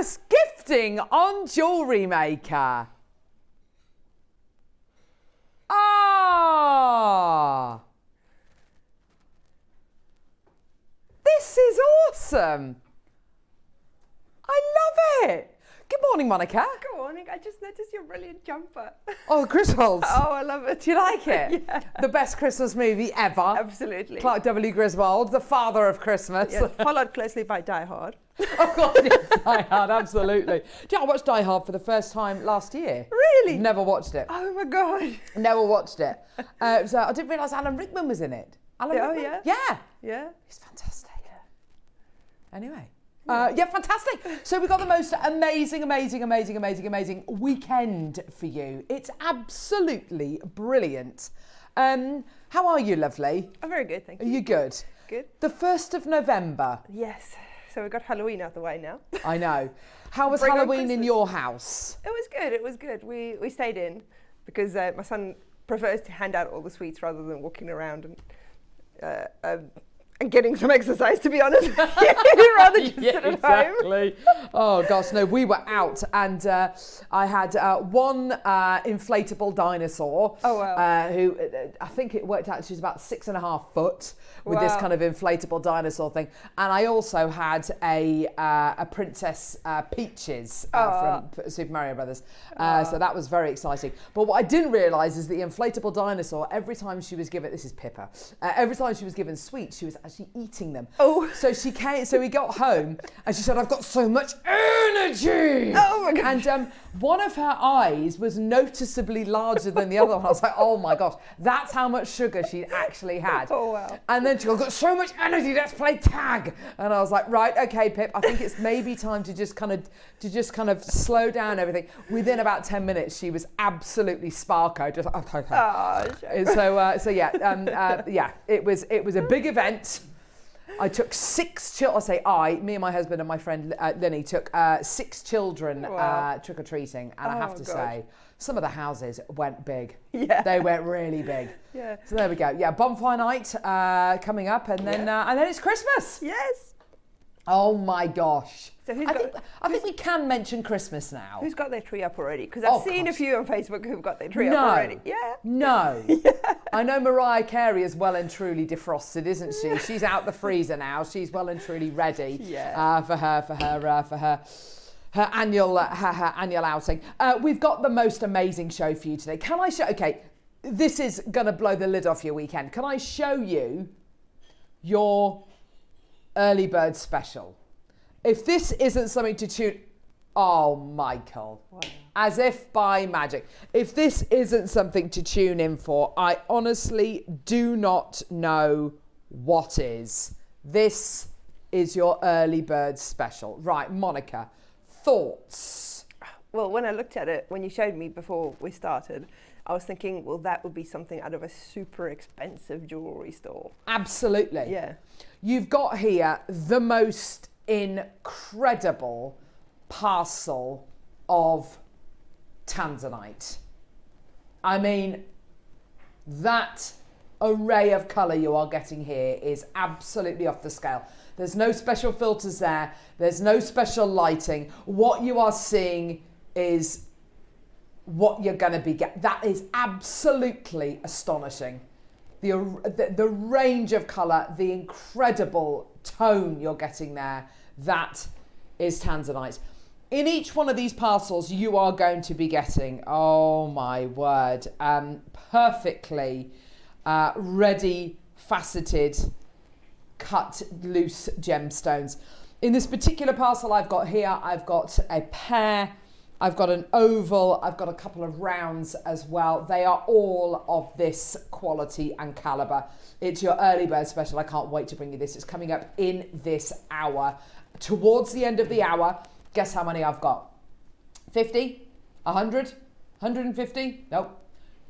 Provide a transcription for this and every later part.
Christmas gifting on Jewellery Maker. Ah! This is awesome. I love it. Good morning, Monika. Good morning. I just noticed your brilliant jumper. Oh, Griswolds. Oh, I love it. Do you like it? Yeah. The best Christmas movie ever. Absolutely. Clark W. Griswold, the father of Christmas. Yeah, followed closely by Die Hard. Oh, God, yes, Die Hard, absolutely. Do you know, I watched Die Hard for the first time last year. Really? Never watched it. Oh, my God. Never watched it. So I didn't realise Alan Rickman was in it. Alan Rickman? Yeah? Yeah. Yeah. He's fantastic. Anyway. Yeah, fantastic. So we've got the most amazing weekend for you. It's absolutely brilliant. How are you, lovely? I'm very good, thank you. Are you good? Good. The 1st of November. Yes. So we've got Halloween out the way now. I know. How was Bring on Halloween in Christmas. your house? It was good. It was good. We stayed in because my son prefers to hand out all the sweets rather than walking around and getting some exercise, to be honest. He'd rather just sit at home. Oh gosh, no, we were out and I had one inflatable dinosaur. Oh, wow. Who I think it worked out, she's about 6.5 foot with this kind of inflatable dinosaur thing. And I also had a Princess Peaches from Super Mario Brothers. So that was very exciting. But what I didn't realise is the inflatable dinosaur, every time she was given, this is Pippa, every time she was given sweets, she was actually eating them. Oh. So she came, so we got home and she said, I've got so much energy. Oh my God. And one of her eyes was noticeably larger than the other one. I was like, oh my gosh, that's how much sugar she actually had. Oh, wow. And then she goes, I've got so much energy, let's play tag. And I was like, right, okay, Pip, I think it's maybe time to just kind of slow down everything. Within about 10 minutes, she was absolutely sparko. Just okay. So yeah, it was a big event. I took 6 children. Me and my husband and my friend Linny took 6 children trick or treating, and I have to say, some of the houses went big. Yeah, they went really big. Yeah. So there we go. Yeah, bonfire night coming up, and then it's Christmas. Yes. Oh my gosh. So I think we can mention Christmas now. Who's got their tree up already? Because I've seen a few on Facebook who've got their tree up already. Yeah. No. Yeah. I know Mariah Carey is well and truly defrosted, isn't she? She's out the freezer now. She's well and truly ready for her annual outing. We've got the most amazing show for you today. Can I show? Okay, this is gonna blow the lid off your weekend. Can I show you your early bird special? If this isn't something to tune, oh, Michael, wow. As if by magic. If this isn't something to tune in for, I honestly do not know what is. This is your early bird special. Right, Monika, thoughts? Well, when I looked at it, when you showed me before we started, I was thinking, well, that would be something out of a super expensive jewellery store. Absolutely. Yeah. You've got here the most incredible parcel of Tanzanite. I mean, that array of colour you are getting here is absolutely off the scale. There's no special filters there. There's no special lighting. What you are seeing is what you're going to be getting. That is absolutely astonishing. The range of colour, the incredible tone you're getting there, that is Tanzanite. In each one of these parcels, you are going to be getting, oh my word, perfectly ready, faceted, cut loose gemstones. In this particular parcel I've got here, I've got a pair, I've got an oval, I've got a couple of rounds as well. They are all of this quality and calibre. It's your early bird special. I can't wait to bring you this. It's coming up in this hour. Towards the end of the hour, guess how many I've got? 50? 100? 150? Nope.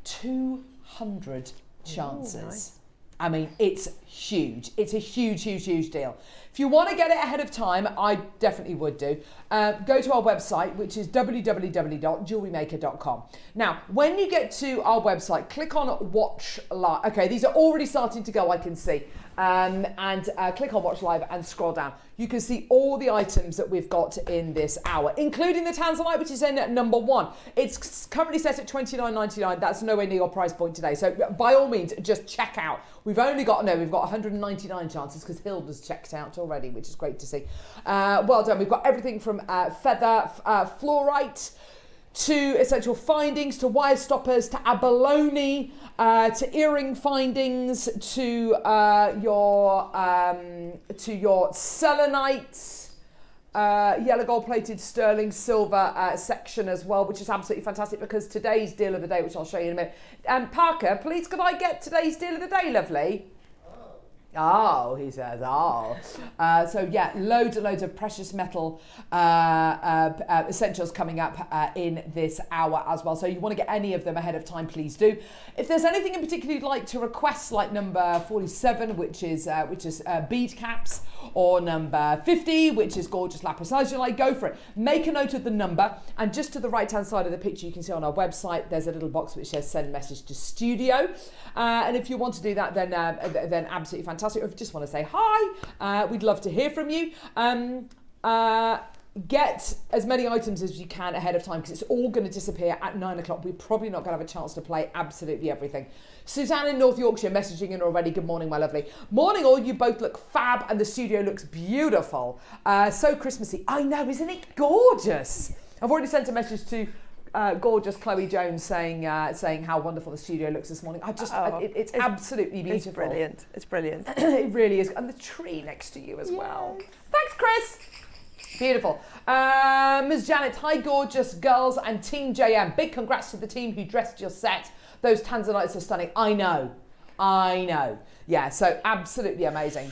200 chances. Ooh, nice. I mean, it's huge. It's a huge, huge, huge deal. If you want to get it ahead of time, I definitely would do. Go to our website, which is www.jewellerymaker.com. Now, when you get to our website, click on Watch Live. Okay, these are already starting to go, I can see. and click on Watch Live and scroll down. You can see all the items that we've got in this hour, including the Tanzanite, which is in at number 1. It's currently set at $29.99. That's nowhere near your price point today. So by all means, just check out. We've got 199 chances because Hilda's checked out already, which is great to see. Well done. We've got everything from feather, fluorite, to essential findings, to wire stoppers, to abalone, to earring findings, to your selenite, yellow gold plated sterling silver section as well, which is absolutely fantastic because today's deal of the day, which I'll show you in a minute. Parker, please could I get today's deal of the day, lovely? Oh, he says, oh. So yeah, loads and loads of precious metal essentials coming up in this hour as well. So you want to get any of them ahead of time, please do. If there's anything in particular you'd like to request, like number 47, which is bead caps, or number 50, which is gorgeous lapis lazuli, go for it. Make a note of the number, and just to the right-hand side of the picture, you can see on our website, there's a little box which says send message to studio. And if you want to do that, then absolutely fantastic. Or if you just want to say hi, we'd love to hear from you. Get as many items as you can ahead of time because it's all going to disappear at 9 o'clock. We're probably not going to have a chance to play absolutely everything. Suzanne in North Yorkshire messaging in already. Good morning, my lovely. Morning all, you both look fab and the studio looks beautiful. So Christmassy. I know, isn't it gorgeous? I've already sent a message to gorgeous Chloe Jones saying how wonderful the studio looks this morning. It's absolutely beautiful. It's brilliant. It's brilliant. It really is. And the tree next to you as well. Thanks, Chris. Beautiful. Ms. Janet, hi gorgeous girls and Team JM. Big congrats to the team who dressed your set. Those Tanzanites are stunning. I know. Yeah, so absolutely amazing.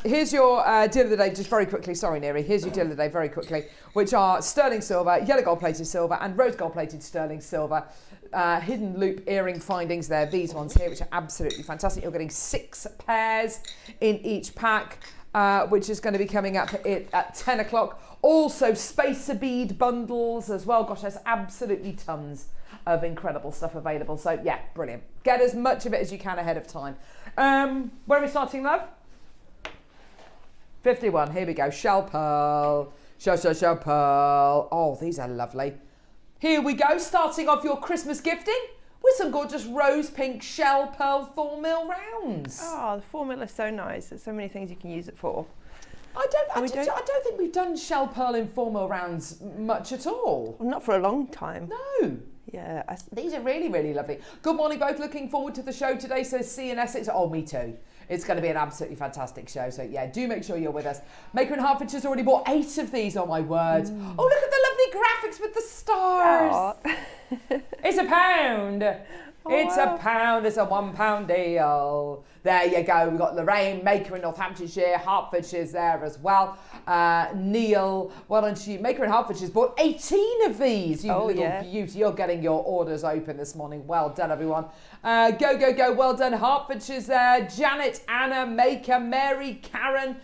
Here's your deal of the day, just very quickly. Sorry, Neri. Here's your deal of the day, very quickly, which are sterling silver, yellow gold plated silver, and rose gold plated sterling silver. Hidden loop earring findings there. These ones here, which are absolutely fantastic. You're getting 6 pairs in each pack, which is going to be coming up at 10 o'clock. Also, spacer bead bundles as well. Gosh, there's absolutely tons of incredible stuff available. So yeah, brilliant. Get as much of it as you can ahead of time. Where are we starting, love? 51, here we go. Shell pearl. Shell pearl. Oh, these are lovely. Here we go, starting off your Christmas gifting with some gorgeous rose pink shell pearl 4 mil rounds. Oh, the 4 mil is so nice. There's so many things you can use it for. I don't think we've done shell pearl in 4 mil rounds much at all. Well, not for a long time. No. Yeah. These are really, really lovely. Good morning, both. Looking forward to the show today, says C in Essex. Oh, me too. It's going to be an absolutely fantastic show. So yeah, do make sure you're with us. Maker in Hertfordshire's already bought 8 of these. Oh my word. Oh, look at the lovely graphics with the stars. It's £1. It's £1. It's a £1 deal. There you go. We've got Lorraine, Maker in Northamptonshire, Hertfordshire's there as well. Neil, well done to you. Maker in Hertfordshire's bought 18 of these. You little beauty. You're getting your orders open this morning. Well done, everyone. Go. Well done. Hertfordshire's there. Janet, Anna, Maker, Mary, Karen.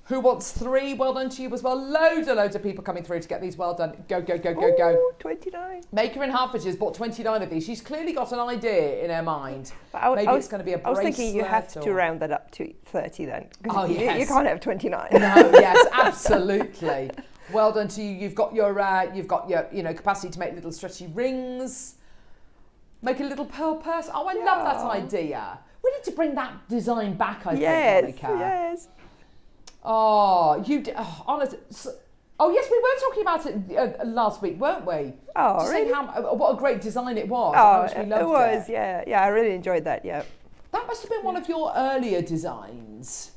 Who wants 3? Well done to you as well. Loads of people coming through to get these. Well done. Go. 29. Maker in Hertfordshire's bought 29 of these. She's clearly got an idea in her mind. Maybe it's going to be a bracelet. I was thinking you have to round that up to 30 then. Oh, yes. You can't have 29. No, yes, absolutely. Well done to you. You've got your capacity to make little stretchy rings. Make a little pearl purse. Oh, I love that idea. We need to bring that design back, I think, Monika. Yes. Oh, honestly. Oh, yes, we were talking about it last week, weren't we? Oh, just really? What a great design it was. Oh, we loved it was, yeah. Yeah, I really enjoyed that, yeah. That must have been one of your earlier designs.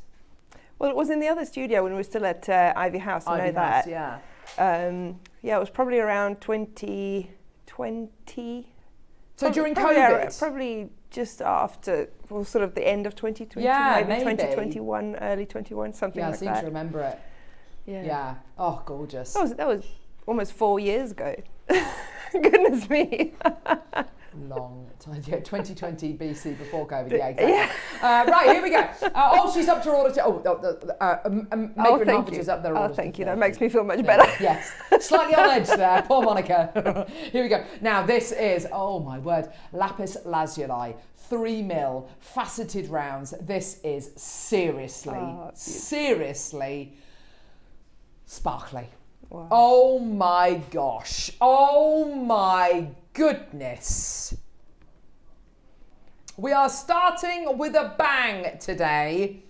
Well, it was in the other studio when we were still at Ivy House, I know that. Yeah. Yeah, it was probably around 2020. So during COVID? Probably just after, well, sort of the end of 2020, maybe 2021, early 21, something like that. Yeah, I seem to remember it. Yeah. Oh, gorgeous. That was almost 4 years ago. Goodness me. long time. Yeah, 2020 BC before COVID. Yeah, exactly. Right, here we go. She's up to her order. Maker and Halfage is up there. Oh, thank you. That makes me feel much better. Yes. Slightly on edge there. Poor Monica. Here we go. Now, this is, oh my word, lapis lazuli. 3mm faceted rounds. This is seriously sparkly. Wow. Oh my gosh. Oh my goodness. We are starting with a bang today.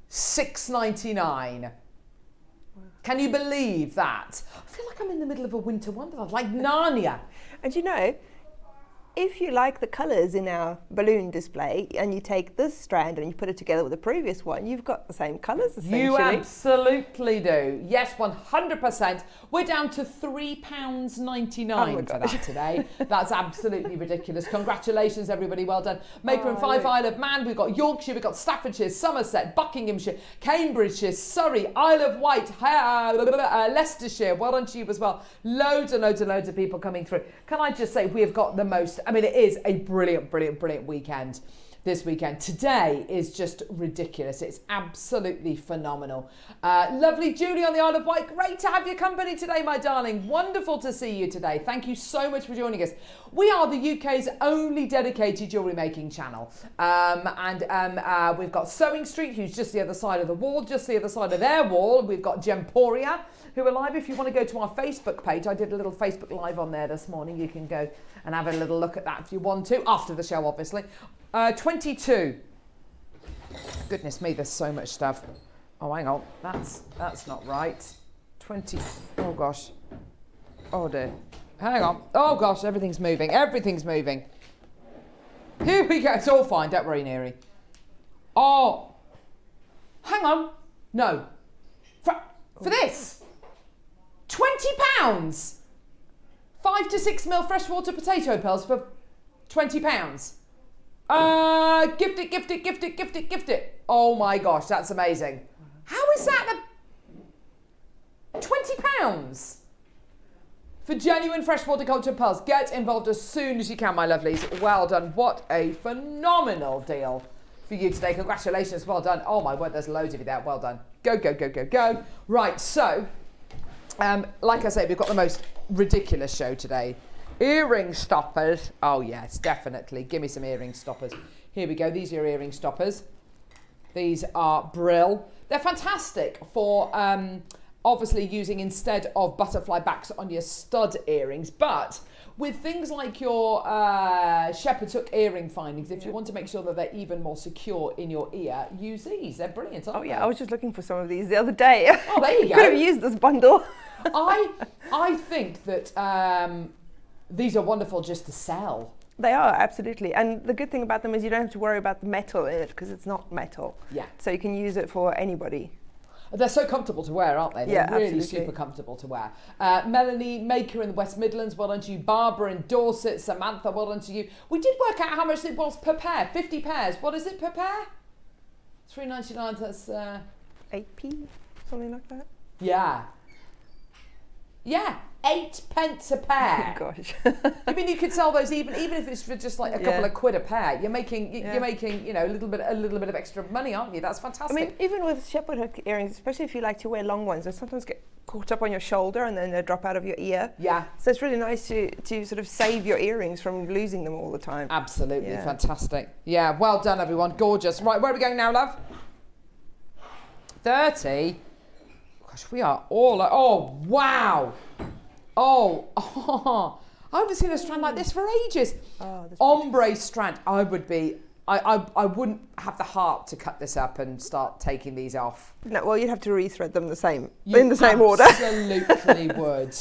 $6.99. Can you believe that? I feel like I'm in the middle of a winter wonderland, like Narnia. And you know, if you like the colours in our balloon display and you take this strand and you put it together with the previous one, you've got the same colours essentially. You absolutely do. Yes, 100%. We're down to £3.99 for that today. That's absolutely ridiculous. Congratulations, everybody. Well done. Maker and Fife Isle of Man. We've got Yorkshire, we've got Staffordshire, Somerset, Buckinghamshire, Cambridgeshire, Surrey, Isle of Wight, Leicestershire. Well done to you as well. Loads and loads and loads of people coming through. Can I just say, we have got the most, I mean, it is a brilliant weekend this weekend. Today is just ridiculous. It's absolutely phenomenal. Lovely Julie on the Isle of Wight. Great to have your company today, my darling. Wonderful to see you today. Thank you so much for joining us. We are the UK's only dedicated jewellery making channel. We've got Sewing Street, who's just the other side of the wall, just the other side of their wall. We've got Gemporia, who are live. If you want to go to our Facebook page, I did a little Facebook Live on there this morning. You can go and have a little look at that if you want to, after the show, obviously. 22. Goodness me, there's so much stuff. Oh, hang on, that's not right. 20. Oh gosh. Oh dear. Hang on. Oh gosh, everything's moving. Everything's moving. Here we go. It's all fine. Don't worry, Neary. Oh, hang on. No. For this. £20. 5 to 6mm freshwater potato pearls for £20. Gift it. Oh my gosh, that's amazing. How is that £20 for genuine freshwater cultured pearls? Get involved as soon as you can, my lovelies. Well done. What a phenomenal deal for you today. Congratulations. Well done. Oh my word, there's loads of you there. Well done. Go. Right, so, like I say, we've got the most ridiculous show today. Earring stoppers. Oh yes, definitely. Give me some earring stoppers. Here we go. These are your earring stoppers. These are brill. They're fantastic for obviously using instead of butterfly backs on your stud earrings. But with things like your shepherd's hook earring findings, if you want to make sure that they're even more secure in your ear, use these. They're brilliant, aren't they? I was just looking for some of these the other day. Oh, there you go. Could have used this bundle. I think that these are wonderful just to sell. They are, absolutely. And the good thing about them is you don't have to worry about the metal in it because it's not metal. Yeah. So you can use it for anybody. They're so comfortable to wear, aren't they? They're really absolutely super comfortable to wear. Melanie Maker in the West Midlands, well done to you. Barbara in Dorset, Samantha, well done to you. We did work out how much it was per pair, 50 pairs. What is it per pair? £3.99, that's... 8p, something like that? Yeah. Yeah, 8 pence a pair. Oh gosh. I mean, you could sell those even if it's for just like a couple of quid a pair. You're making you know a little bit of extra money, aren't you? That's fantastic. I mean, even with shepherd hook earrings, especially if you like to wear long ones, they sometimes get caught up on your shoulder and then they drop out of your ear. Yeah. So it's really nice to sort of save your earrings from losing them all the time. Absolutely fantastic. Yeah, well done everyone. Gorgeous. Right, where are we going now, love? 30. Gosh, we are all... Oh, wow. Oh, I haven't seen a strand like this for ages. Oh, ombre strand. I wouldn't have the heart to cut this up and start taking these off. No, well, you'd have to rethread them in the same order. Absolutely would.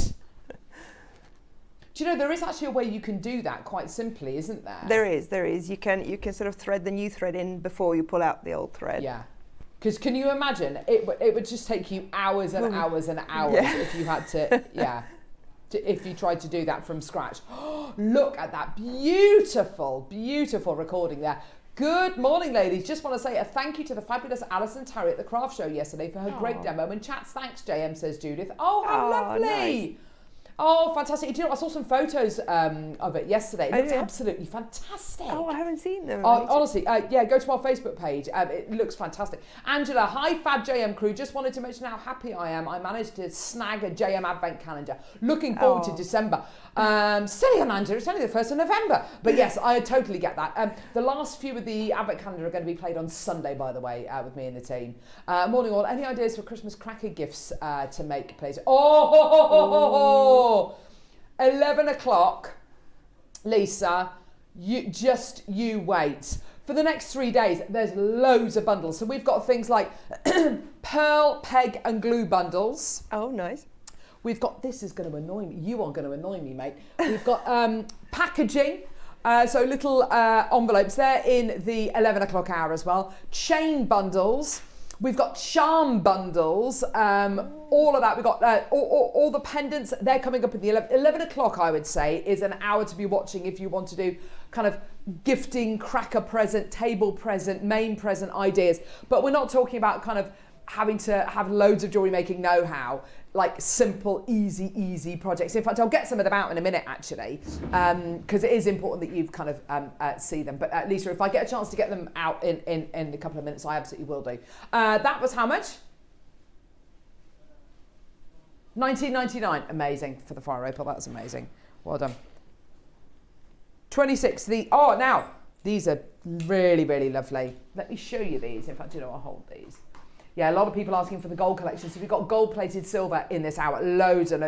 Do you know, there is actually a way you can do that quite simply, isn't there? There is. You can sort of thread the new thread in before you pull out the old thread. Yeah. Because can you imagine, it would just take you hours and hours and hours if you had to, if you tried to do that from scratch. Look at that beautiful, beautiful recording there. Good morning, ladies. Just want to say a thank you to the fabulous Alison Terry at the craft show yesterday for her great demo and chats. Thanks, JM, says Judith. Oh, how lovely. Nice. Oh, fantastic. Do you know, I saw some photos of it yesterday. It looks absolutely fantastic. Oh, I haven't seen them. Honestly, yeah, go to our Facebook page. It looks fantastic. Angela, hi Fab JM crew. Just wanted to mention how happy I am. I managed to snag a JM Advent calendar. Looking forward to December. Silly on Angela, it's only the 1st of November. But yes, I totally get that. The last few of the Advent calendar are going to be played on Sunday, by the way, with me and the team. Morning all. Any ideas for Christmas cracker gifts to make, please? 11 o'clock, Lisa, you wait. For the next 3 days, there's loads of bundles. So we've got things like pearl, peg and glue bundles. Oh, nice. We've got, this is going to annoy me. You are going to annoy me, mate. We've got packaging. So little envelopes. They're in the 11 o'clock hour as well. Chain bundles. We've got charm bundles, all of that. We've got all the pendants. They're coming up at the 11 o'clock, I would say, is an hour to be watching if you want to do kind of gifting, cracker present, table present, main present ideas. But we're not talking about kind of having to have loads of jewellery making know-how, like simple, easy projects. In fact, I'll get some of them out in a minute, actually, because it is important that you've kind of see them. But Lisa, if I get a chance to get them out in a couple of minutes, I absolutely will do. That was how much? $19.99. Amazing for the fire opal. That's amazing. Well done. 26. Now these are really lovely. Let me show you these. In fact, I'll hold these. Yeah, a lot of people asking for the gold collection. So we've got gold-plated silver in this hour. Loads of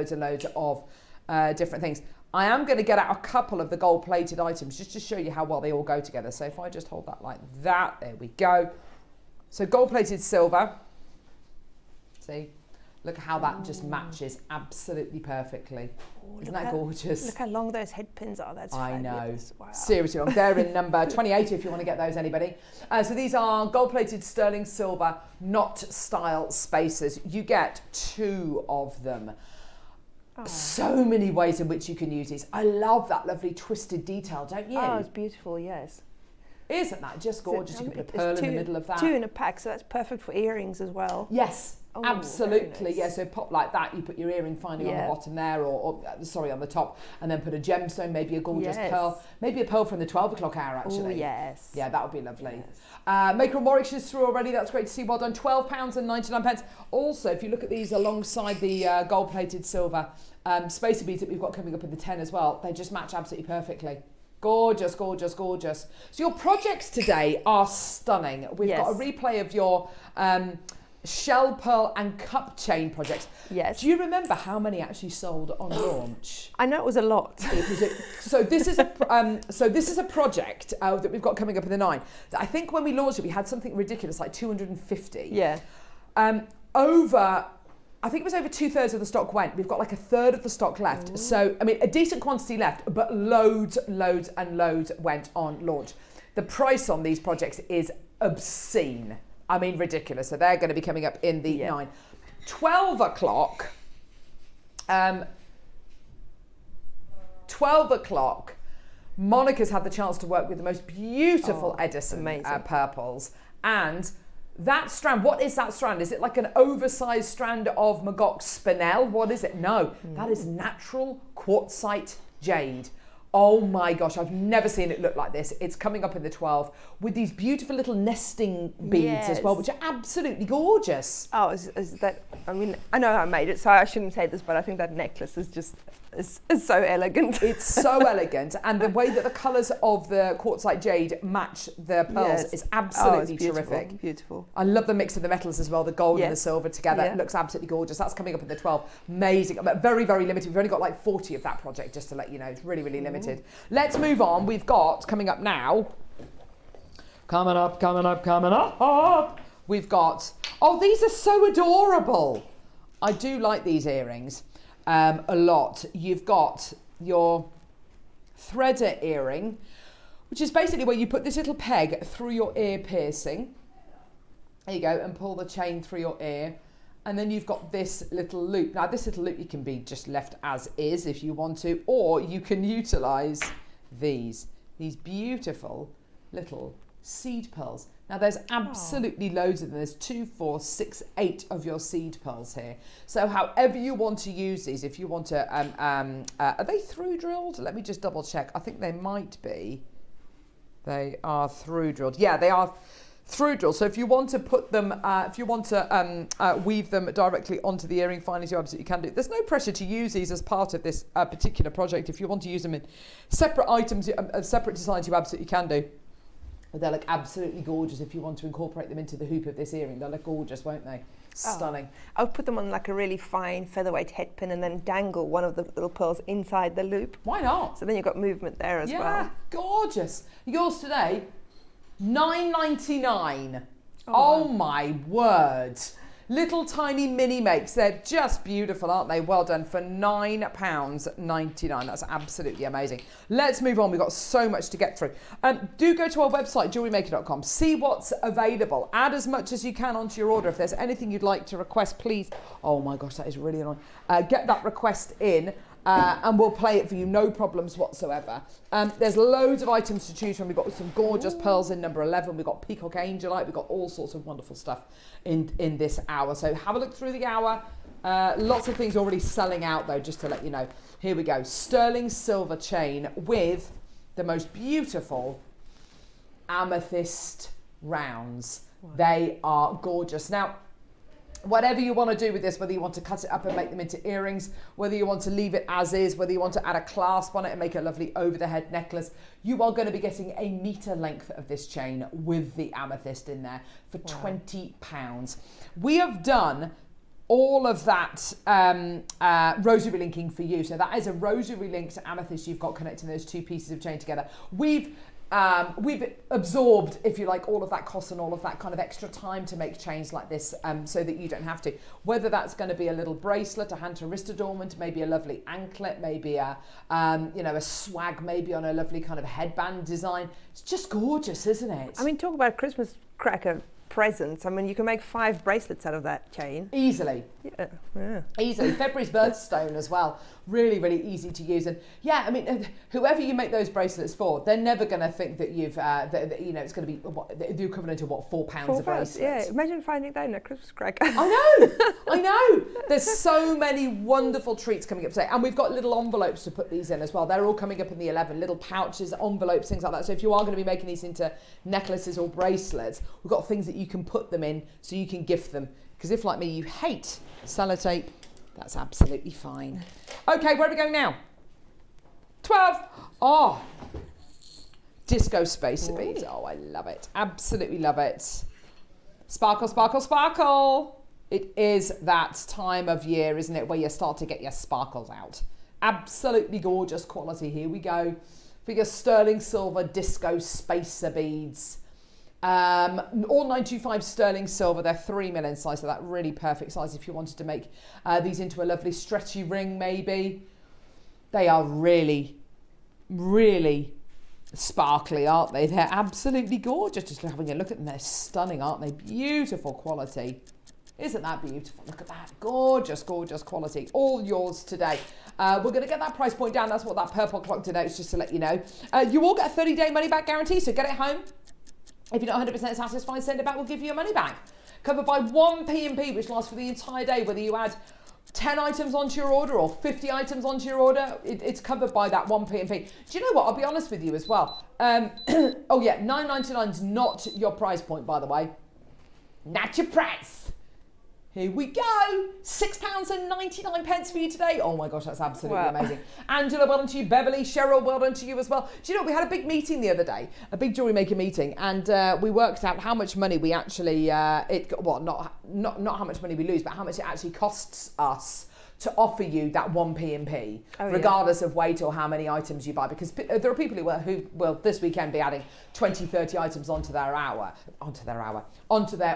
different things. I am going to get out a couple of the gold-plated items just to show you how well they all go together. So if I just hold that like that, there we go. So gold-plated silver. See? Look how that just matches absolutely perfectly. Isn't that gorgeous? Look how long those head pins are. That's fabulous. Wow. Seriously long. They're in number 28 if you want to get those, anybody. So these are gold-plated sterling silver knot style spacers. You get 2 of them. Oh. So many ways in which you can use these. I love that lovely twisted detail, don't you? Oh, it's beautiful, yes. Isn't that just gorgeous? You can put a pearl in the middle of that. 2 in a pack, so that's perfect for earrings as well. Yes. Oh, absolutely, nice. Yeah. So pop like that. You put your earring finding on the bottom there, or sorry, on the top, and then put a gemstone, maybe a gorgeous pearl, maybe a pearl from the 12 o'clock hour. Actually, yes. Yeah, that would be lovely. Yes. Maker and Warwickshire is through already. That's great to see. Well done. £12.99. Also, if you look at these alongside the gold-plated silver spacer beads that we've got coming up in the 10 as well, they just match absolutely perfectly. Gorgeous. So your projects today are stunning. We've got a replay of your shell pearl and cup chain projects. Yes. Do you remember how many actually sold on launch? I know it was a lot. So this is a project that we've got coming up in the 9. I think when we launched it, we had something ridiculous like 250. Yeah. I think it was over 2/3 of the stock went. We've got like 1/3 of the stock left. Ooh. So, I mean, a decent quantity left, but loads went on launch. The price on these projects is obscene. I mean, ridiculous. So they're going to be coming up in the 9. 12 o'clock. 12 o'clock. Monika's had the chance to work with the most beautiful Edison purples. And that strand, what is that strand? Is it like an oversized strand of Magog spinel? What is it? No, that is natural quartzite jade. Oh my gosh, I've never seen it look like this. It's coming up in the 12 with these beautiful little nesting beads as well, which are absolutely gorgeous. Oh, is that, I mean, I know I made it, so I shouldn't say this, but I think that necklace is just, is so elegant. It's so elegant, and the way that the colours of the quartzite jade match the pearls is absolutely terrific. Beautiful. I love the mix of the metals as well, the gold and the silver together. It looks absolutely gorgeous. That's coming up in the 12. Amazing, but very, very limited. We've only got like 40 of that project, just to let you know. It's really, really limited. Let's move on. We've got coming up now. Coming up. We've got, these are so adorable. I do like these earrings a lot. You've got your threader earring, which is basically where you put this little peg through your ear piercing. There you go, and pull the chain through your ear. And then you've got this little loop. Now this little loop you can be just left as is if you want to, or you can utilise these beautiful little seed pearls. Now there's absolutely loads of them. There's 2, 4, 6, 8 of your seed pearls here. So however you want to use these, if you want to, are they through drilled? Let me just double check. I think they might be. They are through drilled. Yeah, they are through drilled. So if you want to put them, if you want to weave them directly onto the earring findings, you absolutely can do. There's no pressure to use these as part of this particular project. If you want to use them in separate items, separate designs, you absolutely can do. But they'll look absolutely gorgeous if you want to incorporate them into the hoop of this earring. They'll look gorgeous, won't they? Stunning. I would put them on like a really fine featherweight head pin and then dangle one of the little pearls inside the loop. Why not? So then you've got movement there as well. Yeah, gorgeous. Yours today, $9.99. Oh, Oh my word. Little tiny mini makes. They're just beautiful, aren't they? Well done for £9.99. That's absolutely amazing. Let's move on. We've got so much to get through. Do go to our website, JewelleryMaker.com. See what's available. Add as much as you can onto your order. If there's anything you'd like to request, please. Oh my gosh, that is really annoying. Get that request in. And we'll play it for you, no problems whatsoever. There's loads of items to choose from. We've got some gorgeous pearls in number 11. We've got peacock angelite. We've got all sorts of wonderful stuff in this hour. So have a look through the hour. Lots of things already selling out though, just to let you know. Here we go. Sterling silver chain with the most beautiful amethyst rounds. Wow. They are gorgeous. Now, whatever you want to do with this, whether you want to cut it up and make them into earrings, whether you want to leave it as is, whether you want to add a clasp on it and make a lovely over-the-head necklace, you are going to be getting a metre length of this chain with the amethyst in there for £20. We have done all of that rosary linking for you. So that is a rosary linked amethyst you've got connecting those two pieces of chain together. We've absorbed, if you like, all of that cost and all of that kind of extra time to make chains like this so that you don't have to. Whether that's going to be a little bracelet, a hand to wrist adornment, maybe a lovely anklet, maybe a, a swag, maybe on a lovely kind of headband design. It's just gorgeous, isn't it? I mean, talk about Christmas cracker presents. I mean, you can make 5 bracelets out of that chain. Easily. Yeah. Easily. February's birthstone as well. Really, really easy to use. And yeah, I mean, whoever you make those bracelets for, they're never going to think that you've, it's going to be the equivalent of what, £4 a bracelet. Yeah, imagine finding that in a Christmas cracker. I know. There's so many wonderful treats coming up today. And we've got little envelopes to put these in as well. They're all coming up in the 11, little pouches, envelopes, things like that. So if you are going to be making these into necklaces or bracelets, we've got things that you can put them in so you can gift them. Because if, like me, you hate sellotape, that's absolutely fine. Okay, where are we going now? 12. Oh, disco spacer beads. Oh, I love it. Absolutely love it. Sparkle, sparkle, sparkle. It is that time of year, isn't it, where you start to get your sparkles out. Absolutely gorgeous quality. Here we go for your sterling silver disco spacer beads. All 925 sterling silver. They're 3mm in size, so that really perfect size if you wanted to make these into a lovely stretchy ring maybe. They are really, really sparkly, aren't they? They're absolutely gorgeous. Just having a look at them, they're stunning, aren't they? Beautiful quality. Isn't that beautiful? Look at that. Gorgeous, gorgeous quality. All yours today. We're going to get that price point down. That's what that purple clock denotes, just to let you know. You will get a 30-day money-back guarantee, so get it home. If you're not 100% satisfied, send it back. We'll give you your money back. Covered by one P&P, which lasts for the entire day. Whether you add 10 items onto your order or 50 items onto your order, it's covered by that one P&P. Do you know what? I'll be honest with you as well. Oh yeah, $9.99 is not your price point, by the way. Not your price. Here we go. £6.99 for you today. Oh my gosh, that's absolutely amazing. Angela, well done to you. Beverly, Cheryl, well done to you as well. Do you know, we had a big meeting the other day, a big Jewellery Maker meeting, and we worked out how much money we actually, not how much money we lose, but how much it actually costs us to offer you that one P&P, regardless of weight or how many items you buy, because there are people who will this weekend be adding 20, 30 items onto their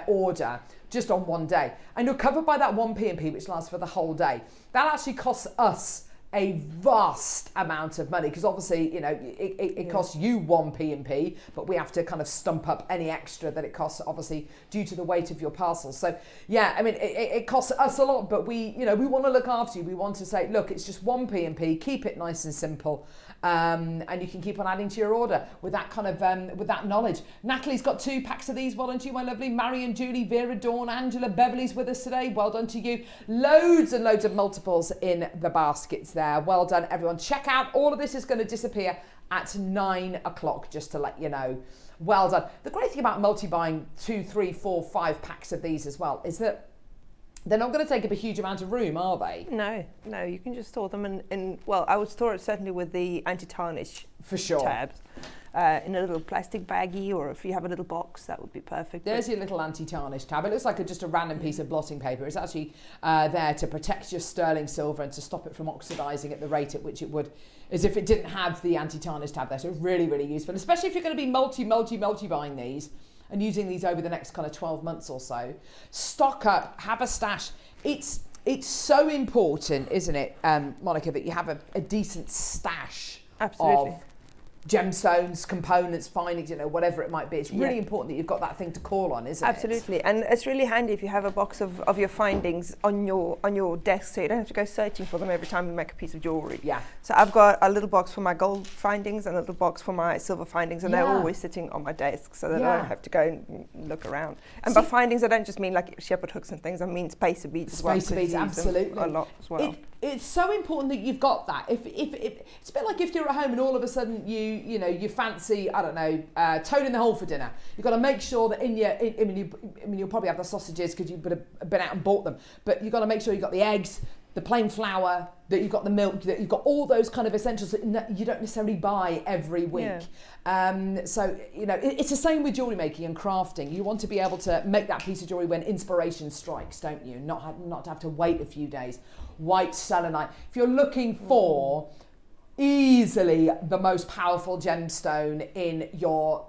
order just on one day. And you're covered by that one P&P, which lasts for the whole day. That actually costs us a vast amount of money, because obviously, you know, it costs you 1 P&P, but we have to kind of stump up any extra that it costs, obviously, due to the weight of your parcels. So yeah, I mean, it costs us a lot, but we, you know, we want to look after you. We want to say, look, it's just 1 P&P, keep it nice and simple. And you can keep on adding to your order with that kind of with that knowledge. Natalie's got 2 packs of these. Well done to you, my lovely. Marion, Julie, Vera, Dawn, Angela, Beverly's with us today. Well done to you. Loads and loads of multiples in the baskets there. Well done, everyone. Check out. All of this is going to disappear at 9 o'clock, just to let you know. Well done. The great thing about multi-buying 2, 3, 4, 5 packs of these as well is that they're not going to take up a huge amount of room, are they? No, you can just store them in well, I would store it certainly with the anti-tarnish for sure tabs. In a little plastic baggie, or if you have a little box, that would be perfect. There's your little anti-tarnish tab. It looks like just a random piece of blotting paper. It's actually there to protect your sterling silver and to stop it from oxidising at the rate at which it would, as if it didn't have the anti-tarnish tab there. So it's really, really useful, especially if you're going to be multi buying these and using these over the next kind of 12 months or so. Stock up, have a stash. It's so important, isn't it, Monica, that you have a decent stash Absolutely. of gemstones, components, findings, you know, whatever it might be. It's really important that you've got that thing to call on, isn't it? Absolutely, and it's really handy if you have a box of your findings on your desk, so you don't have to go searching for them every time you make a piece of jewellery. Yeah. So I've got a little box for my gold findings and a little box for my silver findings, and they're always sitting on my desk, so that I don't have to go and look around. And by findings, I don't just mean like shepherd hooks and things. I mean spacer beads as well. Spacer beads, absolutely. A lot as well. It's so important that you've got that. If it's a bit like if you're at home and all of a sudden you fancy, I don't know, toad in the hole for dinner. You've got to make sure that you'll probably have the sausages because you've been out and bought them, but you've got to make sure you've got the eggs, the plain flour, that you've got the milk, that you've got all those kind of essentials that you don't necessarily buy every week. So, you know, it's the same with jewellery making and crafting. You want to be able to make that piece of jewellery when inspiration strikes, don't you? Not to have to wait a few days. White selenite. If you're looking for easily the most powerful gemstone in your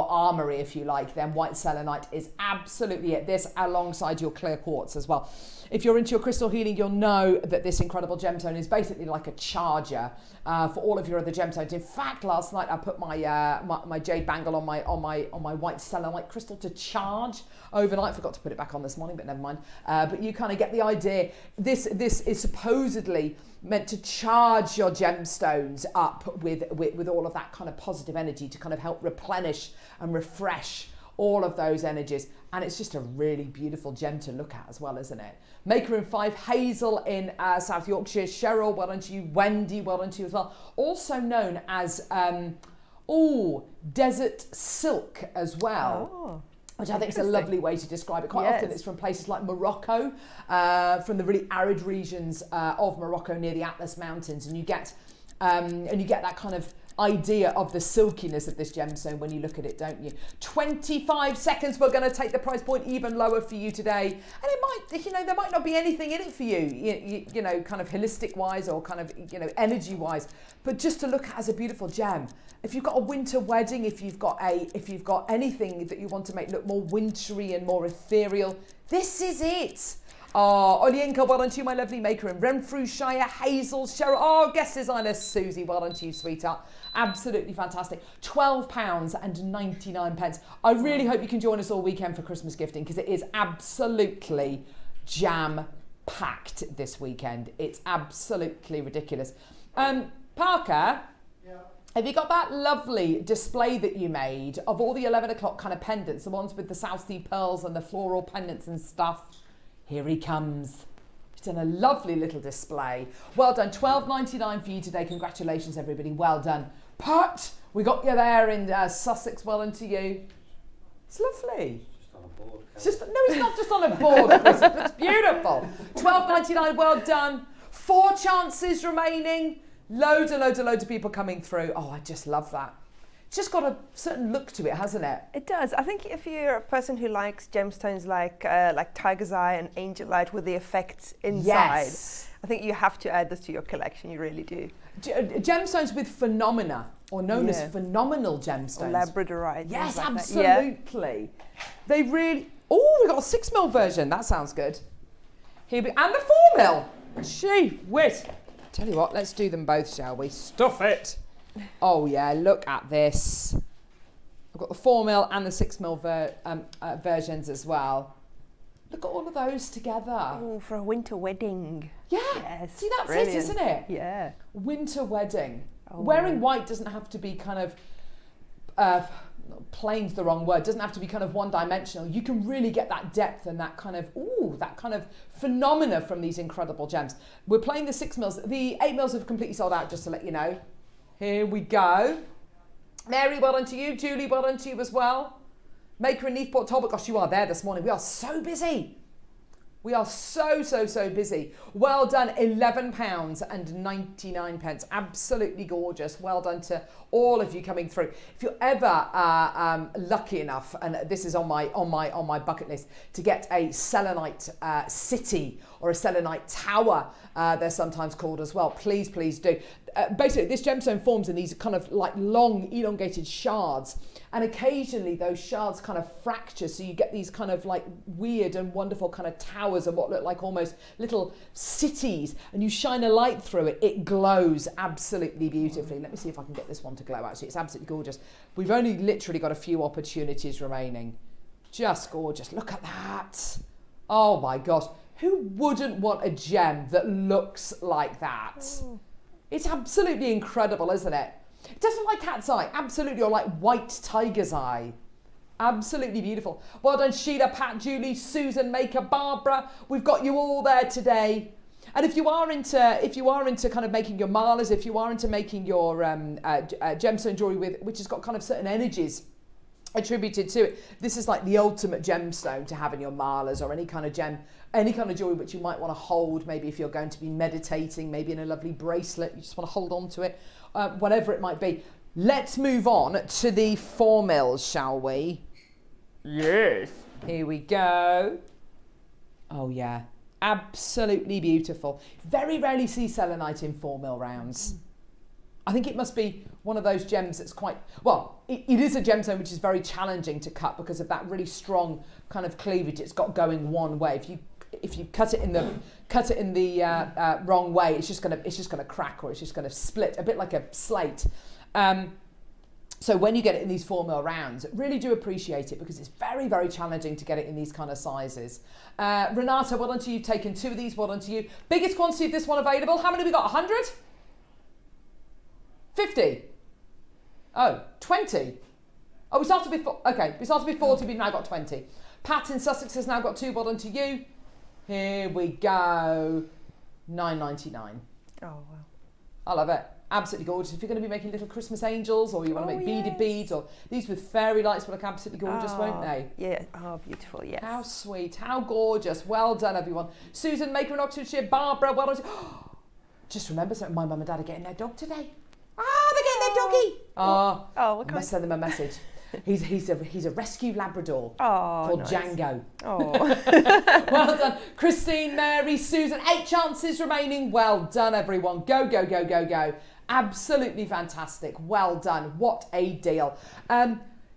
armory, if you like, then white selenite is absolutely it. This alongside your clear quartz as well. If you're into your crystal healing, you'll know that this incredible gemstone is basically like a charger for all of your other gemstones. In fact, last night I put my jade bangle on my white selenite crystal to charge overnight. Forgot to put it back on this morning, but never mind. But you kind of get the idea. This is supposedly meant to charge your gemstones up with all of that kind of positive energy to kind of help replenish and refresh all of those energies. And it's just a really beautiful gem to look at as well, isn't it? Maker in 5, Hazel in South Yorkshire, Cheryl, well done to you, Wendy, well done to you as well. Also known as desert silk as well. Which I think is a lovely way to describe it. Quite often it's from places like Morocco, from the really arid regions of Morocco near the Atlas Mountains, and you get that kind of idea of the silkiness of this gemstone when you look at it, don't you? 25 seconds, we're going to take the price point even lower for you today, and it might, there might not be anything in it for you, you know, kind of holistic wise or kind of, energy wise, but just to look at as a beautiful gem. If you've got a winter wedding, if you've got anything that you want to make look more wintry and more ethereal, this is it. Oh, Olienka, well done to you, my lovely maker in Renfrewshire, Hazel, Cheryl. Oh, guest designer Susie, well done to you, sweetheart. Absolutely fantastic. £12.99. I really hope you can join us all weekend for Christmas gifting, because it is absolutely jam-packed this weekend. It's absolutely ridiculous. Parker? Yeah. Have you got that lovely display that you made of all the 11 o'clock kind of pendants, the ones with the South Sea pearls and the floral pendants and stuff? Here he comes. He's done a lovely little display. Well done. £12.99 for you today. Congratulations, everybody. Well done. Pat, we got you there in Sussex. Well done to you. It's lovely. Just on a board. It's not just on a board, Chris. It's beautiful. £12.99. Well done. 4 chances remaining. Loads of people coming through. Oh, I just love that. It's just got a certain look to it, hasn't it? It does. I think if you're a person who likes gemstones like Tiger's Eye and Angelite with the effects inside, I think you have to add this to your collection. You really do. Gemstones with phenomena, or known as phenomenal gemstones. Or Labradorite. Yes, like absolutely. They really... Oh, we've got a 6mm version. That sounds good. Here we... And the 4mm. Gee whiz. Tell you what, let's do them both, shall we? Stuff it. Oh yeah, look at this. I've got the 4mm and the 6mm versions as well. Look at all of those together. Oh, for a winter wedding. Yeah. Yes. See, that's brilliant. it, isn't it? Yeah. Winter wedding. Oh. Wearing white doesn't have to be kind of, plain's the wrong word, doesn't have to be kind of one-dimensional. You can really get that depth and that kind of, that kind of phenomena from these incredible gems. We're playing the 6mm. The 8mm have completely sold out, just to let you know. Here we go. Mary, well done to you. Julie, well done to you as well. Maker in Neathport Talbot, gosh, you are there this morning. We are so busy. We are so busy. Well done, £11.99. Absolutely gorgeous. Well done to all of you coming through. If you're ever lucky enough, and this is on my bucket list, to get a selenite city or a selenite tower, they're sometimes called as well, please do. Basically, this gemstone forms in these kind of like long elongated shards, and occasionally those shards kind of fracture, so you get these kind of like weird and wonderful kind of towers and what look like almost little cities, and you shine a light through it, it glows absolutely beautifully. Let me see if I can get this one to glow. Actually, it's absolutely gorgeous. We've only literally got a few opportunities remaining. Just gorgeous. Look at that. Oh my gosh, who wouldn't want a gem that looks like that? It's absolutely incredible, isn't it? It doesn't like cat's eye, absolutely, or like white tiger's eye. Absolutely beautiful. Well done, Sheila, Pat, Julie, Susan, Maker, Barbara. We've got you all there today. And if you are into kind of making your malas, if you are into making your gemstone jewelry which has got kind of certain energies attributed to it, this is like the ultimate gemstone to have in your malas or any kind of jewelry which you might want to hold, maybe if you're going to be meditating, maybe in a lovely bracelet, you just want to hold on to it, whatever it might be. Let's move on to the 4mm, shall we? Yes. Here we go. Oh yeah, absolutely beautiful. Very rarely see selenite in 4mm rounds. I think it must be one of those gems that's quite, well, it is a gemstone which is very challenging to cut because of that really strong kind of cleavage it's got going one way. If you cut it in the wrong way, it's just gonna crack, or it's just gonna split a bit like a slate. So when you get it in these 4mm rounds, really do appreciate it because it's very challenging to get it in these kind of sizes. Renata, well done to you. You've taken 2 of these. Well done to you. Biggest quantity of this one available. How many have we got? 100? 50? Oh, 20. Oh, we started with, okay, we started with 40, we've now got 20. Pat in Sussex has now got 2, well done to you. Here we go, £9.99. Oh, wow. I love it. Absolutely gorgeous. If you're going to be making little Christmas angels, or you want to make beaded beads, or these with fairy lights will look absolutely gorgeous, won't they? Yeah, oh, beautiful, yes. How sweet, how gorgeous. Well done, everyone. Susan, Maker in Oxfordshire, Barbara, well done. Just remember something, my mum and dad are getting their dog today. Ah, they're getting their doggy. Oh, I must send them a message. He's a rescue Labrador called nice. Django. Oh. Well done. Christine, Mary, Susan, 8 chances remaining. Well done, everyone. Go, go, go, go, go. Absolutely fantastic. Well done. What a deal.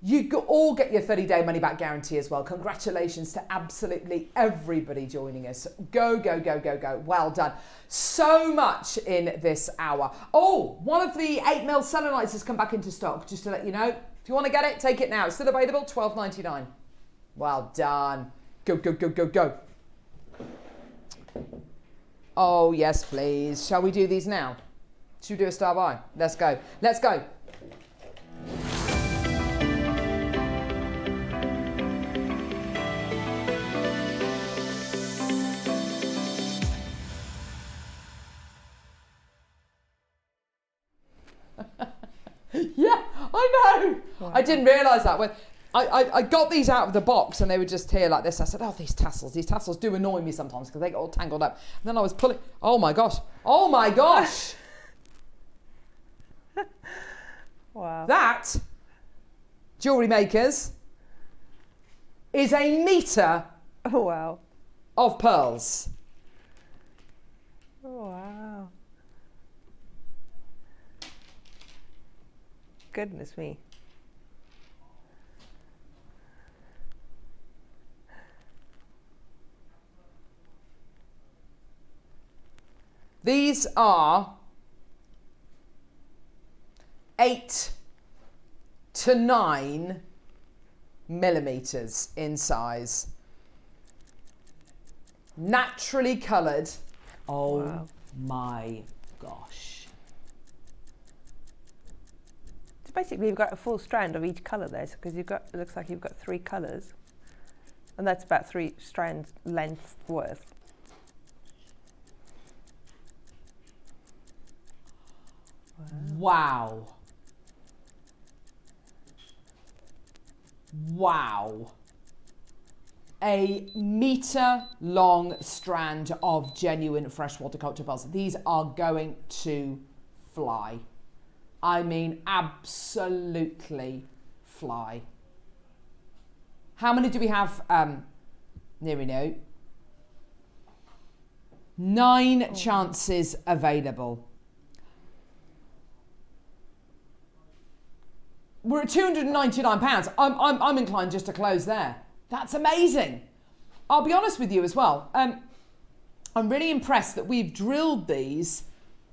You all get your 30-day money-back guarantee as well. Congratulations to absolutely everybody joining us. Go, go, go, go, go. Well done. So much in this hour. Oh, one of the 8mm selenites has come back into stock, just to let you know. If you want to get it, take it now. It's still available, $12.99. Well done. Go, go, go, go, go. Oh, yes, please. Shall we do these now? Should we do a star buy? Let's go. Let's go. Yeah, I know. Wow. I didn't realise that when I got these out of the box and they were just here like this. I said, oh, these tassels do annoy me sometimes because they get all tangled up. And then I was pulling, oh my gosh. Wow. That, Jewellery Makers, is a metre of pearls. Oh, wow. Goodness me. These are 8 to 9 millimeters in size. Naturally coloured. Oh Wow. my gosh. So basically, you've got a full strand of each colour there, because you've got, it looks like you've got 3 colours, and that's about 3 strands length worth. Wow. Wow. A metre long strand of genuine freshwater culture pearls. These are going to fly. I mean, absolutely fly. How many do we have? Near we know. 9 chances available. We're at £299. I'm inclined just to close there. That's amazing. I'll be honest with you as well. I'm really impressed that we've drilled these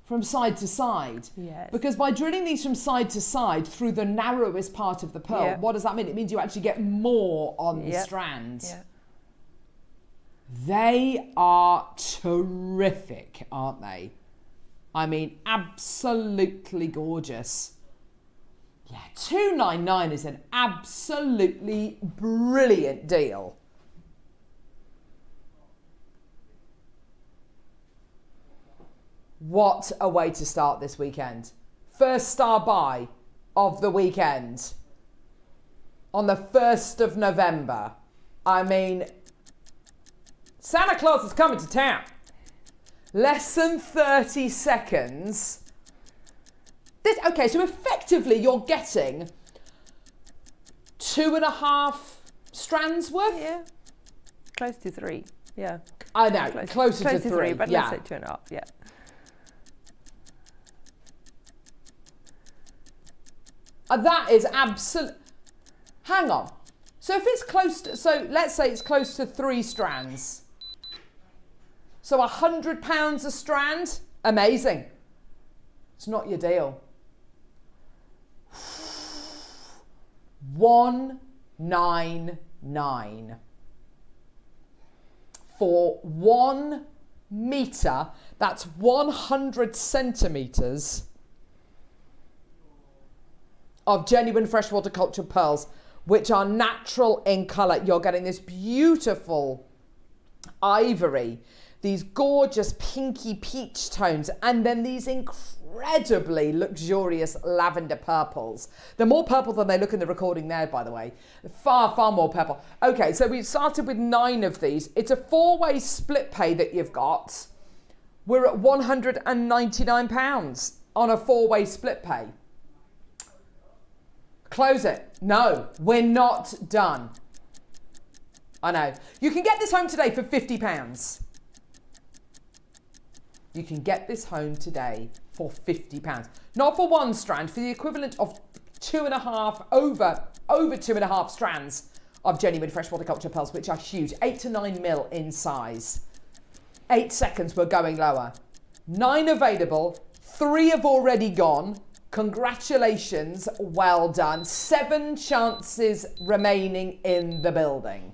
from side to side. Yes. Because by drilling these from side to side through the narrowest part of the pearl, Yeah. what does that mean? It means you actually get more on the Yeah. strands. Yeah. They are terrific, aren't they? I mean, absolutely gorgeous. Yeah, £299 is an absolutely brilliant deal. What a way to start this weekend. First star buy of the weekend on the 1st of November. I mean, Santa Claus is coming to town. Less than 30 seconds. Okay, so effectively you're getting 2.5 strands worth? Yeah. Close to 3. Yeah. I know, closer to 3. But yeah. let's say 2.5. Yeah. That is absolute. Hang on. So if it's close to, so let's say it's close to 3 strands. So £100 a strand? Amazing. It's not your deal. 199 for 1 metre. That's 100 centimetres of genuine freshwater culture pearls, which are natural in colour. You're getting this beautiful ivory, these gorgeous pinky peach tones, and then these incredibly luxurious lavender purples. They're more purple than they look in the recording there, by the way. Far, far more purple. Okay, so we've started with 9 of these. It's a 4-way split pay that you've got. We're at £199 on a 4-way split pay. Close it. No, we're not done. I know. You can get this home today for £50. You can get this home today for £50. Not for 1 strand, for the equivalent of 2.5, over 2.5 strands of genuine freshwater culture pearls, which are huge. 8 to 9 mil in size. 8 seconds, we're going lower. 9 available, 3 have already gone. Congratulations, well done. 7 chances remaining in the building.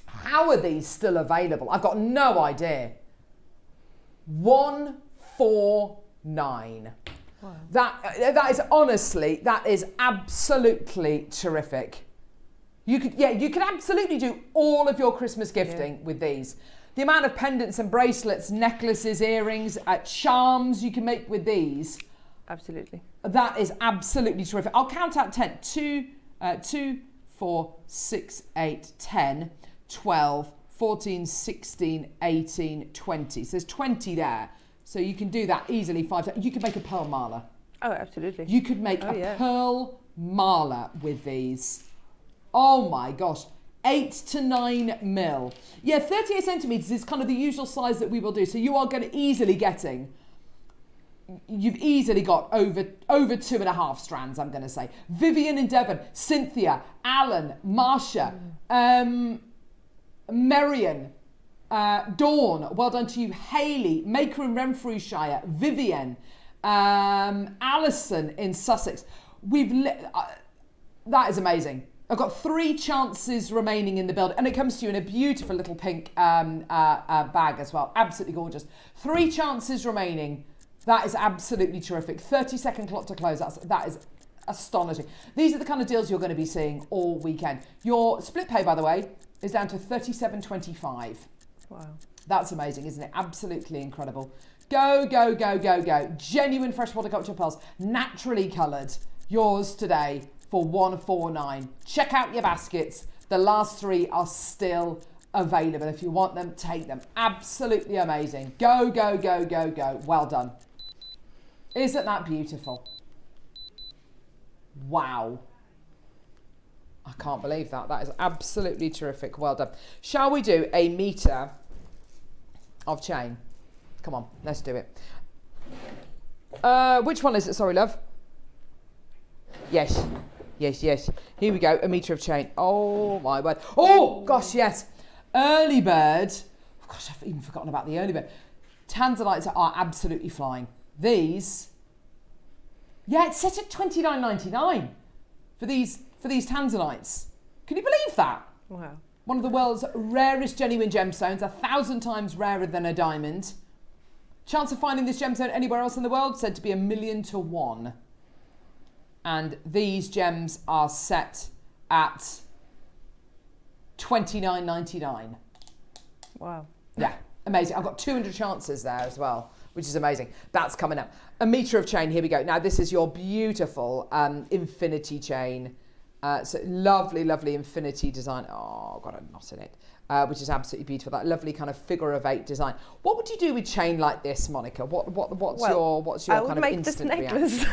How are these still available? I've got no idea. 149. Wow. That is honestly, that is absolutely terrific. You could absolutely do all of your Christmas gifting with these. The amount of pendants and bracelets, necklaces, earrings, charms you can make with these. Absolutely. That is absolutely terrific. I'll count out 10. 2, 4, 6, 8, 10, 12, 14, 16, 18, 20. So there's 20 there. So you can do that easily. 5. You could make a pearl mala. Oh, absolutely. You could make a pearl mala with these. Oh my gosh. 8 to 9 mil. Yeah, 38 centimetres is kind of the usual size that we will do. So you are going to easily getting, you've easily got over 2.5 strands, I'm going to say. Vivian and Devon, Cynthia, Alan, Marsha, Marion, Dawn, well done to you. Hayley, Maker in Renfrewshire. Vivian, Alison in Sussex. That is amazing. I've got 3 chances remaining in the build, and it comes to you in a beautiful little pink bag as well. Absolutely gorgeous. 3 chances remaining. That is absolutely terrific. 30-second clock to close. That is astonishing. These are the kind of deals you're going to be seeing all weekend. Your split pay, by the way, is down to $37.25. Wow. That's amazing, isn't it? Absolutely incredible. Go, go, go, go, go. Genuine freshwater culture pearls, naturally coloured. Yours today for $149. Check out your baskets. The last 3 are still available. If you want them, take them. Absolutely amazing. Go, go, go, go, go. Well done. Isn't that beautiful? Wow. I can't believe that. That is absolutely terrific. Well done. Shall we do a metre of chain? Come on, let's do it. Which one is it? Sorry, love. Yes. Yes, yes. Here we go. A metre of chain. Oh, my word. Oh, gosh, yes. Early bird. Oh, gosh, I've even forgotten about the early bird. Tanzanites are absolutely flying. These. Yeah, it's set at $29.99 for these Tanzanites. Can you believe that? Wow. One of the world's rarest genuine gemstones, 1,000 times rarer than a diamond. Chance of finding this gemstone anywhere else in the world said to be 1,000,000 to 1. And these gems are set at $29.99. Wow. Yeah, amazing. I've got 200 chances there as well, which is amazing. That's coming up. A metre of chain, here we go. Now this is your beautiful infinity chain. So lovely, lovely infinity design. Oh, got a knot in it, which is absolutely beautiful. That lovely kind of figure of 8 design. What would you do with chain like this, Monica? What's your kind of instant reaction?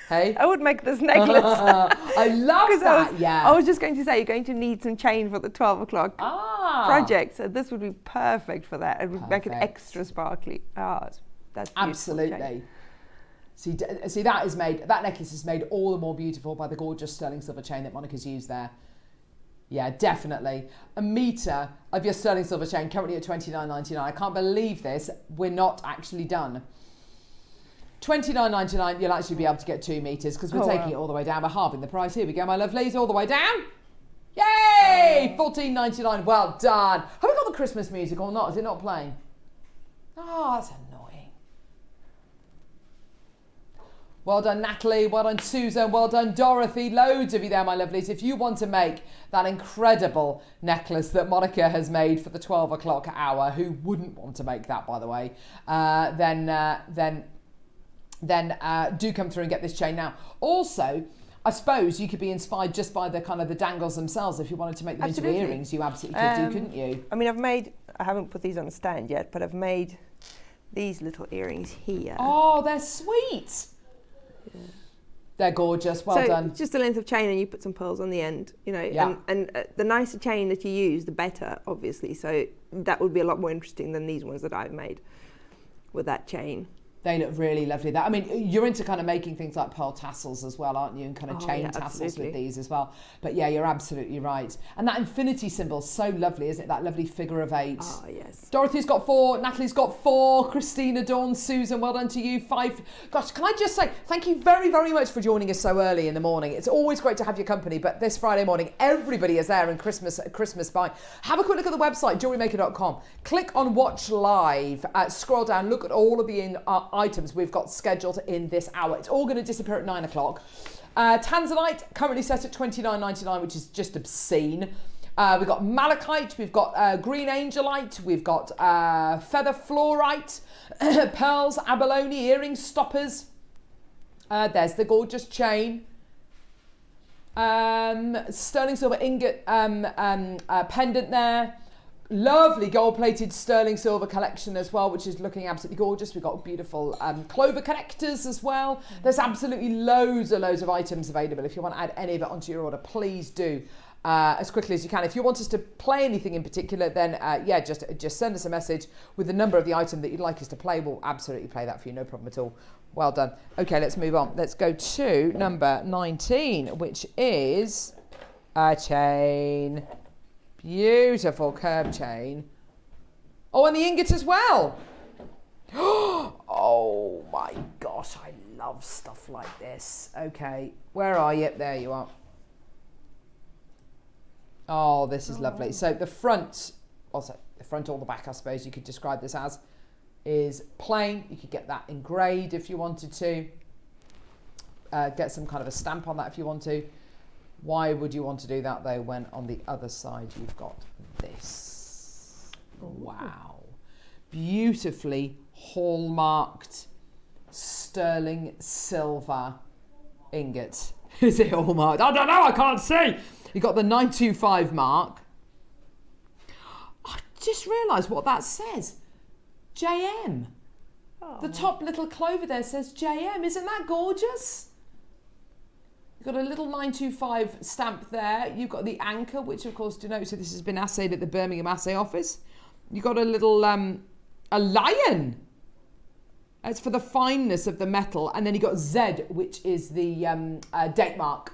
Hey? I would make this necklace. I love that. I was just going to say, you're going to need some chain for the 12 o'clock project. So this would be perfect for that. It would make it extra sparkly. That's beautiful. Absolutely. See, that necklace is made all the more beautiful by the gorgeous sterling silver chain that Monica's used there. Yeah, definitely. A metre of your sterling silver chain currently at $29.99. I can't believe this. We're not actually done. $29.99, you'll actually be able to get 2 metres because we're taking it all the way down. We're halving the price. Here we go, my lovelies, all the way down. Yay! $14.99. Well done. Have we got the Christmas music or not? Is it not playing? Oh, that's annoying. Well done, Natalie. Well done, Susan. Well done, Dorothy. Loads of you there, my lovelies. If you want to make that incredible necklace that Monica has made for the 12 o'clock hour, who wouldn't want to make that, by the way, then do come through and get this chain now. Also, I suppose you could be inspired just by the kind of the dangles themselves. If you wanted to make them into earrings, you absolutely could do, couldn't you? I mean, I haven't put these on the stand yet, but I've made these little earrings here. Oh, they're sweet. Yeah. They're gorgeous. Well done. Just a length of chain, and you put some pearls on the end, you know. And the nicer chain that you use, the better, obviously. So that would be a lot more interesting than these ones that I've made with that chain. They look really lovely. I mean, you're into kind of making things like pearl tassels as well, aren't you? And kind of chain tassels with these as well. But yeah, you're absolutely right. And that infinity symbol is so lovely, isn't it? That lovely figure of 8. Oh, yes. Dorothy's got 4. Natalie's got 4. Christina, Dawn, Susan, well done to you. 5. Gosh, can I just say thank you very, very much for joining us so early in the morning. It's always great to have your company, but this Friday morning, everybody is there in Christmas buy. Have a quick look at the website, JewelleryMaker.com. Click on Watch Live. Scroll down, look at all of the items we've got scheduled in this hour. It's all going to disappear at 9 o'clock. Tanzanite currently set at $29.99, which is just obscene. We've got malachite, we've got green angelite, we've got feather fluorite, pearls, abalone, earrings, stoppers. There's the gorgeous chain. Sterling silver ingot pendant there. Lovely gold-plated sterling silver collection as well, which is looking absolutely gorgeous. We've got beautiful clover connectors as well. There's absolutely loads of items available. If you want to add any of it onto your order, please do as quickly as you can. If you want us to play anything in particular, then just send us a message with the number of the item that you'd like us to play. We'll absolutely play that for you, no problem at all. Well done. Okay, let's move on. Let's go to number 19, which is a chain. Beautiful curb chain. Oh, and the ingot as well. Oh my gosh, I love stuff like this. Okay, where are you? There you are. Oh, this is lovely. So the front, also the front or the back, I suppose you could describe this as, is plain. You could get that engraved if you wanted to. Get some kind of a stamp on that if you want to. Why would you want to do that though when on the other side you've got this? Wow. Beautifully hallmarked sterling silver ingot. Is it hallmarked? I don't know, I can't see. You've got the 925 mark. I just realised what that says. JM. Oh. The top little clover there says JM. Isn't that gorgeous? You've got a little 925 stamp there. You've got the anchor, which of course denotes that this has been assayed at the Birmingham Assay Office. You've got a little, a lion. It's for the fineness of the metal. And then you've got Z, which is the date mark,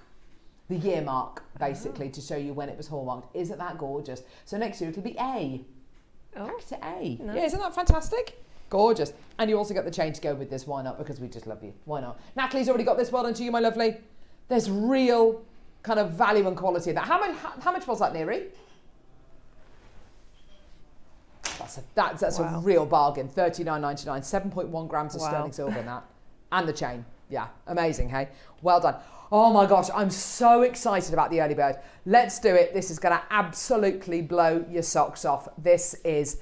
the year mark, basically, to show you when it was hallmarked. Isn't that gorgeous? So next year it'll be A. Oh. Back to A. Nice. Yeah, isn't that fantastic? Gorgeous. And you also got the chain to go with this. Why not? Because we just love you. Why not? Natalie's already got this. Well done to you, my lovely. There's real kind of value and quality in that. How much was that, Neri? That's wow. A real bargain. $39.99, 7.1 grams of sterling silver in that. And the chain. Yeah, amazing, hey? Well done. Oh my gosh, I'm so excited about the early bird. Let's do it. This is going to absolutely blow your socks off. This is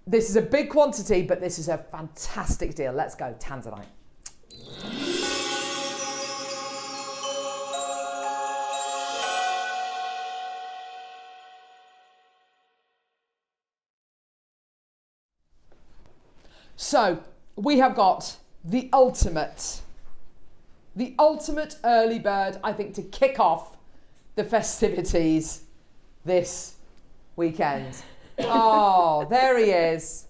a big quantity, but this is a fantastic deal. Let's go, Tanzanite. So we have got the ultimate early bird, I think, to kick off the festivities this weekend. Oh, there he is.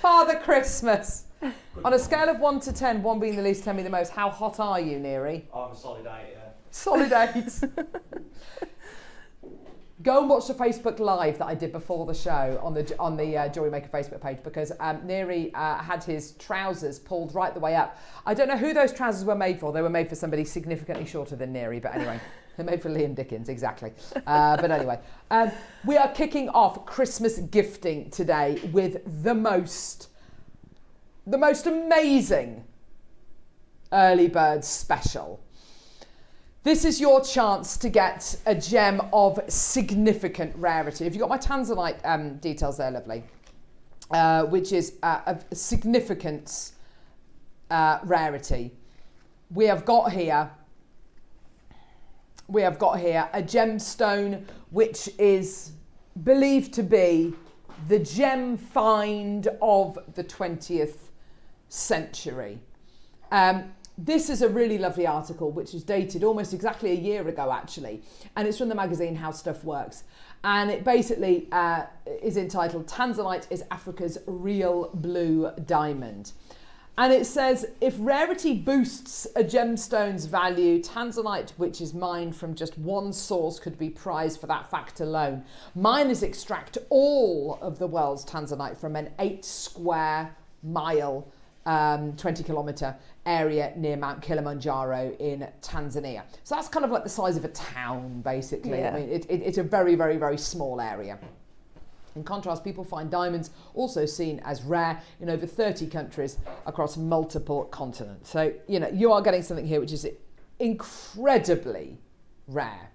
Father Christmas. On a scale of 1 to 10, 1 being the least, 10 being the most, how hot are you, Neri? I'm a solid 8, yeah. Solid 8. Go and watch the Facebook Live that I did before the show on the Jewellery Maker Facebook page, because Neri had his trousers pulled right the way up. I don't know who those trousers were made for. They were made for somebody significantly shorter than Neri, but anyway, they're made for Liam Dickens, exactly. But anyway, we are kicking off Christmas gifting today with the most amazing early bird special. This is your chance to get a gem of significant rarity. If you've got my Tanzanite details there, lovely, which is of significant rarity. We have got here a gemstone which is believed to be the gem find of the 20th century. This is a really lovely article which is dated almost exactly a year ago, actually, and it's from the magazine How Stuff Works, and it basically is entitled Tanzanite is Africa's Real Blue Diamond. And it says, if rarity boosts a gemstone's value, Tanzanite, which is mined from just one source, could be prized for that fact alone. Miners extract all of the world's Tanzanite from an 8 square mile 20-kilometre area near Mount Kilimanjaro in Tanzania. So that's kind of like the size of a town, basically. Yeah. I mean, it's a very, very, very small area. In contrast, people find diamonds also seen as rare in over 30 countries across multiple continents. So, you know, you are getting something here which is incredibly rare.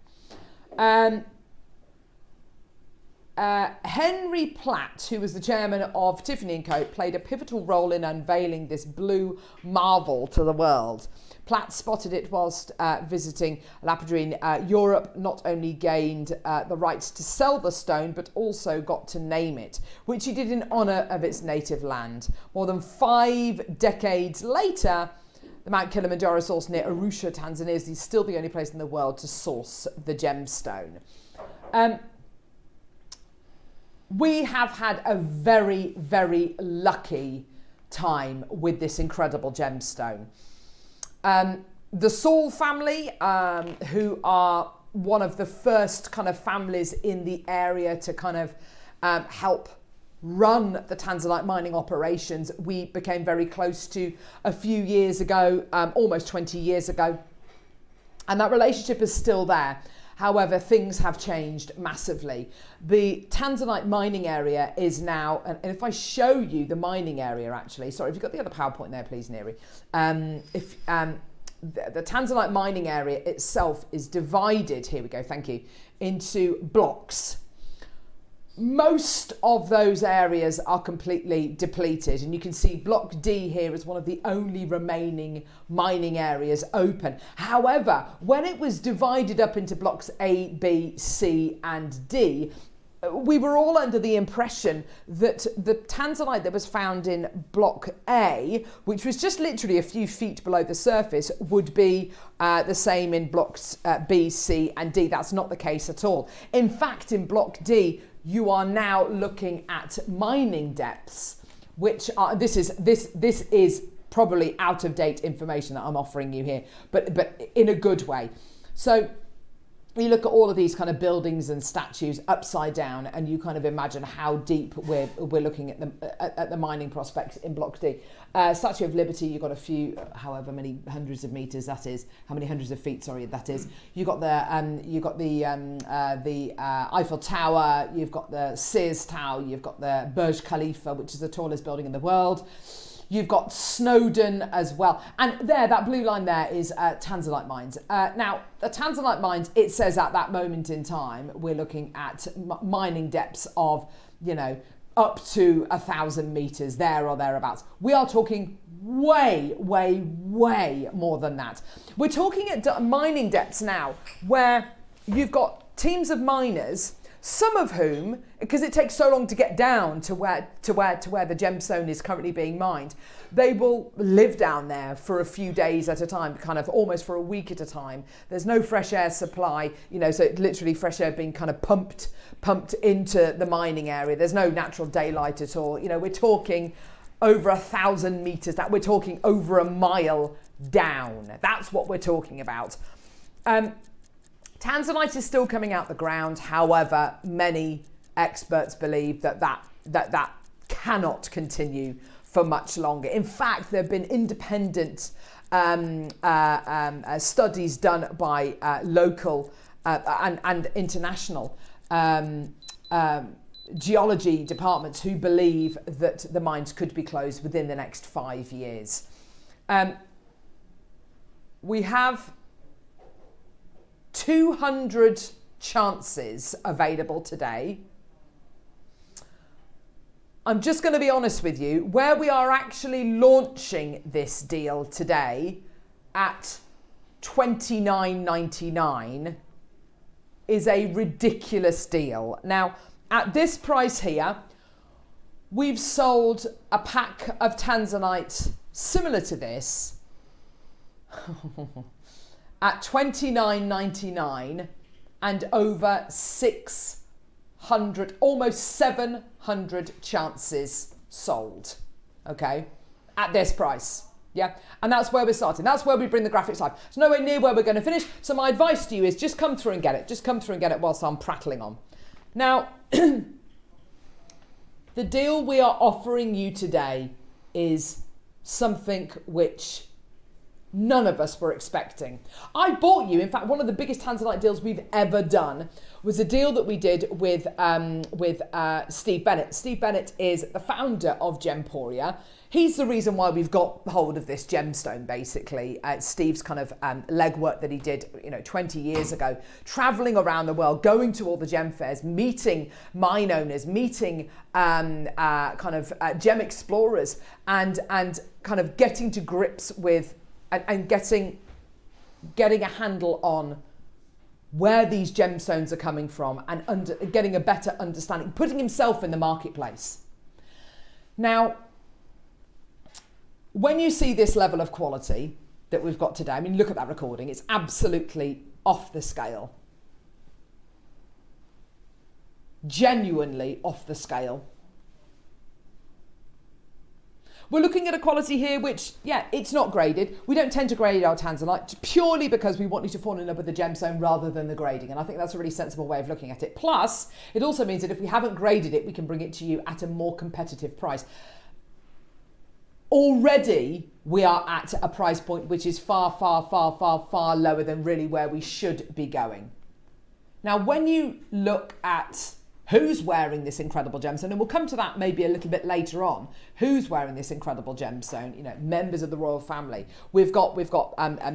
Henry Platt, who was the chairman of Tiffany & Co., played a pivotal role in unveiling this blue marvel to the world. Platt spotted it whilst visiting lapidary in Europe, not only gained the rights to sell the stone, but also got to name it, which he did in honour of its native land. More than 5 decades later, the Mount Kilimanjaro source near Arusha, Tanzania, is still the only place in the world to source the gemstone. We have had a very, very lucky time with this incredible gemstone. The Saul family, who are one of the first kind of families in the area to kind of help run the Tanzanite mining operations we became very close to a few years ago, almost 20 years ago. And that relationship is still there. However, things have changed massively. The Tanzanite mining area is now, and if I show you the mining area actually, sorry, if you've got the other PowerPoint there, please, Neri. The Tanzanite mining area itself is divided, here we go, thank you, into blocks. Most of those areas are completely depleted, and you can see block D here is one of the only remaining mining areas open. However, when it was divided up into blocks A, B, C and D, we were all under the impression that the Tanzanite that was found in block A, which was just literally a few feet below the surface, would be the same in blocks B, C and D. That's not the case at all. In fact, in block D, you are now looking at mining depths, which are, this is probably out of date information that I'm offering you here, but in a good way. So you look at all of these kind of buildings and statues upside down, and you kind of imagine how deep we're looking at the mining prospects in block D. Statue of Liberty, you've got a few, however many hundreds of meters that is, how many hundreds of feet, sorry, that is. You've got the Eiffel Tower, you've got the Sears Tower, you've got the Burj Khalifa, which is the tallest building in the world. You've got Snowdon as well. And there, that blue line there is Tanzanite mines. Now, the Tanzanite mines, it says at that moment in time, we're looking at mining depths of, you know, up to 1,000 meters, there or thereabouts. We are talking way, way, way more than that. We're talking at mining depths now where you've got teams of miners, some of whom, because it takes so long to get down to where the gemstone is currently being mined, they will live down there for a few days at a time, kind of almost for a week at a time. There's no fresh air supply, you know, so literally fresh air being kind of pumped into the mining area. There's no natural daylight at all. You know, we're talking over 1,000 meters, that we're talking over a mile down. That's what we're talking about. Tanzanite is still coming out the ground. However, many experts believe that cannot continue for much longer. In fact, there have been independent studies done by local and international geology departments who believe that the mines could be closed within the next 5 years. We have 200 chances available today. I'm just going to be honest with you, where we are actually launching this deal today at $29.99 is a ridiculous deal. Now, at this price here, we've sold a pack of Tanzanite similar to this at $29.99 and over 600, almost 700 chances sold, okay, at this price, yeah? And that's where we're starting. That's where we bring the graphics live. It's nowhere near where we're going to finish, so my advice to you is just come through and get it. Just come through and get it whilst I'm prattling on. Now, the deal we are offering you today is something which none of us were expecting. I bought you, in fact, one of the biggest Tanzanite deals we've ever done was a deal that we did with Steve Bennett. Steve Bennett is the founder of Gemporia. He's the reason why we've got hold of this gemstone, basically. Steve's kind of legwork that he did, 20 years ago, traveling around the world, going to all the gem fairs, meeting mine owners, meeting gem explorers, and kind of getting to grips with and getting a handle on where these gemstones are coming from and getting a better understanding, putting himself in the marketplace. Now, when you see this level of quality that we've got today, I mean, look at that recording, it's absolutely off the scale. Genuinely off the scale. We're looking at a quality here which, yeah, it's not graded. We don't tend to grade our Tanzanite purely because we want you to fall in love with the gemstone rather than the grading. And I think that's a really sensible way of looking at it. Plus, it also means that if we haven't graded it, we can bring it to you at a more competitive price. Already, we are at a price point which is far, far, far, far, far lower than really where we should be going. Now, when you look at who's wearing this incredible gemstone, and we'll come to that maybe a little bit later on, who's wearing this incredible gemstone, you know, members of the royal family. We've got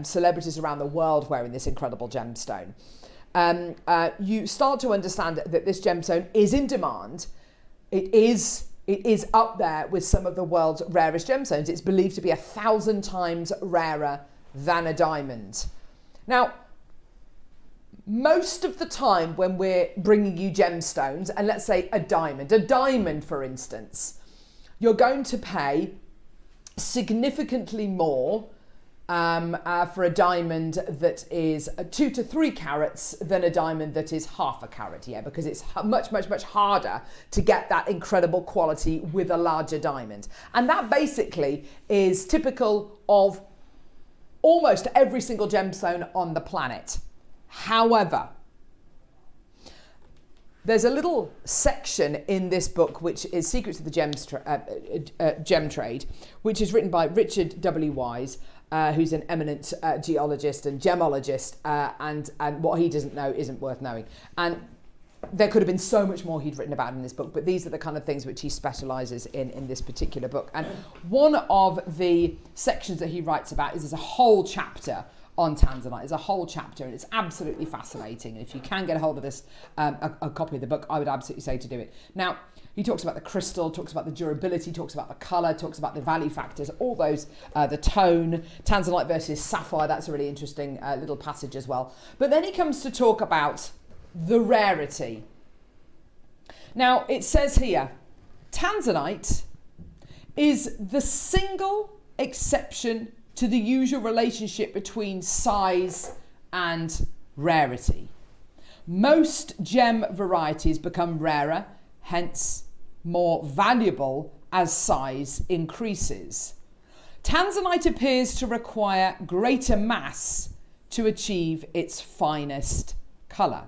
celebrities around the world wearing this incredible gemstone. You start to understand that this gemstone is in demand. It is up there with some of the world's rarest gemstones. It's believed to be 1,000 times rarer than a diamond. Now, most of the time when we're bringing you gemstones, and let's say a diamond for instance, you're going to pay significantly more for a diamond that is 2 to 3 carats than a diamond that is half a carat, yeah, because it's much, much, much harder to get that incredible quality with a larger diamond. And that basically is typical of almost every single gemstone on the planet. However, there's a little section in this book which is Secrets of the Gem Trade, which is written by Richard W. Wise, who's an eminent geologist and gemologist, and what he doesn't know isn't worth knowing. And there could have been so much more he'd written about in this book, but these are the kind of things which he specialises in this particular book. And one of the sections that he writes about is there's a whole chapter on Tanzanite. There's a whole chapter, and it's absolutely fascinating. And if you can get a hold of this, a copy of the book, I would absolutely say to do it. Now, he talks about the crystal, talks about the durability, talks about the colour, talks about the value factors, all those, the tone, Tanzanite versus sapphire. That's a really interesting little passage as well. But then he comes to talk about the rarity. Now, it says here, Tanzanite is the single exception to the usual relationship between size and rarity. Most gem varieties become rarer, hence more valuable as size increases. Tanzanite appears to require greater mass to achieve its finest colour.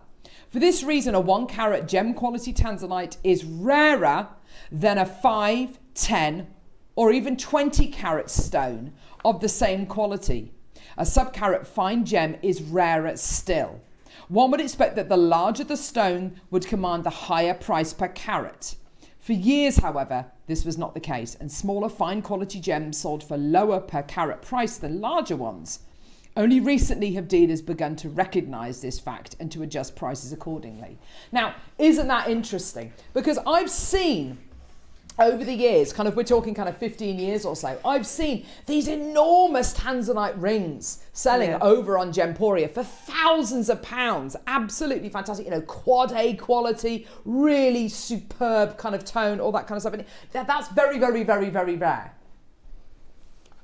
For this reason, a 1 carat gem quality Tanzanite is rarer than a 5, 10 or even 20 carat stone of the same quality. A sub-carat fine gem is rarer still. One would expect that the larger the stone would command the higher price per carat. For years, however, this was not the case, and smaller fine quality gems sold for lower per carat price than larger ones. Only recently have dealers begun to recognise this fact and to adjust prices accordingly. Now, isn't that interesting? Because I've seen over the years, kind of, we're talking kind of 15 years or so, I've seen these enormous Tanzanite rings selling over on Gemporia for thousands of pounds. Absolutely fantastic, you know, quad A quality, really superb kind of tone, all that kind of stuff. And that's very, very, very, very rare.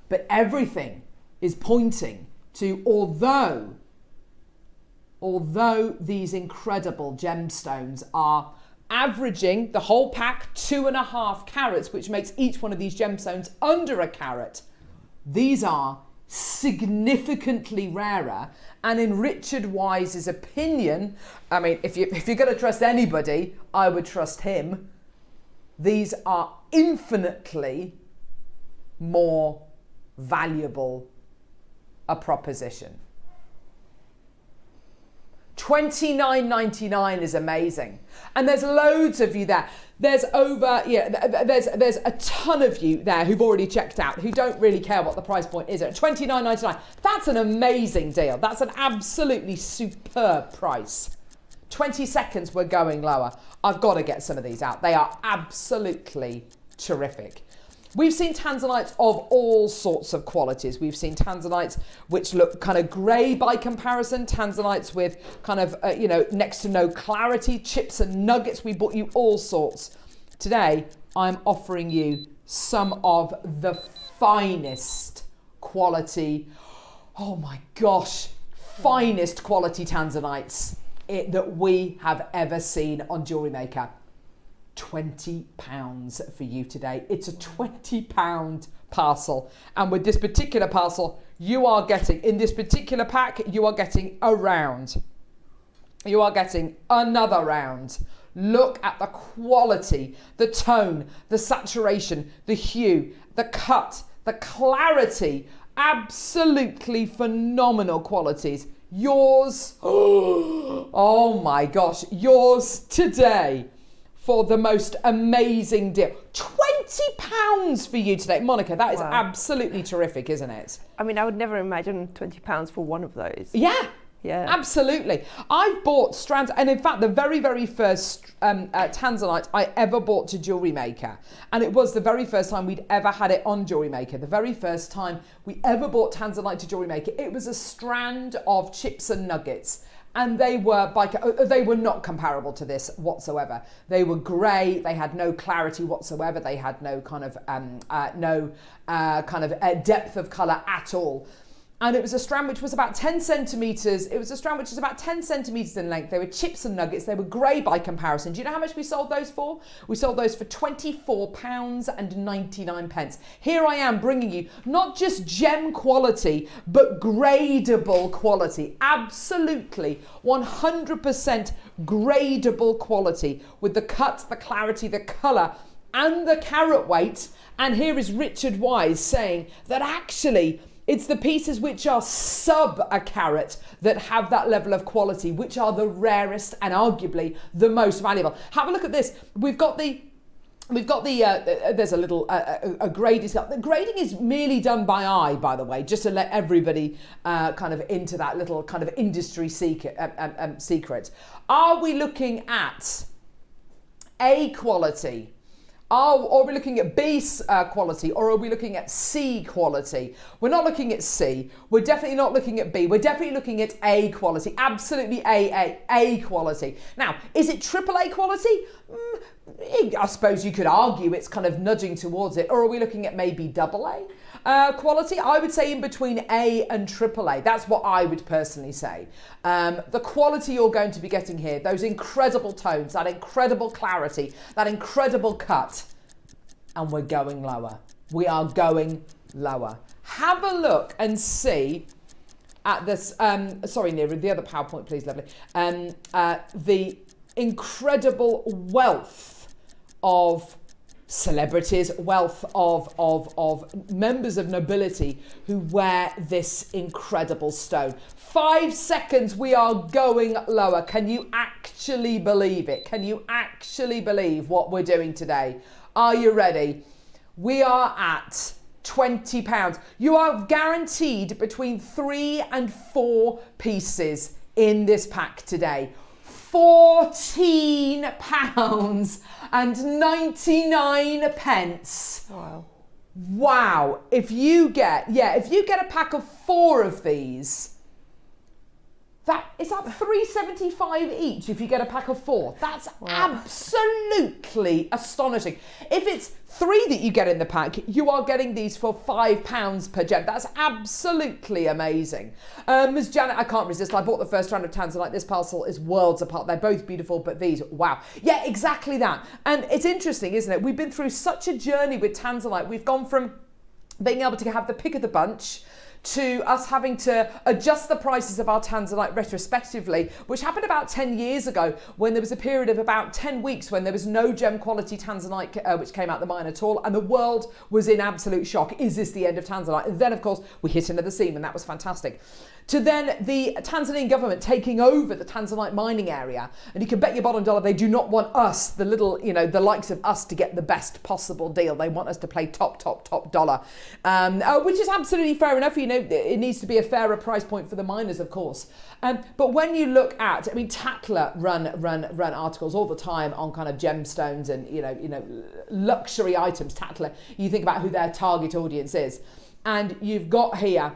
But everything is pointing to, although these incredible gemstones are averaging the whole pack 2.5 carats, which makes each one of these gemstones under a carat, these are significantly rarer. And in Richard Wise's opinion, I mean, if you're going to trust anybody, I would trust him. These are infinitely more valuable a proposition. $29.99 is amazing, and there's loads of you there. There's there's a ton of you there who've already checked out, who don't really care what the price point is at $29.99. That's an amazing deal. That's an absolutely superb price. 20 seconds, we're going lower. I've got to get some of these out. They are absolutely terrific. We've seen Tanzanites of all sorts of qualities. We've seen Tanzanites which look kind of grey by comparison, Tanzanites with kind of, next to no clarity, chips and nuggets. We brought you all sorts. Today, I'm offering you some of the finest quality, oh my gosh, finest quality Tanzanites that we have ever seen on Jewellery Maker. £20 for you today. It's a £20 parcel. And with this particular parcel, you are getting, in this particular pack, you are getting a round. You are getting another round. Look at the quality, the tone, the saturation, the hue, the cut, the clarity. Absolutely phenomenal qualities. Yours, oh my gosh, yours today for the most amazing deal. £20 for you today. Monica, that is absolutely terrific, isn't it? I mean, I would never imagine £20 for one of those. Yeah. Yeah, absolutely. I've bought strands, and in fact, the very, very first Tanzanite I ever bought to Jewellery Maker, and it was the very first time we'd ever had it on Jewellery Maker. The very first time we ever bought Tanzanite to Jewellery Maker, it was a strand of chips and nuggets, and they were not comparable to this whatsoever. They were grey. They had no clarity whatsoever. They had no kind of depth of colour at all. And it was a strand which was about 10 centimetres. It was a strand which was about 10 centimetres in length. They were chips and nuggets. They were grey by comparison. Do you know how much we sold those for? We sold those for £24.99. Here I am bringing you not just gem quality, but gradable quality. Absolutely 100% gradable quality with the cut, the clarity, the colour, and the carat weight. And here is Richard Wise saying that actually, it's the pieces which are sub a carat that have that level of quality, which are the rarest and arguably the most valuable. Have a look at this. We've got the there's a little a grade. The grading is merely done by eye, by the way, just to let everybody kind of into that little kind of industry secret. Are we looking at A quality? Are we looking at B quality, or are we looking at C quality? We're not looking at C. We're definitely not looking at B. We're definitely looking at A quality. Absolutely A quality. Now, is it AAA quality? I suppose you could argue it's kind of nudging towards it. Or are we looking at maybe AA quality? I would say in between A and AAA. That's what I would personally say. The quality you're going to be getting here, those incredible tones, that incredible clarity, that incredible cut. And we're going lower. We are going lower. Have a look and see at this, sorry, Nira, the other PowerPoint, please, lovely. The incredible wealth of celebrities, wealth of members of nobility who wear this incredible stone. 5 seconds, we are going lower. Can you actually believe it? Can you actually believe what we're doing today? Are you ready? We are at £20. You are guaranteed between 3 and 4 pieces in this pack today. £14.99. Wow. Wow. If you get a pack of 4 of these, is that $3.75 each if you get a pack of 4. That's absolutely astonishing. If it's 3 that you get in the pack, you are getting these for £5 per gem. That's absolutely amazing. Ms. Janet, I can't resist. I bought the first round of Tanzanite. This parcel is worlds apart. They're both beautiful, but these, wow. Yeah, exactly that. And it's interesting, isn't it? We've been through such a journey with Tanzanite. We've gone from being able to have the pick of the bunch to us having to adjust the prices of our Tanzanite retrospectively, which happened about 10 years ago when there was a period of about 10 weeks when there was no gem quality Tanzanite which came out the mine at all, and the world was in absolute shock. Is this the end of Tanzanite? And then, of course, we hit another seam, and that was fantastic. To then the Tanzanian government taking over the Tanzanite mining area. And you can bet your bottom dollar they do not want us, the little, the likes of us, to get the best possible deal. They want us to play top dollar, which is absolutely fair enough. It needs to be a fairer price point for the miners, of course. But when you look at, Tatler run articles all the time on kind of gemstones and, luxury items, Tatler. You think about who their target audience is. And you've got here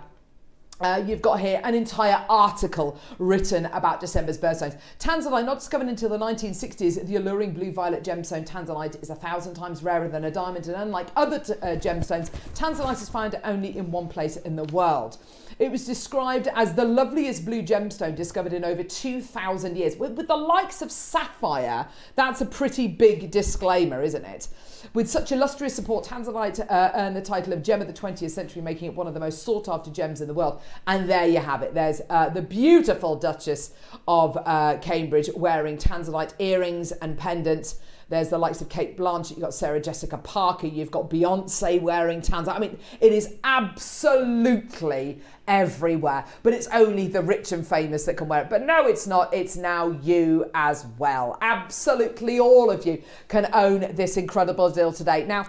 an entire article written about December's birthstones. Tanzanite, not discovered until the 1960s, the alluring blue-violet gemstone Tanzanite is 1,000 times rarer than a diamond, and unlike other gemstones, Tanzanite is found only in one place in the world. It was described as the loveliest blue gemstone discovered in over 2,000 years. With the likes of sapphire, that's a pretty big disclaimer, isn't it? With such illustrious support, Tanzanite earned the title of Gem of the 20th century, making it one of the most sought after gems in the world. And there you have it. There's the beautiful Duchess of Cambridge wearing Tanzanite earrings and pendants. There's the likes of Kate Blanchett, you've got Sarah Jessica Parker, you've got Beyonce wearing Tanzanite. I mean, it is absolutely everywhere, but it's only the rich and famous that can wear it. But no, it's not. It's now you as well. Absolutely all of you can own this incredible deal today. Now,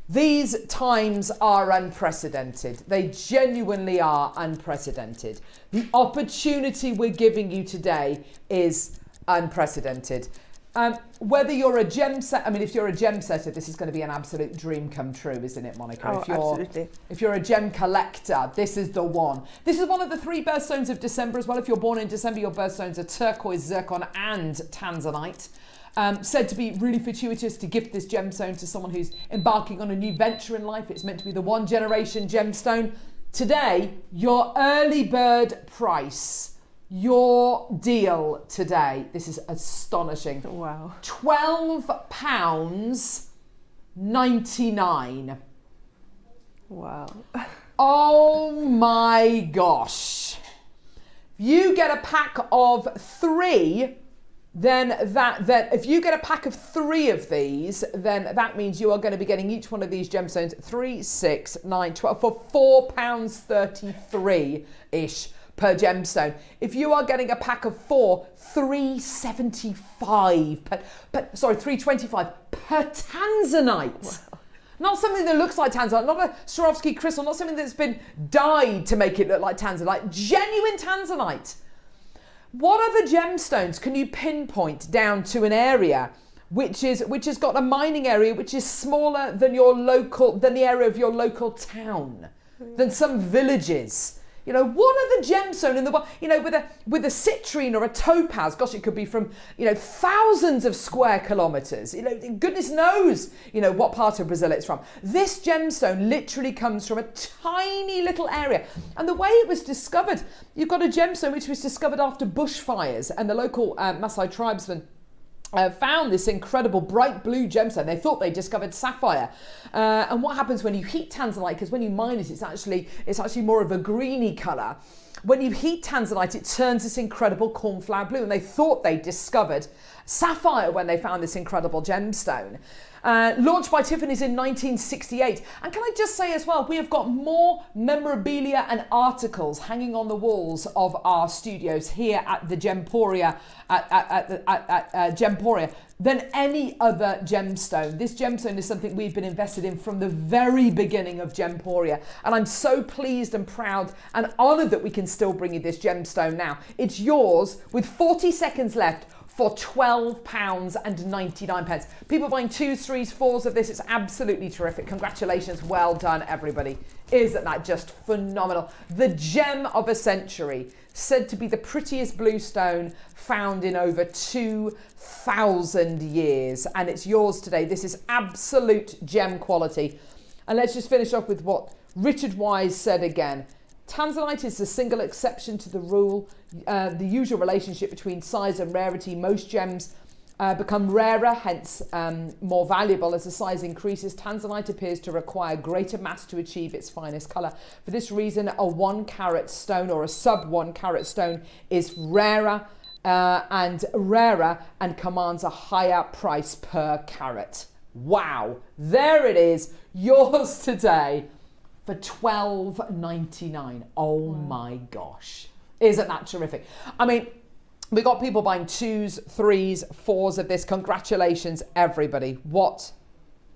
these times are unprecedented. They genuinely are unprecedented. The opportunity we're giving you today is unprecedented. Whether you're a gem setter, I mean, if you're a gem setter, this is going to be an absolute dream come true, isn't it, Monica? Oh, absolutely. If you're a gem collector, this is the one. This is one of the 3 birthstones of December as well. If you're born in December, your birthstones are turquoise, zircon, and tanzanite. Said to be really fortuitous to gift this gemstone to someone who's embarking on a new venture in life. It's meant to be the one generation gemstone. Today, your early bird price, your deal today, this is astonishing. Wow. £12.99. Wow. Oh my gosh. If you get a pack of 3, then if you get a pack of 3 of these, then that means you are going to be getting each one of these gemstones 3, 6, 9, 12 for £4.33-ish per gemstone. If you are getting a pack of 4, £3.75 £3.25 per tanzanite. Wow. Not something that looks like tanzanite, not a Swarovski crystal, not something that's been dyed to make it look like tanzanite, genuine tanzanite. What other gemstones can you pinpoint down to an area which has got a mining area which is smaller than the area of your local town, than some villages? You know, what other gemstone in the world, you know, with a citrine or a topaz, gosh, it could be from, you know, thousands of square kilometers. You know, goodness knows, you know, what part of Brazil it's from. This gemstone literally comes from a tiny little area. And the way it was discovered, you've got a gemstone which was discovered after bushfires, and the local Maasai tribesmen found this incredible bright blue gemstone. They thought they discovered sapphire. And what happens when you heat tanzanite, because when you mine it, it's actually more of a greeny colour. When you heat tanzanite, it turns this incredible cornflower blue, and they thought they discovered sapphire when they found this incredible gemstone. Launched by Tiffany's in 1968. And can I just say as well, we have got more memorabilia and articles hanging on the walls of our studios here at the Gemporia, Gemporia, than any other gemstone. This gemstone is something we've been invested in from the very beginning of Gemporia. And I'm so pleased and proud and honoured that we can still bring you this gemstone now. It's yours with 40 seconds left for £12.99. People buying 2s, 3s, 4s of this. It's absolutely terrific. Congratulations. Well done, everybody. Isn't that just phenomenal? The gem of a century, said to be the prettiest blue stone found in over 2,000 years. And it's yours today. This is absolute gem quality. And let's just finish off with what Richard Wise said again. Tanzanite is the single exception to the rule. The usual relationship between size and rarity. Most gems become rarer, hence more valuable as the size increases. Tanzanite appears to require greater mass to achieve its finest colour. For this reason, a 1 carat stone or a sub 1 carat stone is rarer and commands a higher price per carat. Wow, there it is, yours today for £12.99. Oh my gosh. Isn't that terrific? I mean, we got people buying 2s, 3s, 4s of this. Congratulations, everybody. What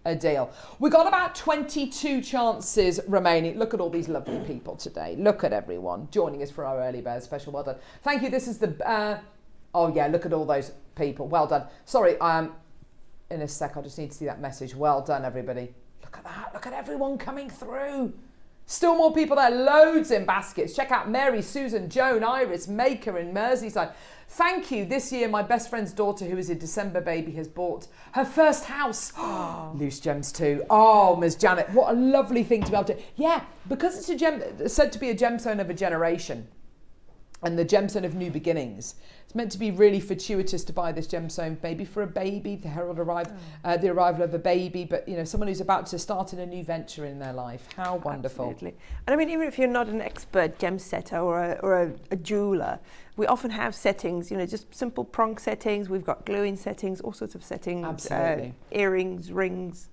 a deal. We got about 22 chances remaining. Look at all these lovely people today. Look at everyone joining us for our early bird special. Well done. Thank you. This is the, oh yeah, look at all those people. Well done. Sorry, in a sec, I just need to see that message. Well done, everybody. Look at that. Look at everyone coming through. Still more people there, loads in baskets. Check out Mary, Susan, Joan, Iris, Maker in Merseyside. Thank you. This year, my best friend's daughter, who is a December baby, has bought her first house. Loose gems too. Oh, Ms. Janet, what a lovely thing to be able to... Yeah, because it's a gem, said to be a gemstone of a generation and the gemstone of new beginnings. It's meant to be really fortuitous to buy this gemstone, maybe for a baby, the arrival of a baby, but you know, someone who's about to start in a new venture in their life. How wonderful. Absolutely. And I mean, even if you're not an expert gem setter or a jeweler, we often have settings, you know, just simple prong settings. We've got glue-in settings, all sorts of settings. Absolutely. Earrings, rings,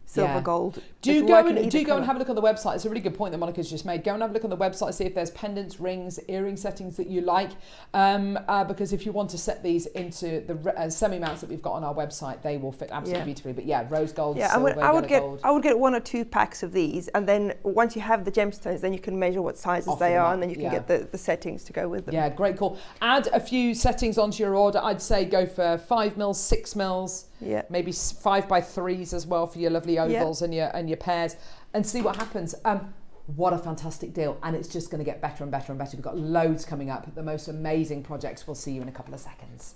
silver, gold. Do go and have a look on the website. It's a really good point that Monica's just made. Go and have a look on the website, see if there's pendants, rings, earring settings that you like. Because if you want to set these into the semi-mounts that we've got on our website, they will fit absolutely beautifully. But yeah, rose gold, silver, gold. I would get 1 or 2 packs of these, and then once you have the gemstones, then you can measure what sizes they are, and then you can get the settings to go with them. Yeah, great call. Add a few settings onto your order. I'd say go for 5 mils, 6 mils. Yeah. Maybe 5x3s as well for your lovely ovals and your pairs, and see what happens. What a fantastic deal, and it's just going to get better and better and better. We've got loads coming up, the most amazing projects. We'll see you in a couple of seconds.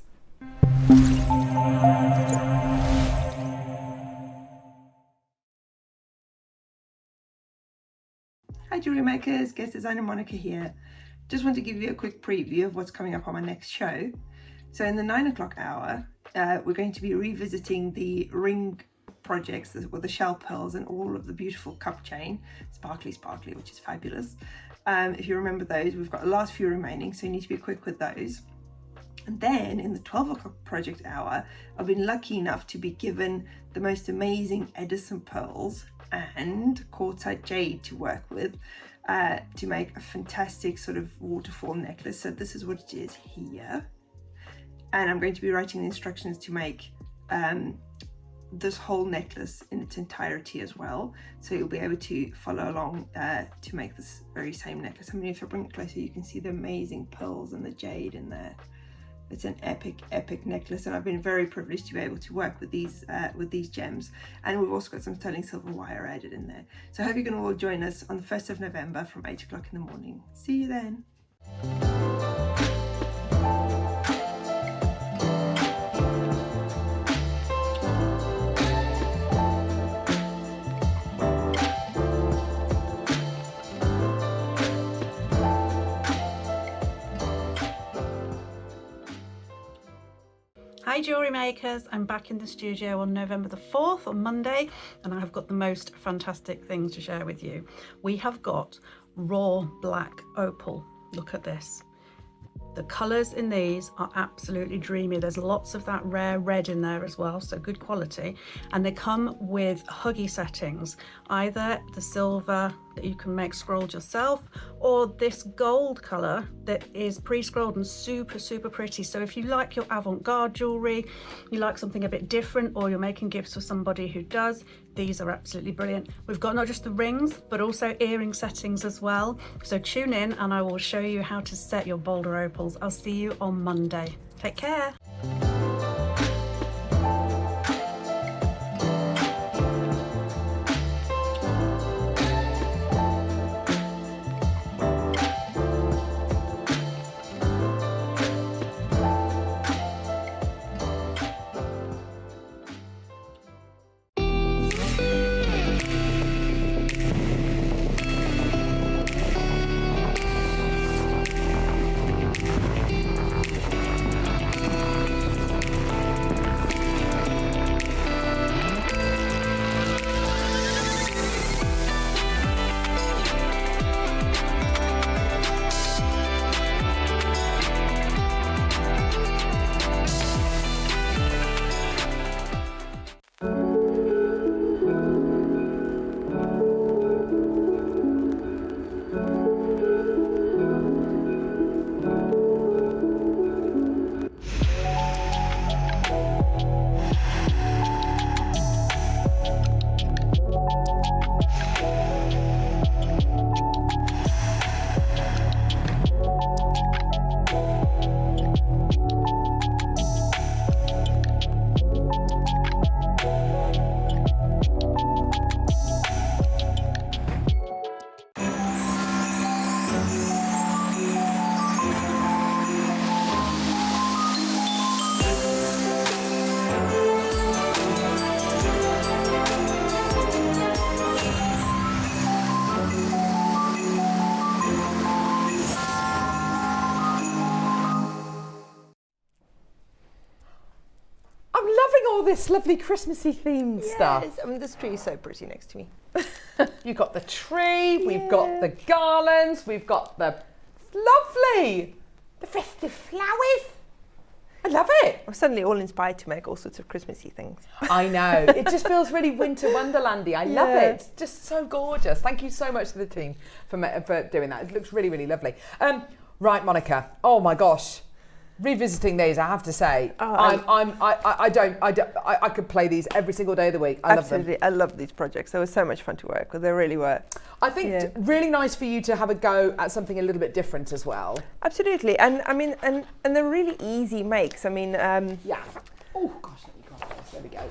Hi Jewellery Makers, guest designer Monika here. Just want to give you a quick preview of what's coming up on my next show. So in the 9 o'clock hour, we're going to be revisiting the ring projects with the shell pearls and all of the beautiful cup chain, sparkly, which is fabulous. If you remember those, we've got the last few remaining, so you need to be quick with those. And then in the 12 o'clock project hour, I've been lucky enough to be given the most amazing Edison pearls and Quartzite jade to work with to make a fantastic sort of waterfall necklace. So this is what it is here. And I'm going to be writing the instructions to make this whole necklace in its entirety as well. So you'll be able to follow along to make this very same necklace. I mean, if I bring it closer, you can see the amazing pearls and the jade in there. It's an epic necklace, and I've been very privileged to be able to work with these gems. And we've also got some sterling silver wire added in there. So I hope you can all join us on the 1st of November from 8 o'clock in the morning. See you then. Hi Jewellery Makers, I'm back in the studio on November the 4th on Monday, and I have got the most fantastic things to share with you. We have got raw black opal. Look at this. The colours in these are absolutely dreamy. There's lots of that rare red in there as well, so good quality. And they come with huggy settings, either the silver that you can make scrolled yourself, or this gold colour that is pre-scrolled and super pretty. So if you like your avant-garde jewellery, you like something a bit different, or you're making gifts for somebody who does, these are absolutely brilliant. We've got not just the rings, but also earring settings as well. So tune in and I will show you how to set your boulder opals. I'll see you on Monday. Take care. all this lovely Christmassy themed stuff. Yes, I mean, this tree is so pretty next to me. You've got the tree, we've got the garlands, we've got the lovely, the festive flowers. I love it. I'm suddenly all inspired to make all sorts of Christmassy things. I know. It just feels really winter wonderlandy. I love it. Just so gorgeous. Thank you so much to the team for doing that. It looks really, really lovely. Right, Monika. Oh my gosh. Revisiting these, I have to say, I could play these every single day of the week. I love them. Absolutely, I love these projects. They were so much fun to work with. They really were. I think really nice for you to have a go at something a little bit different as well. Absolutely, and I mean, and they're really easy makes. I mean, yeah. Oh gosh, let me grab this. There we go.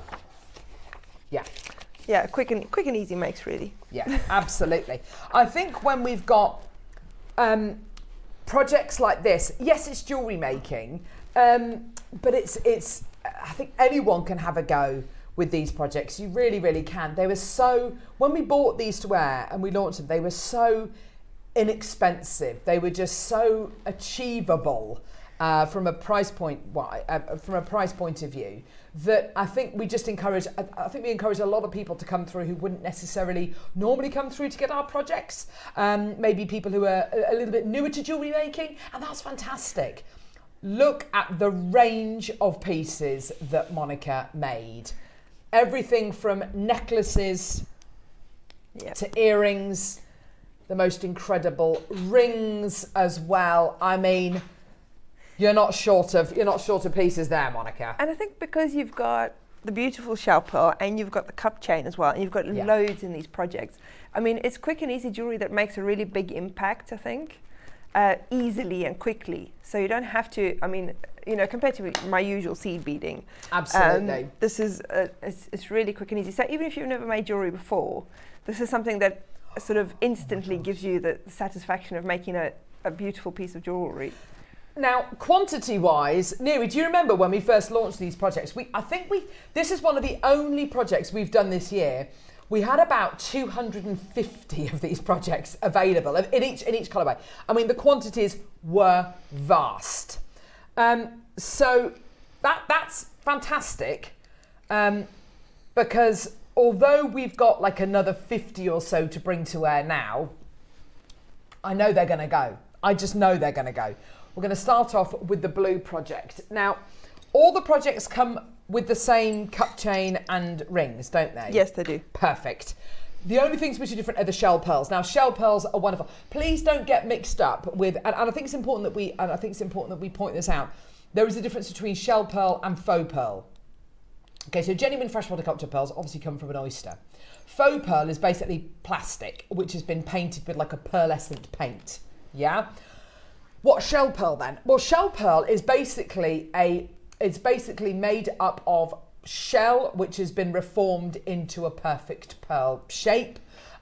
Yeah. Yeah, quick and easy makes, really. Yeah, absolutely. I think when we've got projects like this, yes, it's jewellery making, but it's. I think anyone can have a go with these projects. You really, really can. They were so. When we bought these to wear and we launched them, they were so inexpensive. They were just so achievable from a price point. From a price point of view, that I think we just encourage. I think we encourage a lot of people to come through who wouldn't necessarily normally come through to get our projects. Maybe people who are a little bit newer to jewellery making, and that's fantastic. Look at the range of pieces that Monika made. Everything from necklaces to earrings, the most incredible rings as well. I mean, you're not short of pieces there, Monika. And I think because you've got the beautiful shell pearl and you've got the cup chain as well, and you've got loads in these projects. I mean, it's quick and easy jewellery that makes a really big impact, I think, easily and quickly. So you don't have to, I mean, you know, compared to my usual seed beading. Absolutely. This is, it's really quick and easy. So even if you've never made jewellery before, this is something that sort of instantly gives you the satisfaction of making a beautiful piece of jewellery. Now, quantity-wise, Neri, do you remember when we first launched these projects? This is one of the only projects we've done this year. We had about 250 of these projects available in each colourway. I mean, the quantities were vast. So that's fantastic, because although we've got like another 50 or so to bring to air now, I know they're going to go. I just know they're going to go. We're going to start off with the blue project. Now, all the projects come with the same cup chain and rings, don't they? Yes, they do. Perfect. The only things which are different are the shell pearls. Now, shell pearls are wonderful. Please don't get mixed up with, and I think it's important that we point this out. There is a difference between shell pearl and faux pearl. Okay, so genuine freshwater culture pearls obviously come from an oyster. Faux pearl is basically plastic, which has been painted with like a pearlescent paint. Yeah. What's shell pearl then? Well, shell pearl is basically made up of shell which has been reformed into a perfect pearl shape.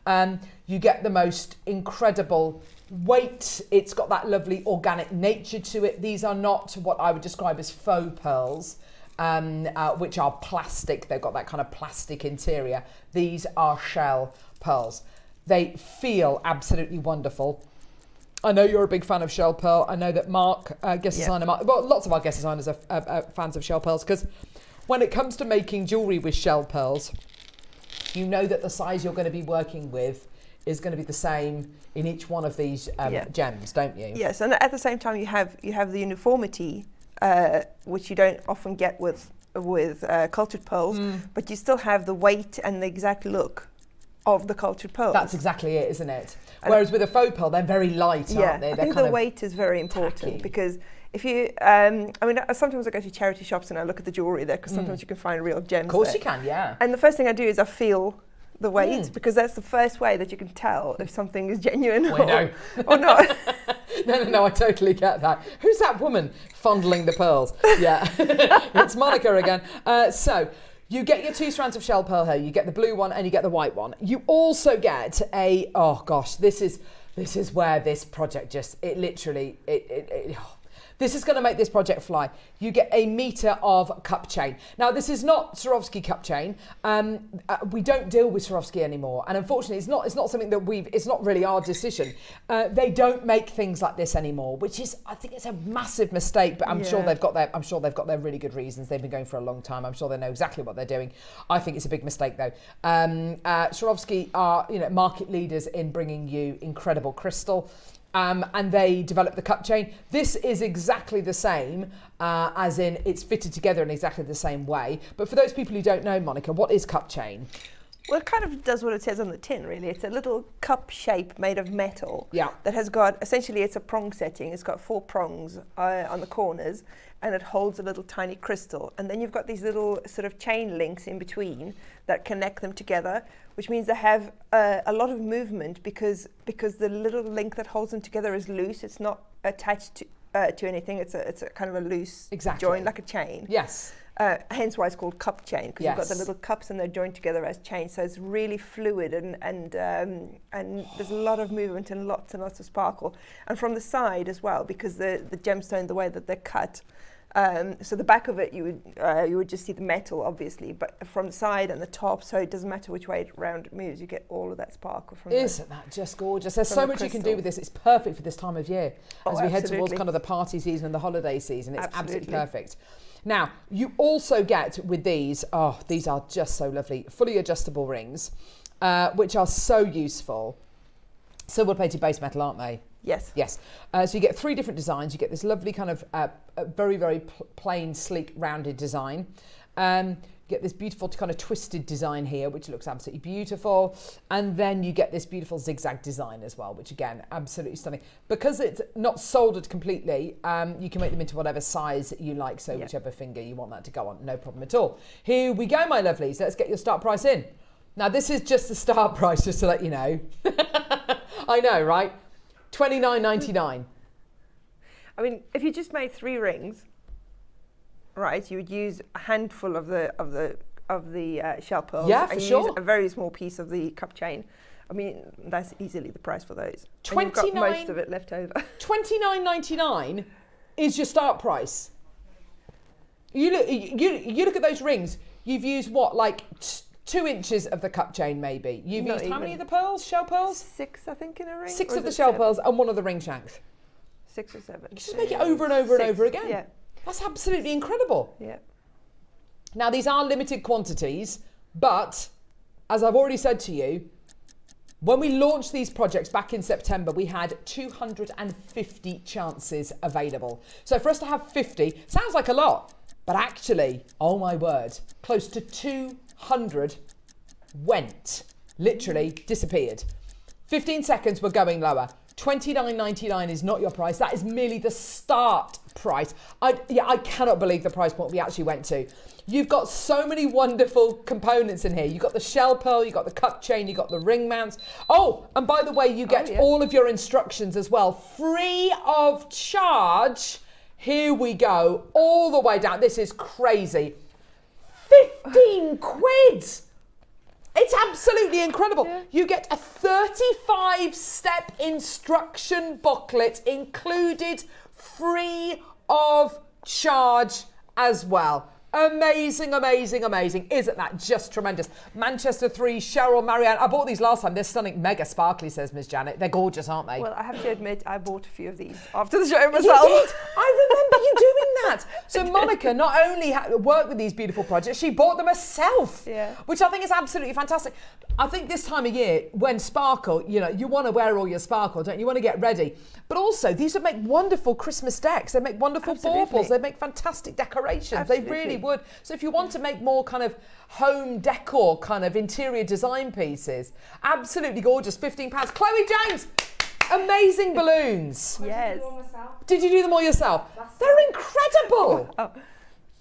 You get the most incredible weight. It's got that lovely organic nature to it. These are not what I would describe as faux pearls, which are plastic. They've got that kind of plastic interior. These are shell pearls. They feel absolutely wonderful. I know you're a big fan of shell pearl. I know that Mark, guest designer Mark, well, lots of our guest designers are fans of shell pearls, because when it comes to making jewellery with shell pearls, you know that the size you're going to be working with is going to be the same in each one of these gems, don't you? Yes, and at the same time you have the uniformity, which you don't often get with cultured pearls, but you still have the weight and the exact look of the cultured pearls. That's exactly it, isn't it? Whereas with a faux pearl, they're very light, aren't they? I think the weight is very important tacky. Because if you, I mean, sometimes I go to charity shops and I look at the jewellery there, because sometimes you can find real gems. Of course there. you can, yeah. And the first thing I do is I feel the weight, because that's the first way that you can tell if something is genuine or not. No, I totally get that. Who's that woman fondling the pearls? Yeah, it's Monika again. So you get your 2 strands of shell pearl here. You get the blue one and you get the white one. You also get a, oh gosh, this is where this project just, This is going to make this project fly. You get 1 metre of cup chain. Now, this is not Swarovski cup chain. We don't deal with Swarovski anymore. And unfortunately, it's not something that it's not really our decision. They don't make things like this anymore, which is, I think it's a massive mistake, but I'm sure they've got their really good reasons. They've been going for a long time. I'm sure they know exactly what they're doing. I think it's a big mistake though. Swarovski are, market leaders in bringing you incredible crystal. And they developed the cup chain. This is exactly the same, as in it's fitted together in exactly the same way. But for those people who don't know, Monica, what is cup chain? Well, it kind of does what it says on the tin, really. It's a little cup shape made of metal that has got, essentially it's a prong setting. It's got 4 prongs on the corners, and it holds a little tiny crystal. And then you've got these little sort of chain links in between that connect them together, which means they have a lot of movement because the little link that holds them together is loose. It's not attached to anything. It's a kind of a loose joint, like a chain. Yes. Hence why it's called cup chain, because you've got the little cups and they're joined together as chains. So it's really fluid and there's a lot of movement and lots of sparkle. And from the side as well, because the gemstone, the way that they're cut, so the back of it you would just see the metal, obviously, but from the side and the top, so it doesn't matter which way around it moves, you get all of that sparkle from Isn't that just gorgeous? There's so much you can do with this. It's perfect for this time of year. As we head towards kind of the party season and the holiday season, it's absolutely perfect. Now, you also get with these, these are just so lovely, fully adjustable rings, which are so useful. Silver plated base metal, aren't they? Yes. Yes. So you get 3 different designs. You get this lovely kind of very, very plain, sleek, rounded design. You get this beautiful kind of twisted design here, which looks absolutely beautiful. And then you get this beautiful zigzag design as well, which again, absolutely stunning. Because it's not soldered completely, you can make them into whatever size you like. So whichever finger you want that to go on, no problem at all. Here we go, my lovelies. Let's get your start price in. Now, this is just the start price, just to let you know. I know, right? $29.99. I mean, if you just made 3 rings, right, you would use a handful of the shell pearls. Yeah, for and sure. Use a very small piece of the cup chain. I mean, that's easily the price for those. And you've got most of it left over. $29.99 is your start price. You look at those rings. You've used what, like 2 inches of the cup chain, maybe. You've used how many of the pearls, shell pearls? 6, I think, in a ring. 6 of the shell pearls and 1 of the ring shanks. 6 or 7. You just make it over and over and over again. Yeah. That's absolutely incredible. Yeah. Now, these are limited quantities, but as I've already said to you, when we launched these projects back in September, we had 250 chances available. So for us to have 50 sounds like a lot, but actually, oh my word, close to 200 went, literally disappeared. 15 seconds, we're going lower. $29.99 is not your price. That is merely the start price. I cannot believe the price point we actually went to. You've got so many wonderful components in here. You've got the shell pearl, you've got the cup chain, you've got the ring mounts. Oh, and by the way, you get all of your instructions as well, free of charge. Here we go, all the way down. This is crazy. 15 quid. It's absolutely incredible. Yeah. You get a 35-step instruction booklet included free of charge as well. Amazing, amazing, amazing. Isn't that just tremendous? Manchester 3, Cheryl, Marianne. I bought these last time. They're stunning. Mega sparkly, says Miss Janet. They're gorgeous, aren't they? Well, I have to admit, I bought a few of these after the show myself. You did? I remember you doing that. So Monica not only worked with these beautiful projects, she bought them herself, which I think is absolutely fantastic. I think this time of year, when sparkle, you want to wear all your sparkle, don't you? You want to get ready. But also, these would make wonderful Christmas decks. They make wonderful baubles. They make fantastic decorations. Absolutely. They really would. So if you want to make more kind of home decor, kind of interior design pieces, absolutely gorgeous, £15. Chloe James, amazing balloons. Yes. Did you do them all yourself? They're incredible. Oh.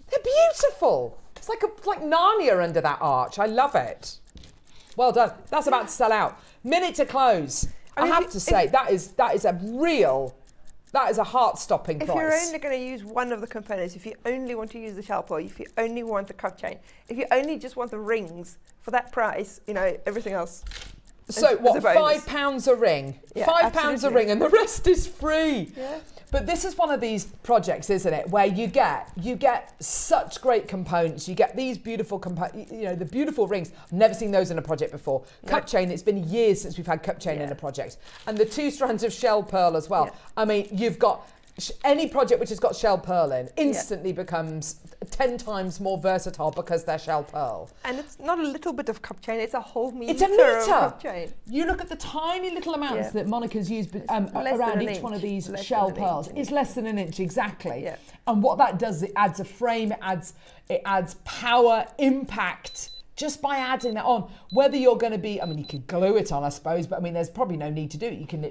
They're beautiful. It's like Narnia under that arch. I love it. Well done. That's about to sell out. Minute to close. I have to say, that is a heart-stopping price. If you're only going to use one of the components, if you only want to use the shell pearl, if you only want the cup chain, if you only just want the rings for that price, everything else. So what, £5 a ring? Yeah, £5 a ring and the rest is free. Yeah. But this is one of these projects, isn't it, where you get such great components. You get these beautiful the beautiful rings. I've never seen those in a project before. Cup chain. It's been years since we've had cup chain in a project, and the 2 strands of shell pearl as well. I mean, you've got any project which has got shell pearl in instantly becomes 10 times more versatile because they're shell pearl. And it's not a little bit of cup chain, it's a whole meter. It's a meter of cup chain. You look at the tiny little amounts that Monika's used around each one of these shell pearls. It's less than an inch, exactly. Yeah. And what that does, it adds a frame, it adds power, impact, just by adding that on. Whether you're going to be, I mean, you could glue it on, I suppose, but I mean, there's probably no need to do it. You can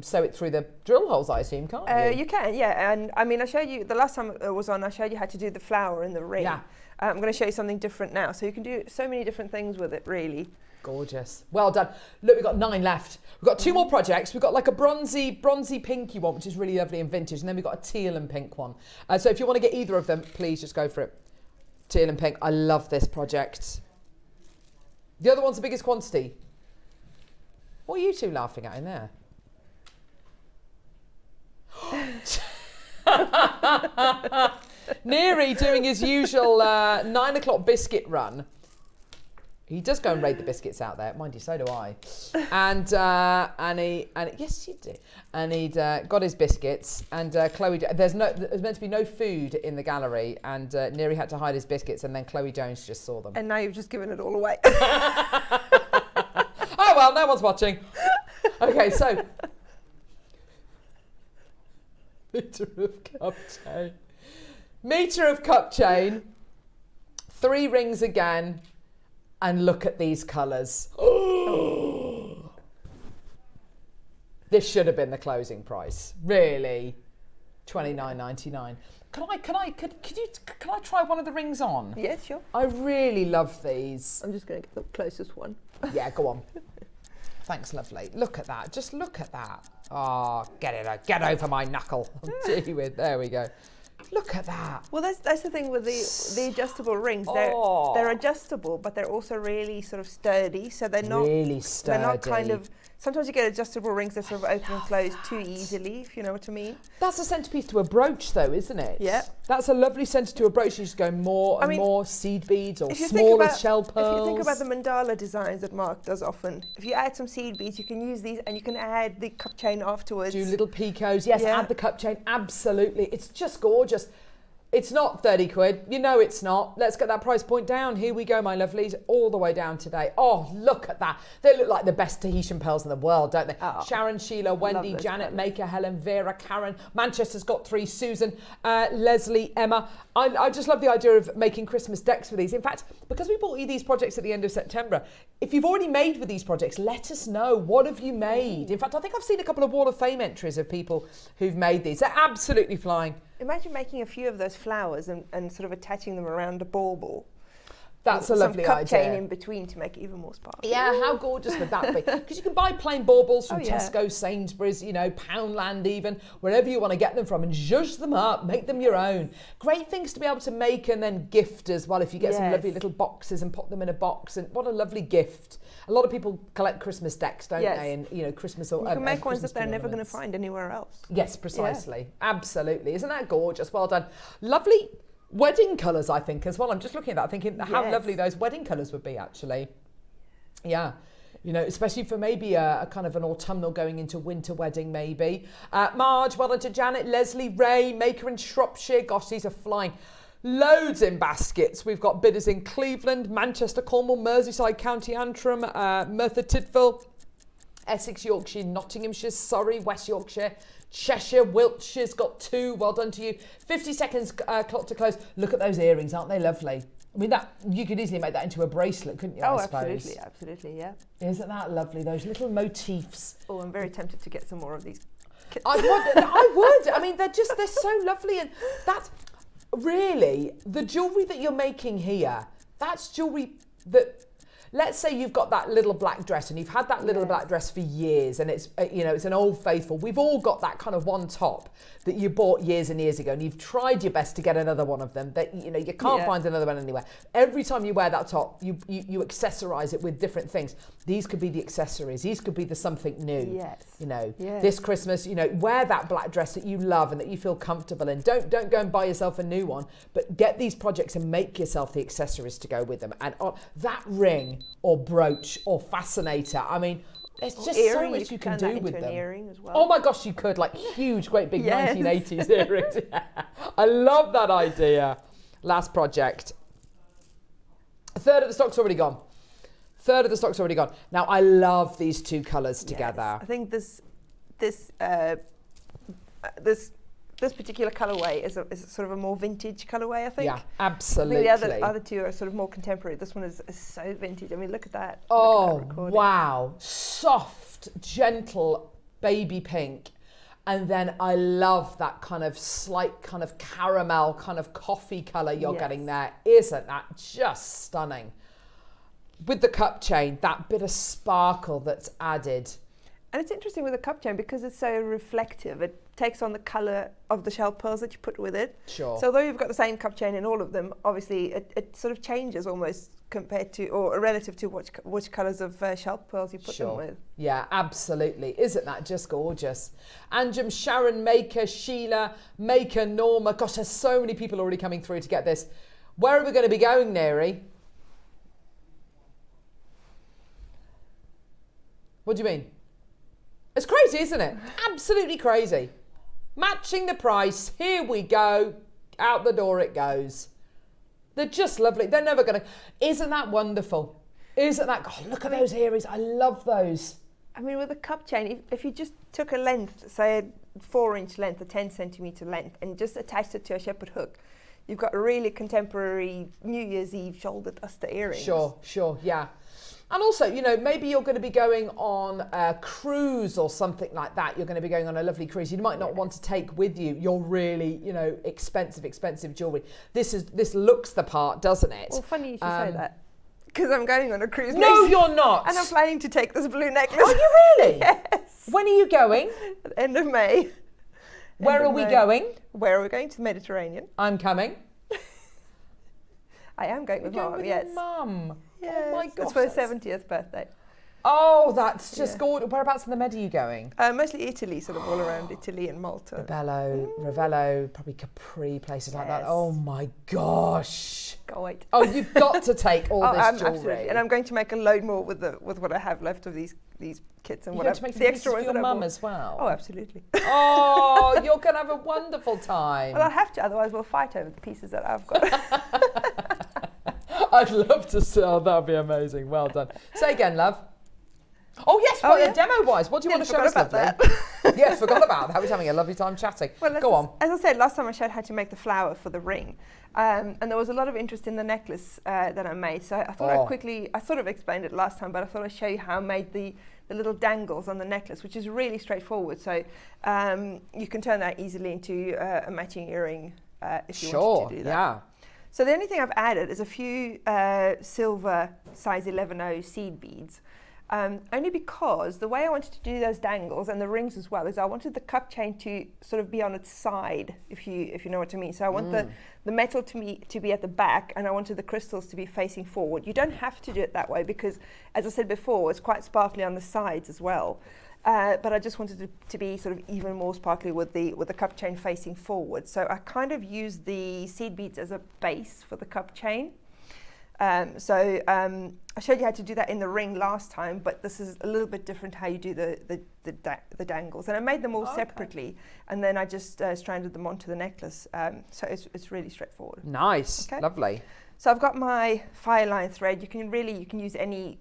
sew it through the drill holes, I assume, can't you? You can, yeah. And I mean, I showed you, the last time I was on, I showed you how to do the flower in the ring. Yeah. I'm going to show you something different now. So you can do so many different things with it, really. Gorgeous. Well done. Look, we've got 9 left. We've got 2 more projects. We've got like a bronzy pinky one, which is really lovely and vintage. And then we've got a teal and pink one. So if you want to get either of them, please just go for it. Teal and pink. I love this project. The other one's the biggest quantity. What are you two laughing at in there? Neary doing his usual 9 o'clock biscuit run. He does go and raid the biscuits out there. Mind you, so do I. And yes, you do. And he'd got his biscuits. And Chloe, there's meant to be no food in the gallery. And Neary had to hide his biscuits. And then Chloe Jones just saw them. And now you've just given it all away. Oh well, no one's watching. Okay, so meter of cup chain. Meter of cup chain. 3 rings again. And look at these colours. Oh. This should have been the closing price. Really, $29.99. Can I try one of the rings on? Yes, sure. I really love these. I'm just going to get the closest one. Yeah, go on. Thanks, lovely. Look at that. Just look at that. Oh, get over my knuckle. Gee whiz. There we go. Look at that. Well, that's the thing with the adjustable rings. They're adjustable, but they're also really sort of sturdy. So they're not really sturdy. They're not kind of. Sometimes you get adjustable rings that sort of open and close too easily, if you know what I mean. That's a centerpiece to a brooch, though, isn't it? Yeah. That's a lovely centre to a brooch. You just go more and more seed beads or smaller shell pearls. If you think about the mandala designs that Mark does often, if you add some seed beads, you can use these and you can add the cup chain afterwards. Do little picots. Yes, add the cup chain. Absolutely. It's just gorgeous. It's not 30 quid. You know it's not. Let's get that price point down. Here we go, my lovelies. All the way down today. Oh, look at that. They look like the best Tahitian pearls in the world, don't they? Oh, Sharon, Sheila, Wendy, Janet, Maker, Helen, Vera, Karen. Manchester's got 3. Susan, Leslie, Emma. I just love the idea of making Christmas decks with these. In fact, because we bought you these projects at the end of September, if you've already made with these projects, let us know. What have you made? In fact, I think I've seen a couple of Wall of Fame entries of people who've made these. They're absolutely flying. Imagine making a few of those flowers and sort of attaching them around a bauble. That's a lovely idea. Some cup chain in between to make it even more sparkly. Yeah, how gorgeous would that be? Because you can buy plain baubles from Tesco, Sainsbury's, Poundland even, wherever you want to get them from, and zhuzh them up, make them your own. Great things to be able to make and then gift as well if you get some lovely little boxes and put them in a box. And what a lovely gift. A lot of people collect Christmas decks, don't they? And, Christmas or... You can make ones that they're never going to find anywhere else. Yes, precisely. Yeah. Absolutely. Isn't that gorgeous? Well done. Lovely wedding colours, I think, as well. I'm just looking at that, thinking how lovely those wedding colours would be, actually. Yeah. Especially for maybe a kind of an autumnal going into winter wedding, maybe. Marge, well done to Janet, Leslie, Ray, Maker in Shropshire. Gosh, these are flying. Loads in baskets. We've got bidders in Cleveland, Manchester, Cornwall, Merseyside, County Antrim, Merthyr Tydfil, Essex, Yorkshire, Nottinghamshire, Surrey, West Yorkshire, Cheshire, Wiltshire's got 2. Well done to you. 50 seconds clock to close. Look at those earrings, aren't they lovely? I mean, that you could easily make that into a bracelet, couldn't you? I suppose. Absolutely, yeah. Isn't that lovely? Those little motifs. Oh, I'm very tempted to get some more of these. I would. I mean, they're so lovely, and that's really the jewellery that you're making here. That's jewellery that let's say you've got that little black dress and you've had that little black dress for years, and it's, you know, it's an old faithful. We've all got that kind of one top that you bought years and years ago, and you've tried your best to get another one of them that, you know, you can't find another one anywhere. Every time you wear that top, you accessorize it with different things. These could be the accessories. These could be the something new. Yes. You know, this Christmas, you know, wear that black dress that you love and that you feel comfortable in. Don't go and buy yourself a new one, but get these projects and make yourself the accessories to go with them. And that ring or brooch or fascinator, I mean, there's just so much you can do with them. Earring as well. Oh my gosh, you could, like huge, great big 1980s earrings. Yeah. I love that idea. Last project. A third of the stock's already gone. Now, I love these two colours together. I think this particular colourway is sort of a more vintage colourway, I think. Yeah, absolutely. I think the other two are sort of more contemporary. This one is so vintage. I mean, look at that. Oh, wow. Soft, gentle baby pink. And then I love that kind of slight kind of caramel kind of coffee colour you're getting there. Isn't that just stunning? With the cup chain, that bit of sparkle that's added. And it's interesting with the cup chain because it's so reflective. It takes on the colour of the shell pearls that you put with it. Sure. So although you've got the same cup chain in all of them, obviously it sort of changes almost compared to, or relative to which colours of shell pearls you put them with. Yeah, absolutely. Isn't that just gorgeous? Anjum, Sharon, Maker, Sheila, Maker, Norma. Gosh, there's so many people already coming through to get this. Where are we going to be going, Neri? What do you mean? It's crazy, isn't it? Absolutely crazy. Matching the price. Here we go. Out the door it goes. They're just lovely. They're never going to... Isn't that wonderful? Isn't that... God, look at those earrings. I love those. I mean, with a cup chain, if you just took a length, say a 4-inch length, a 10-centimetre length, and just attached it to a shepherd hook, you've got a really contemporary New Year's Eve shoulder duster earrings. Sure, yeah. And also, you know, maybe you're going to be going on a cruise or something like that. You're going to be going on a lovely cruise. You might not want to take with you your really, you know, expensive jewellery. This looks the part, doesn't it? Well, funny you should say that. Because I'm going on a cruise No, next you're not. And I'm planning to take this blue necklace. Are you really? Yes. When are you going? At the end of May. Where are we going? Where are we going? To the Mediterranean. I'm coming. I am going with You're Mum, going with yes. your mum. Yes. Oh my gosh. It's for her 70th birthday. Oh, that's just gorgeous. Whereabouts in the Med are you going? Mostly Italy, sort of all around Italy and Malta. Ravello, probably Capri, places like that. Oh my gosh. Can't wait. Oh, you've got to take all this jewellery. Absolutely. And I'm going to make a load more with what I have left of these kits and You're whatever. going to make the extra for ones your that I mum bought. as well. Oh, absolutely. Oh, you're going to have a wonderful time. Well, I have to, otherwise we'll fight over the pieces that I've got. I'd love to see. Oh, that'd be amazing. Well done. Say again, love. Oh yes, demo-wise, what do you want to show us, lovely? Yes, forgot about that. I was having a lovely time chatting. Well, go on. As I said, last time I showed how to make the flower for the ring. And there was a lot of interest in the necklace that I made. So I thought I sort of explained it last time, but I thought I'd show you how I made the little dangles on the necklace, which is really straightforward. So you can turn that easily into a matching earring if you wanted to do that. Yeah. So the only thing I've added is a few silver size 11.0 seed beads. Only because the way I wanted to do those dangles and the rings as well is I wanted the cup chain to sort of be on its side, if you know what I mean. So I want the metal to be at the back, and I wanted the crystals to be facing forward. You don't have to do it that way because, as I said before, it's quite sparkly on the sides as well. But I just wanted it to be sort of even more sparkly with the cup chain facing forward. So I kind of used the seed beads as a base for the cup chain. I showed you how to do that in the ring last time, but this is a little bit different how you do the dangles. And I made them all separately, and then I just stranded them onto the necklace. So it's really straightforward. Nice, lovely. So I've got my fireline thread. You can use any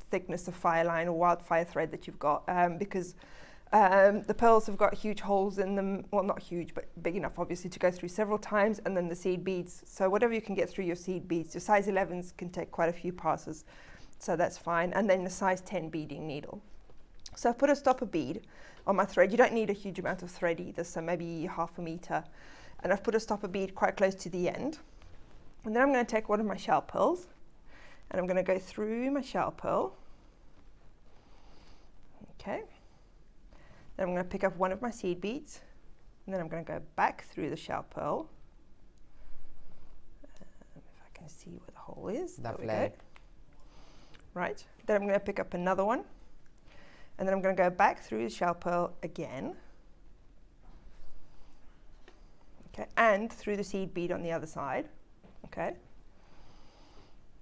thickness of fireline or wildfire thread that you've got, because the pearls have got huge holes in them. Well, not huge, but big enough, obviously, to go through several times. And then the seed beads. So whatever you can get through your seed beads. Your size 11s can take quite a few passes, so that's fine. And then the size 10 beading needle. So I've put a stopper bead on my thread. You don't need a huge amount of thread either, so maybe 1/2 meter. And I've put a stopper bead quite close to the end. And then I'm going to take one of my shell pearls, And I'm going to go through my shell pearl. Okay. Then I'm going to pick up one of my seed beads, and then I'm going to go back through the shell pearl. If I can see where the hole is. Lovely. There we go. Right. Then I'm going to pick up another one, and then I'm going to go back through the shell pearl again. Okay, and through the seed bead on the other side. Okay.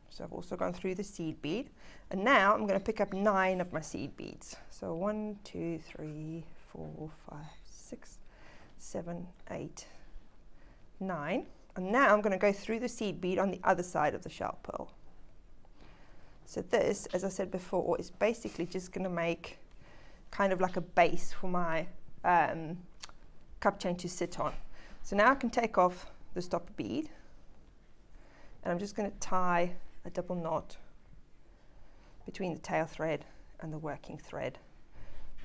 So I've also gone through the seed bead, and now I'm going to pick up 9 of my seed beads. So 1, 2, 3, 4, 5, 6, 7, 8, 9. And now I'm going to go through the seed bead on the other side of the shell pearl. So this, as I said before, is basically just going to make kind of like a base for my cup chain to sit on. So now I can take off the stopper bead, and I'm just going to tie a double knot between the tail thread and the working thread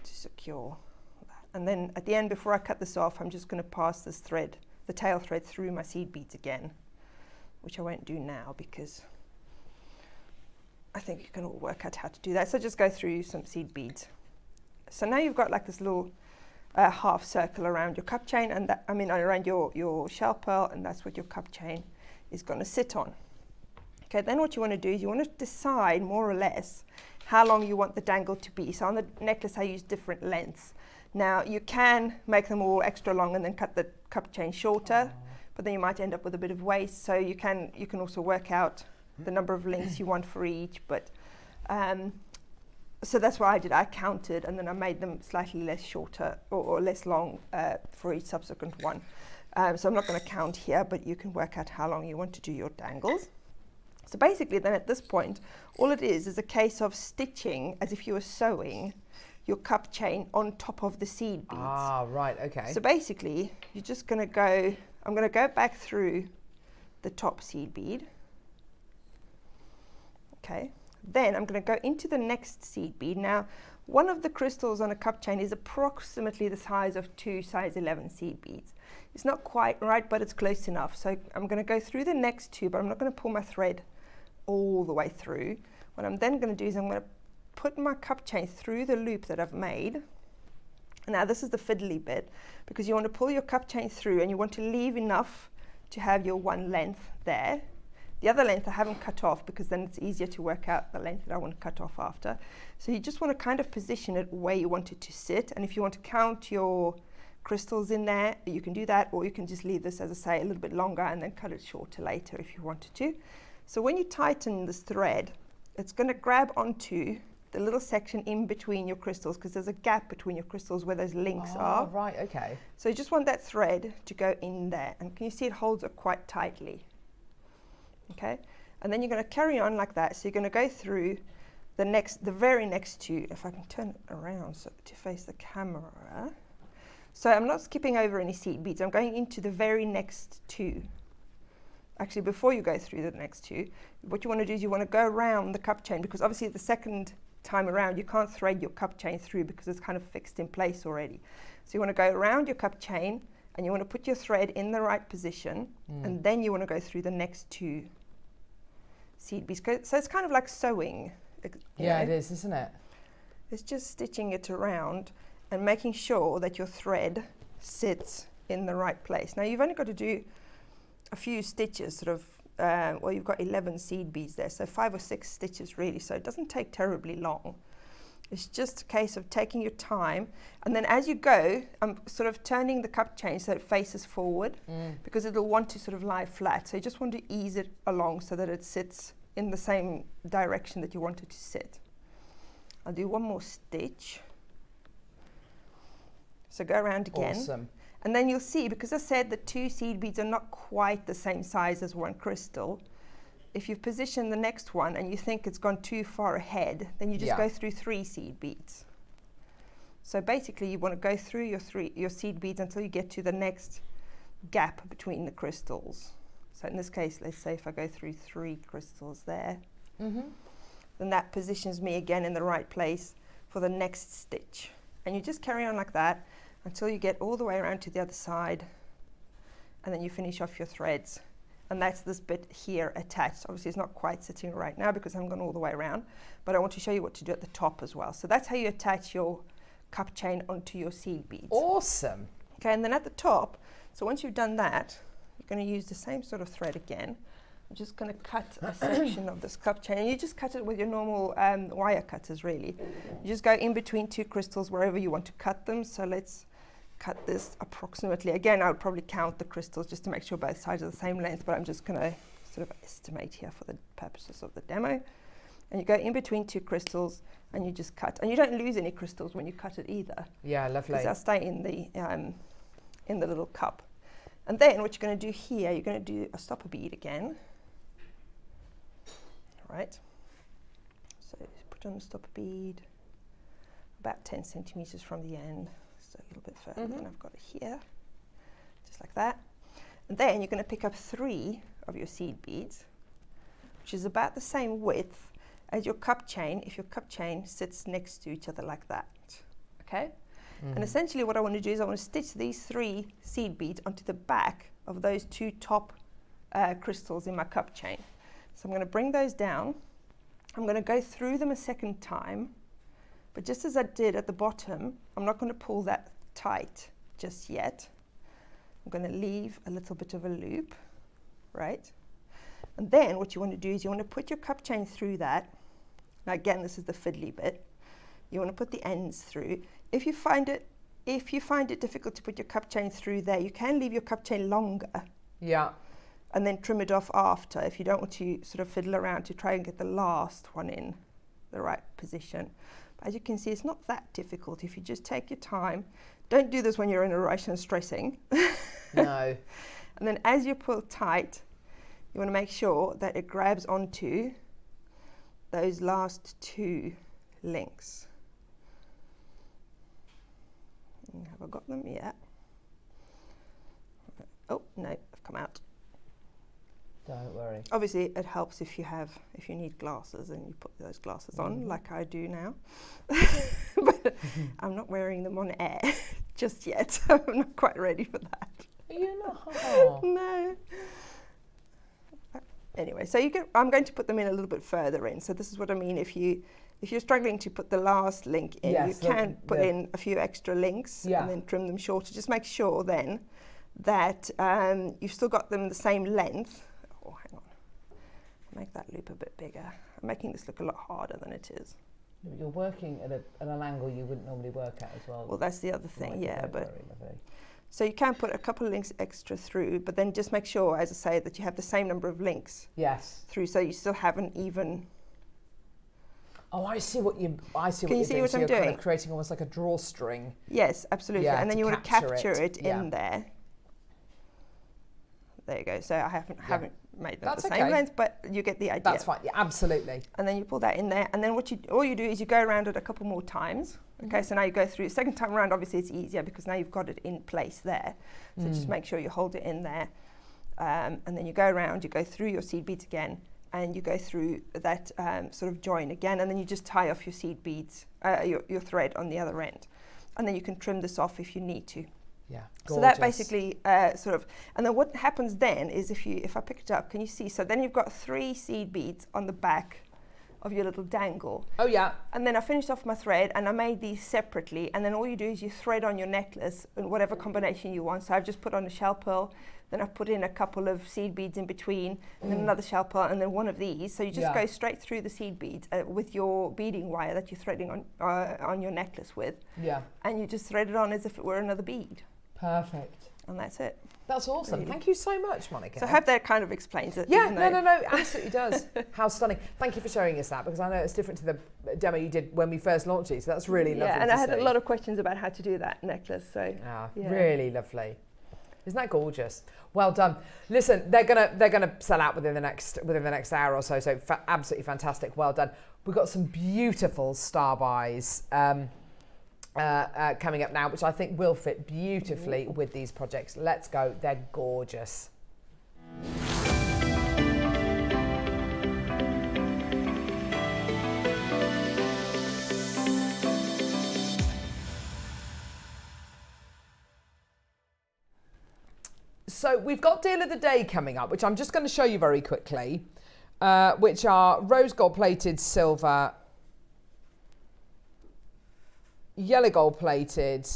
to secure that. And then at the end, before I cut this off, I'm just going to pass this thread, the tail thread, through my seed beads again, which I won't do now because I think you can all work out how to do that. So just go through some seed beads. So now you've got like this little half circle around your cup chain, and that, around your shell pearl, and that's what your cup chain is going to sit on. Okay, then what you want to do is you want to decide more or less how long you want the dangle to be. So on the necklace I use different lengths. Now you can make them all extra long and then cut the cup chain shorter, but then you might end up with a bit of waste. So you can also work out the number of links you want for each. But so that's what I did. I counted, and then I made them slightly less shorter or less long for each subsequent one. So I'm not going to count here, but you can work out how long you want to do your dangles. So basically then at this point, all it is a case of stitching as if you were sewing your cup chain on top of the seed beads. Ah, right, okay. So basically, you're just going to go, I'm going to go back through the top seed bead. Okay. Then I'm going to go into the next seed bead. Now, one of the crystals on a cup chain is approximately the size of 2 size 11 seed beads. It's not quite right, but it's close enough. So I'm going to go through the next 2, but I'm not going to pull my thread all the way through. What I'm then going to do is I'm going to put my cup chain through the loop that I've made. Now this is the fiddly bit, because you want to pull your cup chain through and you want to leave enough to have your one length there. The other length I haven't cut off because then it's easier to work out the length that I want to cut off after. So you just want to kind of position it where you want it to sit, and if you want to count your crystals in there, you can do that, or you can just leave this, as I say, a little bit longer and then cut it shorter later if you wanted to. So when you tighten this thread, it's going to grab onto the little section in between your crystals, because there's a gap between your crystals where those links are. Right, okay. So you just want that thread to go in there, and can you see it holds it quite tightly? Okay, and then you're going to carry on like that. So you're going to go through the very next 2. If I can turn it around so to face the camera. So I'm not skipping over any seed beads. I'm going into the very next 2. Actually, before you go through the next 2, what you want to do is you want to go around the cup chain, because obviously the second time around you can't thread your cup chain through because it's kind of fixed in place already. So you want to go around your cup chain, and you want to put your thread in the right position, and then you want to go through the next 2 seed beads. So it's kind of like sewing. Yeah, it is, isn't it? It's just stitching it around and making sure that your thread sits in the right place. Now you've only got to do a few stitches, sort of, well, you've got 11 seed beads there, so 5 or 6 stitches really, so it doesn't take terribly long. It's just a case of taking your time, and then as you go, I'm sort of turning the cup chain so it faces forward, because it'll want to sort of lie flat. So you just want to ease it along so that it sits in the same direction that you want it to sit. I'll do one more stitch. So go around again. Awesome. And then you'll see, because I said the 2 seed beads are not quite the same size as one crystal, if you position the next one and you think it's gone too far ahead, then you just go through 3 seed beads. So basically you want to go through your seed beads until you get to the next gap between the crystals. So in this case, let's say if I go through 3 crystals there, then that positions me again in the right place for the next stitch. And you just carry on like that until you get all the way around to the other side, and then you finish off your threads. and that's this bit here attached. Obviously it's not quite sitting right now because I haven't gone all the way around, but I want to show you what to do at the top as well. So that's how you attach your cup chain onto your seed beads. Awesome. Okay, and then at the top, so once you've done that, you're going to use the same sort of thread again. I'm just going to cut a section of this cup chain, and you just cut it with your normal wire cutters really. You just go in between two crystals wherever you want to cut them. So let's cut this approximately. Again, I would probably count the crystals just to make sure both sides are the same length, but I'm just going to sort of estimate here for the purposes of the demo. And you go in between two crystals and you just cut, and you don't lose any crystals when you cut it either. Yeah, lovely. Because they'll stay in the little cup. And then what you're going to do here, you're going to do a stopper bead again. Right. So put on the stopper bead about 10 centimeters from the end, so a little bit further than I've got it here, just like that. And then you're going to pick up 3 of your seed beads, which is about the same width as your cup chain if your cup chain sits next to each other like that. Okay? And essentially what I want to do is I want to stitch these 3 seed beads onto the back of those 2 top crystals in my cup chain. So I'm going to bring those down. I'm going to go through them a second time, but just as I did at the bottom, I'm not going to pull that tight just yet. I'm going to leave a little bit of a loop, right? And then what you want to do is you want to put your cup chain through that. Now again, this is the fiddly bit. You want to put the ends through. If you find it difficult to put your cup chain through there, you can leave your cup chain longer. Yeah. And then trim it off after if you don't want to sort of fiddle around to try and get the last one in the right position. But as you can see, it's not that difficult if you just take your time. Don't do this when you're in a rush and stressing. No. And then as you pull tight, you want to make sure that it grabs onto those last 2 links. Have I got them? Yeah. Oh, no, I've come out. Don't worry. Obviously, it helps if you need glasses and you put those glasses on, like I do now. But I'm not wearing them on air just yet. I'm not quite ready for that. Are you not? No. Anyway, so I'm going to put them in a little bit further in. So this is what I mean. If you're struggling to put the last link in, yes, you can put in a few extra links and then trim them shorter. Just make sure then that you've still got them the same length. Oh, hang on. Make that loop a bit bigger. I'm making this look a lot harder than it is. You're working at an angle you wouldn't normally work at as well. Well, that's the other thing, Right, yeah. But very lovely. so you can put a couple of links extra through, but then just make sure, as I say, that you have the same number of links through, so you still have an even. Oh, I see what you. I see Can what you see you're doing. what So I'm you're doing? kind of creating almost like a drawstring. Yes, absolutely. Yeah, and then to you want to capture capture it Yeah. in there. There you go. So I haven't made them That's the same okay. length, but you get the idea. That's fine. Yeah, absolutely. And then you pull that in there, and then all you do is you go around it a couple more times. Okay, so now you go through. Second time around, obviously it's easier because now you've got it in place there. So just make sure you hold it in there, and then you go around. You go through your seed beads again, and you go through that sort of join again, and then you just tie off your seed beads, your thread on the other end, and then you can trim this off if you need to. Yeah. So that basically sort of, and then what happens then is if I pick it up, can you see? So then you've got 3 seed beads on the back of your little dangle. Oh yeah. And then I finished off my thread and I made these separately, and then all you do is you thread on your necklace in whatever combination you want. So I've just put on a shell pearl, then I've put in a couple of seed beads in between, and then another shell pearl, and then one of these. So you just go straight through the seed beads with your beading wire that you're threading on your necklace with. Yeah. And you just thread it on as if it were another bead. Perfect. And that's it. That's awesome. Really. Thank you so much, Monika. So I hope that kind of explains it. Yeah, no, absolutely does. How stunning. Thank you for showing us that, because I know it's different to the demo you did when we first launched it, so that's really lovely. Yeah, and to I had see. a lot of questions about how to do that necklace, so. Really lovely. Isn't that gorgeous? Well done. Listen, they're gonna sell out within the next hour or so. So absolutely fantastic. Well done. We've got some beautiful star buys coming up now, which I think will fit beautifully with these projects. Let's go. They're gorgeous. So we've got deal of the day coming up, which I'm just going to show you very quickly, which are rose gold plated silver, yellow gold plated.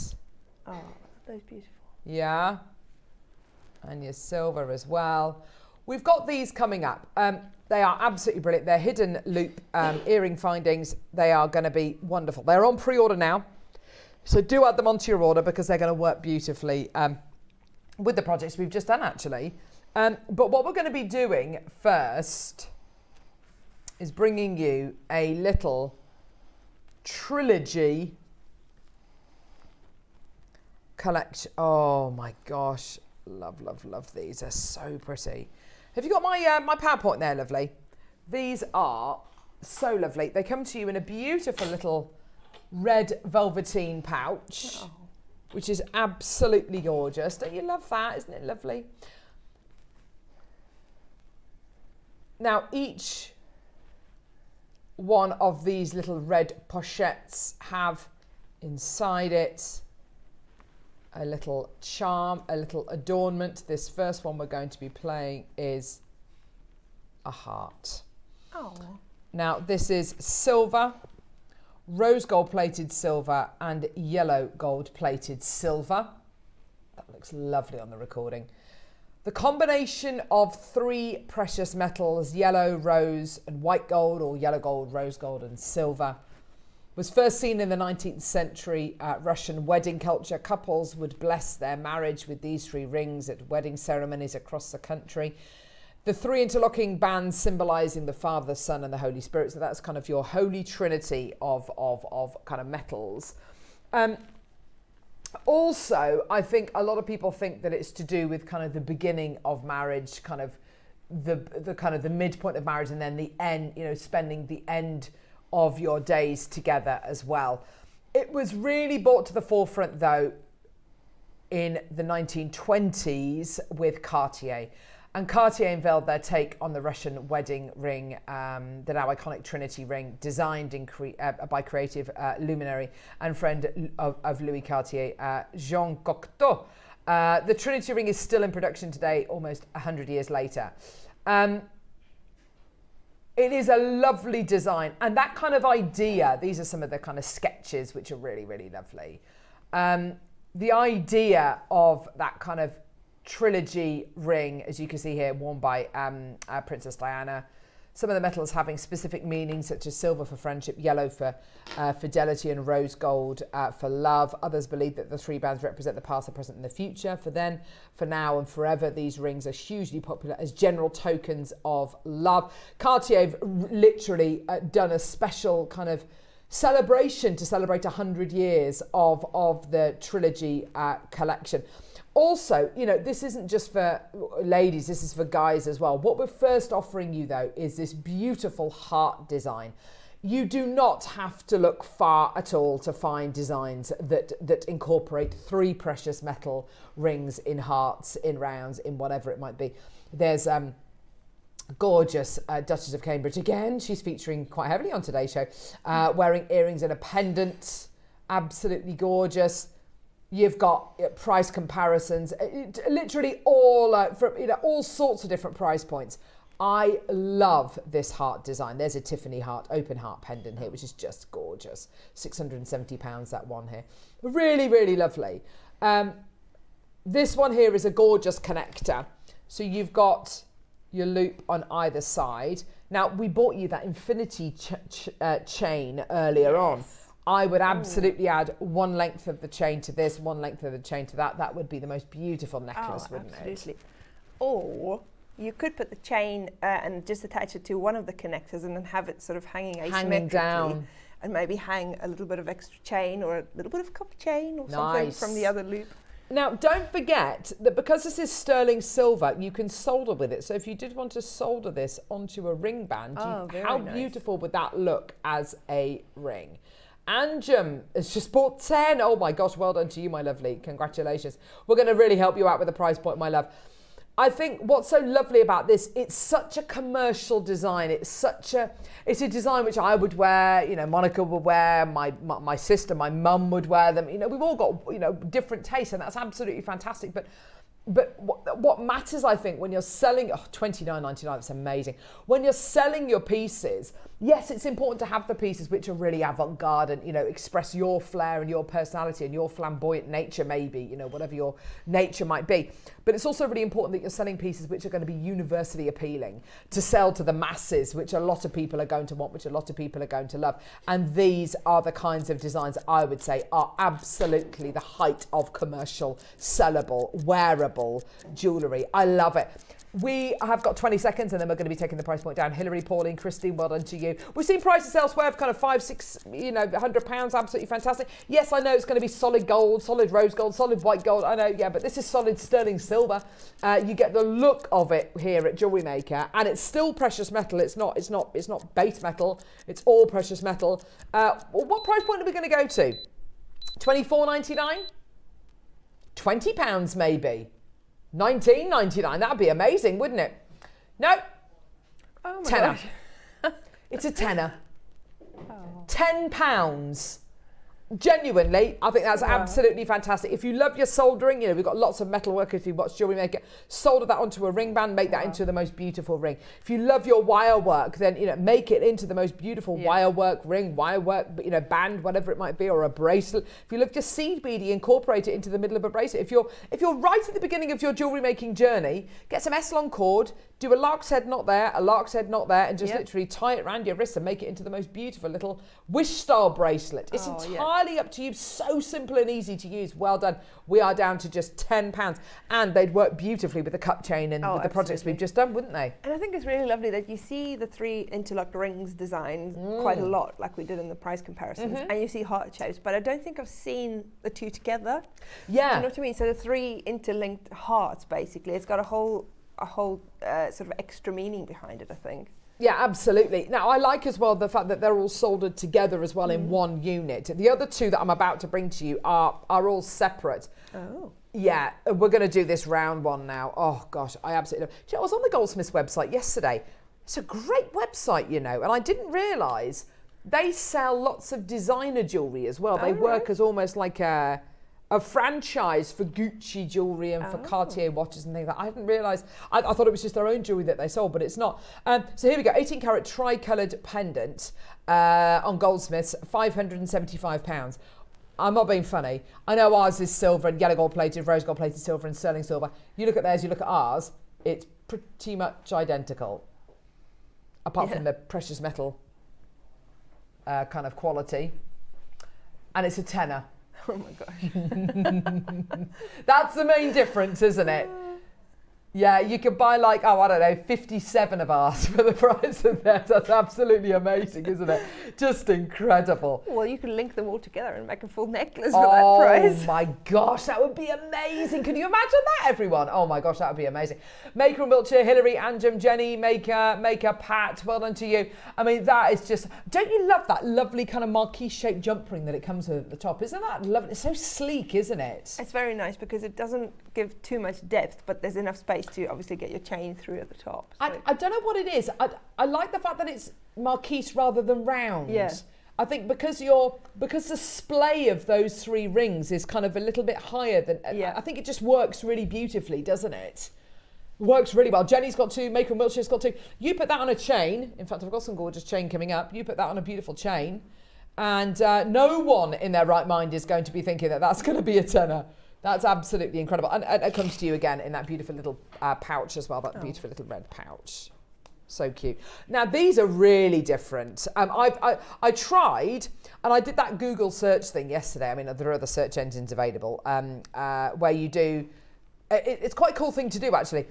Oh, those beautiful. Yeah. And your silver as well. We've got these coming up. They are absolutely brilliant. They're hidden loop earring findings. They are going to be wonderful. They're on pre-order now. So do add them onto your order because they're going to work beautifully with the projects we've just done actually. But what we're going to be doing first is bringing you a little trilogy collection. Oh my gosh. Love, love, love these. They're so pretty. Have you got my my PowerPoint there, lovely? These are so lovely. They come to you in a beautiful little red velveteen pouch, which is absolutely gorgeous. Don't you love that? Isn't it lovely? Now, each one of these little red pochettes have inside it a little charm, a little adornment. This first one we're going to be playing is a heart. Oh. Now this is silver, rose gold plated silver and yellow gold plated silver. That looks lovely on the recording. The combination of three precious metals, yellow, rose and white gold, or yellow gold, rose gold and silver, was first seen in the 19th century Russian wedding culture. Couples would bless their marriage with these three rings at wedding ceremonies across the country. The three interlocking bands symbolizing the Father, Son and the Holy Spirit. So that's kind of your holy trinity of kind of metals. Also, I think a lot of people think that it's to do with kind of the beginning of marriage, kind of the kind of the midpoint of marriage and then the end, you know, spending the end of your days together as well. It was really brought to the forefront though in the 1920s with Cartier. And Cartier unveiled their take on the Russian wedding ring, the now iconic Trinity ring, designed by creative luminary and friend of Louis Cartier, Jean Cocteau. The Trinity ring is still in production today, almost 100 years later. It is a lovely design, and that kind of idea, these are some of the kind of sketches which are really, really lovely. The idea of that kind of trilogy ring, as you can see here, worn by Princess Diana. Some of the metals having specific meanings, such as silver for friendship, yellow for fidelity, and rose gold for love. Others believe that the three bands represent the past, the present, and the future. For then, for now, and forever, these rings are hugely popular as general tokens of love. Cartier have literally done a special kind of celebration to celebrate 100 years of the trilogy collection. Also, you know, this isn't just for ladies, this is for guys as well. What we're first offering you, though, is this beautiful heart design. You do not have to look far at all to find designs that incorporate three precious metal rings in hearts, in rounds, in whatever it might be. There's gorgeous Duchess of Cambridge. Again, she's featuring quite heavily on today's show, wearing earrings and a pendant. Absolutely gorgeous. You've got price comparisons, literally all from, you know, all sorts of different price points. I love this heart design. There's a Tiffany heart, open heart pendant here, which is just gorgeous. £670, that one here. Really, really lovely. This one here is a gorgeous connector. So you've got your loop on either side. Now, we bought you that infinity chain earlier on. I would absolutely add one length of the chain to this, one length of the chain to that. That would be the most beautiful necklace, wouldn't absolutely. it? Or you could put the chain and just attach it to one of the connectors and then have it sort of hanging asymmetrically. Down. And maybe hang a little bit of extra chain or a little bit of copper chain or something from the other loop. Now, don't forget that because this is sterling silver, you can solder with it. So if you did want to solder this onto a ring band, how beautiful would that look as a ring? Anjum has just bought 10. Oh my gosh, well done to you, my lovely. Congratulations. We're going to really help you out with the price point, my love. I think what's so lovely about this, it's such a commercial design. It's a design which I would wear, you know, Monica would wear, my sister, my mum would wear them. You know, we've all got, you know, different tastes, and that's absolutely fantastic. But But what matters, I think, when you're selling, $29.99, that's amazing. When you're selling your pieces, yes, it's important to have the pieces which are really avant-garde and, express your flair and your personality and your flamboyant nature, maybe, whatever your nature might be. But it's also really important that you're selling pieces which are going to be universally appealing to sell to the masses, which a lot of people are going to want, which a lot of people are going to love. And these are the kinds of designs that I would say are absolutely the height of commercial, sellable, wearable jewellery. I love it. We have got 20 seconds and then we're going to be taking the price point down. Hilary, Pauline, Christine, well done to you. We've seen prices elsewhere of kind of £500, £600, absolutely fantastic. Yes, I know it's going to be solid gold, solid rose gold, solid white gold. I know, yeah, but this is solid sterling silver. You get the look of it here at Jewellery Maker, and it's still precious metal. It's not base metal. It's all precious metal. What price point are we going to go to? £24.99? £20 maybe. $19.99, that'd be amazing, wouldn't it? No. Oh my tenner. gosh. It's a tenner. Oh. £10. Genuinely, I think that's absolutely fantastic. If you love your soldering, we've got lots of metal work. If you watch Jewellery Maker, solder that onto a ring band, make that into the most beautiful ring. If you love your wire work, then make it into the most beautiful wire work ring, wire work, band, whatever it might be, or a bracelet. If you love your seed beading, incorporate it into the middle of a bracelet. If you're right at the beginning of your jewellery making journey, get some S-long cord, do a lark's head knot there, a lark's head knot there, and just literally tie it around your wrist and make it into the most beautiful little wish-style bracelet. It's entirely up to you. So simple and easy to use. Well done. We are down to just £10, and they'd work beautifully with the cup chain and with the projects we've just done, wouldn't they? And I think it's really lovely that you see the 3 interlocked rings designed quite a lot, like we did in the price comparisons, and you see heart shapes, but I don't think I've seen the 2 together. Yeah. You know what I mean? So the 3 interlinked hearts, basically, it's got a whole sort of extra meaning behind it, I think. Yeah, absolutely. Now, I like as well the fact that they're all soldered together as well in one unit. The other 2 that I'm about to bring to you are all separate. Oh. Yeah, we're going to do this round one now. Oh, gosh, I absolutely love it. I was on the Goldsmiths website yesterday. It's a great website, and I didn't realise they sell lots of designer jewellery as well. They work as almost like a franchise for Gucci jewellery and for Cartier watches and things like that. I hadn't realised. I thought it was just their own jewellery that they sold, but it's not. So here we go, 18 carat tri-coloured pendant on Goldsmiths, £575. I'm not being funny. I know ours is silver and yellow gold plated, rose gold plated silver and sterling silver. You look at theirs, you look at ours, it's pretty much identical. Apart from the precious metal kind of quality. And it's a tenner. Oh my gosh. That's the main difference, isn't it? Yeah, you could buy 57 of ours for the price of theirs. That's absolutely amazing, isn't it? Just incredible. Well, you could link them all together and make a full necklace for that price. Oh my gosh, that would be amazing. Can you imagine that, everyone? Oh my gosh, that would be amazing. Maker in Wiltshire, Hilary, Anjum, Jenny, Maker, Pat, well done to you. I mean, that is just, don't you love that lovely kind of marquise shaped jump ring that it comes with at the top? Isn't that lovely? It's so sleek, isn't it? It's very nice because it doesn't give too much depth, but there's enough space to obviously get your chain through at the top. So. I don't know what it is. I like the fact that it's marquise rather than round. Yeah. I think because the splay of those 3 rings is kind of a little bit higher than. I think it just works really beautifully, doesn't it? Works really well. Jenny's got 2, Maker in Wiltshire's got 2. You put that on a chain. In fact, I've got some gorgeous chain coming up. You put that on a beautiful chain, and no one in their right mind is going to be thinking that that's going to be a tenner. That's absolutely incredible. And it comes to you again in that beautiful little pouch as well, that beautiful little red pouch. So cute. Now, these are really different. I tried, and I did that Google search thing yesterday. I mean, there are other search engines available where you do, it's quite a cool thing to do, actually.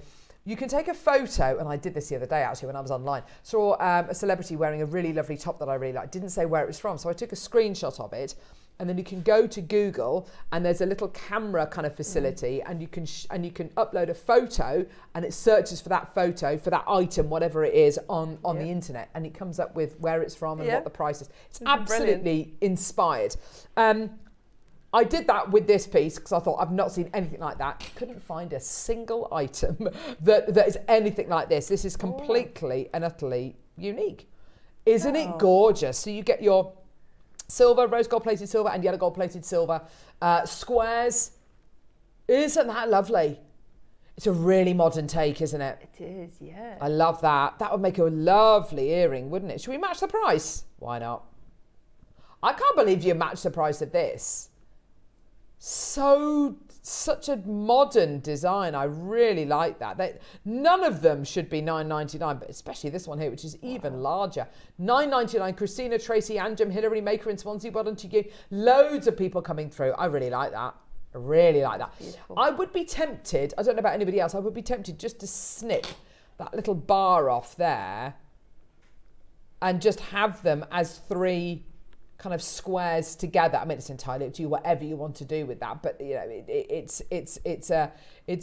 You can take a photo, and I did this the other day, actually, when I was online. Saw a celebrity wearing a really lovely top that I really liked. Didn't say where it was from, so I took a screenshot of it. And then you can go to Google, and there's a little camera kind of facility, and you can upload a photo, and it searches for that photo, for that item, whatever it is, on the internet, and it comes up with where it's from and what the price is. It's absolutely inspired. I did that with this piece because I thought I've not seen anything like that. Couldn't find a single item that is anything like this. This is completely and utterly unique. Isn't it gorgeous? So you get your silver, rose gold plated silver and yellow gold plated silver squares. Isn't that lovely? It's a really modern take, isn't it? It is, yeah. I love that. That would make a lovely earring, wouldn't it? Should we match the price? Why not? I can't believe you matched the price of this. Such a modern design. I really like that. None of them should be $9.99, but especially this one here, which is even larger. $9.99. Christina, Tracy, Anjum, Jewellery Maker in Swansea. Well done to you. Loads of people coming through. I really like that. I really like that. Beautiful. I would be tempted, I don't know about anybody else, I would be tempted just to snip that little bar off there and just have them as 3 kind of squares together. I mean, it's entirely up to you, whatever you want to do with that. But you know, it's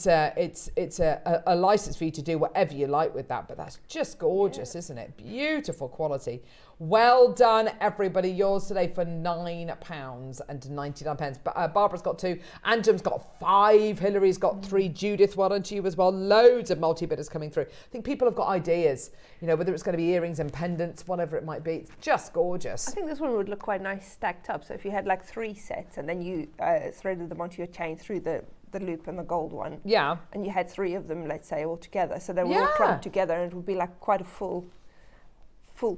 a license for you to do whatever you like with that. But that's just gorgeous, isn't it? Beautiful quality. Well done, everybody. Yours today for £9.99. But Barbara's got 2. Anjum's got 5. Hillary's got 3. Judith, well done to you as well. Loads of multi-bidders coming through. I think people have got ideas, you know, whether it's going to be earrings and pendants, whatever it might be. It's just gorgeous. I think this one would look quite nice stacked up. So if you had like 3 sets and then you threaded them onto your chain through the loop and the gold one. Yeah. And you had 3 of them, let's say, all together. So they were all clumped together and it would be like quite a full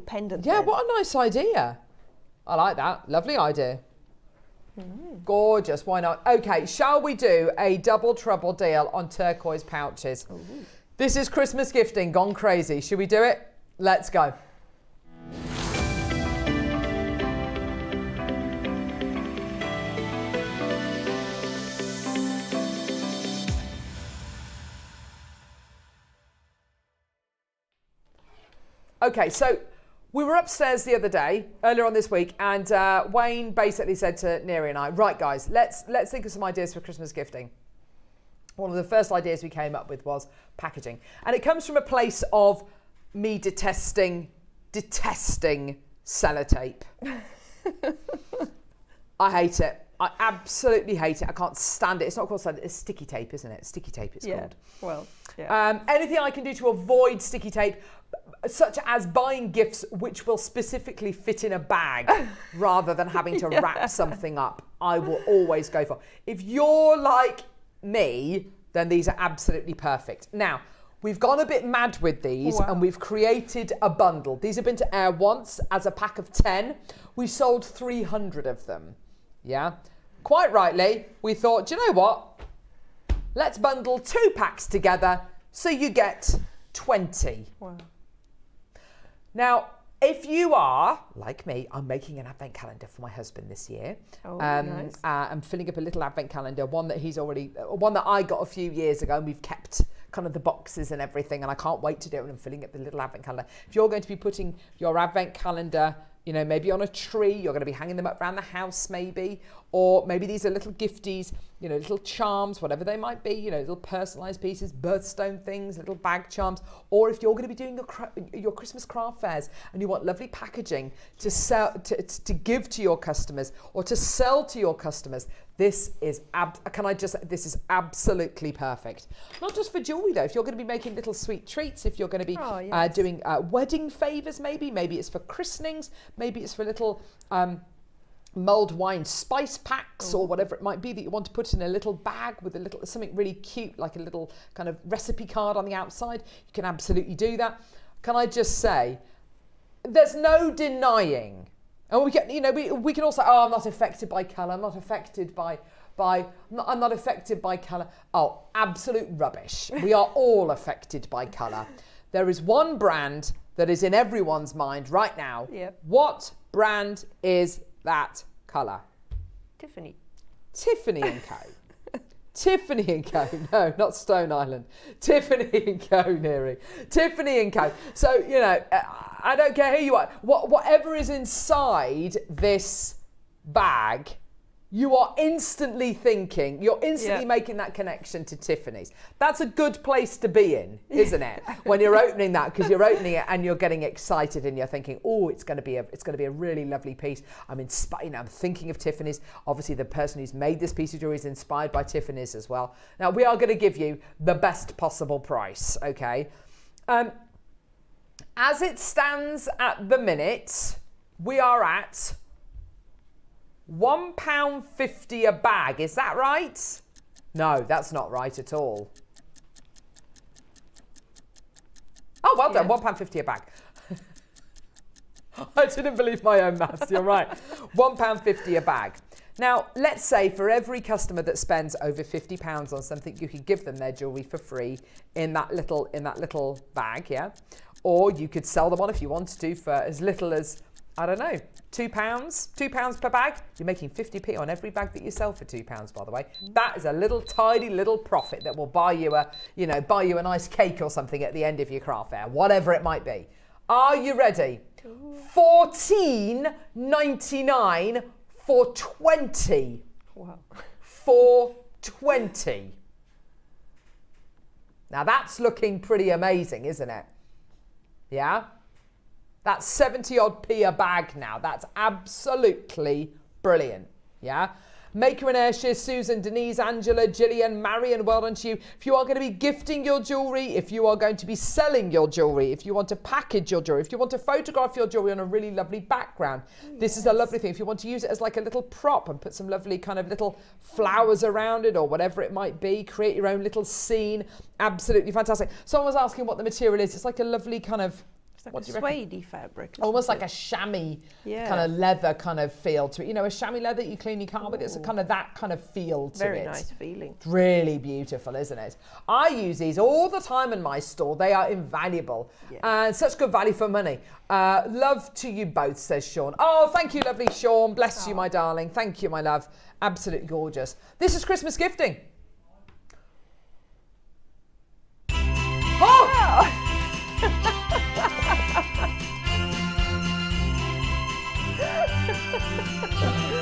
pendant. Yeah, then. what a nice idea. I like that. Lovely idea. Gorgeous. Why not? Okay, shall we do a double trouble deal on turquoise pouches? Ooh. This is Christmas gifting gone crazy. Should we do it? Let's go. Okay, so we were upstairs the other day, earlier on this week, and Wayne basically said to Neri and I, right guys, let's think of some ideas for Christmas gifting. One of the first ideas we came up with was packaging. And it comes from a place of me detesting sellotape. I hate it. I absolutely hate it. I can't stand it. It's not called sellotape, it's sticky tape, isn't it? Sticky tape it's called. Well, yeah. Anything I can do to avoid sticky tape, such as buying gifts which will specifically fit in a bag rather than having to wrap something up, I will always go for. If you're like me, then these are absolutely perfect. Now, we've gone a bit mad with these and we've created a bundle. These have been to air once as a pack of 10. We sold 300 of them. Yeah, quite rightly, we thought, do you know what? Let's bundle 2 packs together so you get 20. Wow. Now, if you are, like me, I'm making an advent calendar for my husband this year. Oh, nice. I'm filling up a little advent calendar, one that I got a few years ago, and we've kept kind of the boxes and everything, and I can't wait to do it when I'm filling up the little advent calendar. If you're going to be putting your advent calendar, you know, maybe on a tree, you're going to be hanging them up around the house maybe, or maybe these are little gifties, you know, little charms, whatever they might be, you know, little personalised pieces, birthstone things, little bag charms, or if you're going to be doing your Christmas craft fairs and you want lovely packaging to sell, to give to your customers or to sell to your customers, this is this is absolutely perfect. Not just for jewellery though, if you're going to be making little sweet treats, if you're going to be doing wedding favours maybe it's for christenings, maybe it's for little mulled wine spice packs or whatever it might be that you want to put in a little bag with a little something really cute, like a little kind of recipe card on the outside. You can absolutely do that. Can I just say, there's no denying, and we can, you know, we can also, I'm not affected by colour, I'm not affected by I'm not affected by colour. Oh, absolute rubbish. We are all affected by colour. There is one brand that is in everyone's mind right now. Yep. What brand is that colour? Tiffany & Co. Tiffany & Co. No, not Stone Island. Tiffany & Co. Neri. Tiffany & Co. So, you know, I don't care who you are. Whatever is inside this bag, you are instantly thinking, you're instantly making that connection to Tiffany's. That's a good place to be in, isn't it? When you're opening that, because you're opening it and you're getting excited and you're thinking, oh, it's going to be a really lovely piece. I'm inspired. I'm thinking of Tiffany's. Obviously, the person who's made this piece of jewelry is inspired by Tiffany's as well. Now, we are going to give you the best possible price, okay? As it stands at the minute, we are at £1.50 a bag. Is that right? No, that's not right at all. well done. £1.50 a bag. I didn't believe my own maths. You're right. £1.50 a bag. Now, let's say for every customer that spends over £50 on something, you could give them their jewellery for free in that little bag, yeah? Or you could sell them on if you wanted to for as little as, I don't know, £2 per bag. You're making 50p on every bag that you sell for £2, by the way. That is a little tiny little profit that will buy you a nice cake or something at the end of your craft fair, whatever it might be. Are you ready? $14.99 for 20. Wow. For 20. Now that's looking pretty amazing, isn't it? Yeah? That's 70 odd p a bag now. That's absolutely brilliant. Yeah? Maker and Ayrshire, Susan, Denise, Angela, Gillian, Marion, well done to you. If you are going to be gifting your jewellery, if you are going to be selling your jewellery, if you want to package your jewellery, if you want to photograph your jewellery on a really lovely background, this is a lovely thing. If you want to use it as like a little prop and put some lovely kind of little flowers around it or whatever it might be, create your own little scene, absolutely fantastic. Someone was asking what the material is. It's like a lovely kind of, like a suede fabric. Almost like a chamois kind of leather kind of feel to it. You know, a chamois leather you clean your car with. It's a kind of that kind of feel to it. Very nice feeling. It's really beautiful, isn't it? I use these all the time in my store. They are invaluable and such good value for money. Love to you both, says Sean. Oh, thank you, lovely Sean. Bless you, my darling. Thank you, my love. Absolutely gorgeous. This is Christmas gifting. Oh!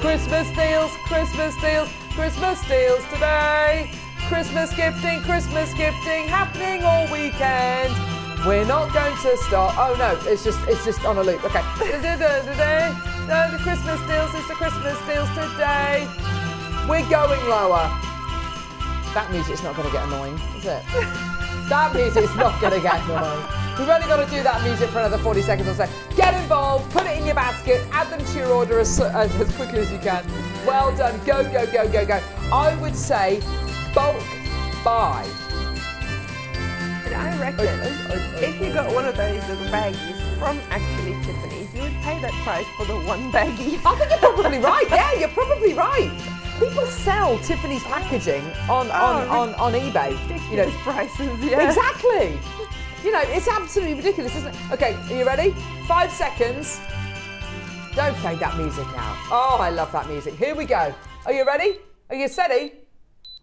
Christmas deals, Christmas deals, Christmas deals today. Christmas gifting happening all weekend. We're not going to stop. Oh no, it's just on a loop. Okay. No, the Christmas deals, it's the Christmas deals today. We're going lower. That music's not going to get annoying, is it? That music's not going to get annoying. We've only got to do that music for another 40 seconds or so. Get involved, put it in your basket, add them to your order as quickly as you can. Well done, go, go, go, go, go. I would say bulk buy. And I reckon if you got one of those little baggies from actually Tiffany's, you would pay that price for the one baggie. I think you're probably right, yeah, you're probably right. People sell Tiffany's packaging on eBay. Ridiculous prices, yeah. Exactly. You know, it's absolutely ridiculous, isn't it? Okay, are you ready? 5 seconds. Don't fade that music out. Oh, I love that music. Here we go. Are you ready? Are you steady?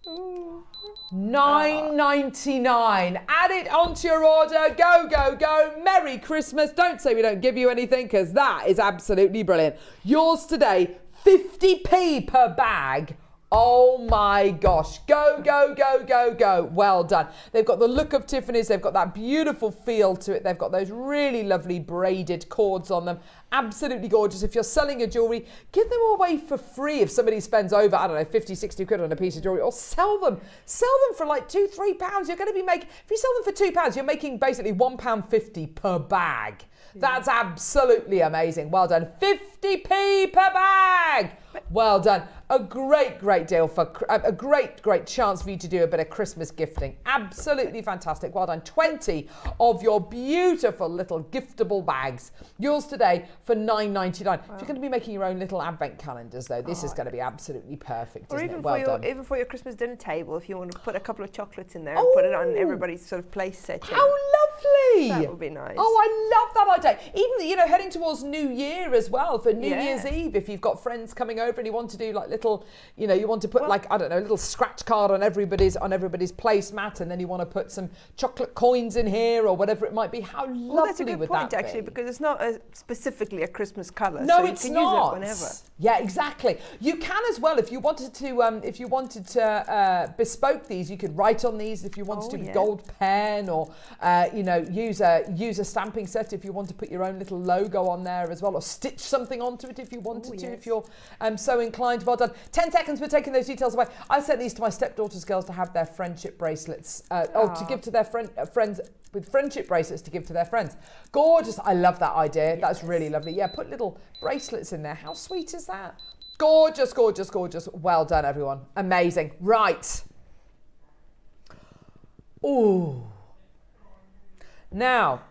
$9.99. Add it onto your order. Go, go, go. Merry Christmas. Don't say we don't give you anything, because that is absolutely brilliant. Yours today, 50p per bag. Oh my gosh. Go, go, go, go, go. Well done. They've got the look of Tiffany's. They've got that beautiful feel to it. They've got those really lovely braided cords on them. Absolutely gorgeous. If you're selling your jewellery, give them away for free. If somebody spends over, I don't know, 50, 60 quid on a piece of jewellery, or sell them. Sell them for like £2, £3. You're going to be making, if you sell them for £2, you're making basically £1.50 per bag. That's absolutely amazing. Well done. 50p per bag. Well done. A great, great deal for a great, great chance for you to do a bit of Christmas gifting. Absolutely fantastic. Well done. 20 of your beautiful little giftable bags. Yours today for $9.99. Wow. If you're going to be making your own little advent calendars, though, this is going to be absolutely perfect. Or isn't even it? Well done. Even for your Christmas dinner table, if you want to put a couple of chocolates in there and put it on everybody's sort of place setting. How lovely! That would be nice. Oh, I love that idea. Even, you know, heading towards New Year as well, for New Year's Eve, if you've got friends coming over and you want to do like little, you know, you want to put like, I don't know, a little scratch card on everybody's placemat, and then you want to put some chocolate coins in here or whatever it might be. How lovely would that be? That's a good point, actually, because it's not specifically a Christmas colour. No, so it's you can not. Use it whenever. Yeah, exactly. You can as well if you wanted to bespoke these. You could write on these if you wanted to with gold pen, or you know, use a stamping set if you want to put your own little logo on there as well, or stitch something onto it if you wanted to. If you're so inclined. Well done. 10 seconds for taking those details away. I sent these to my stepdaughter's girls to have their friendship bracelets, to give to their friends, with friendship bracelets to give to their friends. Gorgeous. I love that idea. Yes. That's really lovely. Yeah, put little bracelets in there. How sweet is that? Gorgeous, gorgeous, gorgeous. Well done, everyone. Amazing. Right. Ooh. Now,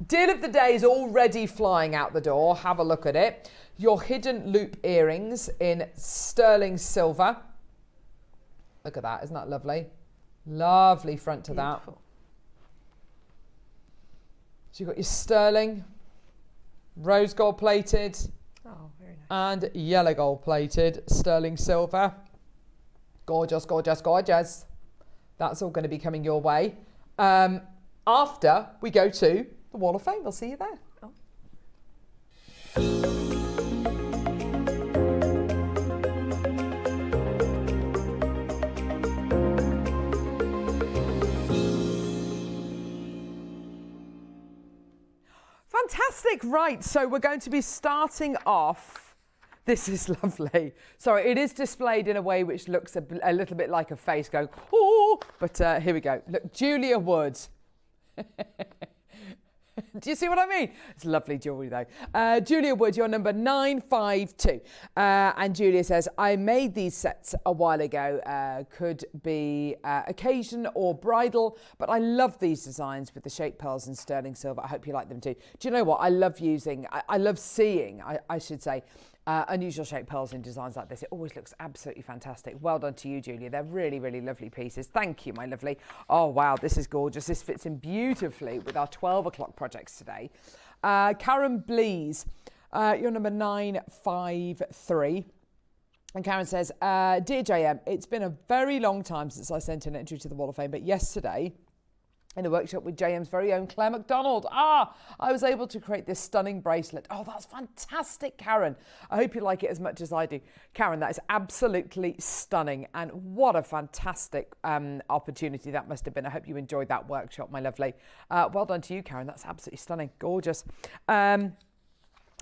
Deal of the day is already flying out the door. Have a look at it. Your hidden loop earrings in sterling silver. Look at that, isn't that lovely? Lovely front to Beautiful. that. So you've got your sterling, rose gold plated, Very nice. and yellow gold plated sterling silver. Gorgeous, gorgeous, gorgeous. That's all going to be coming your way. After we go to the Wall of Fame, we'll see you there. Oh. Fantastic, right, so we're going to be starting off, this is lovely. Sorry, it is displayed in a way which looks a little bit like a face going, oh, but here we go. Look, Julia Wood. Do you see what I mean? It's lovely jewellery though. Julia Wood, you're number 952. And Julia says, I made these sets a while ago. Could be occasion or bridal, but I love these designs with the shape pearls and sterling silver. I hope you like them too. Do you know what? I love using, I love seeing, I should say, unusual shaped pearls in designs like this. It always looks absolutely fantastic. Well done to you, Julia. They're really, really lovely pieces. Thank you, my lovely. Oh, wow, this is gorgeous. This fits in beautifully with our 12 o'clock projects today. Karen Blees, you're number 953. And Karen says, Dear JM, it's been a very long time since I sent an entry to the Wall of Fame, but yesterday, in a workshop with JM's very own Claire McDonald. I was able to create this stunning bracelet. Oh, that's fantastic, Karen. I hope you like it as much as I do. Karen, that is absolutely stunning. And what a fantastic opportunity that must have been. I hope you enjoyed that workshop, my lovely. Well done to you, Karen. That's absolutely stunning. Gorgeous.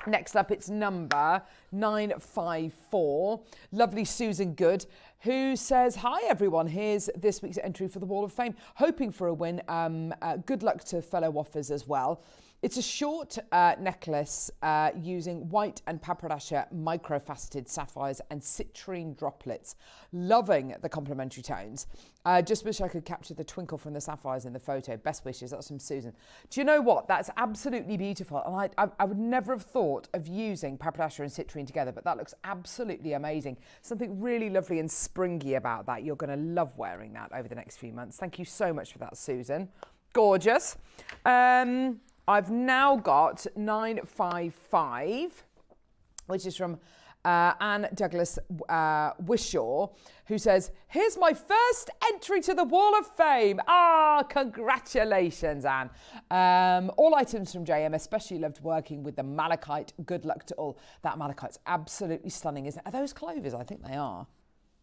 Next up, it's number 954. Lovely Susan Good, who says, hi everyone, here's this week's entry for the Wall of Fame. Hoping for a win. Good luck to fellow waffers as well. It's a short necklace using white and paprasha microfaceted sapphires and citrine droplets. Loving the complementary tones. Just wish I could capture the twinkle from the sapphires in the photo. Best wishes. That's from Susan. Do you know what? That's absolutely beautiful. And I would never have thought of using paprasha and citrine together, but that looks absolutely amazing. Something really lovely and springy about that. You're going to love wearing that over the next few months. Thank you so much for that, Susan. Gorgeous. I've now got 955, which is from Anne Douglas Wishaw, who says, here's my first entry to the Wall of Fame. Congratulations, Anne. All items from JM, especially loved working with the malachite. Good luck to all. That malachite's absolutely stunning, isn't it? Are those clovers? I think they are.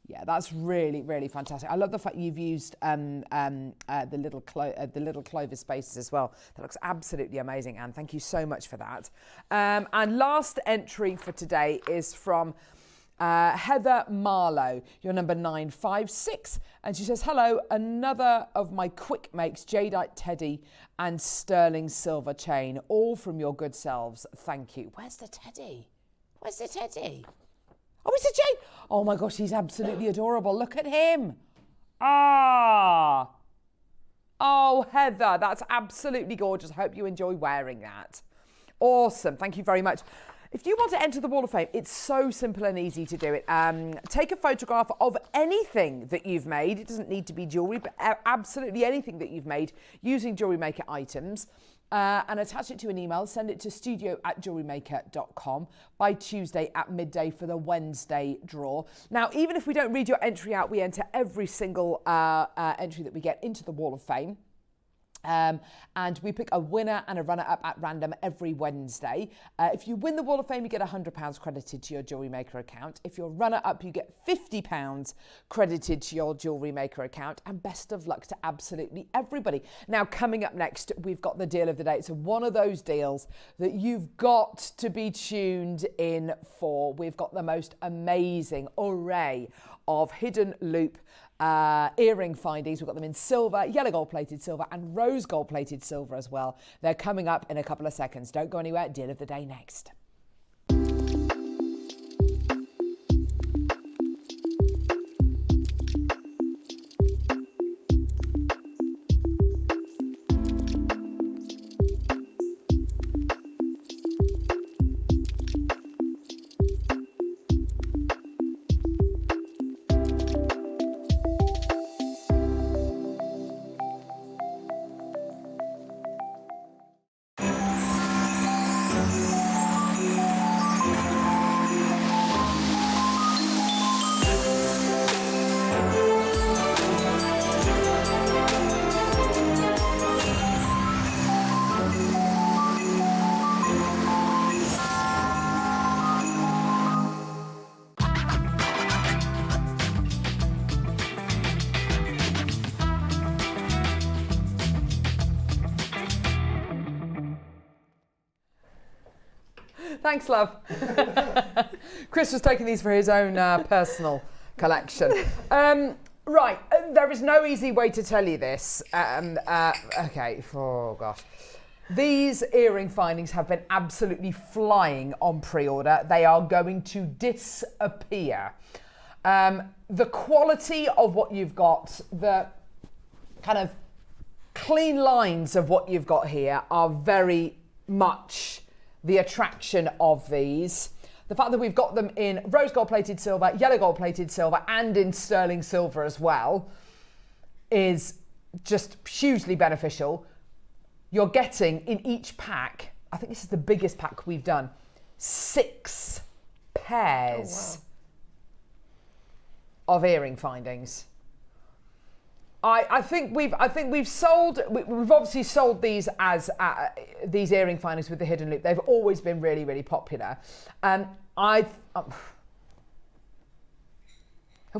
Yeah, that's really, really fantastic. I love the fact you've used the little clover spaces as well. That looks absolutely amazing, Anne. Thank you so much for that. And last entry for today is from Heather Marlowe, your number 956. And she says, hello, another of my quick makes, jadeite teddy and sterling silver chain, all from your good selves. Thank you. Where's the teddy? Where's the teddy? Oh, it's a jade. Oh my gosh, he's absolutely adorable. Look at him. Oh, Heather, that's absolutely gorgeous. I hope you enjoy wearing that. Awesome. Thank you very much. If you want to enter the Wall of Fame, it's so simple and easy to do it. Take a photograph of anything that you've made. It doesn't need to be jewellery, but absolutely anything that you've made using Jewellery Maker items. And attach it to an email, send it to studio@jewellerymaker.com by Tuesday at midday for the Wednesday draw. Now, even if we don't read your entry out, we enter every single entry that we get into the Wall of Fame. And we pick a winner and a runner-up at random every Wednesday. If you win the Wall of Fame, you get £100 credited to your Jewellery Maker account. If you're runner-up, you get £50 credited to your Jewellery Maker account. And best of luck to absolutely everybody. Now, coming up next, we've got the deal of the day. It's one of those deals that you've got to be tuned in for. We've got the most amazing array of hidden loop earring findings. We've got them in silver, yellow gold plated silver and rose gold plated silver as well. They're coming up in a couple of seconds. Don't go anywhere. Deal of the day next. Thanks, love. Chris was taking these for his own personal collection. Right, there is no easy way to tell you this. Okay, oh gosh. These earring findings have been absolutely flying on pre-order. They are going to disappear. The quality of what you've got, the kind of clean lines of what you've got here are very much the attraction of these. The fact that we've got them in rose gold plated silver, yellow gold plated silver, and in sterling silver as well is just hugely beneficial. You're getting in each pack, I think this is the biggest pack we've done, 6 pairs of earring findings. I think we've obviously sold these as these earring findings with the hidden loop. They've always been really, really popular. Have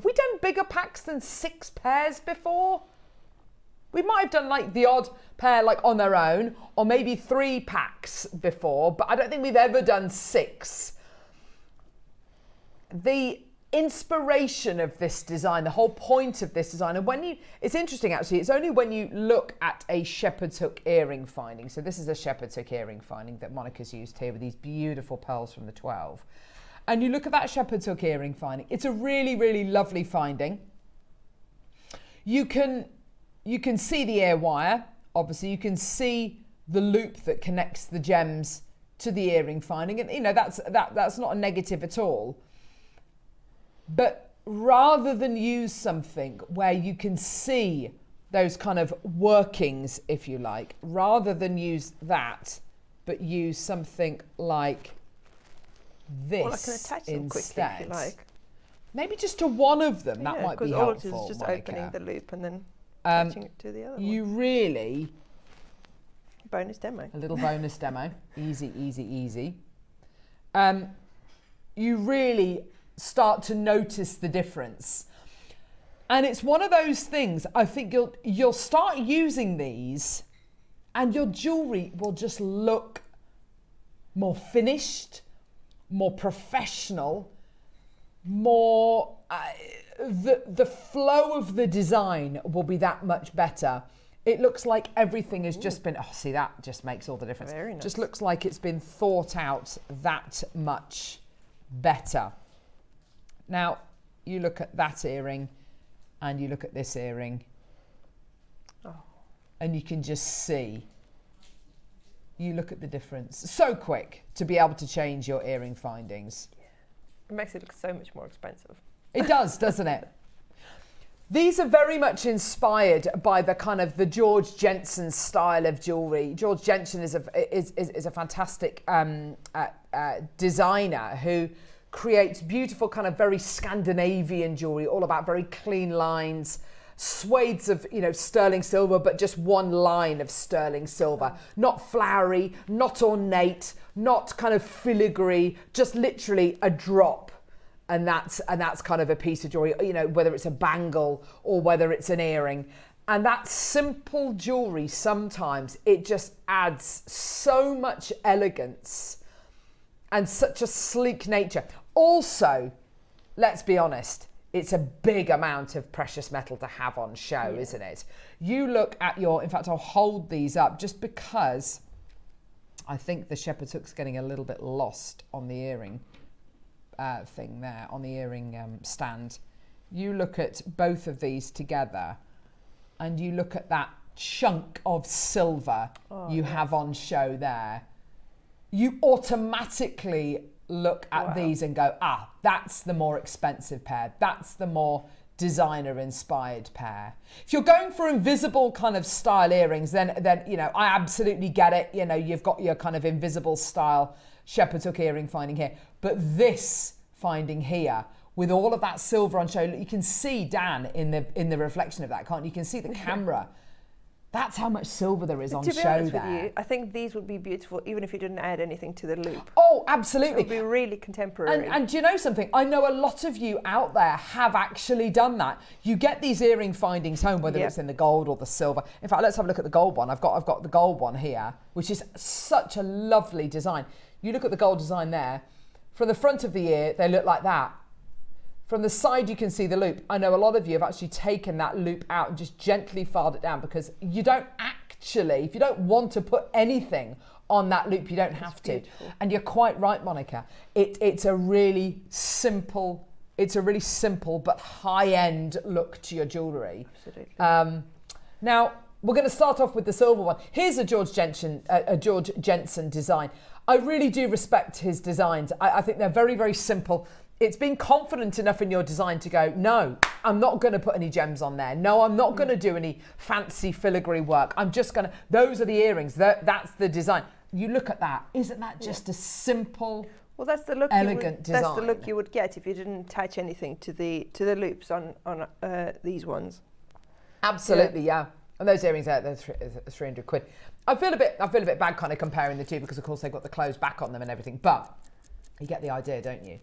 we done bigger packs than 6 pairs before? We might have done like the odd pair like on their own, or maybe 3 packs before, but I don't think we've ever done 6. The inspiration of this design, the whole point of this design, and it's interesting actually, it's only when you look at a shepherd's hook earring finding, so this is a shepherd's hook earring finding that Monika's used here with these beautiful pearls from the 12, and you look at that shepherd's hook earring finding, it's a really, really lovely finding. You can see the ear wire, obviously you can see the loop that connects the gems to the earring finding, and you know that's not a negative at all. But rather than use something where you can see those kind of workings, if you like, rather than use that, but use something like this well, I can attach them instead. quickly if you like. Maybe just to one of them, that might be helpful. Because all it is just Monika. opening the loop and then attaching it to the other You one. really... Bonus demo. A little bonus demo. Easy, easy, easy. You really start to notice the difference. And it's one of those things, I think you'll start using these and your jewellery will just look more finished, more professional, more... the flow of the design will be that much better. It looks like everything has just been... Oh, see, that just makes all the difference. Very nice. Just looks like it's been thought out that much better. Now, you look at that earring and you look at this earring and you can just see. You look at the difference. So quick to be able to change your earring findings. It makes it look so much more expensive. It does, doesn't it? These are very much inspired by the kind of the George Jensen style of jewellery. George Jensen is a fantastic designer who creates beautiful kind of very Scandinavian jewellery, all about very clean lines, swathes of, you know, sterling silver, but just one line of sterling silver. Not flowery, not ornate, not kind of filigree, just literally a drop. And that's kind of a piece of jewellery, you know, whether it's a bangle or whether it's an earring. And that simple jewellery, sometimes it just adds so much elegance and such a sleek nature. Also, let's be honest, it's a big amount of precious metal to have on show, isn't it? You look at in fact, I'll hold these up just because I think the shepherd's hook's getting a little bit lost on the earring thing there, on the earring stand. You look at both of these together and you look at that chunk of silver you have on show there. You automatically look at these and go, that's the more expensive pair. That's the more designer inspired pair. If you're going for invisible kind of style earrings, then you know, I absolutely get it. You know, you've got your kind of invisible style shepherd's hook earring finding here. But this finding here, with all of that silver on show, you can see Dan in the reflection of that, can't you? You can see the camera. That's how much silver there is on show there. To be honest with you, I think these would be beautiful even if you didn't add anything to the loop. Oh, absolutely. It would be really contemporary. And do you know something? I know a lot of you out there have actually done that. You get these earring findings home, whether it's in the gold or the silver. In fact, let's have a look at the gold one. I've got the gold one here, which is such a lovely design. you look at the gold design there, from the front of the ear, they look like that. From the side, you can see the loop. I know a lot of you have actually taken that loop out and just gently filed it down, because you don't actually, if you don't want to put anything on that loop, you don't have to. And you're quite right, Monika. It's a really simple but high-end look to your jewellery. Absolutely. Now, we're going to start off with the silver one. Here's a George Jensen design. I really do respect his designs. I think they're very, very simple. It's being confident enough in your design to go, no, I'm not going to put any gems on there. No, I'm not going to do any fancy filigree work. I'm just going to, those are the earrings. That's the design. You look at that. Isn't that just a simple, well, that's the look elegant design? That's the look you would get if you didn't attach anything to the loops on these ones. Absolutely, yeah. And those earrings out there, 300 quid. I feel a bit bad kind of comparing the two, because of course they've got the closed back on them and everything, but you get the idea, don't you?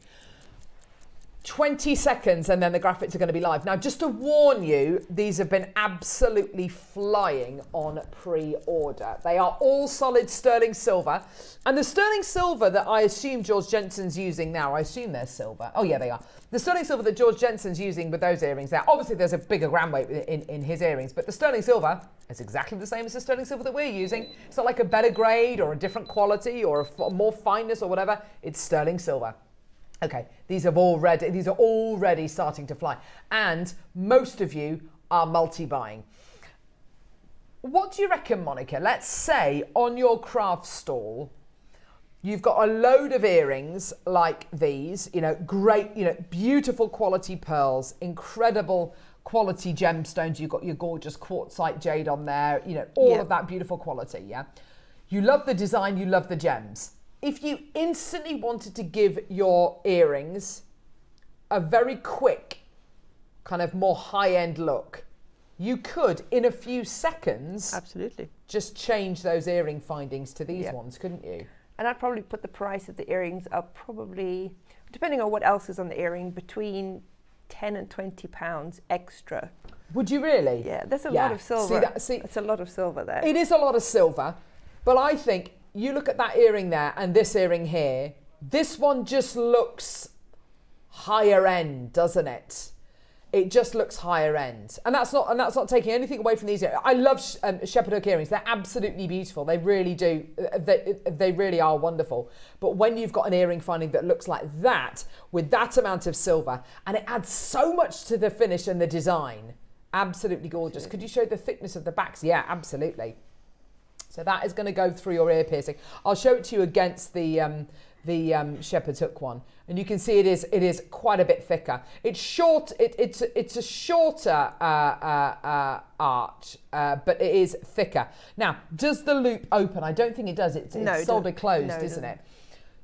20 seconds and then the graphics are going to be live. Now, just to warn you, these have been absolutely flying on pre-order. They are all solid sterling silver. And the sterling silver that I assume George Jensen's using now, I assume they're silver. Oh yeah, they are. The sterling silver that George Jensen's using with those earrings there, obviously there's a bigger gram weight in his earrings, but the sterling silver is exactly the same as the sterling silver that we're using. It's not like a better grade or a different quality or a more fineness or whatever. It's sterling silver. Okay, these are already starting to fly, and most of you are multi-buying. What do you reckon, Monika? Let's say on your craft stall, you've got a load of earrings like these, great, beautiful quality pearls, incredible quality gemstones. You've got your gorgeous quartzite jade on there, all of that beautiful quality, yeah? You love the design, you love the gems. If you instantly wanted to give your earrings a very quick, kind of more high-end look, you could, in a few seconds, absolutely, just change those earring findings to these ones, couldn't you? And I'd probably put the price of the earrings up, probably, depending on what else is on the earring, between 10 and 20 pounds extra. Would you really? Yeah, there's a lot of silver. It's a lot of silver there. It is a lot of silver, but I think you look at that earring there and this earring here, this one just looks higher end, doesn't it? It just looks higher end. And that's not taking anything away from these earrings. I love shepherd hook earrings. They're absolutely beautiful. They really do. They really are wonderful. But when you've got an earring finding that looks like that, with that amount of silver, and it adds so much to the finish and the design, absolutely gorgeous. Could you show the thickness of the backs? Yeah, absolutely. So that is going to go through your ear piercing. I'll show it to you against the shepherd's hook one, and you can see it is quite a bit thicker. It's short. It's a shorter arch, but it is thicker. Now, does the loop open? I don't think it does. It's soldered closed, isn't it?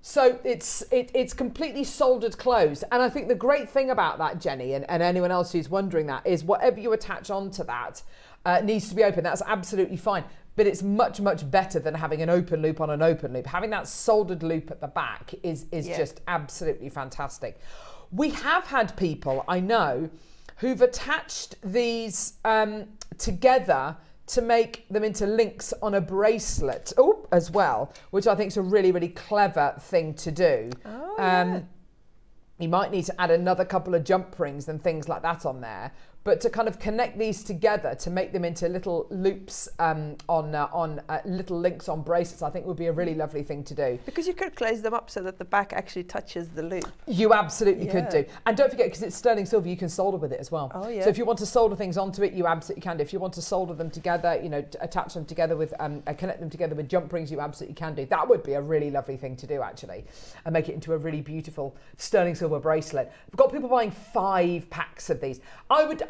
So it's completely soldered closed. And I think the great thing about that, Jenny, and anyone else who's wondering that, is whatever you attach onto that needs to be open. That's absolutely fine. But it's much, much better than having an open loop on an open loop. Having that soldered loop at the back is just absolutely fantastic. We have had people, I know, who've attached these together to make them into links on a bracelet as well, which I think is a really, really clever thing to do. You might need to add another couple of jump rings and things like that on there, but to kind of connect these together to make them into little loops on little links on bracelets, I think would be a really lovely thing to do. Because you could close them up so that the back actually touches the loop. You absolutely could do. And don't forget, because it's sterling silver, you can solder with it as well. Oh, yeah. So if you want to solder things onto it, you absolutely can do. If you want to solder them together, attach them together with, connect them together with jump rings, you absolutely can do. That would be a really lovely thing to do, actually, and make it into a really beautiful sterling silver bracelet. We've got people buying 5 packs of these.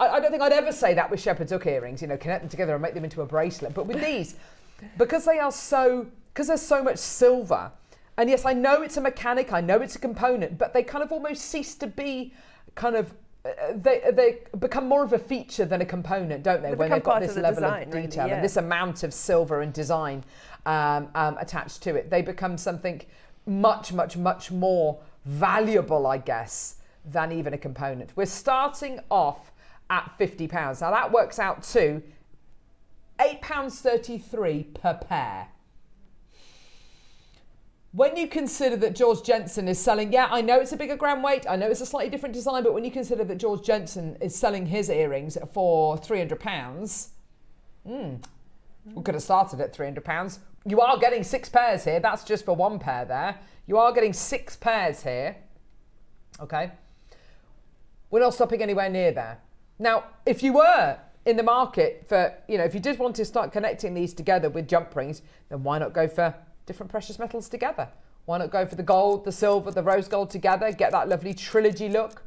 I don't think I'd ever say that with shepherd's hook earrings, connect them together and make them into a bracelet. But with these, because there's so much silver, and yes, I know it's a mechanic, I know it's a component, but they kind of almost cease to be they become more of a feature than a component, don't they? When they've got this level of detail and this amount of silver and design attached to it, they become something much, much, much more valuable, I guess, than even a component. We're starting off at £50. Now that works out to £8.33 per pair. when you consider that George Jensen is selling, yeah, I know it's a bigger gram weight, I know it's a slightly different design, but when you consider that George Jensen is selling his earrings for £300, we could have started at £300. You are getting 6 pairs here. That's just for 1 pair there. You are getting 6 pairs here. Okay. We're not stopping anywhere near there. Now, if you were in the market for, if you did want to start connecting these together with jump rings, then why not go for different precious metals together? Why not go for the gold, the silver, the rose gold together, get that lovely trilogy look,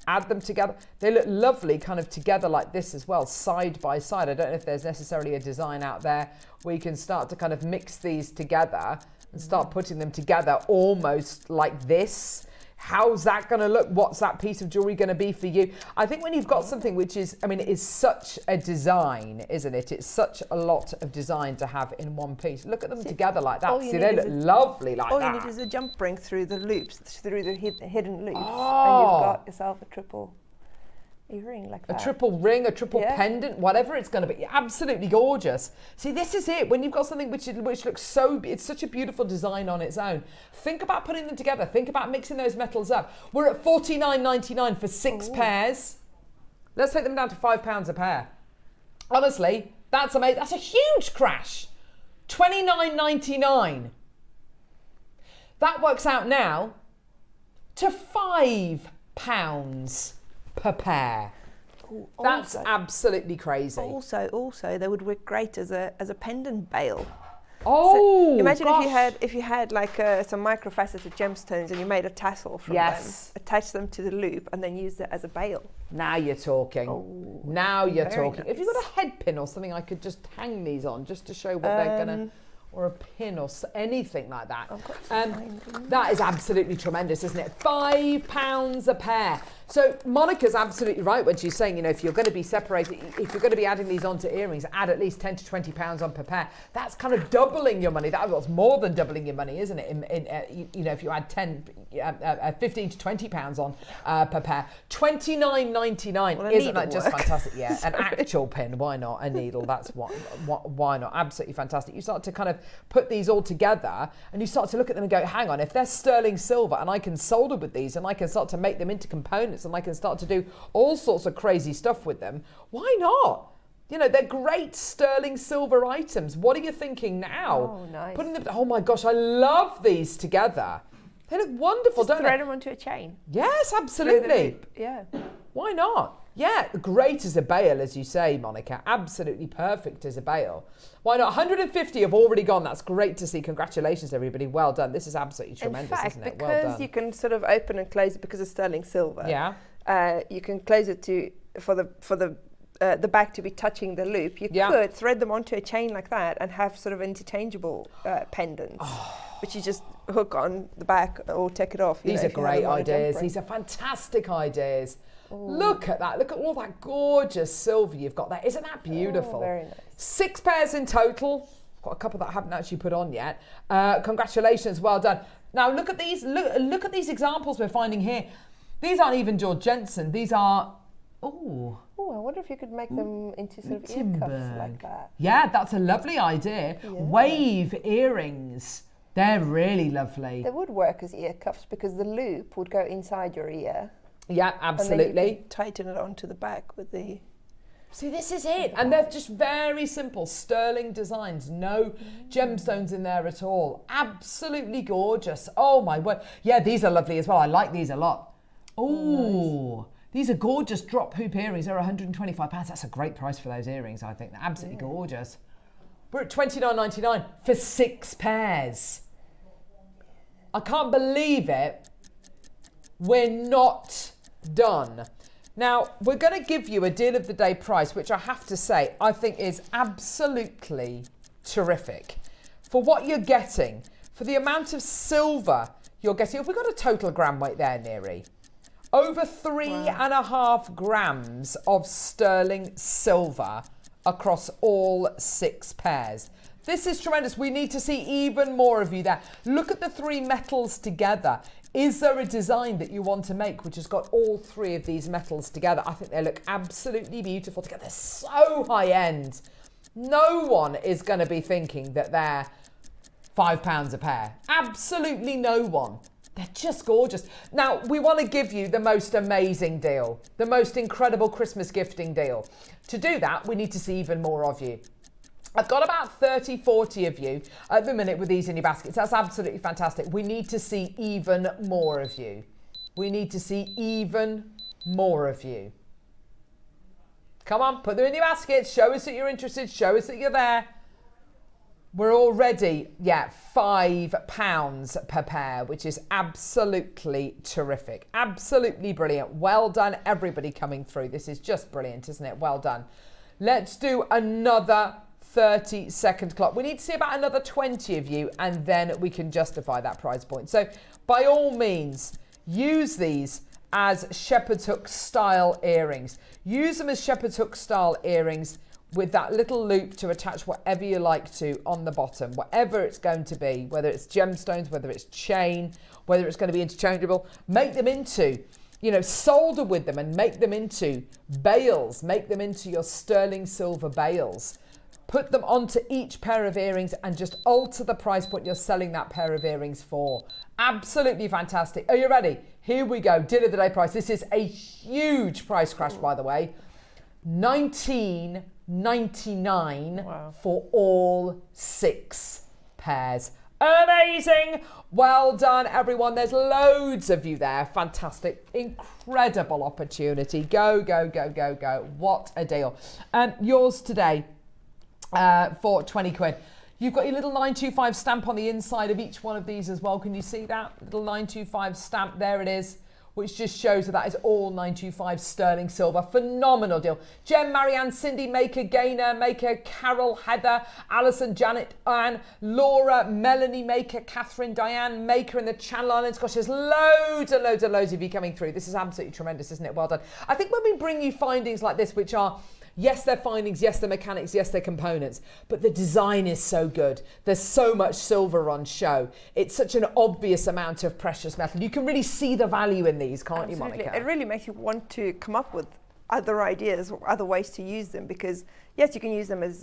add them together. They look lovely kind of together like this as well, side by side. I don't know if there's necessarily a design out there where you can start to kind of mix these together and start putting them together almost like this. How's that going to look? What's that piece of jewelry going to be for you? I think when you've got something which is, it is such a design, isn't it? It's such a lot of design to have in one piece. Look at them together like that. See, they look lovely like that. All you need is a jump ring through the loops, through the hidden loops, and you've got yourself a triple earring like that. A triple ring, a triple pendant, whatever it's going to be. Absolutely gorgeous. See, this is it. When you've got something which looks so, it's such a beautiful design on its own. Think about putting them together. Think about mixing those metals up. We're at $49.99 for 6 pairs. Let's take them down to £5 a pair. Honestly, that's amazing. That's a huge crash. $29.99. That works out now to £5 per pair. That's absolutely crazy. Also, they would work great as a pendant bail. Oh, so imagine if you had like some microfaceted gemstones and you made a tassel from them, attach them to the loop, and then use it as a bail. Now you're talking. Now you're talking. Nice. If you've got a head pin or something, I could just hang these on just to show what they're gonna. Or a pin or anything like that. That is absolutely tremendous, isn't it? £5 a pair. So Monika's absolutely right when she's saying, if you're going to be separating, if you're going to be adding these onto earrings, add at least £10 to £20 on per pair. That's kind of doubling your money. That was more than doubling your money, isn't it? If you add 15 to £20 on per pair. £29.99. Isn't that just fantastic? Yeah, an actual pin. Why not? A needle. That's why not? Absolutely fantastic. You start to kind of put these all together and you start to look at them and go, hang on, if they're sterling silver and I can solder with these and I can start to make them into components and I can start to do all sorts of crazy stuff with them, why not? They're great sterling silver items. What are you thinking now? Oh, nice. Putting them, oh my gosh, I love these together. They look wonderful, don't they? Thread them onto a chain. Yes, absolutely. Yeah. Why not? Yeah, great as a bail, as you say, Monika. Absolutely perfect as a bail. Why not? 150 have already gone. That's great to see. Congratulations, everybody. Well done. This is absolutely tremendous, isn't it? Well done. Because you can sort of open and close it because it's sterling silver. Yeah. You can close it for the back to be touching the loop. You could thread them onto a chain like that and have sort of interchangeable pendants, which you just hook on the back or take it off. These are great ideas. These are fantastic ideas. Look at that. Look at all that gorgeous silver you've got there. Isn't that beautiful? Very nice. 6 pairs in total. Got a couple that I haven't actually put on yet. Congratulations. Well done. Now look at these. Look at these examples we're finding here. These aren't even George Jensen. These are... Oh, I wonder if you could make them into sort of ear cuffs like that. Yeah, that's a lovely idea. Yeah. Wave earrings. They're really lovely. They would work as ear cuffs because the loop would go inside your ear. Yeah, absolutely. And then you can tighten it onto the back with the... See, this is it. And they're just very simple, sterling designs. No gemstones in there at all. Absolutely gorgeous. Oh, my word. Yeah, these are lovely as well. I like these a lot. Oh, nice. These are gorgeous drop hoop earrings. They're £125. That's a great price for those earrings, I think. They're absolutely gorgeous. We're at $29.99 for 6 pairs. I can't believe it. We're not done. Now, we're going to give you a deal of the day price, which I have to say, I think is absolutely terrific. For what you're getting, for the amount of silver you're getting, if we've got a total gram weight there, Neri, over 3.5 grams of sterling silver across all 6 pairs. This is tremendous. We need to see even more of you there. Look at the 3 metals together. Is there a design that you want to make which has got all 3 of these metals together? I think they look absolutely beautiful together. They're so high end. No one is going to be thinking that they're £5 a pair. Absolutely no one. They're just gorgeous. Now, we want to give you the most amazing deal, the most incredible Christmas gifting deal. To do that, we need to see even more of you. I've got about 30, 40 of you at the minute with these in your baskets. That's absolutely fantastic. We need to see even more of you. We need to see even more of you. Come on, put them in your baskets. Show us that you're interested. Show us that you're there. We're already, £5 per pair, which is absolutely terrific. Absolutely brilliant. Well done, everybody coming through. This is just brilliant, isn't it? Well done. Let's do another 30-second clock. We need to see about another 20 of you, and then we can justify that price point. So by all means, use these as shepherd's hook style earrings. Use them as shepherd's hook style earrings with that little loop to attach whatever you like to on the bottom, whatever it's going to be, whether it's gemstones, whether it's chain, whether it's going to be interchangeable. Make them into, solder with them and make them into bales, make them into your sterling silver bales. Put them onto each pair of earrings and just alter the price point you're selling that pair of earrings for. Absolutely fantastic. Are you ready? Here we go. Deal of the day price. This is a huge price crash, by the way. $19.99 for all 6 pairs. Amazing. Well done, everyone. There's loads of you there. Fantastic. Incredible opportunity. Go, go, go, go, go. What a deal. Yours today for 20 quid. You've got your little 925 stamp on the inside of each one of these as well. Can you see that? Little 925 stamp. There it is, which just shows that is all 925 sterling silver. Phenomenal deal. Jem, Marianne, Cindy, Maker, Gaynor, Maker, Carol, Heather, Alison, Janet, Anne, Laura, Melanie, Maker, Catherine, Diane, Maker in the Channel Islands. Gosh, there's loads and loads and loads of you coming through. This is absolutely tremendous, isn't it? Well done. I think when we bring you findings like this, which are, yes, they're findings, yes, they're mechanics, yes, they're components, but the design is so good. There's so much silver on show. It's such an obvious amount of precious metal. You can really see the value in these, can't Absolutely. you, Monika? It really makes you want to come up with other ideas or other ways to use them, because yes, you can use them as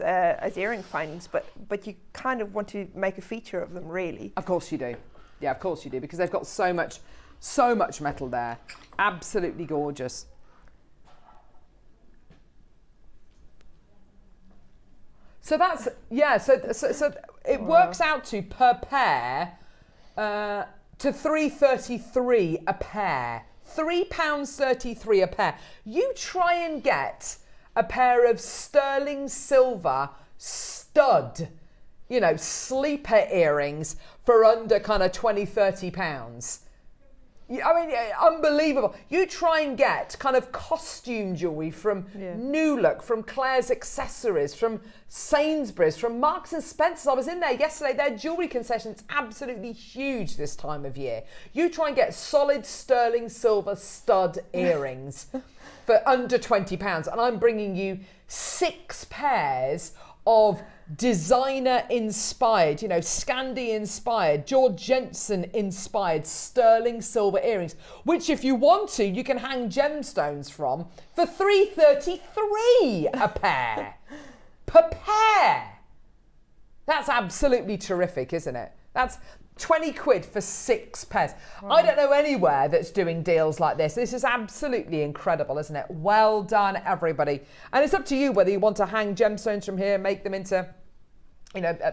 earring findings, but you kind of want to make a feature of them, really. Of course you do. Yeah, of course you do, because they've got so much metal there. Absolutely gorgeous. So that's, so it works out to per pair to £3.33 a pair. £3.33 a pair. You try and get a pair of sterling silver stud, sleeper earrings for under kind of £20-30. I mean, unbelievable. You try and get kind of costume jewellery from New Look, from Claire's Accessories, from Sainsbury's, from Marks and Spencer's. I was in there yesterday. Their jewellery concession is absolutely huge this time of year. You try and get solid sterling silver stud earrings for under £20, and I'm bringing you 6 pairs of designer inspired, Scandi inspired, George Jensen inspired sterling silver earrings, which if you want to, you can hang gemstones from for £3.33 a pair. Per pair. That's absolutely terrific, isn't it? That's 20 quid for 6 pairs. I don't know anywhere that's doing deals like this. This is absolutely incredible, isn't it? Well done, everybody. And it's up to you whether you want to hang gemstones from here, make them into,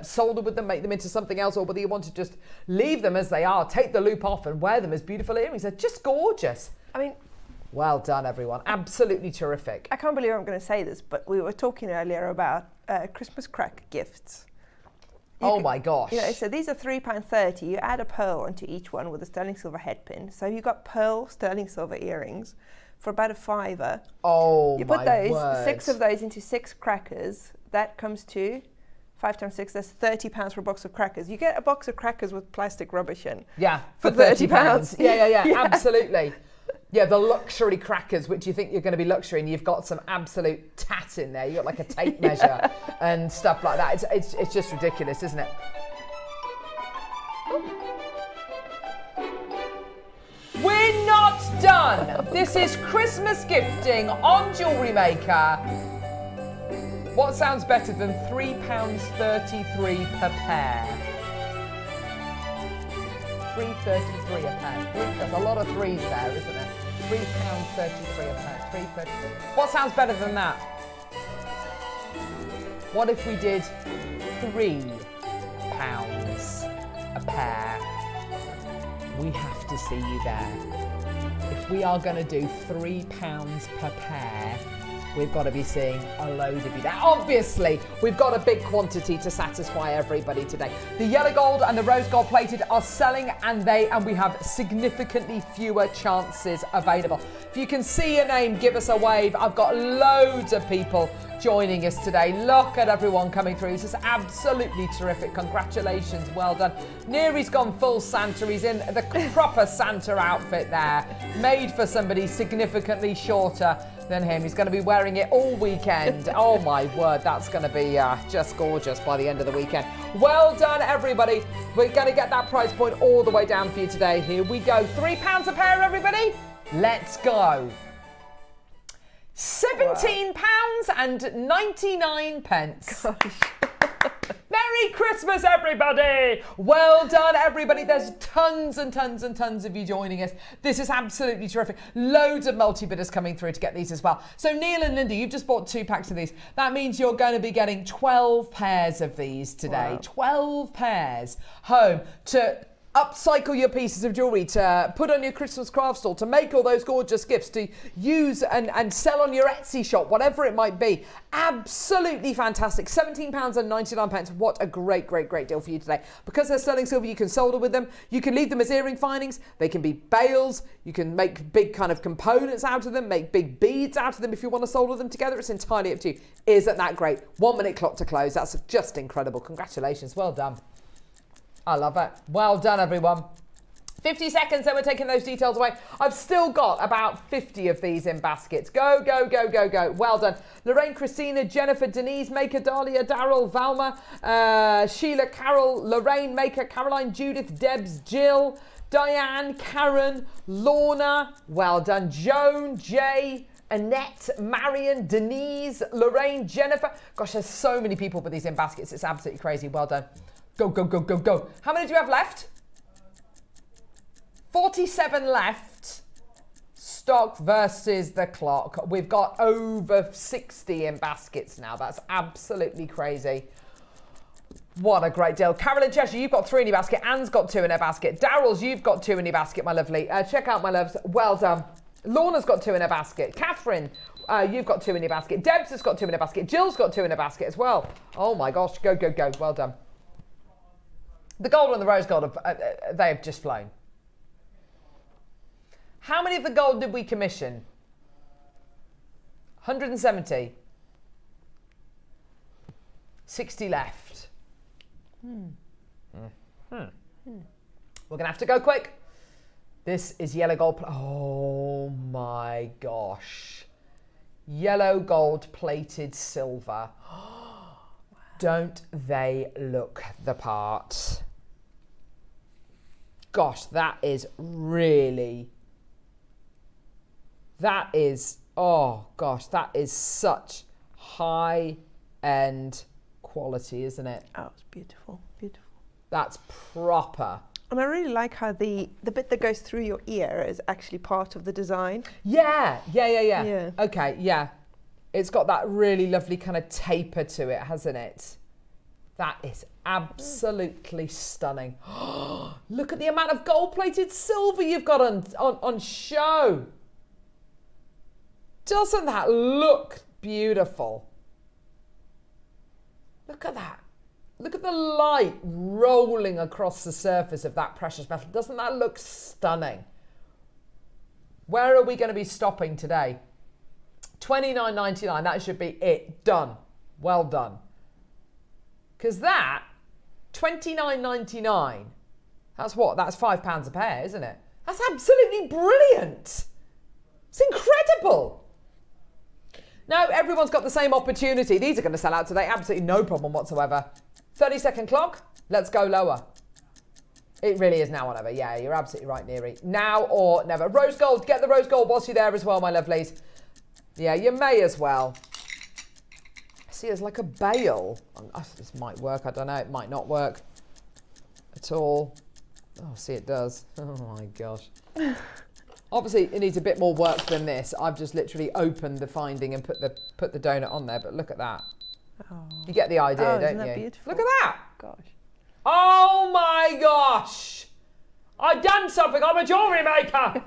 solder with them, make them into something else, or whether you want to just leave them as they are, take the loop off and wear them as beautiful earrings. They're just gorgeous. I mean, well done, everyone. Absolutely terrific. I can't believe I'm going to say this, but we were talking earlier about Christmas crack gifts. My gosh. So these are £3.30. You add a pearl onto each one with a sterling silver head pin. So you've got pearl sterling silver earrings for about a £5. Oh, you put my those, word. 6 of those into 6 crackers. That comes to 5 times 6, that's £30 for a box of crackers. You get a box of crackers with plastic rubbish in. Yeah, for £30. Yeah, absolutely. Yeah, the luxury crackers, which you think you're going to be luxury, and you've got some absolute tat in there. You've got like a tape measure and stuff like that. It's just ridiculous, isn't it? We're not done. This is Christmas gifting on Jewellery Maker. What sounds better than £3.33 per pair? £3.33 a pair. There's a lot of threes there, isn't it? £3.33 a pair. £3.33. What sounds better than that? What if we did £3 a pair? We have to see you there. If we are going to do £3 per pair, we've got to be seeing a load of you there. Obviously, we've got a big quantity to satisfy everybody today. The yellow gold and the rose gold plated are selling, and we have significantly fewer chances available. If you can see your name, give us a wave. I've got loads of people joining us today. Look at everyone coming through. This is absolutely terrific. Congratulations, well done. Neri's gone full Santa. He's in the proper Santa outfit there, made for somebody significantly shorter than him. He's going to be wearing it all weekend. Oh my word, that's going to be just gorgeous by the end of the weekend. Well done, everybody. We're going to get that price point all the way down for you today. Here we go. £3 a pair, everybody. Let's go. £17.99. Gosh. Merry Christmas, everybody! Well done, everybody. There's tons and tons and tons of you joining us. This is absolutely terrific. Loads of multi-bidders coming through to get these as well. So Neil and Linda, you've just bought 2 packs of these. That means you're going to be getting 12 pairs of these today. Wow. 12 pairs home to upcycle your pieces of jewellery, to put on your Christmas craft stall, to make all those gorgeous gifts, to use and sell on your Etsy shop, whatever it might be. Absolutely fantastic. £17.99. What a great, great, great deal for you today. Because they're sterling silver, you can solder with them. You can leave them as earring findings. They can be bails. You can make big kind of components out of them, make big beads out of them if you want to solder them together. It's entirely up to you. Isn't that great? 1 minute clock to close. That's just incredible. Congratulations. Well done. I love it. Well done, everyone. 50 seconds, then we're taking those details away. I've still got about 50 of these in baskets. Go, go, go, go, go. Well done. Lorraine, Christina, Jennifer, Denise, Maker, Dahlia, Daryl, Valma, Sheila, Carol, Lorraine, Maker, Caroline, Judith, Debs, Jill, Diane, Karen, Lorna. Well done. Joan, Jay, Annette, Marion, Denise, Lorraine, Jennifer. Gosh, there's so many people with these in baskets. It's absolutely crazy. Well done. Go, go, go, go, go. How many do you have left? 47 left. Stock versus the clock. We've got over 60 in baskets now. That's absolutely crazy. What a great deal. Carolyn Cheshire, you've got 3 in your basket. Anne's got 2 in her basket. Daryl's, you've got 2 in your basket, my lovely. Check out my loves. Well done. Lorna's got 2 in her basket. Catherine, you've got 2 in your basket. Debs has got 2 in her basket. Jill's got 2 in her basket as well. Oh my gosh. Go, go, go. Well done. The gold and the rose gold, they have just flown. How many of the gold did we commission? 170. 60 left. We're going to have to go quick. This is yellow gold. Oh my gosh. Yellow gold plated silver. Don't they look the part? Gosh, that is really, oh gosh, that is such high-end quality, isn't it? Oh, it's beautiful, beautiful. That's proper. And I really like how the bit that goes through your ear is actually part of the design. Yeah. Okay, yeah. It's got that really lovely kind of taper to it, hasn't it? That is absolutely stunning. Look at the amount of gold-plated silver you've got on show. Doesn't that look beautiful? Look at that. Look at the light rolling across the surface of that precious metal. Doesn't that look stunning? Where are we going to be stopping today? $29.99, that should be it. Done. Well done. Because that, $29.99, that's what? That's £5 a pair, isn't it? That's absolutely brilliant. It's incredible. Now, everyone's got the same opportunity. These are going to sell out today. Absolutely no problem whatsoever. 30-second clock. Let's go lower. It really is now or never. Yeah, you're absolutely right, Neri. Now or never. Rose gold. Get the rose gold whilst you're there as well, my lovelies. Yeah, you may as well. See, it's like a bail. This might work. I don't know. It might not work at all. Oh, see, it does. Oh my gosh. Obviously, it needs a bit more work than this. I've just literally opened the finding and put the donut on there, but look at that. Oh. You get the idea, don't isn't that you? Beautiful? Look at that. Gosh. Oh my gosh. I've done something. I'm a jewellery maker.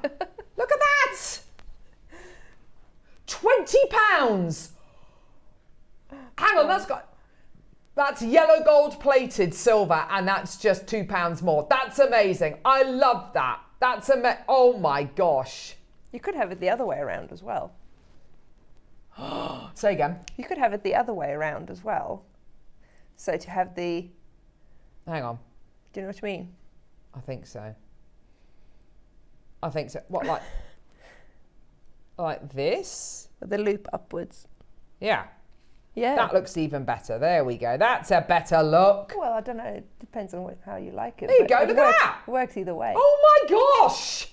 Look at that. £20. Hang on, that's yellow gold plated silver, and that's just £2 more. That's amazing. I love that. That's oh my gosh. You could have it the other way around as well. Say again. You could have it the other way around as well. So to have the... Hang on. Do you know what I mean? I think so. I think so. What, like this? With the loop upwards. Yeah. Yeah. That looks even better. There we go. That's a better look. Well, I don't know. It depends on how you like it. There you go. Look at that. It works either way. Oh my gosh.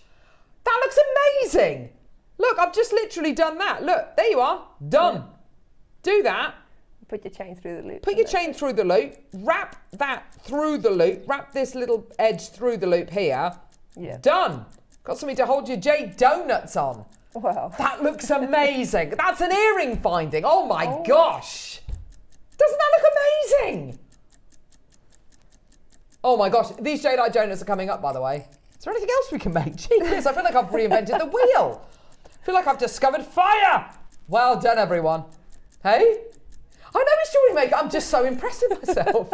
That looks amazing. Look, I've just literally done that. Look, there you are. Done. Yeah. Do that. Put your chain through the loop. Put your chain through the loop. Wrap that through the loop. Wrap this little edge through the loop here. Yeah. Done. Got something to hold your jade donuts on. Wow. That looks amazing. That's an earring finding. Oh my gosh. Doesn't that look amazing? Oh my gosh. These jadeite donuts are coming up, by the way. Is there anything else we can make? Jeez, I feel like I've reinvented the wheel. I feel like I've discovered fire. Well done, everyone. Hey? I know it's Jewellery Maker. I'm just so impressed with myself.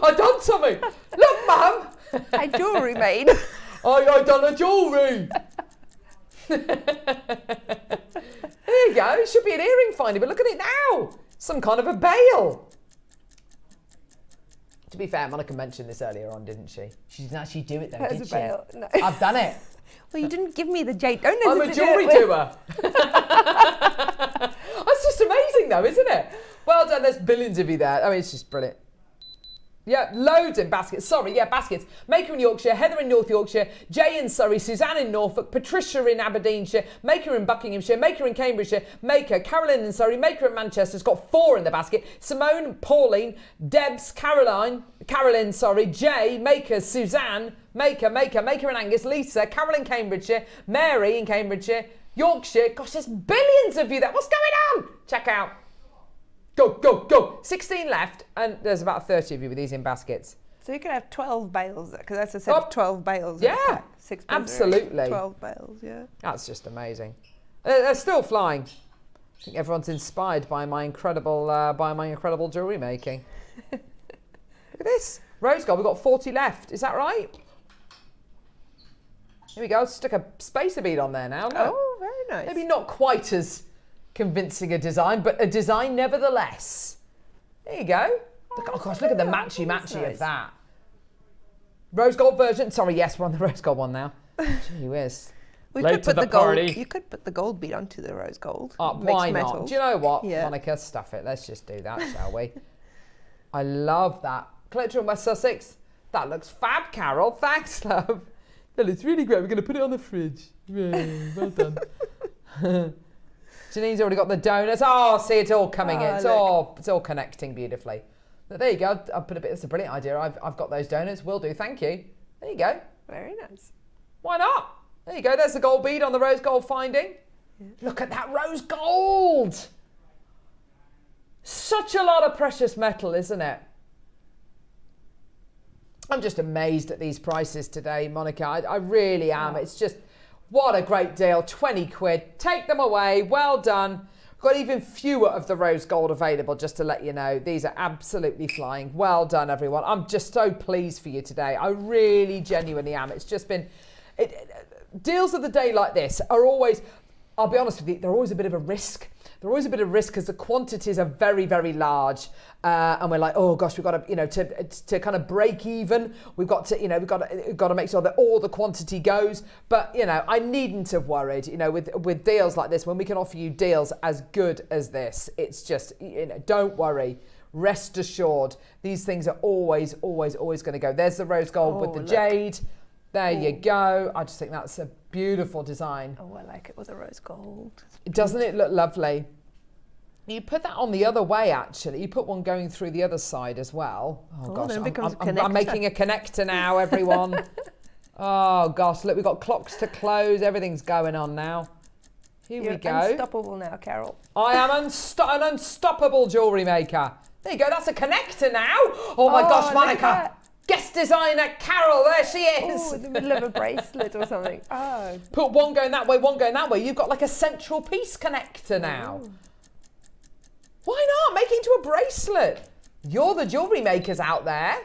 I've done something. Look, Mum. I jewellery made. I done a jewellery. There you go. It should be an earring finder, but look at it now. Some kind of a bail. To be fair, Monika mentioned this earlier on, didn't she? She didn't actually do it though, did she? Bail. No. I've done it. Well, you didn't give me the jade donuts. I'm a jewellery doer. That's just amazing though, isn't it? Well done, there's billions of you there. I mean, it's just brilliant. Yeah, loads in baskets. Sorry, yeah, baskets. Maker in Yorkshire, Heather in North Yorkshire, Jay in Surrey, Suzanne in Norfolk, Patricia in Aberdeenshire, Maker in Buckinghamshire, Maker in Cambridgeshire, Maker, Carolyn in Surrey, Maker in Manchester's got 4 in the basket. Simone, Pauline, Debs, Carolyn, Jay, Maker, Suzanne, Maker in Angus, Lisa, Carol in Cambridgeshire, Mary in Cambridgeshire, Yorkshire. Gosh, there's billions of you there. What's going on? Check out. Go, go, go. 16 left, and there's about 30 of you with these in baskets. So you could have 12 bales, because that's a set of 12 bales. Yeah, 6 absolutely. 12 bales, yeah. That's just amazing. They're still flying. I think everyone's inspired by my incredible jewellery making. Look at this. Rose gold, we've got 40 left. Is that right? Here we go. Stuck a spacer bead on there now. Look. Oh, very nice. Maybe not quite as convincing a design, but a design nevertheless. There you go. Look, oh gosh, look at the matchy of that. Rose gold version. Sorry, yes, we're on the rose gold one now. Gee whiz. You could put the gold bead onto the rose gold. Why not? Metal. Do you know what, yeah. Monika? Stuff it. Let's just do that, shall we? I love that. Collector in West Sussex. That looks fab, Carol. Thanks, love. That looks really great. We're going to put it on the fridge. Yeah, well done. Janine's already got the donuts. Oh, see, it's all coming in. It's all connecting beautifully. But there you go. I've put a bit. It's a brilliant idea. I've got those donuts. Will do. Thank you. There you go. Very nice. Why not? There you go. There's the gold bead on the rose gold finding. Yeah. Look at that rose gold. Such a lot of precious metal, isn't it? I'm just amazed at these prices today, Monika. I really am. It's just, what a great deal. 20 quid. Take them away. Well done. Got even fewer of the rose gold available, just to let you know. These are absolutely flying. Well done, everyone. I'm just so pleased for you today. I really genuinely am. It's just been... deals of the day like this are always... I'll be honest with you, they're always a bit of a risk. They're always a bit of risk because the quantities are very, very large. And we're like, oh gosh, we've got to, to kind of break even. We've got to, we've got to make sure that all the quantity goes. But, I needn't have worried, with deals like this, when we can offer you deals as good as this. It's just, don't worry. Rest assured, these things are always, always, always going to go. There's the rose gold with the jade. There you go. I just think that's a beautiful design. Oh, I like it with the rose gold. Doesn't it look lovely? You put that on the other way, actually. You put one going through the other side as well. Oh, gosh, then it becomes a I'm making a connector now, everyone. Oh, gosh, look, we've got clocks to close. Everything's going on now. Here we go. Unstoppable now, Carol. I am an unstoppable jewellery maker. There you go, that's a connector now. Oh, my gosh, Monica. Guest designer Carol, there she is. Oh, in the middle of a bracelet or something. Oh. Put one going that way, one going that way. You've got like a central piece connector now. Ooh. Why not? Make it into a bracelet. You're the jewellery makers out there.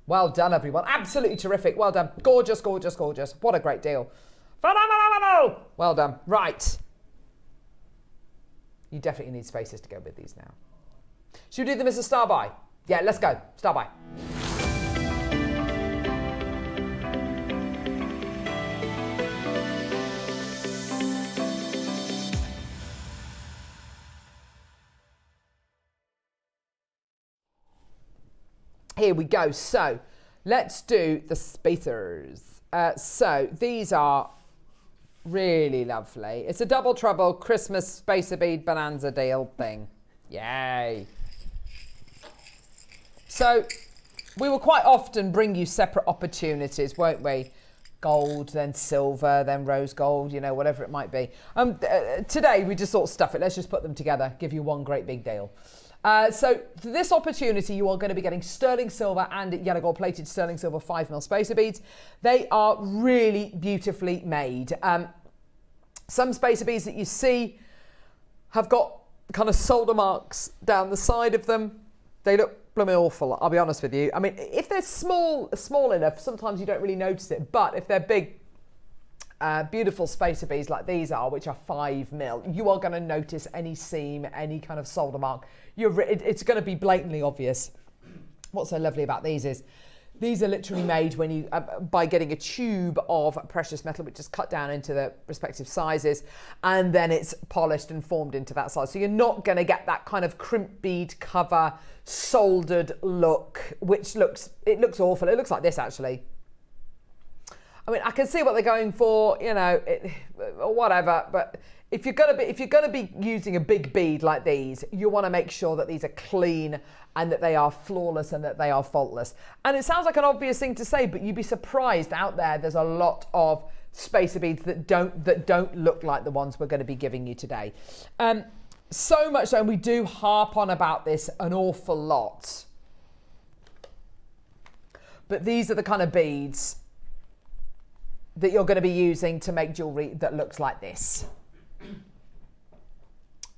Well done, everyone. Absolutely terrific. Well done. Gorgeous, gorgeous, gorgeous. What a great deal. Phenomenal. Well done. Right. You definitely need spaces to go with these now. Should we do them as a star buy? Yeah, let's go. Star buy. Here we go. So let's do the spacers. So these are really lovely. It's a double trouble Christmas spacer bead bonanza deal thing. Yay. So we will quite often bring you separate opportunities, won't we? Gold, then silver, then rose gold, you know, whatever it might be. Today we just thought, stuff it. Let's just put them together, give you one great big deal. So for this opportunity, you are going to be getting sterling silver and yellow gold plated sterling silver 5mm spacer beads. They are really beautifully made. Some spacer beads that you see have got kind of solder marks down the side of them. They look blooming awful, I'll be honest with you. I mean, if they're small enough, sometimes you don't really notice it. But if they're big, beautiful spacer beads like these are, which are 5mm, you are going to notice any seam, any kind of solder mark. It's going to be blatantly obvious. What's so lovely about these is these are literally made when you by getting a tube of precious metal, which is cut down into the respective sizes, and then it's polished and formed into that size. So you're not going to get that kind of crimp bead cover soldered look, which looks awful. It looks like this actually. I mean, I can see what they're going for, you know, or whatever, but if you're gonna be using a big bead like these, you want to make sure that these are clean and that they are flawless and that they are faultless. And it sounds like an obvious thing to say, but you'd be surprised out there. There's a lot of spacer beads that don't look like the ones we're going to be giving you today. So much so, and we do harp on about this an awful lot. But these are the kind of beads that you're going to be using to make jewellery that looks like this.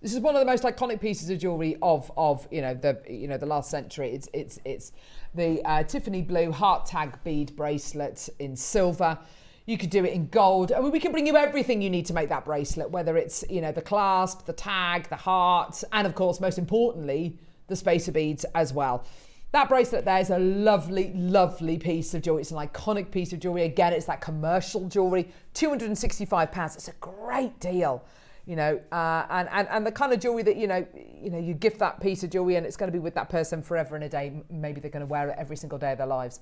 This is one of the most iconic pieces of jewellery of the last century. It's the Tiffany blue heart tag bead bracelet in silver. You could do it in gold. I mean, we can bring you everything you need to make that bracelet, whether it's, you know, the clasp, the tag, the heart, and of course, most importantly, the spacer beads as well. That bracelet there is a lovely, lovely piece of jewellery. It's an iconic piece of jewellery. Again, it's that commercial jewellery, £265. It's a great deal, you know, and the kind of jewellery that, you know, you gift that piece of jewellery and it's going to be with that person forever and a day. Maybe they're going to wear it every single day of their lives.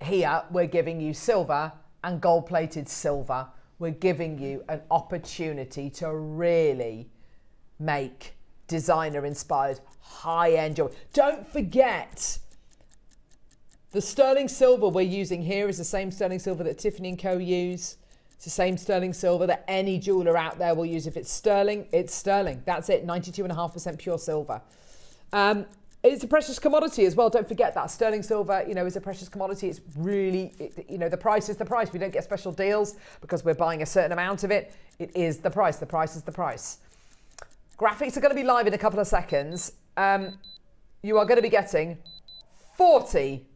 Here, we're giving you silver and gold-plated silver. We're giving you an opportunity to really make designer-inspired high-end jewelry. Don't forget, the sterling silver we're using here is the same sterling silver that Tiffany & Co. use. It's the same sterling silver that any jeweller out there will use. If it's sterling, it's sterling. That's it, 92.5% pure silver. It's a precious commodity as well. Don't forget that. Sterling silver, you know, is a precious commodity. It's really, you know, the price is the price. We don't get special deals because we're buying a certain amount of it. It is the price. The price is the price. Graphics are going to be live in a couple of seconds. You are going to be getting 40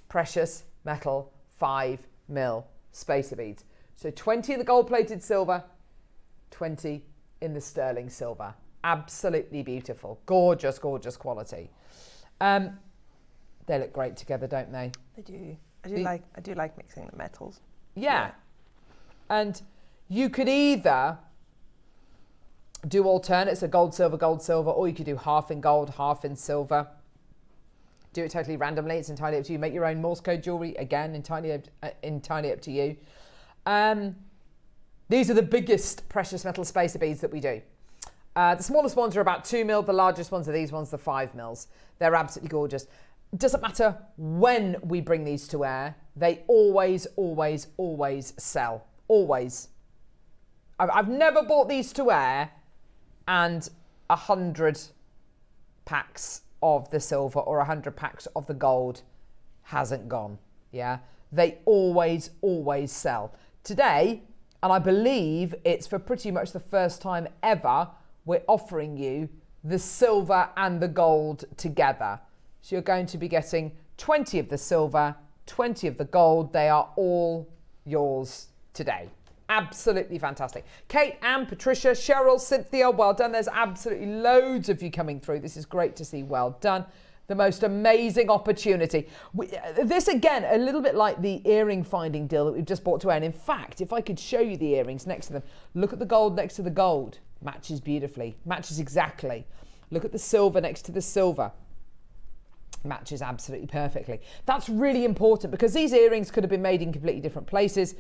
precious metal 5mm spacer beads. So 20 in the gold-plated silver, 20 in the sterling silver. Absolutely beautiful. Gorgeous, gorgeous quality. They look great together, don't they? They do. I do like mixing the metals. Yeah. And you could either do alternates, so gold, silver, or you could do half in gold, half in silver. Do it totally randomly. It's entirely up to you. Make your own Morse code jewelry. Again, entirely up to you. These are the biggest precious metal spacer beads that we do. The smallest ones are about 2 mil. The largest ones are these ones, the 5 mils. They're absolutely gorgeous. Doesn't matter when we bring these to air, they always, always, always sell. Always. I've never bought these to air and 100 packs of the silver or 100 packs of the gold hasn't gone. Yeah, they always, always sell. Today, and I believe it's for pretty much the first time ever, we're offering you the silver and the gold together. So you're going to be getting 20 of the silver, 20 of the gold. They are all yours today. Absolutely fantastic. Kate, Anne, Patricia, Cheryl, Cynthia, well done. There's absolutely loads of you coming through. This is great to see. Well done. The most amazing opportunity. This, again, a little bit like the earring finding deal that we've just brought to air. And in fact, if I could show you the earrings next to them, look at the gold next to the gold. Matches beautifully. Matches exactly. Look at the silver next to the silver. Matches absolutely perfectly. That's really important because these earrings could have been made in completely different places,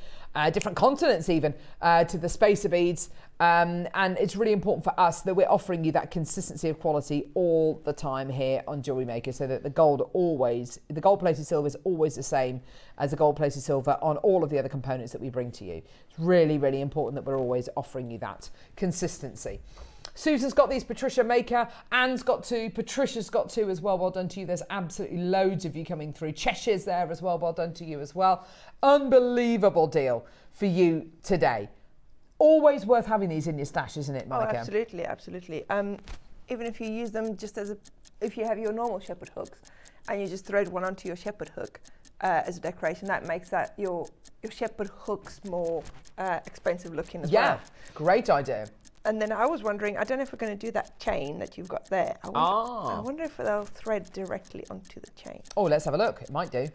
different continents even, to the spacer beads. And it's really important for us that we're offering you that consistency of quality all the time here on Jewellery Maker, so that the gold plated silver is always the same as the gold plated silver on all of the other components that we bring to you. It's really, really important that we're always offering you that consistency. Susan's got these, Patricia Maker, Anne's got 2, Patricia's got 2 as well. Well done to you. There's absolutely loads of you coming through. Cheshire's there as well. Well done to you as well. Unbelievable deal for you today. Always worth having these in your stash, isn't it, Monika? Oh, absolutely, absolutely. Even if you use them just as if you have your normal shepherd hooks and you just thread one onto your shepherd hook as a decoration, that makes that your shepherd hooks more expensive looking as well. Yeah, great idea. And then I was wondering, I don't know if we're going to do that chain that you've got there. I wonder if they'll thread directly onto the chain. Oh, let's have a look. It might do.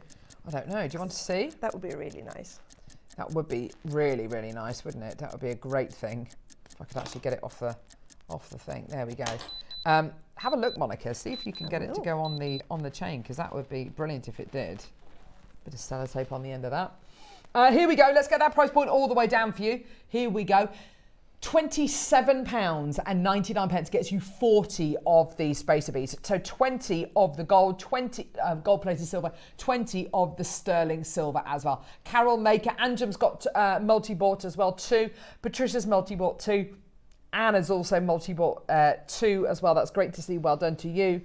I don't know. Do you want to see? That would be really nice. That would be really, really nice, wouldn't it? That would be a great thing. If I could actually get it off the thing. There we go. Have a look, Monika. See if you can get it to go on the chain, because that would be brilliant if it did. Bit of sellotape on the end of that. Here we go. Let's get that price point all the way down for you. Here we go. £27.99 gets you 40 of these spacer beads. So 20 of the gold, 20 gold-plated silver, 20 of the sterling silver as well. Carol Maker, Anjum's got multi-bought as well, 2. Patricia's multi-bought 2. Anna's also multi-bought 2 as well. That's great to see. Well done to you.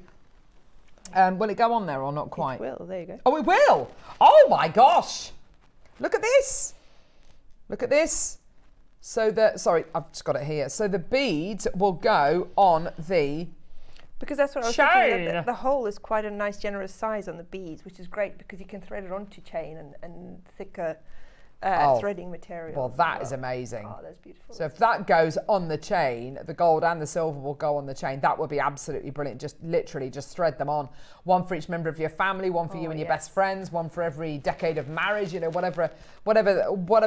Will it go on there or not quite? It will. There you go. Oh, it will. Oh my gosh. Look at this. Look at this. So sorry, I've just got it here. So the beads will go on the Because that's what I was thinking. That the hole is quite a nice, generous size on the beads, which is great because you can thread it onto chain and thicker threading material. Well, that is amazing. Oh, that's beautiful. So if that goes on the chain, the gold and the silver will go on the chain. That would be absolutely brilliant. Just literally just thread them on. One for each member of your family, one for you and your best friends, one for every decade of marriage, you know, whatever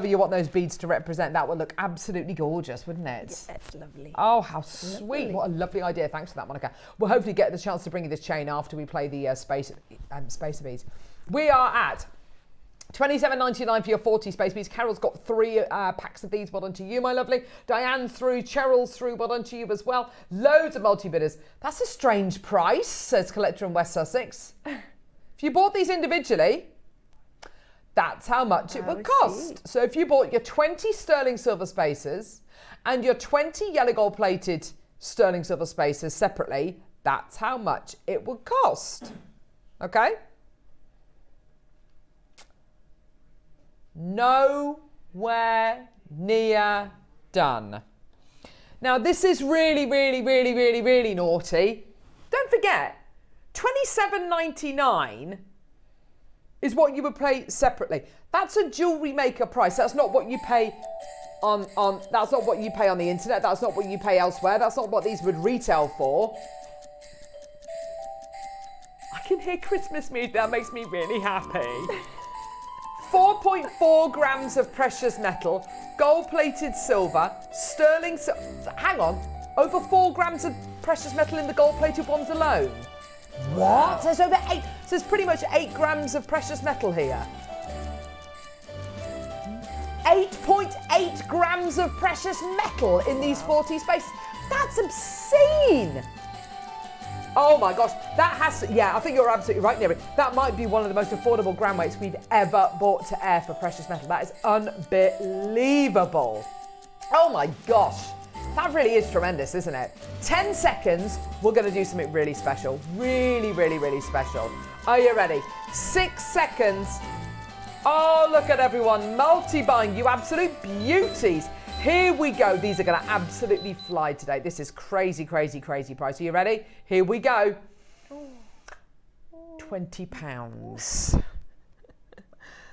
you want those beads to represent. That would look absolutely gorgeous, wouldn't it? Yeah, it's lovely. Oh, how sweet. Lovely. What a lovely idea. Thanks for that, Monika. We'll hopefully get the chance to bring you this chain after we play the spacer beads. We are at $27.99 for your 40 space beads. Carol's got 3 packs of these. Well done to you, my lovely. Diane's through. Cheryl's through. Well done to you as well. Loads of multi-bidders. That's a strange price, says Collector in West Sussex. If you bought these individually, that's how much it would cost. So if you bought your 20 sterling silver spacers and your 20 yellow gold plated sterling silver spacers separately, that's how much it would cost. Okay? Nowhere near done. Now this is really, really, really, really, really naughty. Don't forget, $27.99 is what you would pay separately. That's a Jewellery Maker price. That's not what you pay on that's not what you pay on the internet. That's not what you pay elsewhere. That's not what these would retail for. I can hear Christmas music. That makes me really happy. 4.4 grams of precious metal, gold-plated silver, sterling silver. Hang on, over 4 grams of precious metal in the gold-plated ones alone. What? So there's over 8. So there's pretty much 8 grams of precious metal here. 8.8 grams of precious metal in these 40 spaces. That's obscene. Oh my gosh, that has to, yeah, I think you're absolutely right, Neri. That might be one of the most affordable gram weights we've ever bought to air for precious metal. That is unbelievable. Oh my gosh, that really is tremendous, isn't it? 10 seconds, we're gonna do something really special. Really, really, really special. Are you ready? 6 seconds. Oh, look at everyone multi-buying, you absolute beauties. Here we go. These are going to absolutely fly today. This is crazy, crazy, crazy price. Are you ready? Here we go. £20.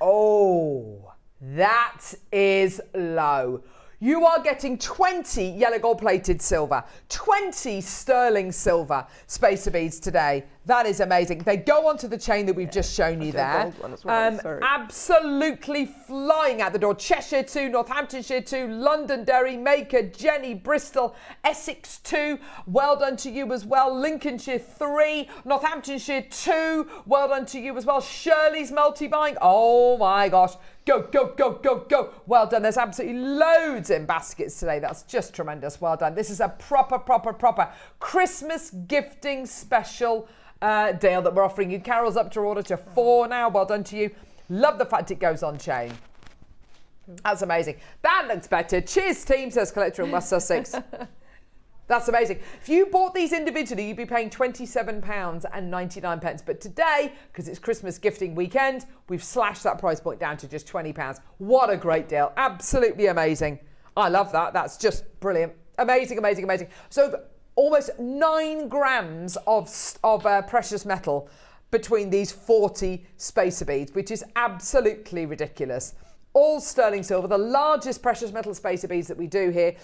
Oh, that is low. You are getting 20 yellow gold plated silver, 20 sterling silver spacer beads today. That is amazing. They go onto the chain that we've just shown you there. Gold one as well, absolutely flying out the door. Cheshire 2, Northamptonshire 2, Londonderry, Maker, Jenny, Bristol, Essex 2. Well done to you as well. Lincolnshire 3, Northamptonshire 2. Well done to you as well. Shirley's multi-buying. Oh my gosh. Go, go, go, go, go. Well done. There's absolutely loads in baskets today. That's just tremendous. Well done. This is a proper Christmas gifting special deal that we're offering you. Carol's up to order to 4 now. Well done to you. Love the fact it goes on chain. That's amazing. That looks better. Cheers, team, says Collector in West Sussex. That's amazing. If you bought these individually, you'd be paying £27.99. But today, because it's Christmas gifting weekend, we've slashed that price point down to just £20. What a great deal. Absolutely amazing. I love that. That's just brilliant. Amazing, amazing, amazing. So almost 9 grams of precious metal between these 40 spacer beads, which is absolutely ridiculous. All sterling silver, the largest precious metal spacer beads that we do here,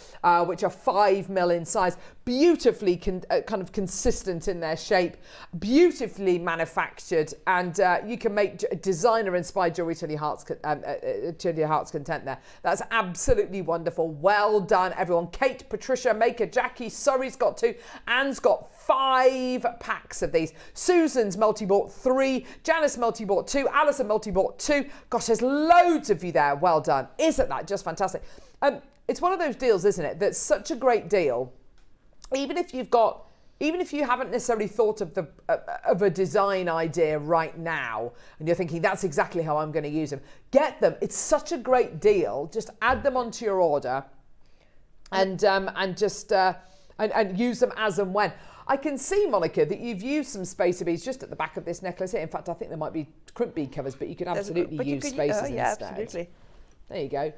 which are 5 mil in size, beautifully kind of consistent in their shape, beautifully manufactured, and you can make designer-inspired jewellery to your heart's content there. That's absolutely wonderful. Well done, everyone. Kate, Patricia, Maker, Jackie, Surrey's got 2, Anne's got 5 packs of these. Susan's multi-bought 3, Janice multi-bought 2, Alison multi-bought 2. Gosh, there's loads of you there. Well done. Isn't that just fantastic? It's one of those deals, isn't it, that's such a great deal. Even if you haven't necessarily thought of a design idea right now, and you're thinking that's exactly how I'm going to use them, get them. It's such a great deal. Just add them onto your order, and use them as and when. I can see, Monica, that you've used some spacer beads just at the back of this necklace here. In fact, I think there might be crimp bead covers, but you could absolutely use spacers instead. Yeah, absolutely. There you go.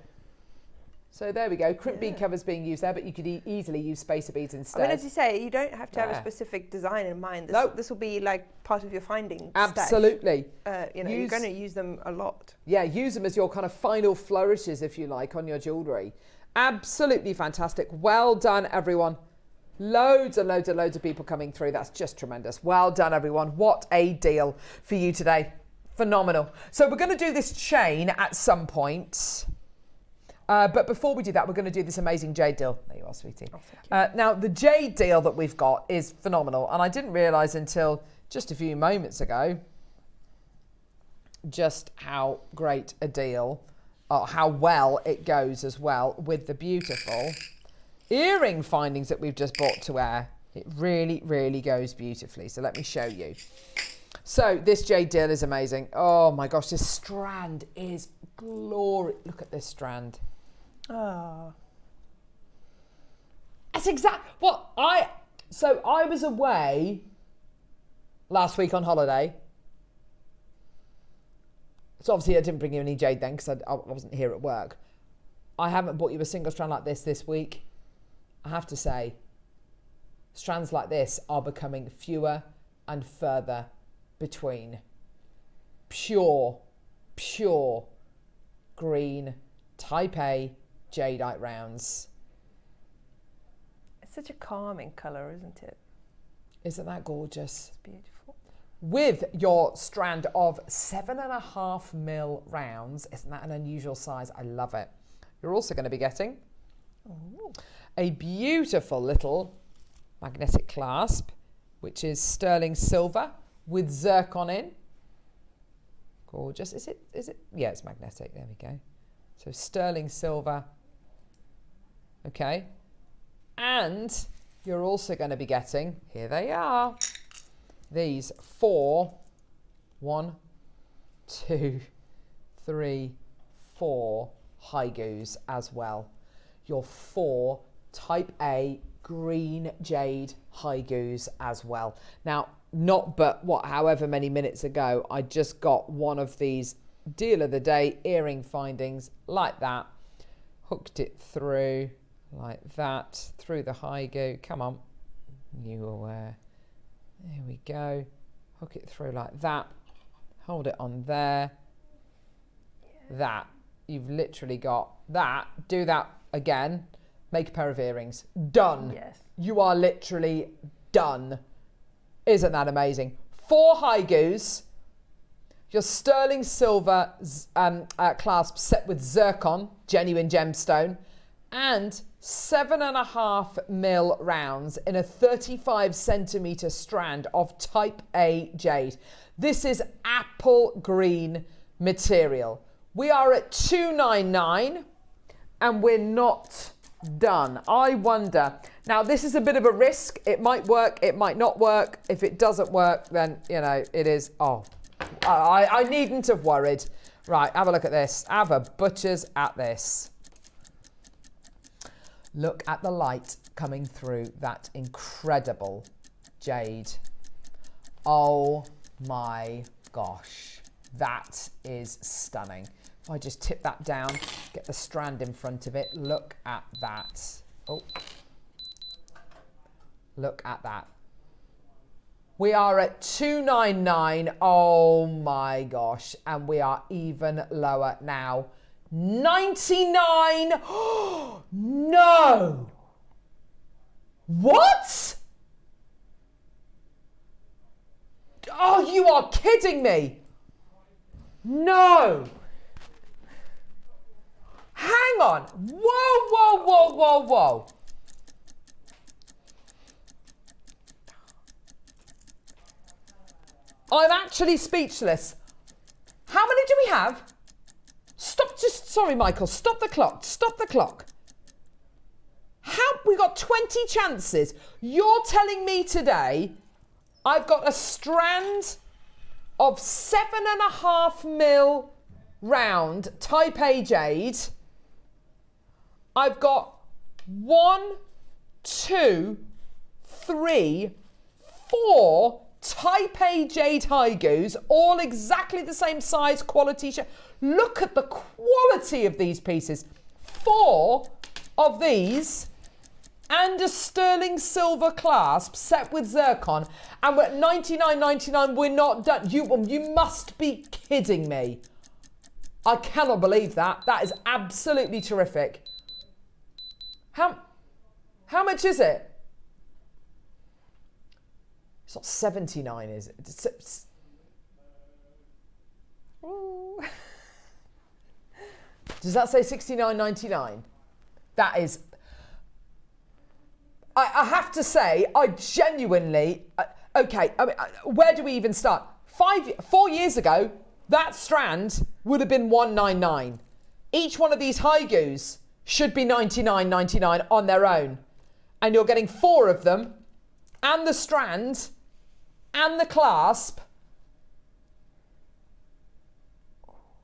So there we go. Crimp bead covers being used there, but you could easily use spacer beads instead. I mean, as you say, you don't have to have a specific design in mind. This will be like part of your finding absolutely. Stash. You're going to use them a lot. Yeah, use them as your kind of final flourishes, if you like, on your jewellery. Absolutely fantastic. Well done, everyone. Loads and loads and loads of people coming through. That's just tremendous. Well done, everyone. What a deal for you today. Phenomenal. So we're going to do this chain at some point. But before we do that, we're going to do this amazing jade deal. There you are, sweetie. Oh, thank you. Now, the jade deal that we've got is phenomenal. And I didn't realise until just a few moments ago just how great a deal, or how well it goes as well with the beautiful earring findings that we've just brought to air. It really, really goes beautifully. So let me show you. So this jade deal is amazing. Oh my gosh, this strand is glorious. Look at this strand. Oh. That's so I was away last week on holiday. So obviously I didn't bring you any jade then because I wasn't here at work. I haven't bought you a single strand like this week. I have to say, strands like this are becoming fewer and further between. Pure green Type A jadeite rounds. It's such a calming colour, isn't it? Isn't that gorgeous? It's beautiful. With your strand of 7.5 mil rounds. Isn't that an unusual size? I love it. You're also going to be getting a beautiful little magnetic clasp, which is sterling silver with zircon in. Gorgeous. Is it? Yeah, it's magnetic. There we go. So sterling silver. Okay. And you're also going to be getting, here they are, these 4, 1, 2, 3, 4 haigus as well. Your 4 type A green jade haigus as well. Now, not but what, however many minutes ago, I just got one of these deal of the day earring findings like that, hooked it through like that, through the haigu. Come on, you aware. There we go. Hook it through like that. Hold it on there. That. You've literally got that. Do that again. Make a pair of earrings. Done. Yes. You are literally done. Isn't that amazing? 4 haigus. Your sterling silver clasp set with zircon, genuine gemstone, and 7.5 mil rounds in a 35 centimeter strand of type A jade. This is apple green material. We are at $299 and we're not done. I wonder. Now, this is a bit of a risk. It might work, it might not work. If it doesn't work, then, you know, it is, I needn't have worried. Right, have a look at this. Have a butcher's at this. Look at the light coming through that incredible jade. Oh my gosh, that is stunning. If I just tip that down, get the strand in front of it, look at that. Oh, look at that. We are at $299. Oh my gosh, and we are even lower now. $99. No. What? Oh, you are kidding me. No. Hang on. Whoa, whoa, whoa, whoa, whoa. I'm actually speechless. How many do we have? Stop, sorry, Michael, stop the clock, stop the clock. We got 20 chances. You're telling me today I've got a strand of 7.5 mil round type A jade. I've got 1, 2, 3, 4 type A jade haigus, all exactly the same size, quality. Look at the quality of these pieces. 4 of these and a sterling silver clasp set with zircon, and we're at $99.99. We're not done. You must be kidding me. I cannot believe that. That is absolutely terrific. How much is it? It's not 79, is it? Does that say 69.99? That is. I have to say, I genuinely. Okay, I mean, where do we even start? 4 years ago, that strand would have been $199. Each one of these haigus should be $99.99 on their own, and you're getting 4 of them, and the strand, and the clasp,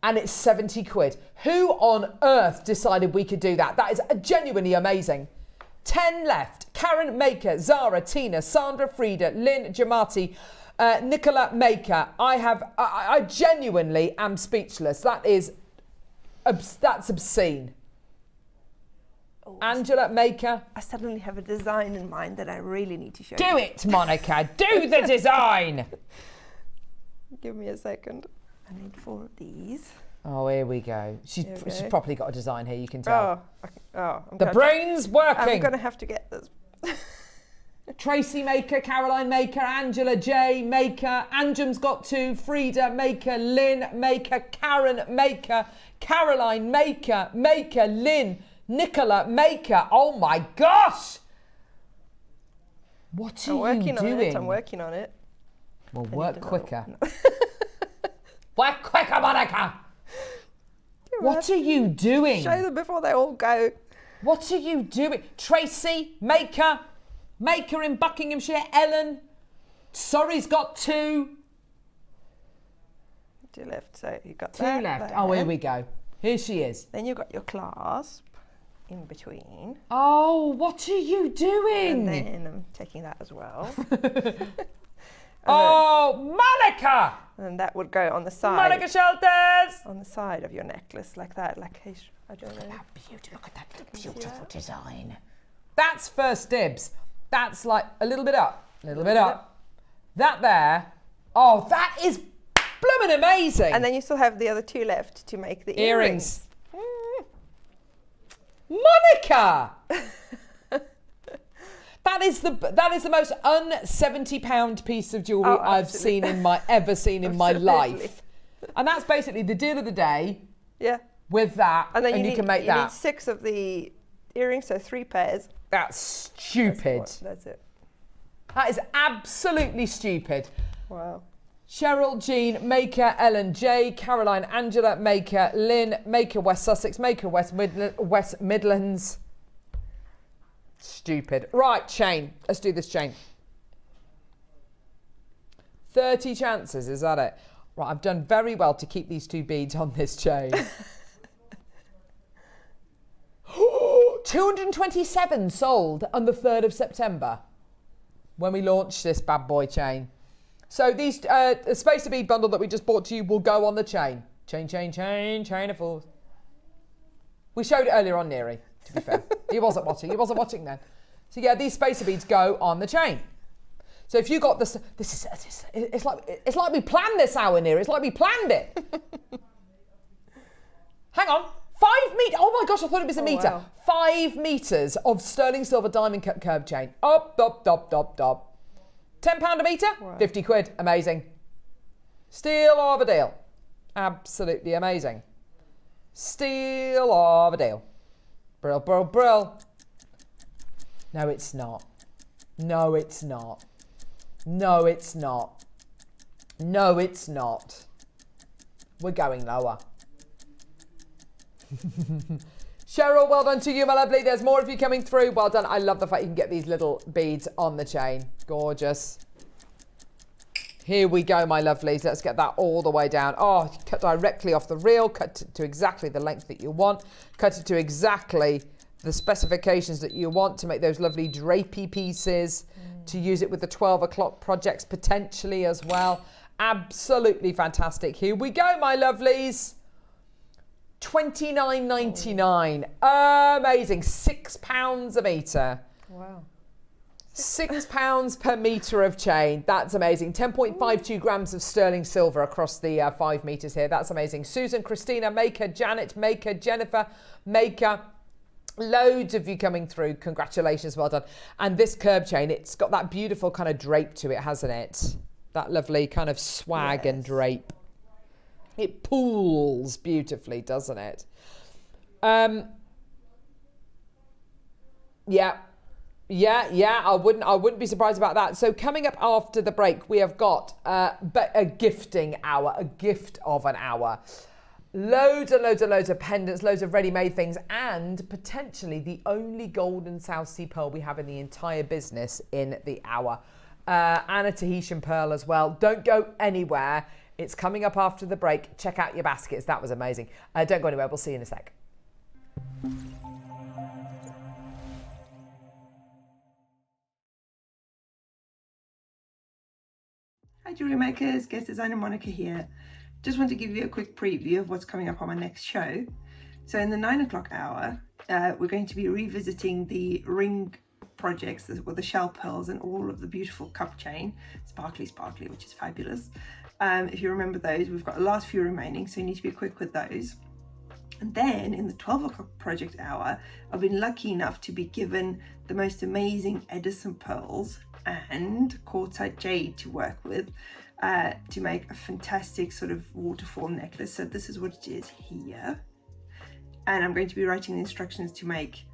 and it's 70 quid. Who on earth decided we could do that? That is genuinely amazing. 10 left. Karen Maker, Zara, Tina, Sandra, Frida, Lynn, Jamati, Nicola Maker. I genuinely am speechless. That's obscene. Oh, Angela Maker. I suddenly have a design in mind that I really need to show you. Do it, Monica. Do the design. Give me a second. I need 4 of these. Oh, here we go. She's properly got a design here, you can tell. The brain's working. I'm going to have to get this. Tracy Maker, Caroline Maker, Angela J Maker, Anjum's got 2, Frida Maker, Lynn Maker, Karen Maker, Caroline Maker, Lynn, Nicola Maker. Oh my gosh! What are you doing? I'm working on it. Well, work quicker. Work quicker, Monica! What are you doing? Show them before they all go. What are you doing? Tracy, Maker in Buckinghamshire, Ellen. Sorry's got 2. 2 left, so you got 2 that left. there. Oh, here we go. Here she is. Then you've got your clasp in between. Oh, what are you doing? And then I'm taking that as well. Oh, Monika! And that would go on the side. Monika Soltesz! On the side of your necklace, like that. Like, I don't know. How beautiful. Look at that beautiful design. That's first dibs. That's like a little bit up, a little bit up. That there. Oh, that is blooming amazing. And then you still have the other 2 left to make the earrings. Monika! That is the most £70 piece of jewellery I've ever seen in my life. And that's basically the deal of the day. Yeah. With that, and then you can make that. You need 6 of the earrings, so 3 pairs. That's stupid. That's it. That is absolutely stupid. Wow. Cheryl, Jean, Maker, Ellen, J, Caroline, Angela, Maker, Lynn, Maker, West Sussex, Maker, West Midlands. Stupid. Right, chain. Let's do this chain. 30 chances, is that it? Right, I've done very well to keep these 2 beads on this chain. 227 sold on the 3rd of September when we launched this bad boy chain. So these Space to Bead bundle that we just bought to you will go on the chain. Chain of fools. We showed it earlier on, Neri, to be fair. He wasn't watching then. So yeah, these spacer beads go on the chain. So if you got this, it's like we planned this hour, Neri. It's like we planned it. Hang on. 5 meters. Oh my gosh, I thought it was a metre. Wow. 5 metres of sterling silver diamond cut curb chain. Up. £10 a metre, Wow. 50 quid. Amazing. Steal of a deal. Absolutely amazing. Steal of a deal. Brill. No, it's not. No, it's not. No, it's not. No, it's not. We're going lower. Cheryl, well done to you, my lovely. There's more of you coming through. Well done. I love the fact you can get these little beads on the chain. Gorgeous. Here we go, my lovelies. Let's get that all the way down. Oh, cut directly off the reel. Cut to exactly the length that you want. Cut it to exactly the specifications that you want to make those lovely drapey pieces. To use it with the 12 o'clock projects potentially as well. Absolutely fantastic. Here we go, my lovelies. $29.99. Amazing. £6 a metre. Wow. £6 per metre of chain. That's amazing. 10.52 grams of sterling silver across the 5 metres here. That's amazing. Susan, Christina, Maker, Janet, Maker, Jennifer, Maker. Loads of you coming through. Congratulations. Well done. And this curb chain, it's got that beautiful kind of drape to it, hasn't it? That lovely kind of swag and drape. It pools beautifully, doesn't it? Yeah. I wouldn't be surprised about that. So coming up after the break, we have got a gifting hour, a gift of an hour. Loads of pendants, loads of ready-made things, and potentially the only golden South Sea pearl we have in the entire business in the hour. And a Tahitian pearl as well. Don't go anywhere. It's coming up after the break. Check out your baskets. That was amazing. Don't go anywhere. We'll see you in a sec. Hi Jewellery Makers, guest designer Monika here. Just want to give you a quick preview of what's coming up on my next show. So in the 9 o'clock hour, we're going to be revisiting the ring projects with the shell pearls and all of the beautiful cup chain, sparkly, which is fabulous. If you remember those, we've got the last few remaining, so you need to be quick with those. And then in the 12 o'clock project hour, I've been lucky enough to be given the most amazing Edison pearls and quartzite jade to work with to make a fantastic sort of waterfall necklace. So this is what it is here. And I'm going to be writing the instructions to make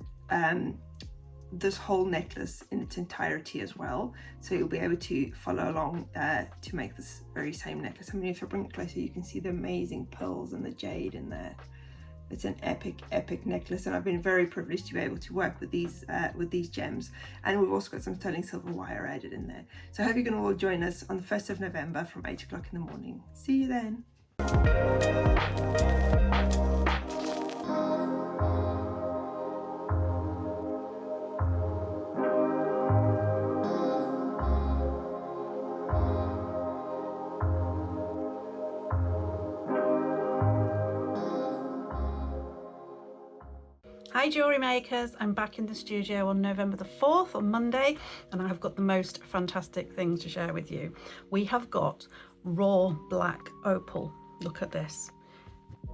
this whole necklace in its entirety as well. So you'll be able to follow along to make this very same necklace. I mean, if I bring it closer, you can see the amazing pearls and the jade in there. It's an epic necklace, and I've been very privileged to be able to work with these gems. And we've also got some sterling silver wire added in there. So I hope you can all join us on the 1st of November from 8 o'clock in the morning. See you then. Hi jewellery makers, I'm back in the studio on November the 4th on Monday, and I've got the most fantastic things to share with you. We have got raw black opal. Look at this.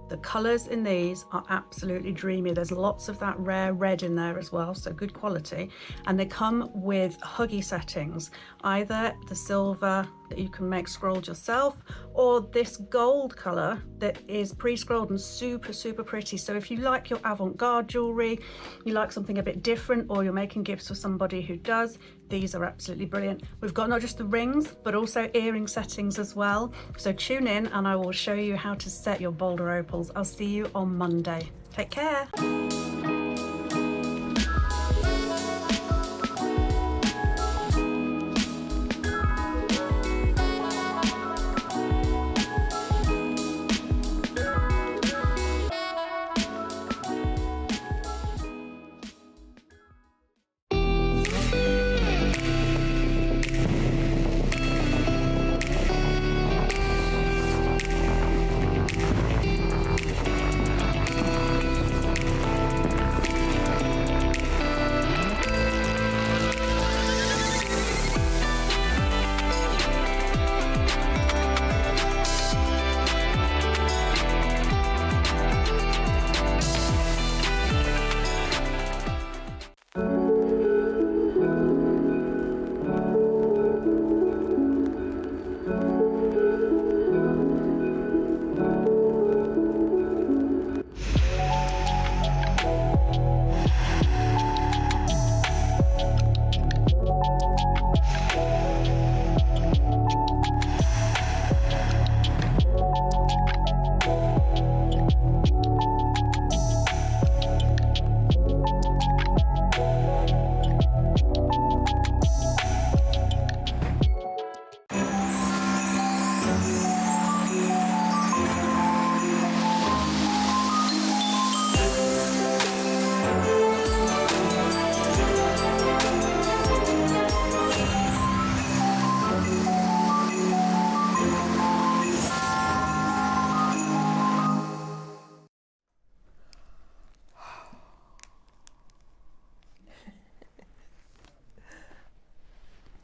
The colours in these are absolutely dreamy. There's lots of that rare red in there as well, so good quality. And they come with huggy settings, either the silver that you can make scrolled yourself, or this gold colour that is pre-scrolled and super pretty. So if you like your avant-garde jewellery, you like something a bit different, or you're making gifts for somebody who does, these are absolutely brilliant. We've got not just the rings, but also earring settings as well. So tune in and I will show you how to set your bolder opals. I'll see you on Monday. Take care.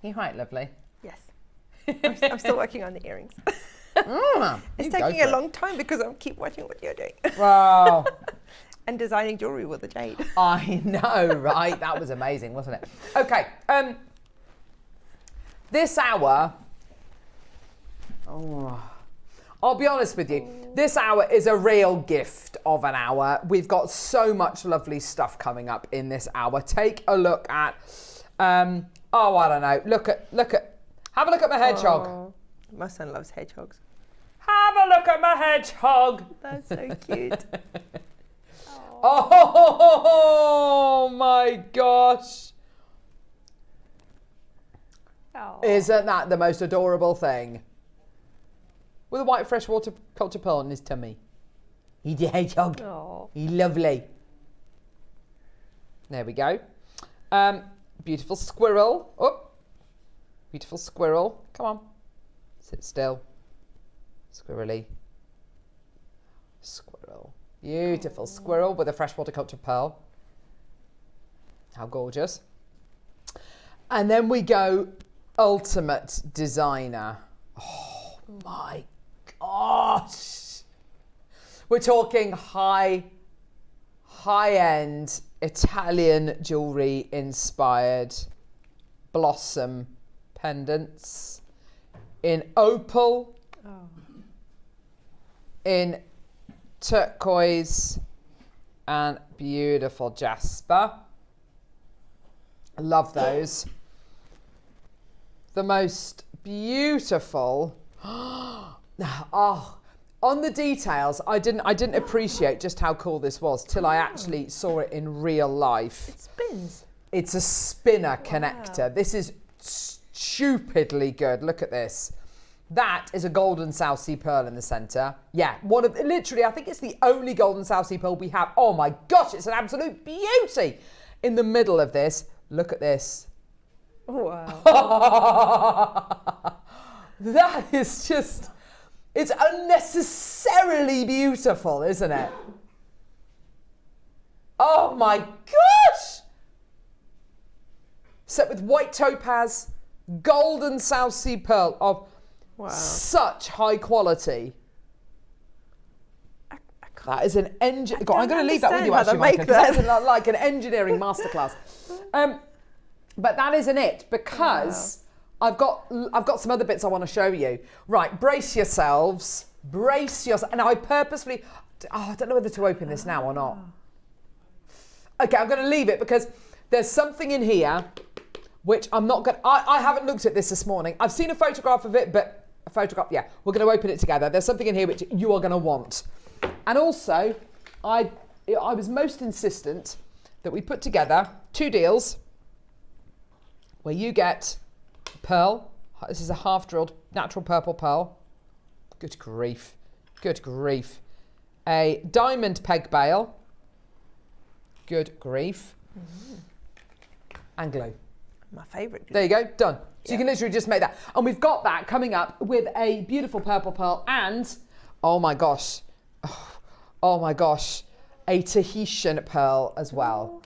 You right, lovely? Yes. I'm still working on the earrings. It's taking a long time because I keep watching what you're doing. Wow. And designing jewellery with the jade. I know, right? That was amazing, wasn't it? Okay. This hour, I'll be honest with you, this hour is a real gift of an hour. We've got so much lovely stuff coming up in this hour. Take a look at, I don't know, have a look at my hedgehog. Oh, my son loves hedgehogs. Have a look at my hedgehog. That's so cute. Oh my gosh. Oh. Isn't that the most adorable thing? With a white freshwater culture pearl on his tummy. He's a hedgehog. Oh. He's lovely. There we go. Beautiful squirrel. Oh, beautiful squirrel. Come on. Sit still. Squirrely. Squirrel. Beautiful squirrel with a freshwater culture pearl. How gorgeous. And then we go ultimate designer. Oh my gosh. We're talking high-end Italian jewellery inspired blossom pendants in opal, in turquoise and beautiful jasper. I love those. The most beautiful, On the details, I didn't appreciate just how cool this was till I actually saw it in real life. It spins. It's a spinner connector. This is stupidly good. Look at this. That is a golden South Sea pearl in the centre. Yeah, literally, I think it's the only golden South Sea pearl we have. Oh my gosh, it's an absolute beauty. In the middle of this, look at this. Wow. That is just, it's unnecessarily beautiful, isn't it? Oh my gosh. Set with white topaz, golden South Sea pearl of such high quality. That is an engine. I'm going to leave that with you actually, Monika, because that's like an engineering masterclass. But that isn't it, because I've got some other bits I want to show you. Right, brace yourselves. And I purposefully, I don't know whether to open this now or not. Okay, I'm going to leave it because there's something in here which I'm not going to, I haven't looked at this morning. I've seen a photograph of it, but we're going to open it together. There's something in here which you are going to want. And also, I was most insistent that we put together 2 deals where you get pearl. This is a half-drilled natural purple pearl. Good grief. Good grief. A diamond peg bail. Good grief. And glue. My favourite glue. There you go, done. So you can literally just make that. And we've got that coming up with a beautiful purple pearl and, oh my gosh, a Tahitian pearl as well.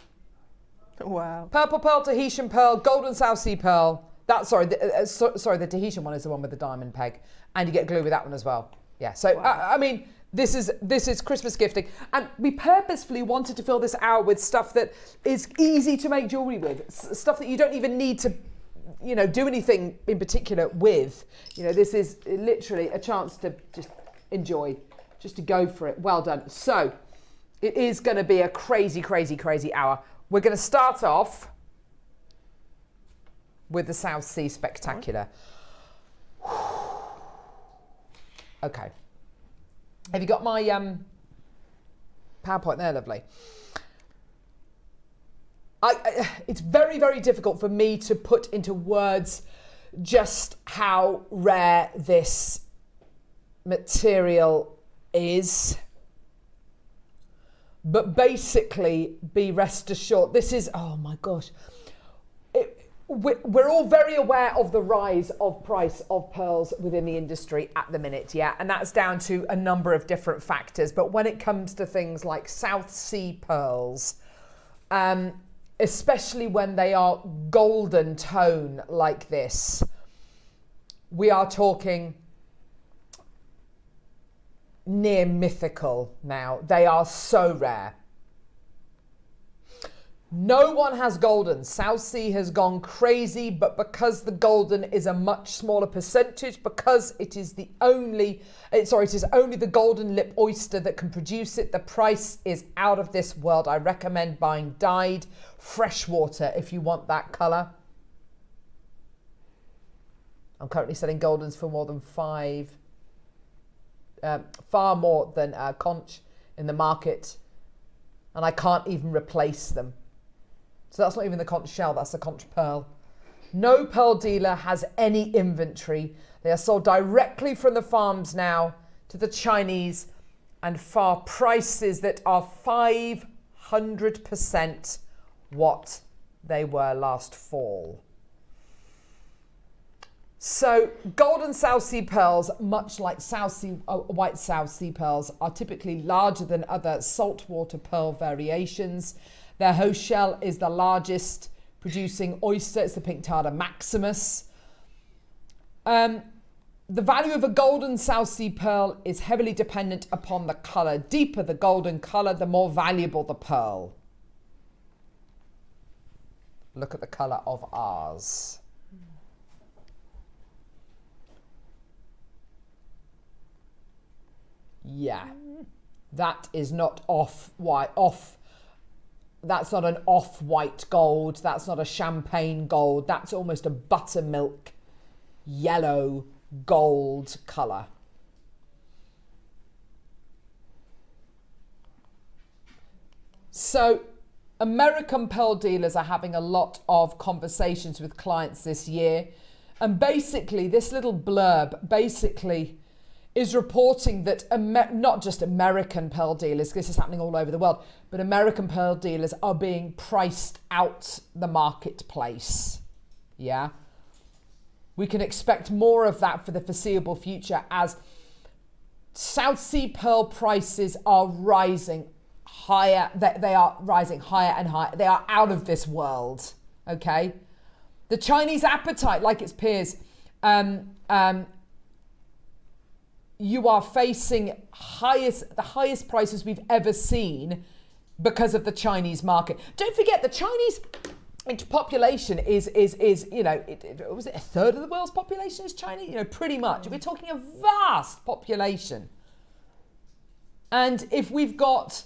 Wow. Purple pearl, Tahitian pearl, golden South Sea pearl. The Tahitian one is the one with the diamond peg. And you get glue with that one as well. Yeah, so, I mean, this is Christmas gifting. And we purposefully wanted to fill this hour with stuff that is easy to make jewellery with. Stuff that you don't even need to, do anything in particular with. This is literally a chance to just enjoy, just to go for it. Well done. So it is going to be a crazy, crazy, crazy hour. We're going to start off with the South Sea Spectacular. Okay. Have you got my PowerPoint there, lovely? It's very, very difficult for me to put into words just how rare this material is. But basically, be rest assured, this is, oh my gosh. We're all very aware of the rise of price of pearls within the industry at the minute, yeah? And that's down to a number of different factors. But when it comes to things like South Sea pearls, especially when they are golden tone like this, we are talking near mythical now. They are so rare. No one has golden. South Sea has gone crazy, but because the golden is a much smaller percentage, because it is only the golden lip oyster that can produce it, the price is out of this world. I recommend buying dyed freshwater if you want that colour. I'm currently selling goldens for more than far more than conch in the market, and I can't even replace them. So that's not even the conch shell, that's the conch pearl. No pearl dealer has any inventory. They are sold directly from the farms now to the Chinese and for prices that are 500% what they were last fall. So golden South Sea pearls, much like white South Sea pearls, are typically larger than other saltwater pearl variations. Their host shell is the largest producing oyster. It's the Pinctada maximus. The value of a golden South Sea pearl is heavily dependent upon the colour. Deeper the golden colour, the more valuable the pearl. Look at the colour of ours. Yeah, that is not that's not an off-white gold. That's not a champagne gold. That's almost a buttermilk yellow gold colour. So American pearl dealers are having a lot of conversations with clients this year. And basically, this little blurb basically is reporting that not just American pearl dealers, this is happening all over the world, but American pearl dealers are being priced out the marketplace. Yeah. We can expect more of that for the foreseeable future as South Sea pearl prices are rising higher. They are rising higher and higher. They are out of this world. Okay. The Chinese appetite, like its peers, you are facing the highest prices we've ever seen because of the Chinese market. Don't forget, the Chinese population is you know, was it a third of the world's population is Chinese? You know, pretty much. We're talking a vast population. And if we've got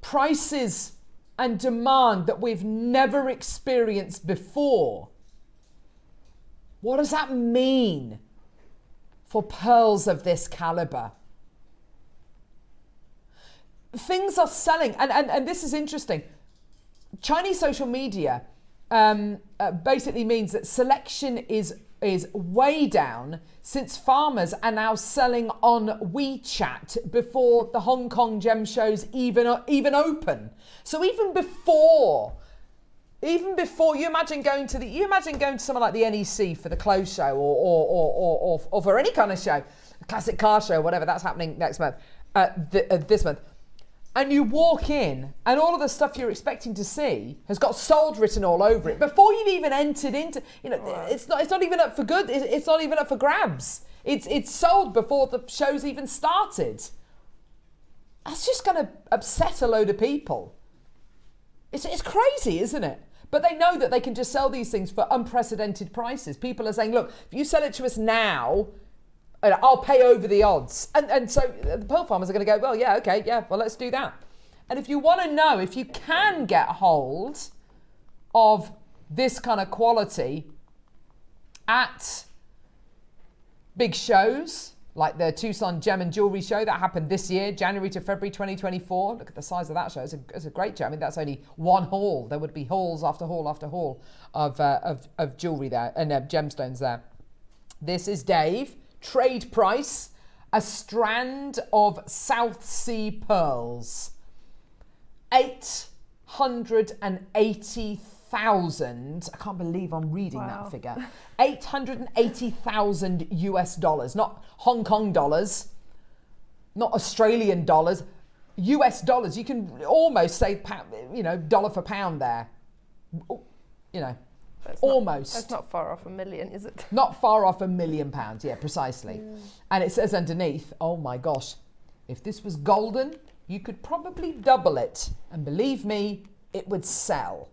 prices and demand that we've never experienced before, what does that mean for pearls of this caliber? Things are selling, and this is interesting. Chinese social media basically means that selection is way down since farmers are now selling on WeChat before the Hong Kong gem shows even open. So even before you imagine going to someone like the NEC for the clothes show or for any kind of show, a classic car show, whatever that's happening next month, this month. And you walk in and all of the stuff you're expecting to see has got sold written all over it before you've even entered into, you know, it's not even up for good. It's not even up for grabs. It's sold before the show's even started. That's just going to upset a load of people. It's crazy, isn't it? But they know that they can just sell these things for unprecedented prices. People are saying, look, if you sell it to us now, I'll pay over the odds. And so the pearl farmers are going to go, well, yeah, okay, yeah, well, let's do that. And if you want to know if you can get hold of this kind of quality at big shows, like the Tucson Gem and Jewelry Show that happened this year, January to February 2024. Look at the size of that show. It's a great show. I mean, that's only one hall. There would be halls after hall after hall of jewelry there and gemstones there. This is Dave. Trade price, a strand of South Sea pearls, 880,000. I can't believe I'm reading that figure. 880,000 US dollars, not Hong Kong dollars, not Australian dollars, US dollars. You can almost say, you know, dollar for pound there. You know. That's not far off $1 million, is it? Not far off £1 million, yeah, precisely. Yeah. And it says underneath, oh my gosh, if this was golden, you could probably double it. And believe me, it would sell.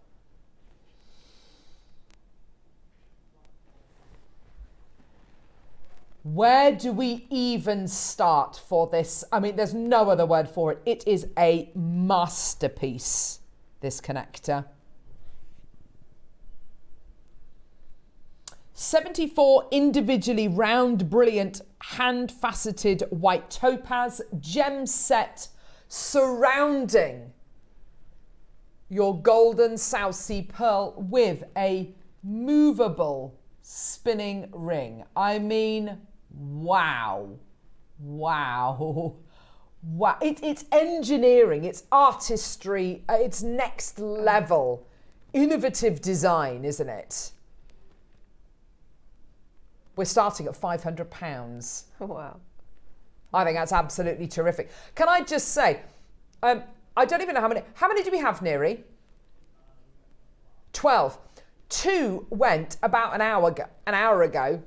Where do we even start for this? I mean, there's no other word for it. It is a masterpiece, this connector. 74 individually round, brilliant, hand-faceted white topaz gem set surrounding your golden South Sea pearl with a movable spinning ring. I mean, wow. Wow. Wow. It's engineering, it's artistry, it's next level, innovative design, isn't it? We're starting at £500. Wow. I think that's absolutely terrific. Can I just say, I don't even know how many do we have, Neri? 12. 2 went about an hour ago.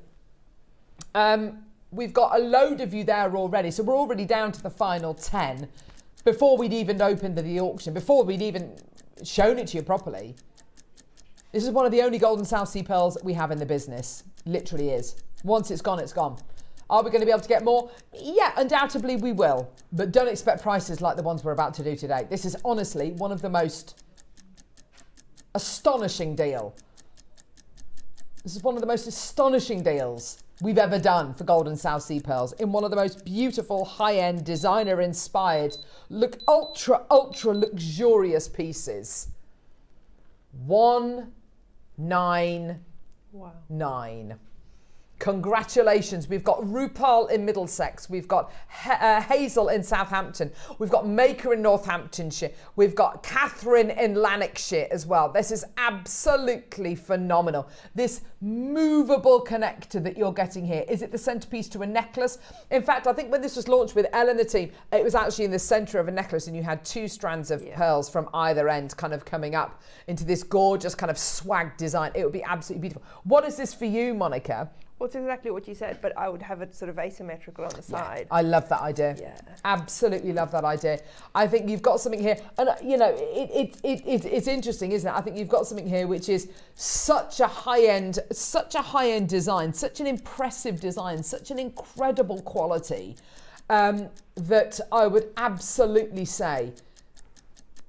We've got a load of you there already, so we're already down to the final 10 before we'd even opened the auction, before we'd even shown it to you properly. This is one of the only golden South Sea pearls we have in the business. Literally is. Once it's gone, it's gone. Are we going to be able to get more? Yeah, undoubtedly we will. But don't expect prices like the ones we're about to do today. This is honestly one of the most astonishing deals. This is one of the most astonishing deals we've ever done for Golden South Sea pearls in one of the most beautiful, high-end, designer-inspired, ultra luxurious pieces. 199. Congratulations. We've got Rupal in Middlesex. We've got Hazel in Southampton. We've got Maker in Northamptonshire. We've got Catherine in Lanarkshire as well. This is absolutely phenomenal. This movable connector that you're getting here, is it the centerpiece to a necklace? In fact, I think when this was launched with Elle and the team, it was actually in the center of a necklace, and you had 2 strands of pearls from either end kind of coming up into this gorgeous kind of swag design. It would be absolutely beautiful. What is this for you, Monika? Well, it's exactly what you said, but I would have it sort of asymmetrical on the side. I love that idea. Yeah. Absolutely love that idea. I think you've got something here, and you know, it's interesting, isn't it? I think you've got something here which is such a high-end design, such an impressive design, such an incredible quality, that I would absolutely say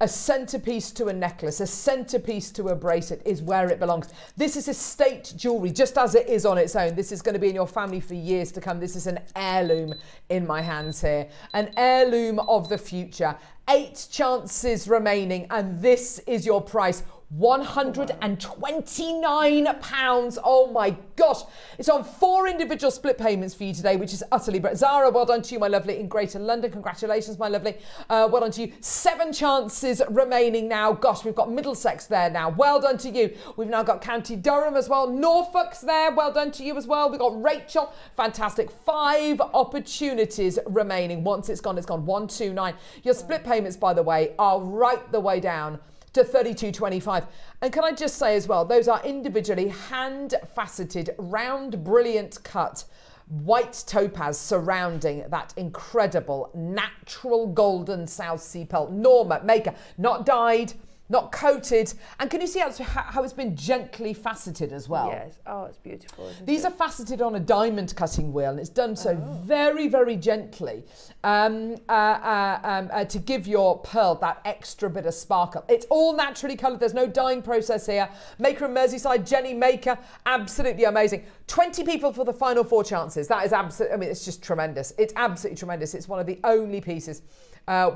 a centerpiece to a necklace, a centerpiece to a bracelet is where it belongs. This is estate jewelry, just as it is on its own. This is going to be in your family for years to come. This is an heirloom in my hands here, an heirloom of the future. 8 chances remaining, and this is your price. £129. Oh my gosh. It's on 4 individual split payments for you today, which is utterly brilliant. Zara, well done to you, my lovely, in Greater London. Congratulations, my lovely. Well done to you. 7 chances remaining now. Gosh, we've got Middlesex there now. Well done to you. We've now got County Durham as well. Norfolk's there. Well done to you as well. We've got Rachel. Fantastic. 5 opportunities remaining. Once it's gone, it's gone. 129. Your split payments, by the way, are right the way down to $32.25. And can I just say as well, those are individually hand-faceted, round, brilliant cut white topaz surrounding that incredible natural golden South Sea pearl. Norma, Maker, not dyed, not coated. And can you see how it's been gently faceted as well? Yes. Oh, it's beautiful. These are faceted on a diamond cutting wheel, and it's done so very, very gently to give your pearl that extra bit of sparkle. It's all naturally coloured. There's no dyeing process here. Maker in Merseyside, Jenny Maker, absolutely amazing. 20 people for the final 4 chances. That is absolutely, I mean, it's just tremendous. It's absolutely tremendous. It's one of the only pieces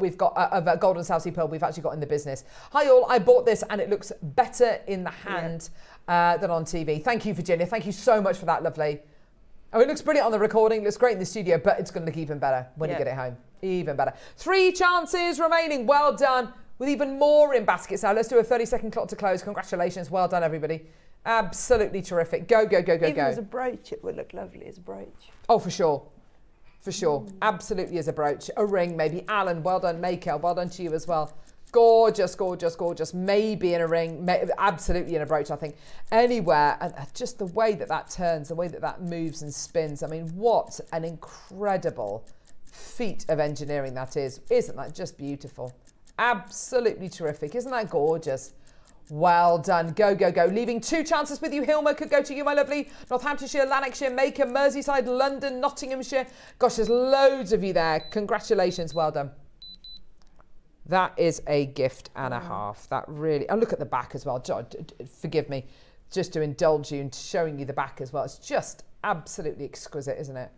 we've got of a golden South Sea pearl we've actually got in the business. Hi all, I bought this and it looks better in the hand than on TV. Thank you, Virginia. Thank you so much for that, lovely. Oh, it looks brilliant on the recording, looks great in the studio, but it's going to look even better when you get it home. Even better. 3 chances remaining. Well done. With even more in baskets now. Let's do a 30-second clock to close. Congratulations. Well done, everybody. Absolutely terrific. Go, go, go, go, Even go. as a brooch, it would look lovely as a brooch. Oh, for sure. For sure. Absolutely as a brooch. A ring, maybe. Alan, well done. Maker, well done to you as well. Gorgeous, gorgeous, gorgeous. Maybe in a ring, absolutely in a brooch, I think. Anywhere, and just the way that that turns, the way that that moves and spins. I mean, what an incredible feat of engineering that is. Isn't that just beautiful? Absolutely terrific. Isn't that gorgeous? Well done. Go, go, go. Leaving 2 chances with you. Hilma could go to you, my lovely. Northamptonshire, Lanarkshire, Maker, Merseyside, London, Nottinghamshire. Gosh, there's loads of you there. Congratulations. Well done. That is a gift and a half. That really... And look at the back as well. Forgive me just to indulge you and showing you the back as well. It's just absolutely exquisite, isn't it?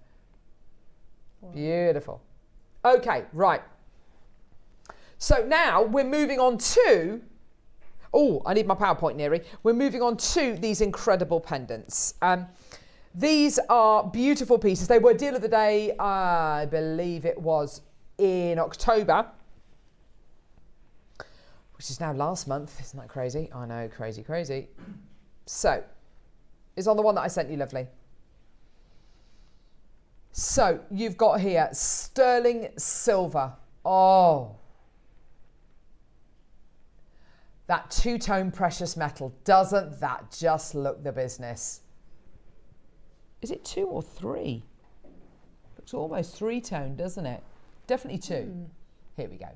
Wow. Beautiful. Okay, right. So now we're moving on to... Oh, I need my PowerPoint, Neri. We're moving on to these incredible pendants. These are beautiful pieces. They were deal of the day, I believe it was in October, which is now last month. Isn't that crazy? I know, crazy, crazy. So, it's on the one that I sent you, lovely. So, you've got here sterling silver. Oh. That 2-tone precious metal, doesn't that just look the business? Is it 2 or 3? Looks almost 3-tone, doesn't it? Definitely 2. Here we go.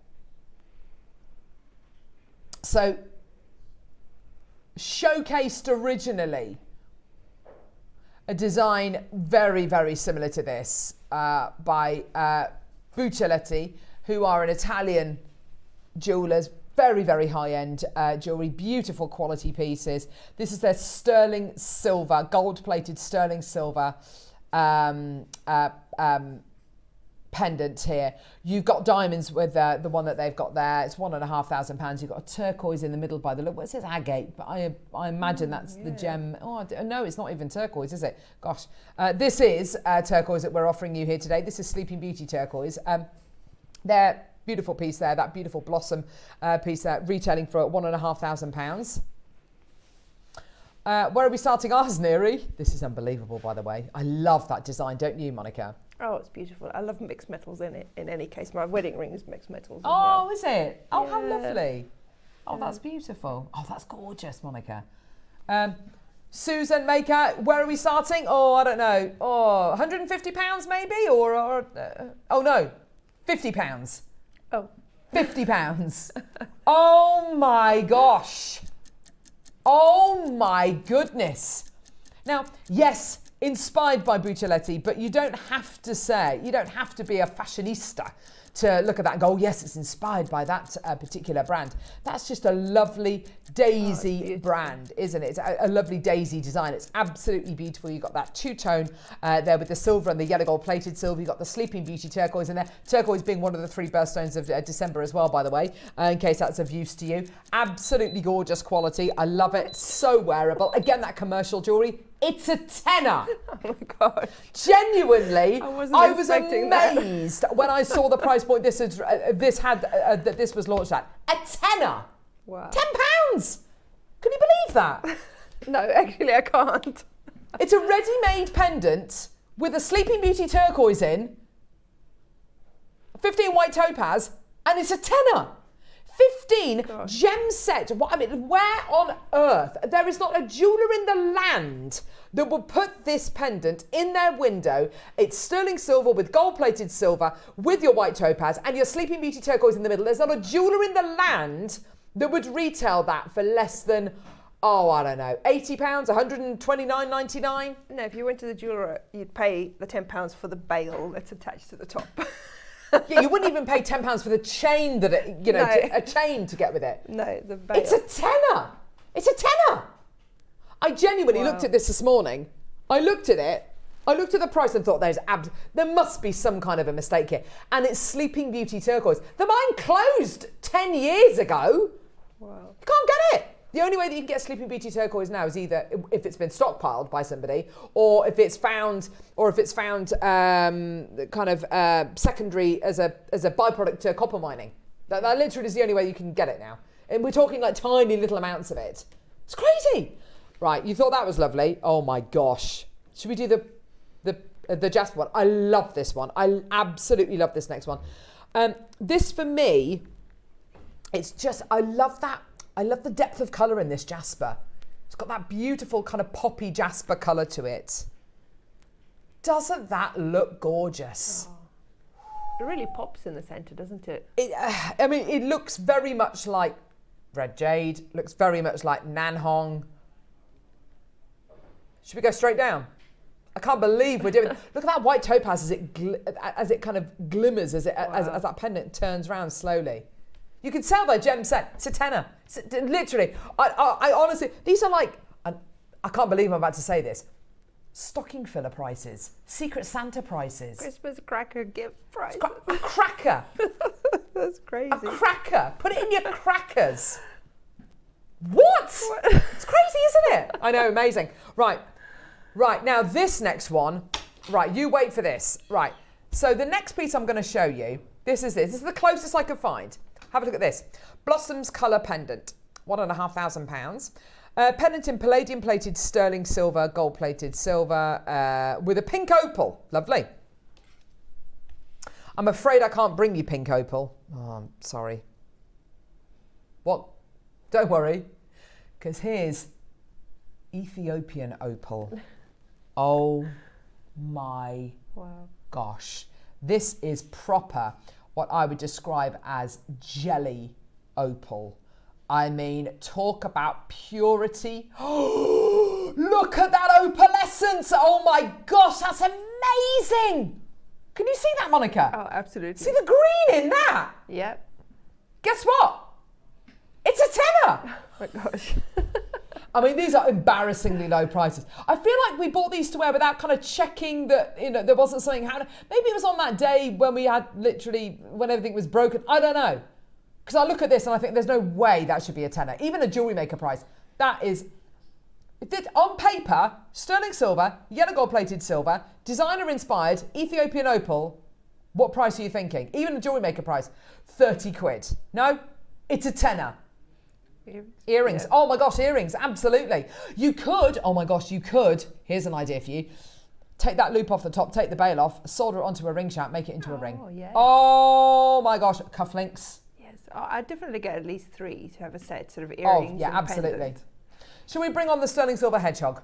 So, showcased originally a design very, very similar to this by Buccellati, who are an Italian jewellers. Very, very high-end jewellery, beautiful quality pieces. This is their sterling silver, gold-plated sterling silver pendant here. You've got diamonds with the one that they've got there. It's £1,500. You've got a turquoise in the middle by the look. Well, it says agate, but I imagine that's the gem. Oh, no, it's not even turquoise, is it? Gosh. This is turquoise that we're offering you here today. This is Sleeping Beauty turquoise. They're beautiful piece there, that beautiful blossom piece there, retailing for £1,500. Where are we starting ours, Neri? This is unbelievable, by the way. I love that design, don't you, Monica? Oh, it's beautiful. I love mixed metals in it. In any case, my wedding ring is mixed metals. Oh, is it? Oh, yeah. How lovely. Oh, that's beautiful. Oh, that's gorgeous, Monica. Susan Maker, where are we starting? Oh, I don't know. Oh, £150 maybe? Oh, no, £50. Oh. £50. Oh, my gosh. Oh, my goodness. Now, yes, inspired by Buccellati, but you don't have to be a fashionista to look at that and go, oh, yes, it's inspired by that particular brand. That's just a lovely daisy brand, isn't it? It's a lovely daisy design. It's absolutely beautiful. You've got that two-tone there with the silver and the yellow gold plated silver. You've got the Sleeping Beauty turquoise in there. Turquoise being one of the 3 birthstones of December as well, by the way, in case that's of use to you. Absolutely gorgeous quality. I love it. So wearable. Again, that commercial jewellery. It's a tenner. Oh my God. Genuinely, I was amazed when I saw the price point this was launched at. A tenner. Wow. £10. Can you believe that? No, actually I can't. It's a ready-made pendant with a Sleeping Beauty turquoise in, 15 white topaz, and it's a tenner. 15 gem set. What I mean, where on earth? There is not a jeweller in the land that will put this pendant in their window. It's sterling silver with gold-plated silver with your white topaz and your Sleeping Beauty turquoise in the middle. There's not a jeweller in the land that would retail that for less than, oh, I don't know, £80, £129.99. No, if you went to the jeweller, you'd pay the £10 for the bail that's attached to the top. Yeah, you wouldn't even pay £10 for the chain that a chain to get with it. No, the bail. It's a tenner. It's a tenner. I genuinely looked at this morning. I looked at it. I looked at the price and thought there must be some kind of a mistake here. And it's Sleeping Beauty turquoise. The mine closed 10 years ago. Wow. You can't get it. The only way that you can get Sleeping Beauty turquoise now is either if it's been stockpiled by somebody, or if it's found, secondary as a byproduct to copper mining. That literally is the only way you can get it now. And we're talking like tiny little amounts of it. It's crazy. Right, you thought that was lovely. Oh my gosh. Should we do the jasper one? I love this one. I absolutely love this next one. This for me, it's just, I love that. I love the depth of colour in this jasper. It's got that beautiful kind of poppy jasper colour to it. Doesn't that look gorgeous? Oh. It really pops in the centre, doesn't it? It looks very much like red jade, looks very much like Nanhong. Should we go straight down? I can't believe we're doing it. Look at that white topaz as it kind of glimmers as that pendant turns around slowly. You can tell by gem set. It's a tenner. Literally. I honestly, these are like, I can't believe I'm about to say this, stocking filler prices, Secret Santa prices. Christmas cracker gift price. A cracker. That's crazy. A cracker. Put it in your crackers. What? It's crazy, isn't it? I know, amazing. Right, now this next one, right, you wait for this. Right, so the next piece I'm going to show you, this is the closest I could find. Have a look at this. Blossoms Colour Pendant, £1,500. Pendant in palladium plated sterling silver, gold plated silver, with a pink opal. Lovely. I'm afraid I can't bring you pink opal. Oh, I'm sorry. What? Don't worry, because here's Ethiopian opal. Oh my gosh. This is proper, what I would describe as jelly opal. I mean, talk about purity. Look at that opalescence. Oh my gosh, that's amazing. Can you see that, Monica? Oh, absolutely. See the green in that? Yep. Guess what? It's a tenner. Oh my gosh. I mean, these are embarrassingly low prices. I feel like we bought these to wear without kind of checking that, you know, there wasn't something happening. Maybe it was on that day when we had literally, when everything was broken. I don't know. Because I look at this and I think there's no way that should be a tenner. Even a Jewellery Maker price. That is, on paper, sterling silver, yellow gold plated silver, designer inspired, Ethiopian opal. What price are you thinking? Even a Jewellery Maker price, 30 quid. No, it's a tenner. Earrings. Yeah. Oh my gosh, earrings. Absolutely. You could, oh my gosh, you could. Here's an idea for you. Take that loop off the top, take the bail off, solder it onto a ring shank, make it into a ring. Yeah. Oh my gosh, cufflinks. Yes, I'd definitely get at least 3 to have a set, sort of earrings. Oh yeah, and absolutely. pendant. Shall we bring on the sterling silver hedgehog?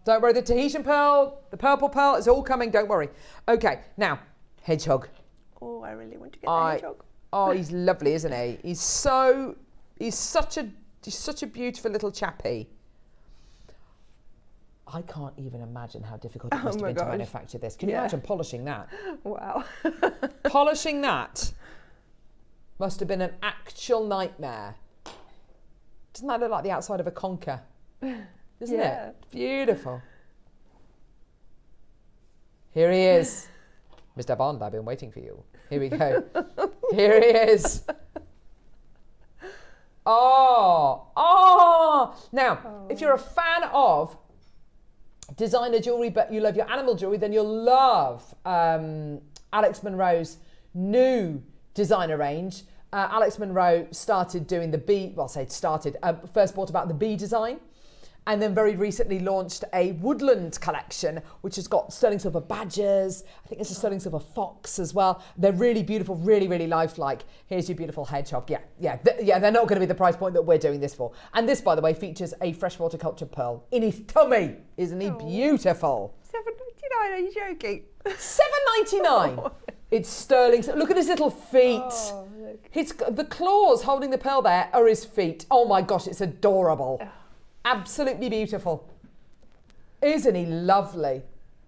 Don't worry, the Tahitian pearl, the purple pearl, it's all coming, don't worry. Okay, now, hedgehog. Oh, I really want to get the hedgehog. Oh, he's lovely, isn't he? He's such a beautiful little chappy. I can't even imagine how difficult it must have been to manufacture this. Can you imagine polishing that? Wow. Polishing that must have been an actual nightmare. Doesn't that look like the outside of a conker? Isn't it? Beautiful. Here he is. Mr. Bond, I've been waiting for you. Here we go. Here he is. Now, if you're a fan of designer jewellery, but you love your animal jewellery, then you'll love Alex Monroe's new designer range. Alex Monroe started doing the bee, first brought about the bee design, and then very recently launched a woodland collection, which has got sterling silver badgers. I think there's a sterling silver fox as well. They're really beautiful, really, really lifelike. Here's your beautiful hedgehog. They're not going to be the price point that we're doing this for. And this, by the way, features a freshwater cultured pearl in his tummy. Isn't he beautiful? $7.99, are you joking? $7.99. It's sterling. Look at his little feet. Oh, the claws holding the pearl there are his feet. Oh my gosh, it's adorable. Absolutely beautiful. Isn't he lovely?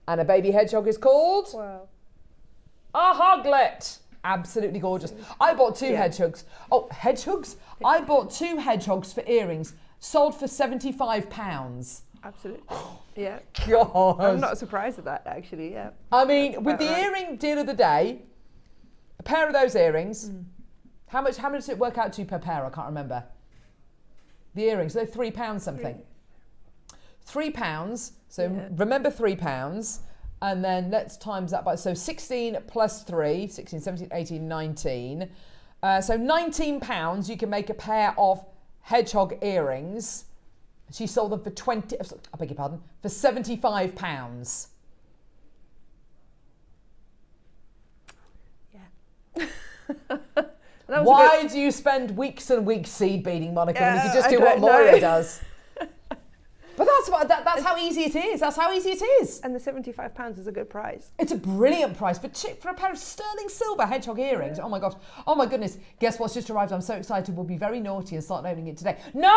And a baby hedgehog is called? Wow. A hoglet. Absolutely gorgeous. I bought 2 hedgehogs. Oh, hedgehogs? I bought 2 hedgehogs for earrings, sold for £75. Absolutely. Yeah. God. I'm not surprised at that, actually. Yeah. I mean, with the earring deal of the day, a pair of those earrings, how much does it work out to per pair? I can't remember. The earrings, they're £3 something. £3. So remember £3. And then let's times that by, so 16 plus 3, 16, 17, 18, 19. So £19, you can make a pair of hedgehog earrings. She sold them for for £75. Yeah. Why do you spend weeks and weeks seed beading, Monica, when you can just do what Moira does? But that's how easy it is. That's how easy it is. And the £75 is a good price. It's a brilliant price for a pair of sterling silver hedgehog earrings. Oh my gosh. Oh my goodness. Guess what's just arrived? I'm so excited. We'll be very naughty and start opening it today. No!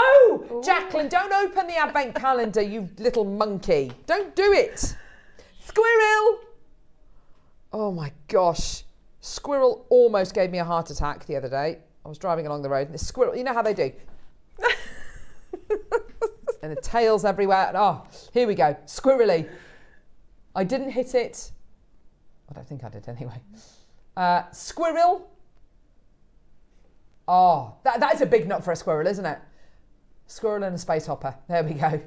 Ooh. Jacqueline, don't open the advent calendar, you little monkey. Don't do it. Squirrel! Oh my gosh. Squirrel almost gave me a heart attack the other day. I was driving along the road and the squirrel, you know how they do? And the tails everywhere. Oh, here we go. Squirrely. I didn't hit it. I don't think I did anyway. Squirrel. Oh, that is a big nut for a squirrel, isn't it? Squirrel and a space hopper. There we go.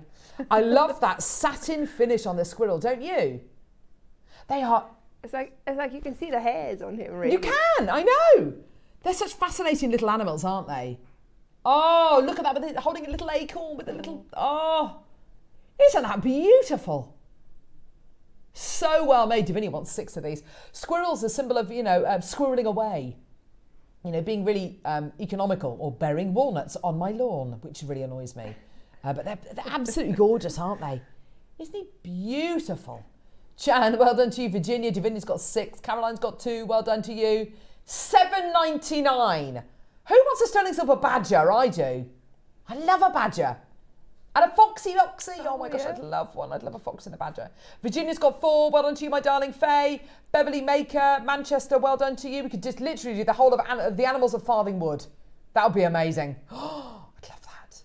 I love that satin finish on the squirrel, don't you? They are... It's like you can see the hairs on him, really. You can, I know. They're such fascinating little animals, aren't they? Oh, look at that, holding a little acorn with a little, isn't that beautiful? So well made. Divinia wants 6 of these. Squirrel's a symbol of, squirreling away. Being really economical, or burying walnuts on my lawn, which really annoys me. But they're absolutely gorgeous, aren't they? Isn't he beautiful? Jan, well done to you. Virginia, Divinia's got 6. Caroline's got 2. Well done to you. $7.99. Who wants a sterling silver badger? I do. I love a badger. And a foxy loxy. Oh my gosh, I'd love one. I'd love a fox and a badger. Virginia's got 4. Well done to you, my darling Faye. Beverly Maker, Manchester, well done to you. We could just literally do the whole of the animals of Farthing Wood. That would be amazing. Oh, I'd love that.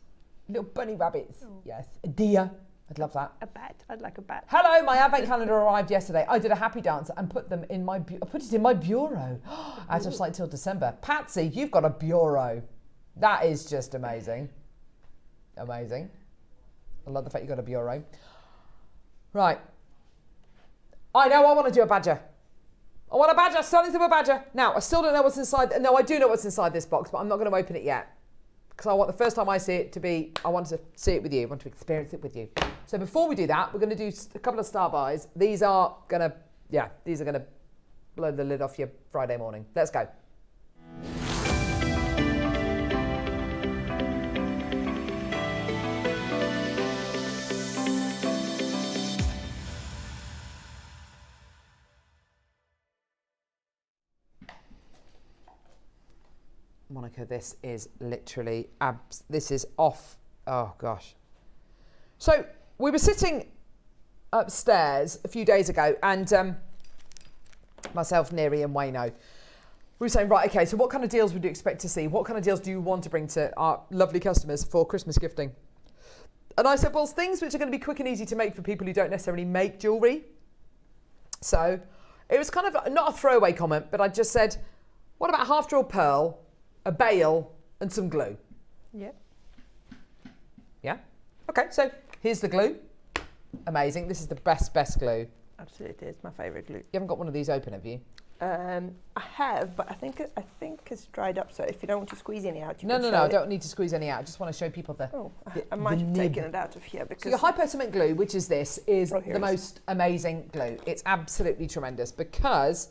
Little bunny rabbits. Oh. Yes. A deer. I'd love that. A bat. I'd like a bat. Hello, my advent calendar arrived yesterday. I did a happy dance and put it in my bureau. Out of sight till December. Patsy, you've got a bureau. That is just amazing. Amazing. I love the fact you got a bureau. Right. I know I want to do a badger. I want a badger, sterling silver badger. Now, I still don't know what's inside. No, I do know what's inside this box, but I'm not going to open it yet. Because I want the first time I see it to be, I want to see it with you. I want to experience it with you. So before we do that, we're going to do a couple of star buys. These are going to blow the lid off your Friday morning. Let's go. Monica, this is literally, this is off, oh gosh. So we were sitting upstairs a few days ago and myself, Neri and Wayno, we were saying, right, okay, so what kind of deals would you expect to see? What kind of deals do you want to bring to our lovely customers for Christmas gifting? And I said, well, things which are going to be quick and easy to make for people who don't necessarily make jewellery. So it was kind of not a throwaway comment, but I just said, what about half drilled pearl, a bail and some glue? Yep. Yeah? Okay, so here's the glue. Amazing. This is the best glue. Absolutely, it's my favourite glue. You haven't got one of these open, have you? I have, but I think it's dried up, so if you don't want to squeeze any out, you No, can I don't need to squeeze any out. I just want to show people the I might have taken it out of here because... So your hypo cement glue, which is this, is the most amazing glue. It's absolutely tremendous because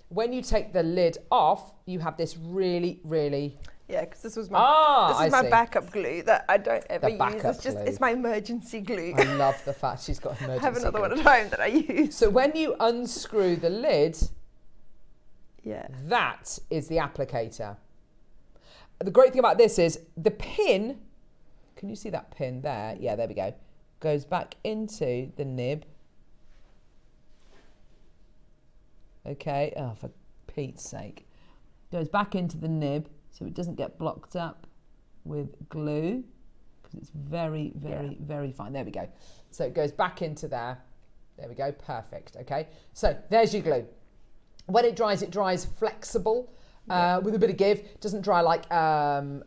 when you take the lid off, you have this really... Yeah, because this is my backup glue that I don't ever use. It's my emergency glue. I love the fact she's got emergency I have another glue. one at home that I use. So when you unscrew the lid, that is the applicator. The great thing about this is the pin, can you see that pin there? Yeah, there we go. Goes back into the nib. Okay, oh, for Pete's sake. Goes back into the nib so it doesn't get blocked up with glue because it's very fine. There we go. So it goes back into there. There we go, perfect, okay? So there's your glue. When it dries flexible with a bit of give. It doesn't dry like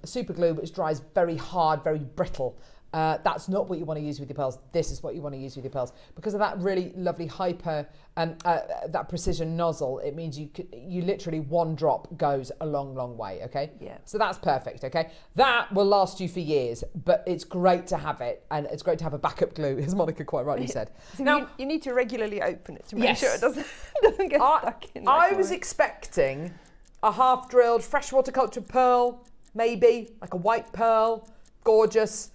super glue, but it dries very hard, very brittle. That's not what you want to use with your pearls. This is what you want to use with your pearls. Because of that really lovely hyper, that precision nozzle, it means you literally one drop goes a long way, okay? Yeah. So that's perfect, okay? That will last you for years, but it's great to have it, and it's great to have a backup glue, as Monica quite rightly said. So now, you need to regularly open it to make sure it doesn't get stuck in. I was expecting a half-drilled freshwater cultured pearl, maybe, like a white pearl, gorgeous.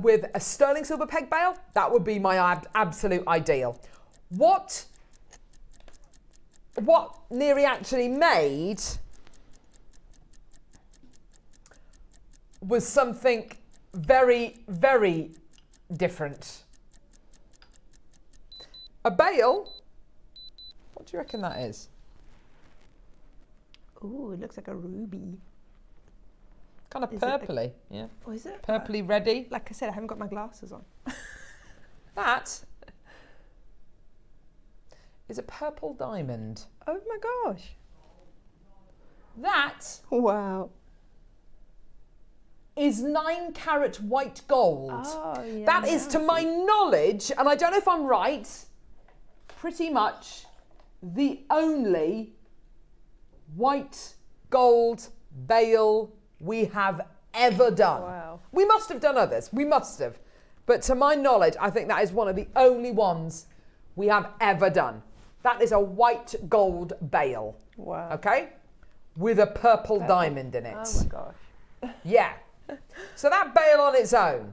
With a sterling silver peg bail, that would be my absolute ideal. What Neri actually made was something very different. A bail, what do you reckon that is? Ooh, it looks like a ruby. Kind of purpley, yeah. Oh, is it? Purpley reddy. Like I said, I haven't got my glasses on. That is a purple diamond. Oh my gosh. That is 9 carat white gold. Oh, yeah. That is, to my knowledge, and I don't know if I'm right, pretty much the only white gold bail we have ever done. Wow. We must have done others. We must have. But to my knowledge, I think that is one of the only ones we have ever done. That is a white gold bail. Wow. Okay? With a purple diamond in it. Oh my gosh. Yeah. So that bail on its own,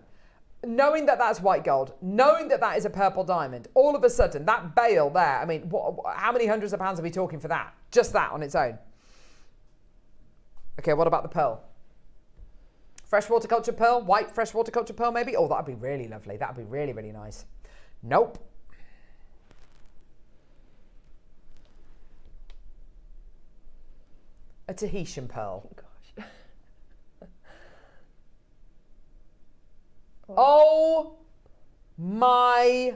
knowing that that's white gold, knowing that that is a purple diamond, all of a sudden that bail there, I mean, how many hundreds of pounds are we talking for that? Just that on its own. Okay, what about the pearl? Freshwater cultured pearl, white freshwater cultured pearl maybe? Oh, that'd be really lovely. That'd be really nice. Nope. A Tahitian pearl. Oh gosh. Oh my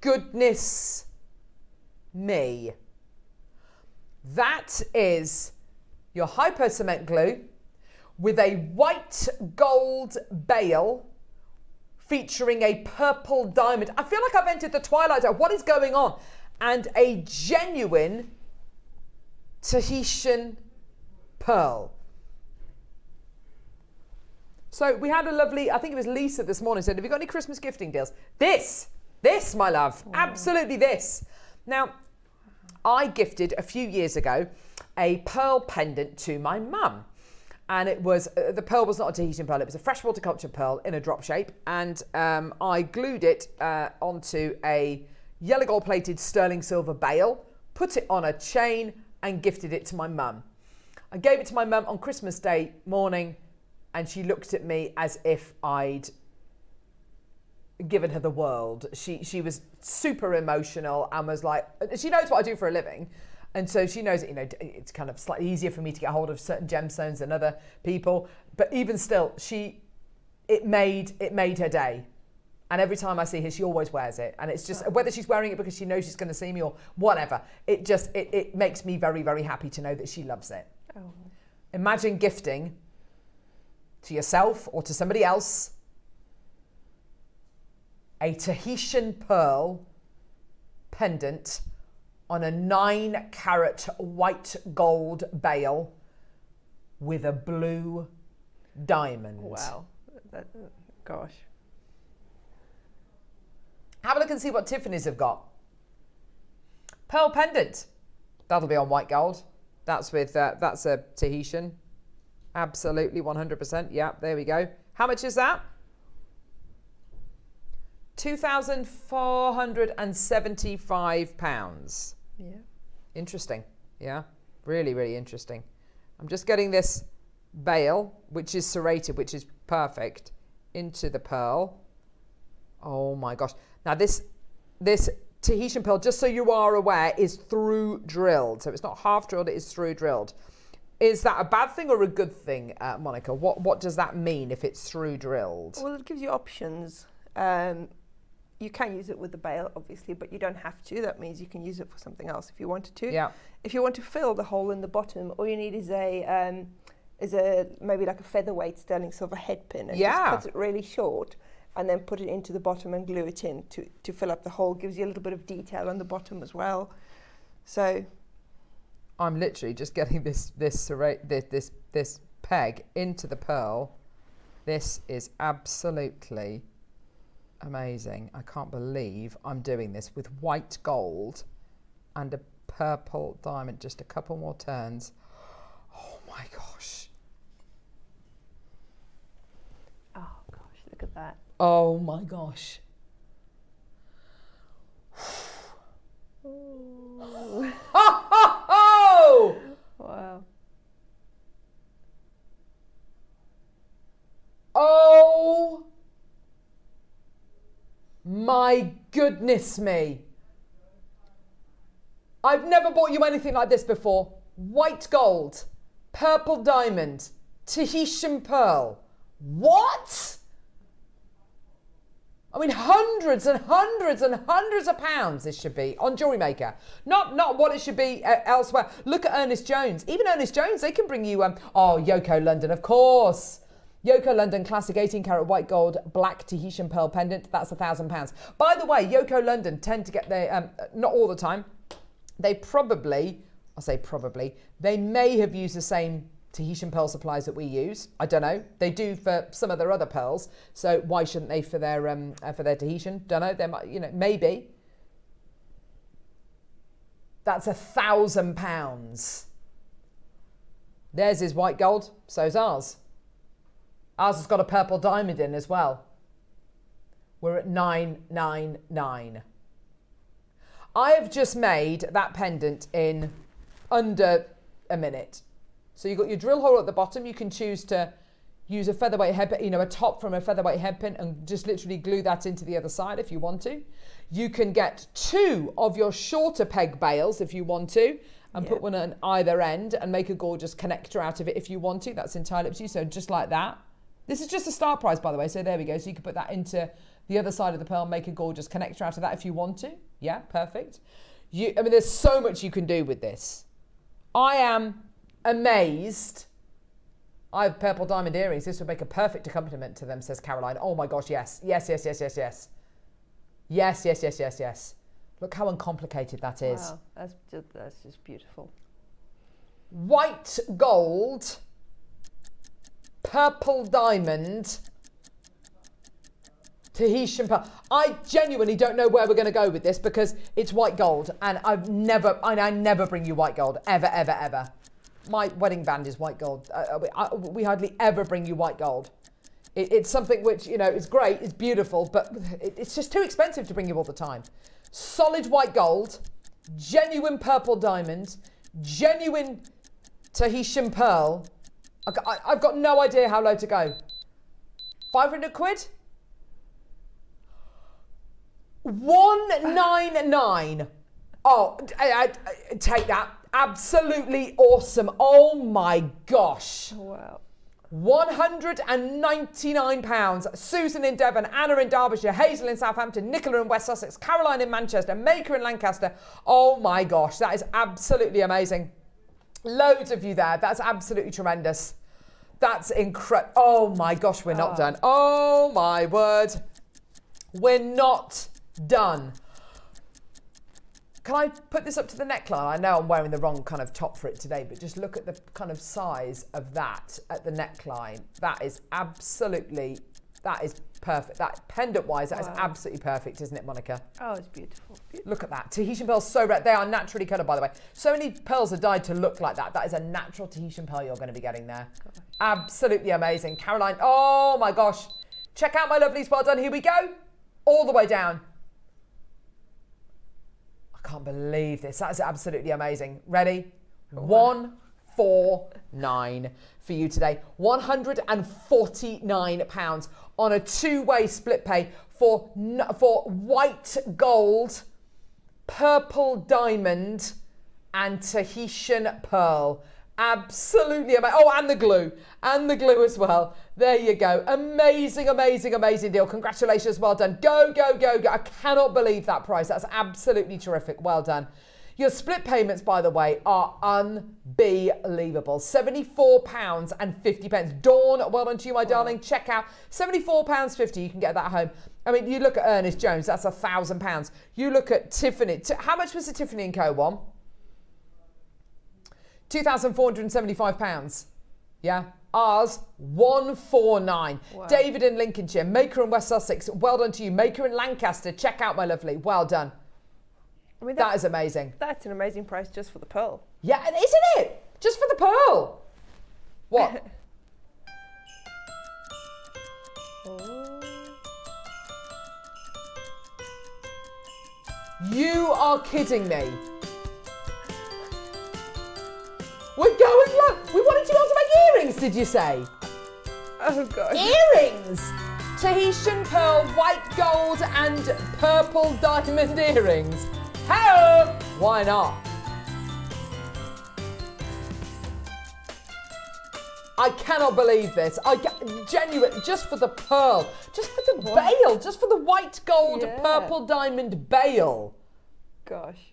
goodness me. That is your hypo cement glue with a white gold bail featuring a purple diamond. I feel like I've entered the twilight zone. What is going on? And a genuine Tahitian pearl. So we had a lovely, I think it was Lisa this morning, said, have you got any Christmas gifting deals? This, my love, absolutely this. Now, I gifted a few years ago a pearl pendant to my mum. And it was, the pearl was not a Tahitian pearl, it was a freshwater cultured pearl in a drop shape. And I glued it onto a yellow gold plated sterling silver bail, put it on a chain and gifted it to my mum. I gave it to my mum on Christmas Day morning and she looked at me as if I'd given her the world. She was super emotional and was like, she knows what I do for a living. And so she knows that, you know, it's kind of slightly easier for me to get hold of certain gemstones than other people. But even still, it made her day. And every time I see her, she always wears it. And it's just, whether she's wearing it because she knows she's going to see me or whatever, it makes me very, very happy to know that she loves it. Oh. Imagine gifting to yourself or to somebody else a Tahitian pearl pendant on a 9-carat white gold bail with a blue diamond. Wow. Gosh. Have a look and see what Tiffany's have got. Pearl pendant. That'll be on white gold. That's with, that's a Tahitian. Absolutely 100%. Yeah, there we go. How much is that? £2,475. Yeah. Interesting. Yeah. Really, really interesting. I'm just getting this bail, which is serrated, which is perfect, into the pearl. Oh my gosh. Now this Tahitian pearl, just so you are aware, is through drilled. So it's not half drilled, it is through drilled. Is that a bad thing or a good thing, Monica? What does that mean if it's through drilled? Well, it gives you options. You can use it with the bail, obviously, but you don't have to. That means you can use it for something else if you wanted to. Yeah. If you want to fill the hole in the bottom, all you need is a maybe like a featherweight sterling silver head pin, and just cut it really short, and then put it into the bottom and glue it in to fill up the hole. Gives you a little bit of detail on the bottom as well. So, I'm literally just getting this peg into the pearl. This is absolutely amazing. I can't believe I'm doing this with white gold and a purple diamond. Just a couple more turns. Oh my gosh. Oh gosh, look at that. Oh my gosh. Oh. Oh! Wow. Oh my goodness me. I've never bought you anything like this before. White gold, purple diamond, Tahitian pearl. What? I mean, hundreds and hundreds and hundreds of pounds this should be on Jewellery Maker. Not what it should be elsewhere. Look at Ernest Jones. Even Ernest Jones, they can bring you, Yoko London, of course. Yoko London Classic 18-carat white gold black Tahitian pearl pendant. That's £1,000. By the way, Yoko London tend to get their, not all the time, they probably, I'll say probably, they may have used the same Tahitian pearl supplies that we use. I don't know. They do for some of their other pearls. So why shouldn't they for their Tahitian? Don't know. They might, maybe. That's £1,000. Theirs is white gold. So's ours. Ours has got a purple diamond in as well. We're at $999. I have just made that pendant in under a minute. So you've got your drill hole at the bottom. You can choose to use a featherweight headpin, a top from a featherweight headpin, and just literally glue that into the other side if you want to. You can get 2 of your shorter peg bails if you want to, and put one on either end and make a gorgeous connector out of it if you want to. That's entirely up to you. So just like that. This is just a start price, by the way. So there we go. So you can put that into the other side of the pearl, make a gorgeous connector out of that if you want to. Yeah, perfect. I mean, there's so much you can do with this. I am amazed. I have purple diamond earrings. This would make a perfect accompaniment to them, says Caroline. Oh my gosh, yes. Yes, yes, yes, yes, yes. Yes, yes, yes, yes, yes. Look how uncomplicated that is. Wow, that's just beautiful. White gold, purple diamond, Tahitian pearl. I genuinely don't know where we're going to go with this because it's white gold, and I never bring you white gold, ever, ever, ever. My wedding band is white gold. We hardly ever bring you white gold. It's something which, you know, is great, it's beautiful, but it's just too expensive to bring you all the time. Solid white gold, genuine purple diamond, genuine Tahitian pearl. I've got no idea how low to go. 500 quid? 199. Oh, I take that. Absolutely awesome. Oh my gosh. Wow. £199. Susan in Devon, Anna in Derbyshire, Hazel in Southampton, Nicola in West Sussex, Caroline in Manchester, Maker in Lancaster. Oh my gosh, that is absolutely amazing. Loads of you there. That's absolutely tremendous. That's incredible. Oh my gosh, we're not done. Oh my word. We're not done. Can I put this up to the neckline? I know I'm wearing the wrong kind of top for it today, but just look at the kind of size of that at the neckline. That is absolutely, that is perfect. That pendant-wise, that is absolutely perfect, isn't it, Monica? Oh, it's beautiful. Look at that. Tahitian pearls, so rare. They are naturally coloured, by the way. So many pearls are dyed to look like that. That is a natural Tahitian pearl you're going to be getting there. Gosh. Absolutely amazing. Caroline, oh my gosh. Check out my lovelies. Well done. Here we go. All the way down. I can't believe this. That is absolutely amazing. Ready? 149 for you today. £149 on a two-way split pay for white gold, purple diamond, and Tahitian pearl. Absolutely amazing. Oh, and the glue as well. There you go. Amazing, amazing, amazing deal. Congratulations. Well done. Go, go, go, go. I cannot believe that price. That's absolutely terrific. Well done. Your split payments, by the way, are unbelievable. £74.50. Dawn, well done to you, my darling. Check out £74.50. You can get that at home. I mean, you look at Ernest Jones, that's £1,000. You look at Tiffany. How much was the Tiffany & Co. one? £2,475. Yeah. Ours, 149. Wow. David in Lincolnshire, Maker in West Sussex. Well done to you. Maker in Lancaster. Check out, my lovely. Well done. I mean, that is amazing. That's an amazing price just for the pearl. Yeah, isn't it? Just for the pearl. What? You are kidding me. We're going low. We wanted to be able to make earrings, did you say? Oh, God. Earrings! Tahitian pearl, white gold, and purple diamond earrings. Hello! Why not? I cannot believe this. Genuine, just for the pearl, just for the bail, just for the white gold, purple diamond bail. Gosh.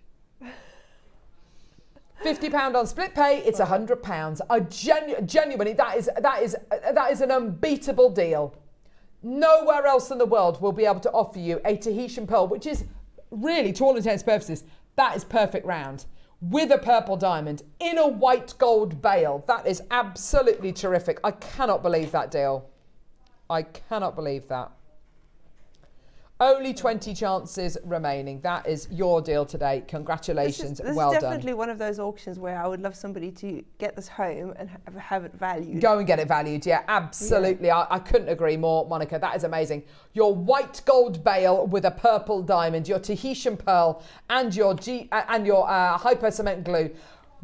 £50 on split pay, it's £100. Genuinely, that is an unbeatable deal. Nowhere else in the world will be able to offer you a Tahitian pearl, which is really, to all intents and purposes, that is perfect round, with a purple diamond in a white gold bail. That is absolutely terrific. I cannot believe that deal. I cannot believe that. Only 20 chances remaining. That is your deal today. Congratulations. This well is done. definitely one of those auctions where I would love somebody to get this home and have it valued. Go and get it valued. Yeah, absolutely. Yeah. I couldn't agree more, Monica. That is amazing. Your white gold bail with a purple diamond, your Tahitian pearl, and your hyper cement glue.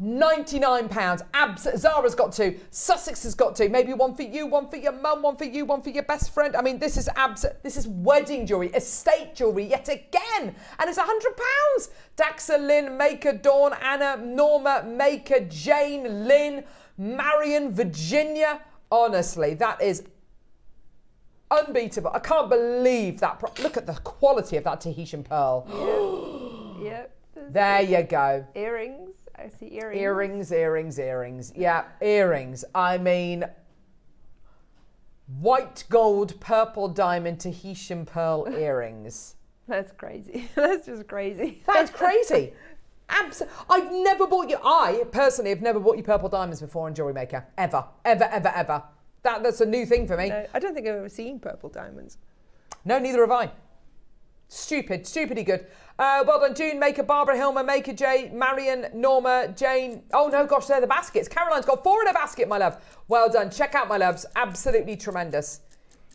£99. Zara's got two. Sussex has got two. Maybe one for you, one for your mum, one for you, one for your best friend. I mean, this is wedding jewellery, estate jewellery yet again. And it's £100. Daxa, Lynn, Maker, Dawn, Anna, Norma, Maker, Jane, Lynn, Marion, Virginia. Honestly, that is unbeatable. I can't believe that. Look at the quality of that Tahitian pearl. Yeah. There you go. Earrings. I see earrings. Earrings. Yeah, earrings. I mean, white gold, purple diamond, Tahitian pearl earrings. That's crazy. That's just crazy. That's crazy. I've never bought you. I personally have never bought you purple diamonds before in Jewellery Maker. Ever. That's a new thing for me. No, I don't think I've ever seen purple diamonds. No, neither have I. Stupidly good. Well done, June, Maker, Barbara, Hilma, Maker, Jay, Marion, Norma, Jane. Oh no, gosh, they're the baskets. Caroline's got 4 in a basket, my love. Well done. Check out my loves. Absolutely tremendous.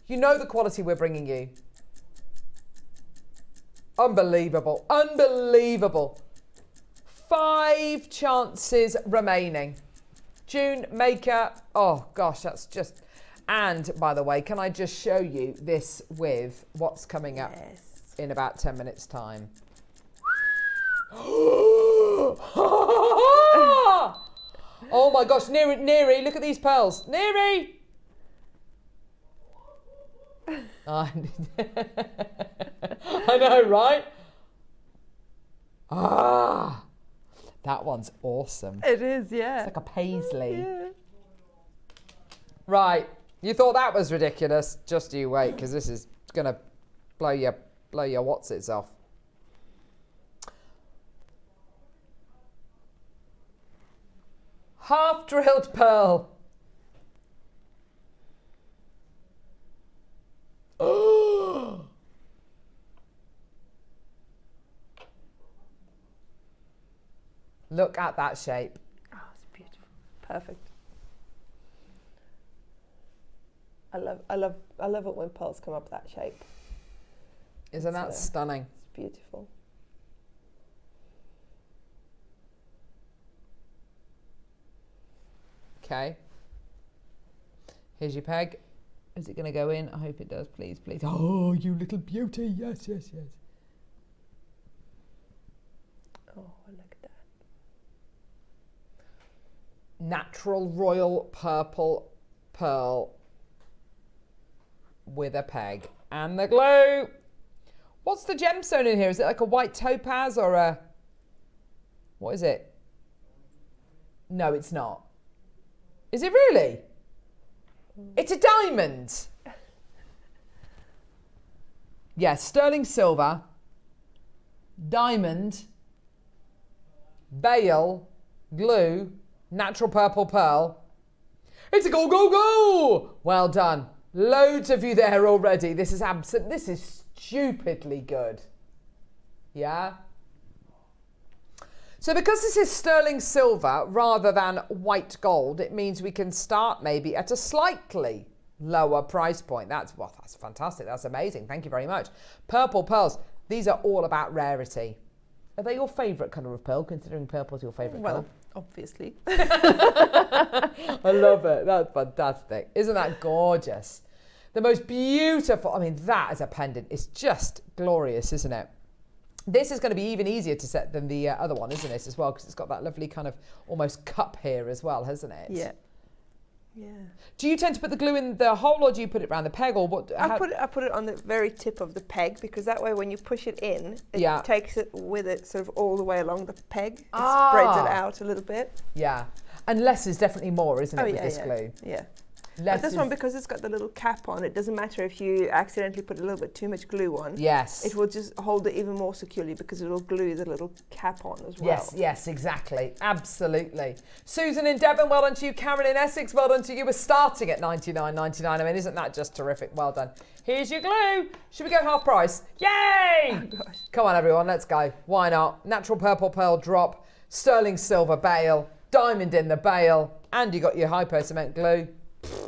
You know the quality we're bringing you. Unbelievable. 5 chances remaining. June, Maker. Oh gosh, that's just... And by the way, can I just show you this with what's coming up in about 10 minutes time? Oh my gosh, Neri, look at these pearls. Neri! I know, right? That one's awesome. It is, yeah. It's like a paisley. Yeah. Right. You thought that was ridiculous. Just you wait, because this is going to blow your whatsits off. Half drilled pearl. Oh. Look at that shape. Oh, it's beautiful. Perfect. I love it when pearls come up that shape. Isn't that stunning? It's beautiful. Okay. Here's your peg. Is it going to go in? I hope it does. Please. Oh, you little beauty. Yes. Oh, look at that. Natural royal purple pearl with a peg and the glue. What's the gemstone in here? Is it like a white topaz or a... What is it? No, it's not. Is it really? It's a diamond. Yes, sterling silver, diamond, bail, glue, natural purple pearl. It's a go! Well done. Loads of you there already. This is stupidly good. Yeah? So because this is sterling silver rather than white gold, it means we can start maybe at a slightly lower price point. That's fantastic. That's amazing. Thank you very much. Purple pearls. These are all about rarity. Are they your favourite colour of pearl, considering purple's your favourite colour? Obviously. I love it. That's fantastic. Isn't that gorgeous? The most beautiful, I mean, that as a pendant is just glorious, isn't it? This is going to be even easier to set than the other one, isn't it, as well? Because it's got that lovely kind of almost cup here as well, hasn't it? Yeah. Yeah. Do you tend to put the glue in the hole, or do you put it around the peg, or what? I put it on the very tip of the peg, because that way when you push it in, it takes it with it sort of all the way along the peg. It spreads it out a little bit. Yeah. And less is definitely more, isn't it, with this glue? Yeah. But this one, because it's got the little cap on, it doesn't matter if you accidentally put a little bit too much glue on. Yes. It will just hold it even more securely, because it will glue the little cap on as well. Yes, exactly. Absolutely. Susan in Devon, well done to you. Karen in Essex, well done to you. We're starting at $99.99. I mean, isn't that just terrific? Well done. Here's your glue. Should we go half price? Yay! Oh, gosh. Come on, everyone, let's go. Why not? Natural purple pearl drop, sterling silver bail, diamond in the bail, and you got your hypo cement glue.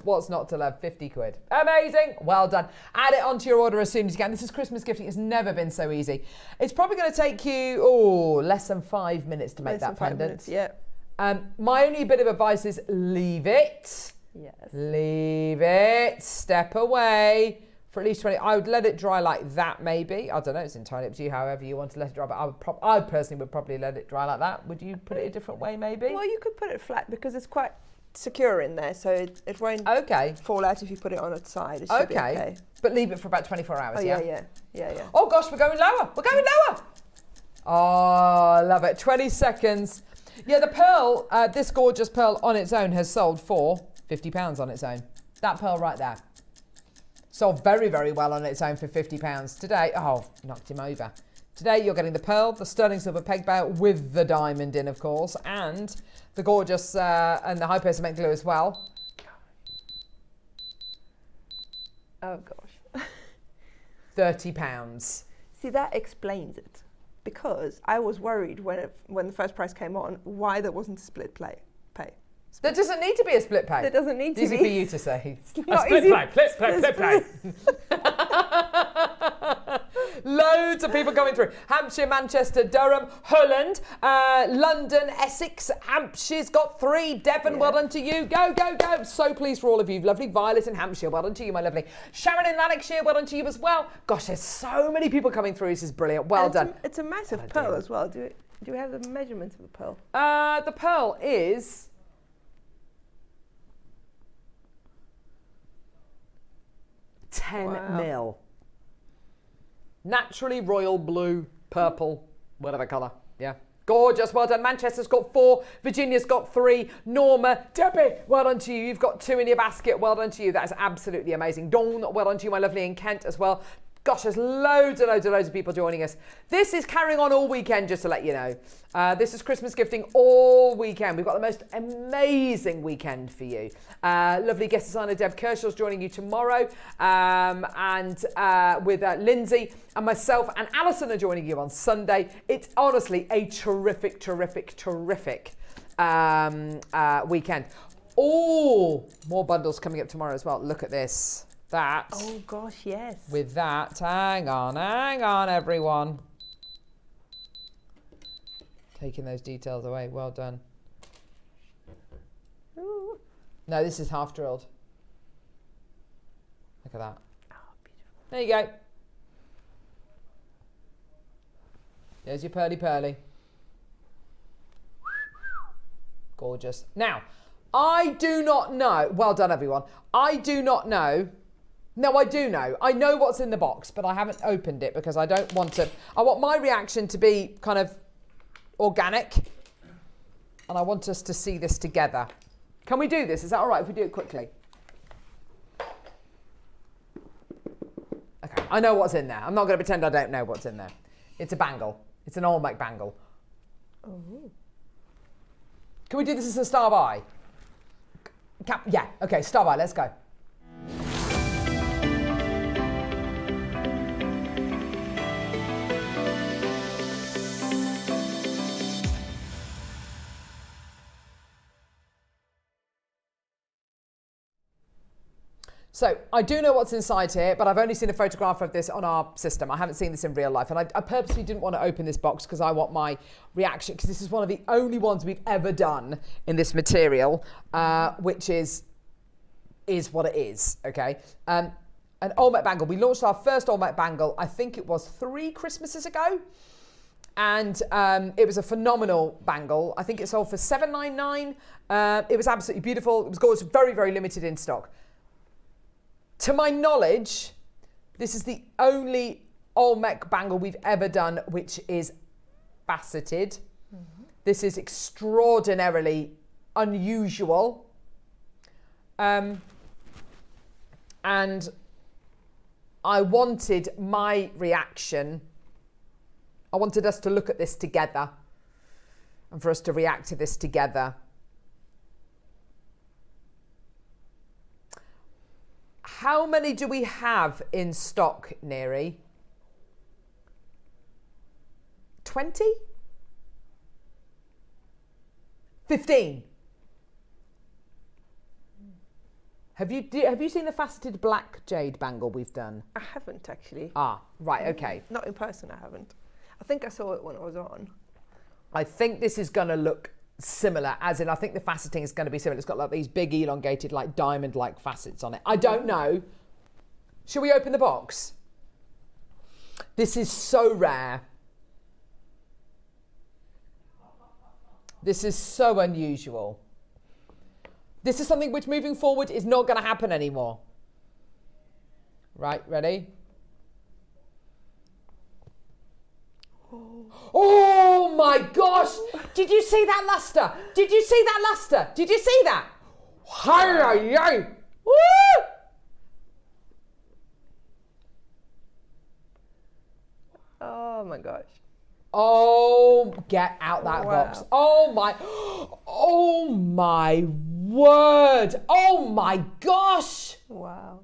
What's not to love? 50 quid. Amazing. Well done. Add it onto your order as soon as you can. This is Christmas gifting. It's never been so easy. It's probably going to take you, less than 5 minutes to make that pendant. 5 minutes, yeah. My only bit of advice is leave it. Yes. Leave it. Step away for at least 20. I would let it dry like that, maybe. I don't know. It's entirely up to you, however you want to let it dry. But I personally would probably let it dry like that. Would you put it a different way, maybe? Well, you could put it flat, because it's quite secure in there, so it won't fall out if you put it on its side. It should be okay. But leave it for about 24 hours, oh, yeah. Oh gosh, we're going lower. We're going lower. Oh, I love it. 20 seconds. Yeah, the pearl, this gorgeous pearl on its own has sold for £50 on its own. That pearl right there. Sold very, very well on its own for £50. Today, oh, knocked him over. Today, you're getting the pearl, the sterling silver peg bow with the diamond in, of course, and the gorgeous and the high cement glue as well. Oh, gosh. £30. See, that explains it. Because I was worried when the first price came on, why there wasn't a split pay. There doesn't need to be a split pay. There doesn't need to be. Easy for you to say. A split play. Loads of people going through. Hampshire, Manchester, Durham, Holland, London, Essex, Hampshire's got 3. Devon, well done to you. Go, go, go. So pleased for all of you. Lovely. Violet in Hampshire, well done to you, my lovely. Sharon in Lanarkshire, well done to you as well. Gosh, there's so many people coming through. This is brilliant. Well done. It's a massive pearl as well. Do we have the measurements of the pearl? The pearl is... 10 mil. Naturally royal blue, purple, whatever colour. Yeah. Gorgeous. Well done. Manchester's got 4. Virginia's got 3. Norma, Debbie, well done to you. You've got 2 in your basket. Well done to you. That is absolutely amazing. Dawn, well done to you, my lovely, in Kent as well. Gosh, there's loads and loads and loads of people joining us. This is carrying on all weekend, just to let you know. This is Christmas gifting all weekend. We've got the most amazing weekend for you. Lovely guest designer Deb Kershaw's joining you tomorrow, and with Lindsay and myself and Alison are joining you on Sunday. It's honestly a terrific, terrific, terrific weekend. Oh, more bundles coming up tomorrow as well. Look at this. That. Oh gosh, yes. With that, hang on, everyone. Taking those details away, well done. Ooh. No, this is half drilled. Look at that. Oh, beautiful. There you go. There's your pearly. Gorgeous. Now, I do not know. Well done, everyone. I do not know. No, I do know. I know what's in the box, but I haven't opened it because I don't want to. I want my reaction to be kind of organic, and I want us to see this together. Can we do this? Is that all right if we do it quickly? Okay, I know what's in there. I'm not going to pretend I don't know what's in there. It's a bangle. It's an Olmec bangle. Oh. Can we do this as a star by? Yeah, okay, star by, let's go. So I do know what's inside here, but I've only seen a photograph of this on our system. I haven't seen this in real life. And I purposely didn't want to open this box because I want my reaction, because this is one of the only ones we've ever done in this material, which is what it is, okay? An Olmec bangle. We launched our first Olmec bangle, I think it was 3 Christmases ago. And it was a phenomenal bangle. I think it sold for $7.99. It was absolutely beautiful. It was gorgeous, very, very limited in stock. To my knowledge, this is the only Olmec bangle we've ever done which is faceted. Mm-hmm. This is extraordinarily unusual. And I wanted my reaction. I wanted us to look at this together and for us to react to this together. How many do we have in stock, Neri? 20? 15? Have you seen the faceted black jade bangle we've done? I haven't actually. Ah, right, okay. Not in person, I haven't. I think I saw it when I was on. I think this is going to look similar, as in I think the faceting is going to be similar. It's got like these big elongated like diamond-like facets on it. I don't know. Shall we open the box? This is so rare. This is so unusual. This is something which moving forward is not going to happen anymore. Right, ready? Oh my gosh! Did you see that luster? Did you see that luster? Did you see that? Hi, woo! Oh my gosh. Oh, get out that box. Oh my word. Oh my gosh. Wow.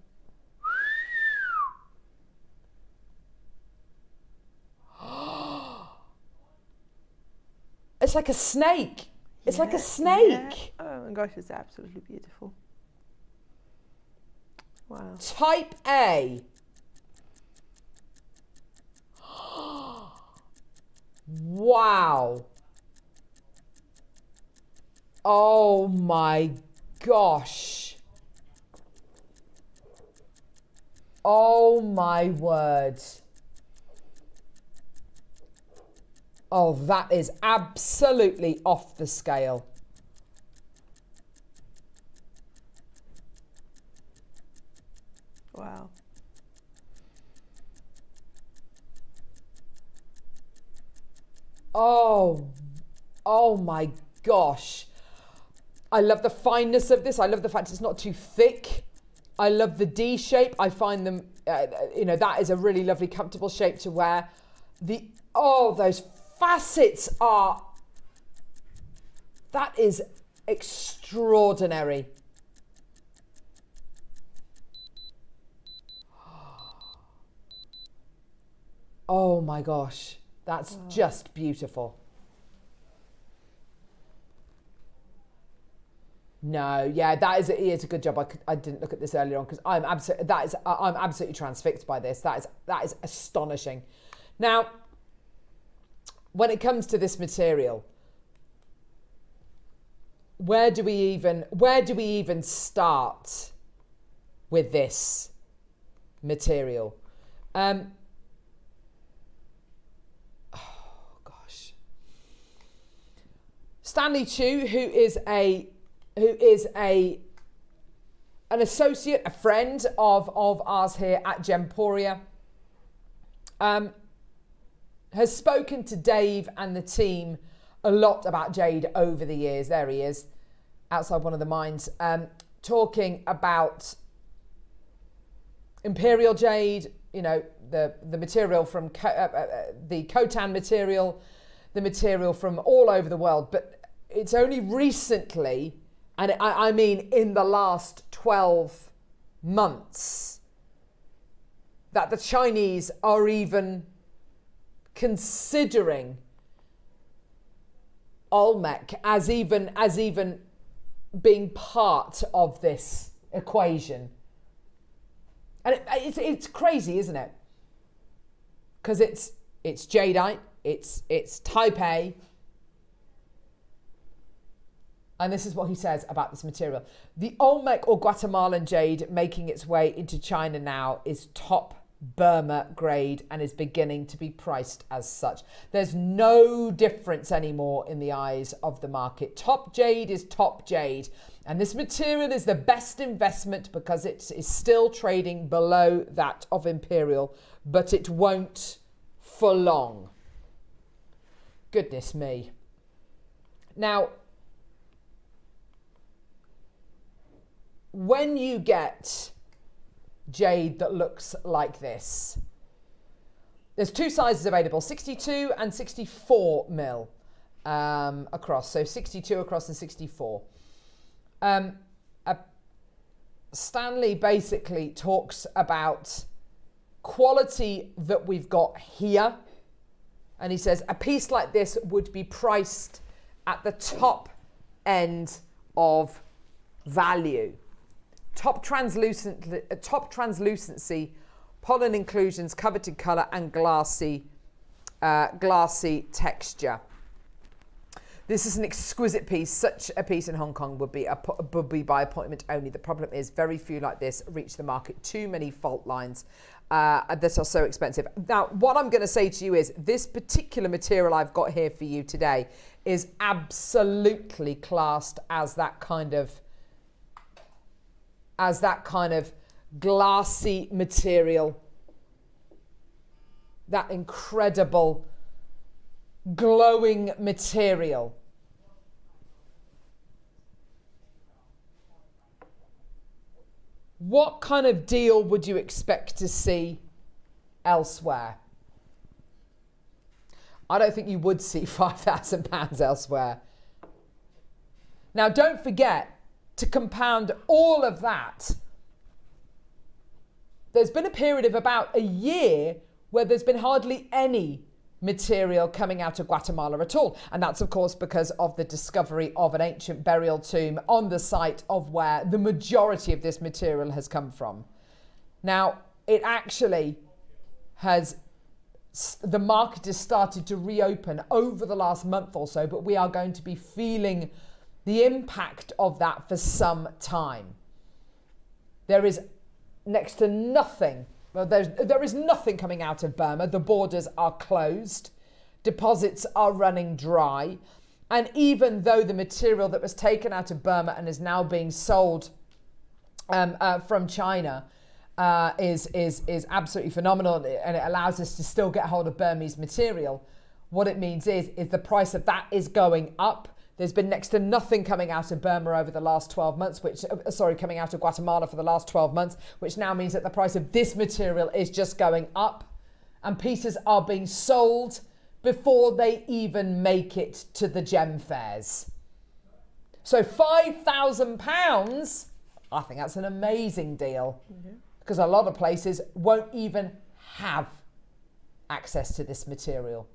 It's like a snake. It's like a snake. Yeah. Oh my gosh, it's absolutely beautiful. Wow. Type A. Wow. Oh my gosh. Oh my word. Oh, that is absolutely off the scale. Wow. Oh my gosh. I love the fineness of this. I love the fact it's not too thick. I love the D shape. I find them, that is a really lovely, comfortable shape to wear. Those facets that is extraordinary. Oh my gosh, that's just beautiful. No, yeah, it's a good job. I didn't look at this earlier on because I'm absolutely transfixed by this. That is astonishing. Now, when it comes to this material, where do we even start with this material? Oh gosh. Stanley Chu, who is an associate, a friend of ours here at Gemporia, has spoken to Dave and the team a lot about jade over the years. There he is, outside one of the mines, talking about imperial jade, the material from the Khotan material, the material from all over the world. But it's only recently, and I mean in the last 12 months, that the Chinese are even considering Olmec as even being part of this equation. And it's crazy, isn't it? Because it's jadeite, it's type A. And this is what he says about this material. The Olmec or Guatemalan jade making its way into China now is top Burma grade and is beginning to be priced as such. There's no difference anymore in the eyes of the market. Top jade is top jade. And this material is the best investment because it is still trading below that of imperial, but it won't for long. Goodness me. Now, when you get jade that looks like this, there's two sizes available, 62 and 64 mil across. So 62 across and 64. Stanley basically talks about quality that we've got here. And he says a piece like this would be priced at the top end of value. Top translucency, pollen inclusions, coveted colour, and glassy texture. This is an exquisite piece. Such a piece in Hong Kong would be by appointment only. The problem is very few like this reach the market. Too many fault lines that are so expensive. Now, what I'm going to say to you is this particular material I've got here for you today is absolutely classed as that kind of as that kind of glassy material, that incredible glowing material. What kind of deal would you expect to see elsewhere? I don't think you would see £5,000 elsewhere. Now, don't forget, to compound all of that, there's been a period of about a year where there's been hardly any material coming out of Guatemala at all. And that's, of course, because of the discovery of an ancient burial tomb on the site of where the majority of this material has come from. Now, it actually has, the market has started to reopen over the last month or so, but we are going to be feeling the impact of that for some time. There is next to nothing. Well, there is nothing coming out of Burma. The borders are closed. Deposits are running dry. And even though the material that was taken out of Burma and is now being sold from China is absolutely phenomenal, and it allows us to still get hold of Burmese material, what it means is the price of that is going up. There's been next to nothing coming out of Burma over the last 12 months, coming out of Guatemala for the last 12 months, which now means that the price of this material is just going up, and pieces are being sold before they even make it to the gem fairs. So £5,000, I think that's an amazing deal, because a lot of places won't even have access to this material.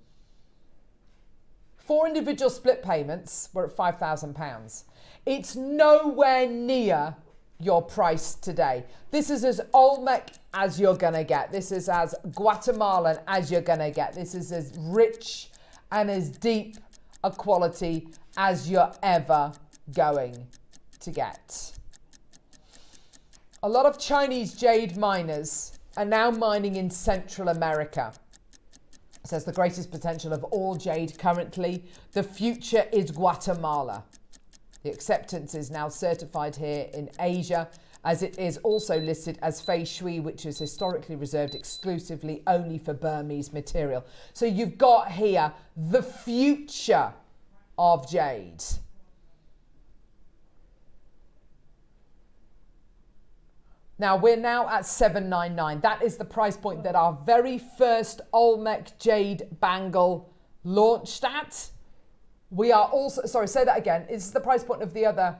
4 individual split payments were at £5,000. It's nowhere near your price today. This is as Olmec as you're gonna get. This is as Guatemalan as you're gonna get. This is as rich and as deep a quality as you're ever going to get. A lot of Chinese jade miners are now mining in Central America. It says the greatest potential of all jade currently. The future is Guatemala. The acceptance is now certified here in Asia, as it is also listed as fei shui, which is historically reserved exclusively only for Burmese material. So you've got here the future of jade. Now, we're now at $799. That is the price point that our very first Olmec jade bangle launched at. We are also, sorry, say that again. It's the price point of the other.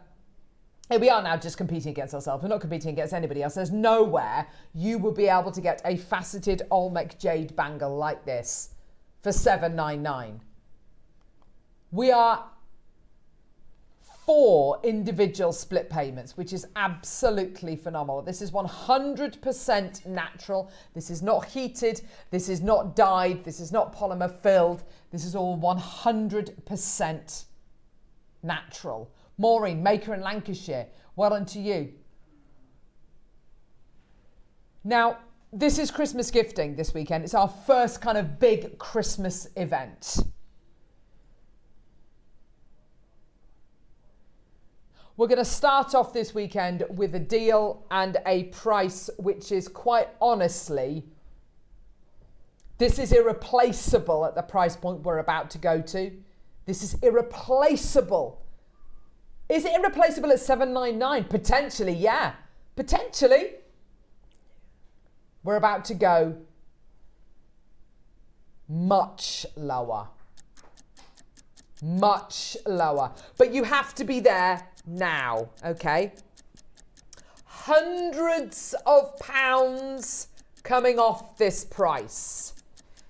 We are now just competing against ourselves. We're not competing against anybody else. There's nowhere you will be able to get a faceted Olmec jade bangle like this for $799. We are 4 individual split payments, which is absolutely phenomenal. This is 100% natural. This is not heated. This is not dyed. This is not polymer filled. This is all 100% natural. Maureen, Maker in Lancashire, well done to you. Now, this is Christmas gifting this weekend. It's our first kind of big Christmas event. We're going to start off this weekend with a deal and a price which is quite honestly, this is irreplaceable at the price point we're about to go to. This is irreplaceable. Is it irreplaceable at $799? Potentially, yeah. Potentially. We're about to go much lower. Much lower. But you have to be there now, okay? Hundreds of pounds coming off this price,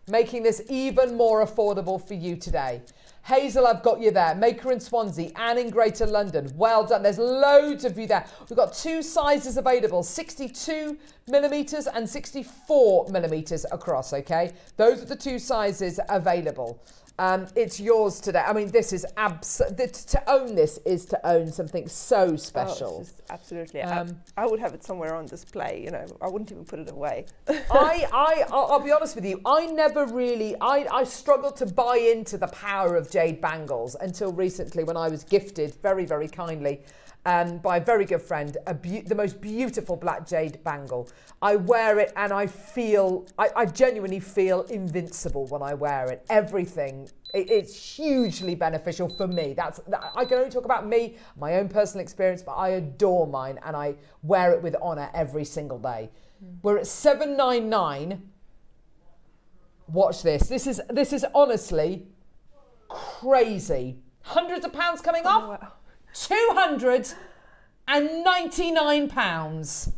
making this even more affordable for you today. Hazel, I've got you there. Maker in Swansea, Anne in Greater London. Well done. There's loads of you there. We've got 2 sizes available, 62 millimeters and 64 millimeters across, okay? Those are the 2 sizes available. It's yours today. I mean, this is to own this is to own something so special. Oh, it's just absolutely. I would have it somewhere on display. You know, I wouldn't even put it away. I'll be honest with you. I never really. I struggled to buy into the power of jade bangles until recently, when I was gifted very, very kindly by a very good friend the most beautiful black jade bangle. I wear it and I feel, I genuinely feel invincible when I wear it. Everything, it's hugely beneficial for me. I can only talk about me, my own personal experience, but I adore mine and I wear it with honour every single day. We're at $7.99. Watch this. This is honestly crazy. Hundreds of pounds coming off. Wow. £299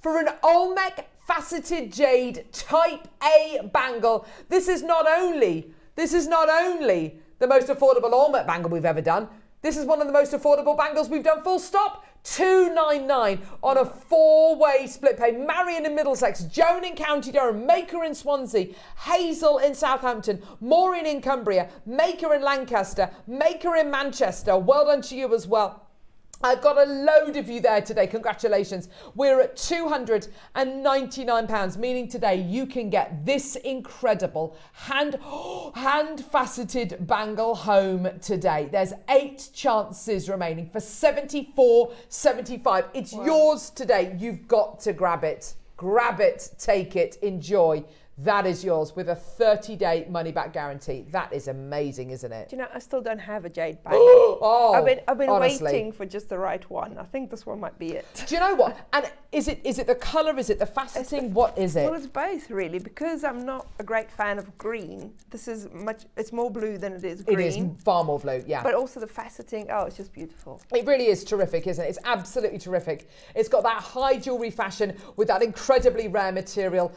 for an Olmec faceted jade type A bangle. This is not only the most affordable Olmec bangle we've ever done. This is one of the most affordable bangles we've done, full stop. $299 on a 4-way split pay. Marion in Middlesex, Joan in County Durham, Maker in Swansea, Hazel in Southampton, Maureen in Cumbria, Maker in Lancaster, Maker in Manchester. Well done to you as well. I've got a load of you there today. Congratulations. We're at £299, meaning today you can get this incredible hand faceted bangle home today. There's 8 chances remaining for $74.75. It's yours today. You've got to grab it. Grab it, take it, enjoy. That is yours with a 30-day money-back guarantee. That is amazing, isn't it? Do you know, I still don't have a jade bangle. I've been honestly, waiting for just the right one. I think this one might be it. Do you know what? And is it the colour? Is it the faceting? What is it? Well, it's both, really, because I'm not a great fan of green. It's more blue than it is green. It is far more blue, yeah. But also the faceting, it's just beautiful. It really is terrific, isn't it? It's absolutely terrific. It's got that high jewellery fashion with that incredibly rare material.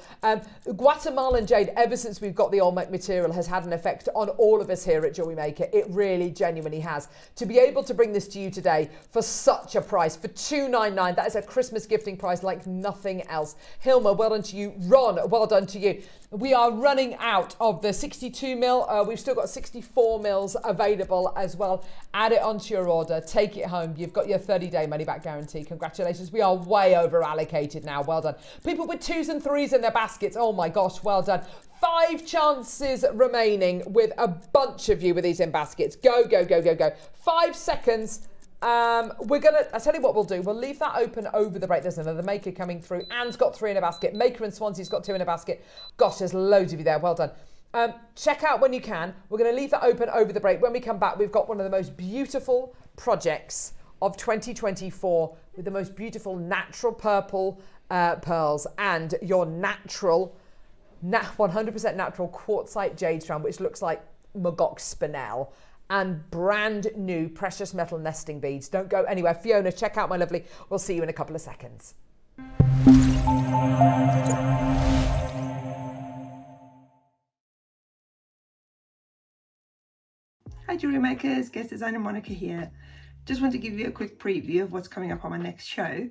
Guatemalan jade, ever since we've got the Olmec material, has had an effect on all of us here at Jewellery Maker. It really genuinely has. To be able to bring this to you today for such a price, for $299, that is a Christmas gifting price like nothing else. Hilma, well done to you. Ron, well done to you. We are running out of the 62 mil. We've still got 64 mils available as well. Add it onto your order. Take it home. You've got your 30-day money-back guarantee. Congratulations. We are way over allocated now. Well done. People with 2s and 3s in their baskets. Oh my gosh, well done. 5 chances remaining with a bunch of you with these in baskets. Go, go, go, go, go. 5 seconds. I'll tell you what we'll do. We'll leave that open over the break. There's another Maker coming through. Anne's got 3 in a basket. Maker in Swansea's got 2 in a basket. Gosh, there's loads of you there. Well done. Check out when you can. We're going to leave that open over the break. When we come back, we've got one of the most beautiful projects of 2024 with the most beautiful natural purple pearls and your natural 100% natural quartzite jade strand, which looks like Magog spinel, and brand new precious metal nesting beads. Don't go anywhere. Fiona, check out my lovely. We'll see you in a couple of seconds. Hi Jewellery Makers, guest designer Monika here. Just want to give you a quick preview of what's coming up on my next show.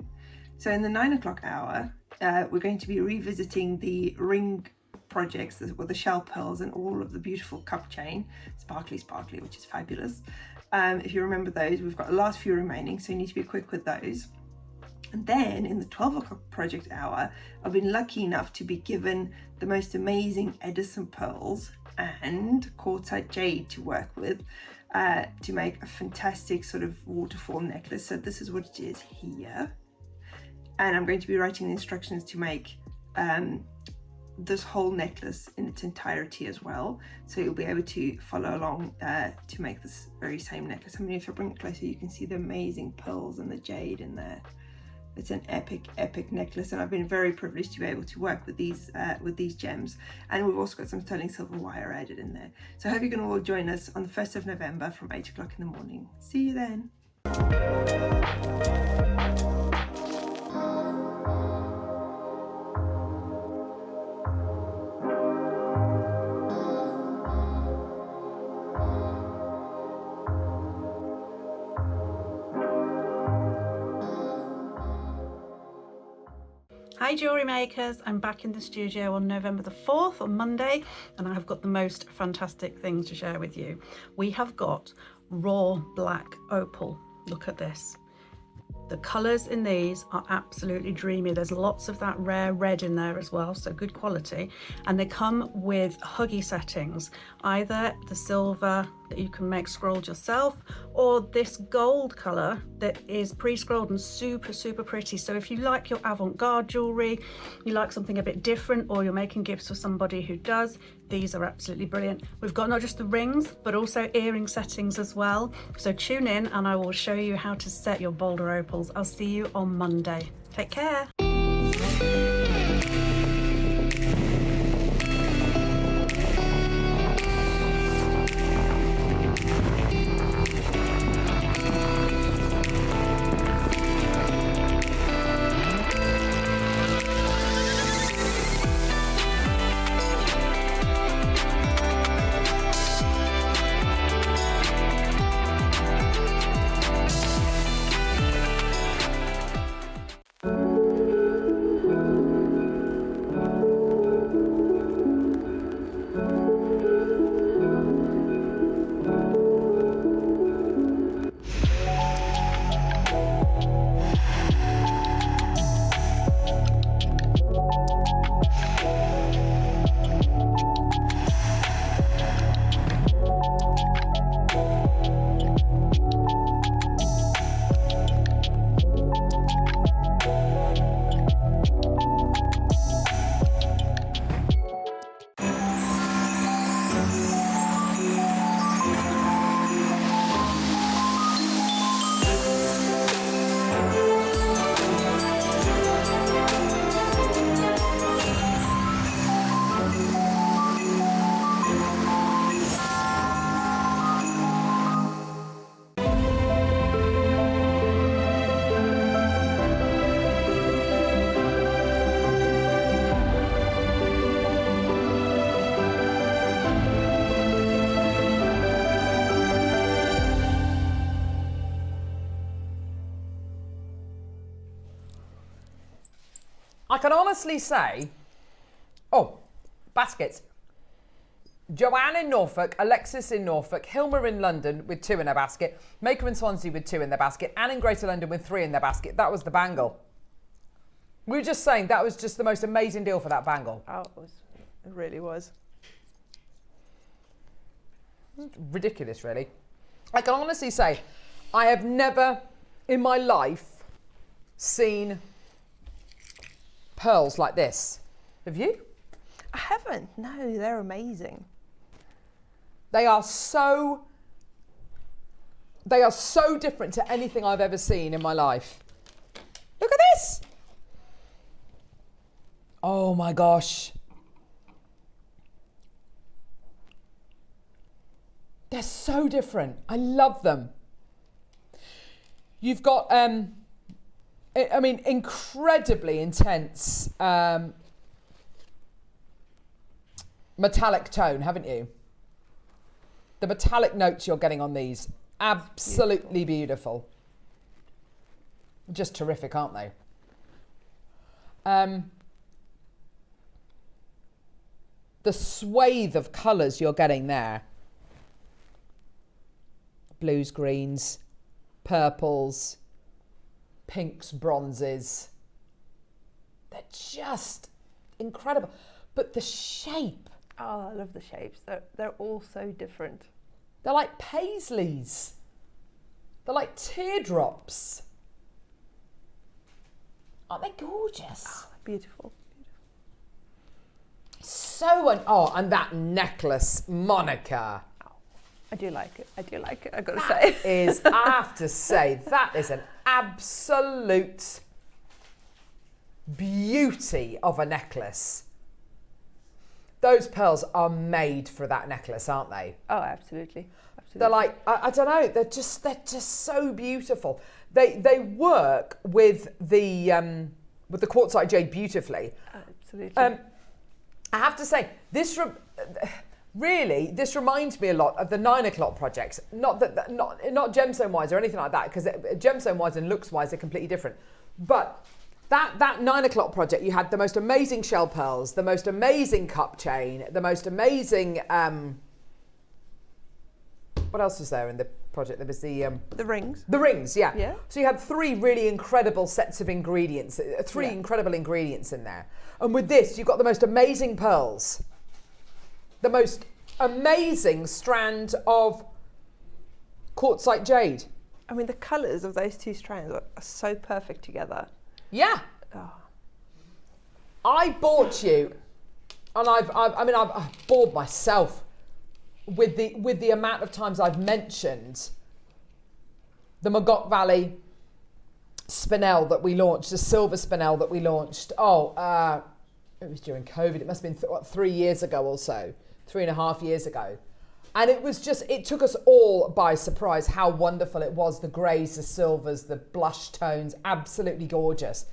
So in the 9 o'clock hour, we're going to be revisiting the ring projects with the shell pearls and all of the beautiful cup chain, sparkly, which is fabulous. If you remember those, we've got the last few remaining, so you need to be quick with those. And then in the 12 o'clock project hour, I've been lucky enough to be given the most amazing Edison pearls and quartzite jade to work with to make a fantastic sort of waterfall necklace. So this is what it is here. And I'm going to be writing the instructions to make this whole necklace in its entirety as well, so you'll be able to follow along to make this very same necklace. I mean, if I bring it closer, you can see the amazing pearls and the jade in there. It's an epic necklace, and I've been very privileged to be able to work with these gems. And we've also got some sterling silver wire added in there. So I hope you can all join us on the 1st of November from 8 o'clock in the morning. See you then. Hi Jewellery Makers, I'm back in the studio on November the 4th on Monday, and I've got the most fantastic things to share with you. We have got raw black opal. Look at this. The colours in these are absolutely dreamy. There's lots of that rare red in there as well, so good quality. And they come with huggy settings, either the silver that you can make scrolled yourself, or this gold colour that is pre-scrolled and super, super pretty. So if you like your avant-garde jewellery, you like something a bit different, or you're making gifts for somebody who does, these are absolutely brilliant. We've got not just the rings, but also earring settings as well. So tune in and I will show you how to set your bolder opals. I'll see you on Monday. Take care. I can honestly say, oh, baskets. Joanne in Norfolk, Alexis in Norfolk, Hilma in London with 2 in their basket, Maker in Swansea with 2 in their basket, Anne in Greater London with 3 in their basket. That was the bangle. We were just saying that was just the most amazing deal for that bangle. Oh, it really was. Ridiculous, really. I can honestly say, I have never in my life seen pearls like this. Have you? I haven't. No, they're amazing. They are so different to anything I've ever seen in my life. Look at this. Oh my gosh. They're so different. I love them. You've got, I mean, incredibly intense metallic tone, haven't you? The metallic notes you're getting on these, absolutely beautiful. Just terrific, aren't they? The swathe of colours you're getting there. Blues, greens, purples, pinks, bronzes. They're just incredible. But the shape. Oh, I love the shapes. They're all so different. They're like paisleys. They're like teardrops. Aren't they gorgeous? Oh, beautiful. So, and that necklace, Monika. I do like it. I do like it, I've got to say. I have to say, that is an absolute beauty of a necklace. Those pearls are made for that necklace, aren't they? Oh, absolutely. Absolutely. They're like, I don't know, they're just so beautiful. They work with the quartzite jade beautifully. Absolutely. I have to say, this reminds me a lot of the 9 o'clock projects. Not gemstone wise or anything like that, because gemstone wise and looks wise are completely different. But that 9 o'clock project, you had the most amazing shell pearls, the most amazing cup chain, the most amazing, what else was there in the project? There was the rings. The rings, yeah. Yeah. So you had 3 really incredible sets of ingredients, 3 incredible ingredients in there. And with this, you've got the most amazing pearls, the most amazing strand of quartzite jade. I mean, the colours of those 2 strands are so perfect together. Yeah. Oh. I bought you, and I've bored myself with the amount of times I've mentioned the Magog Valley spinel that we launched, the silver spinel that we launched. It was during COVID. It must have been 3 years ago or so, 3.5 years ago. And it was just, it took us all by surprise how wonderful it was. The greys, the silvers, the blush tones, absolutely gorgeous.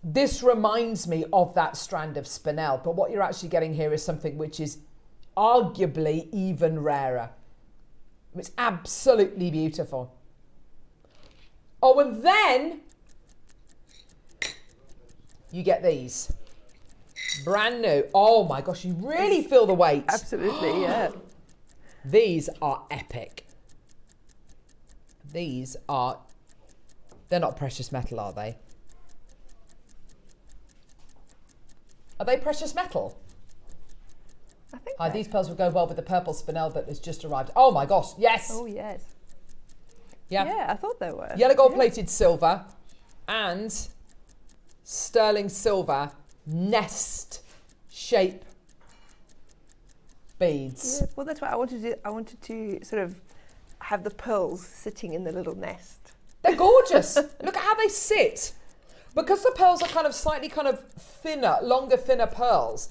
This reminds me of that strand of spinel, but what you're actually getting here is something which is arguably even rarer. It's absolutely beautiful. Oh, and then you get these. Brand new. Oh my gosh, you really feel the weight. Absolutely, yeah. These are epic. They're not precious metal, are they? Are they precious metal? I think These pearls would go well with the purple spinel that has just arrived. Oh my gosh, yes. Oh, yes. Yeah. Yeah, I thought they were. Yellow gold plated silver and sterling silver nest shape beads. Yeah, well, that's what I wanted to do. I wanted to sort of have the pearls sitting in the little nest. They're gorgeous. Look at how they sit. Because the pearls are kind of slightly kind of thinner, longer, thinner pearls,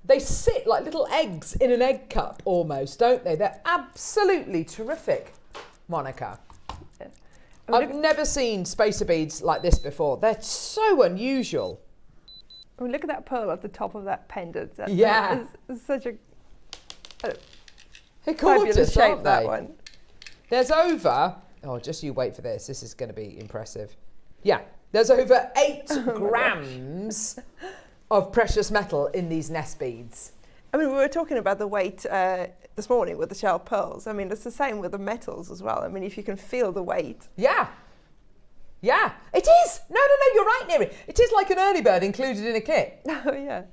they sit like little eggs in an egg cup almost, don't they? They're absolutely terrific, Monica. Yeah. I've never seen spacer beads like this before. They're so unusual. I mean, look at that pearl at the top of that pendant. That Yeah. is such a They're fabulous gorgeous, shape, aren't that they? one. There's over, just you wait for this. This is going to be impressive. Yeah, there's over 8 grams of precious metal in these nest beads. I mean, we were talking about the weight this morning with the shell pearls. I mean, it's the same with the metals as well. I mean, if you can feel the weight. Yeah. Yeah, it is. No, you're right, Neri. It is like an early bird included in a kit. Oh, yeah.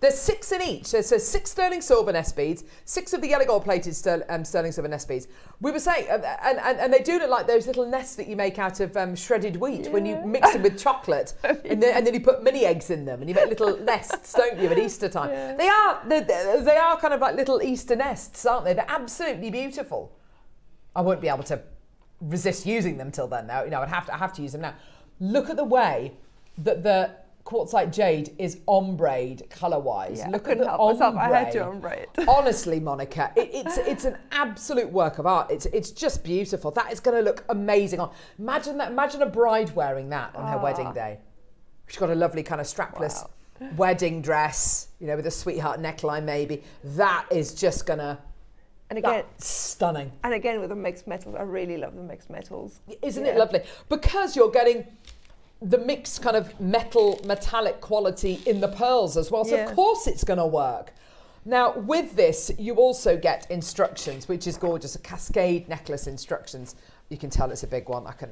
There's 6 in each. So 6 sterling silver nest beads, 6 of the yellow gold plated sterling silver nest beads. We were saying, and they do look like those little nests that you make out of shredded wheat when you mix them with chocolate, and then you put mini eggs in them, and you make little nests, don't you, at Easter time? Yeah. They are kind of like little Easter nests, aren't they? They're absolutely beautiful. I won't be able to resist using them till then. Now, I have to use them now. Look at the way that the quartzite jade is ombreed colour-wise. Yeah, Look I at couldn't the help myself. ombre. I had to ombre it. Honestly, Monica, it's an absolute work of art. It's just beautiful. That is going to look amazing on. Imagine that. Imagine a bride wearing that on her wedding day. She's got a lovely kind of strapless wedding dress, with a sweetheart neckline maybe. That is just gonna. And again, stunning. And again, with the mixed metals, I really love the mixed metals. Isn't it lovely? Because you're getting the mixed kind of metallic quality in the pearls as well. So of course it's going to work. Now with this, you also get instructions, which is gorgeous. A cascade necklace instructions. You can tell it's a big one. I can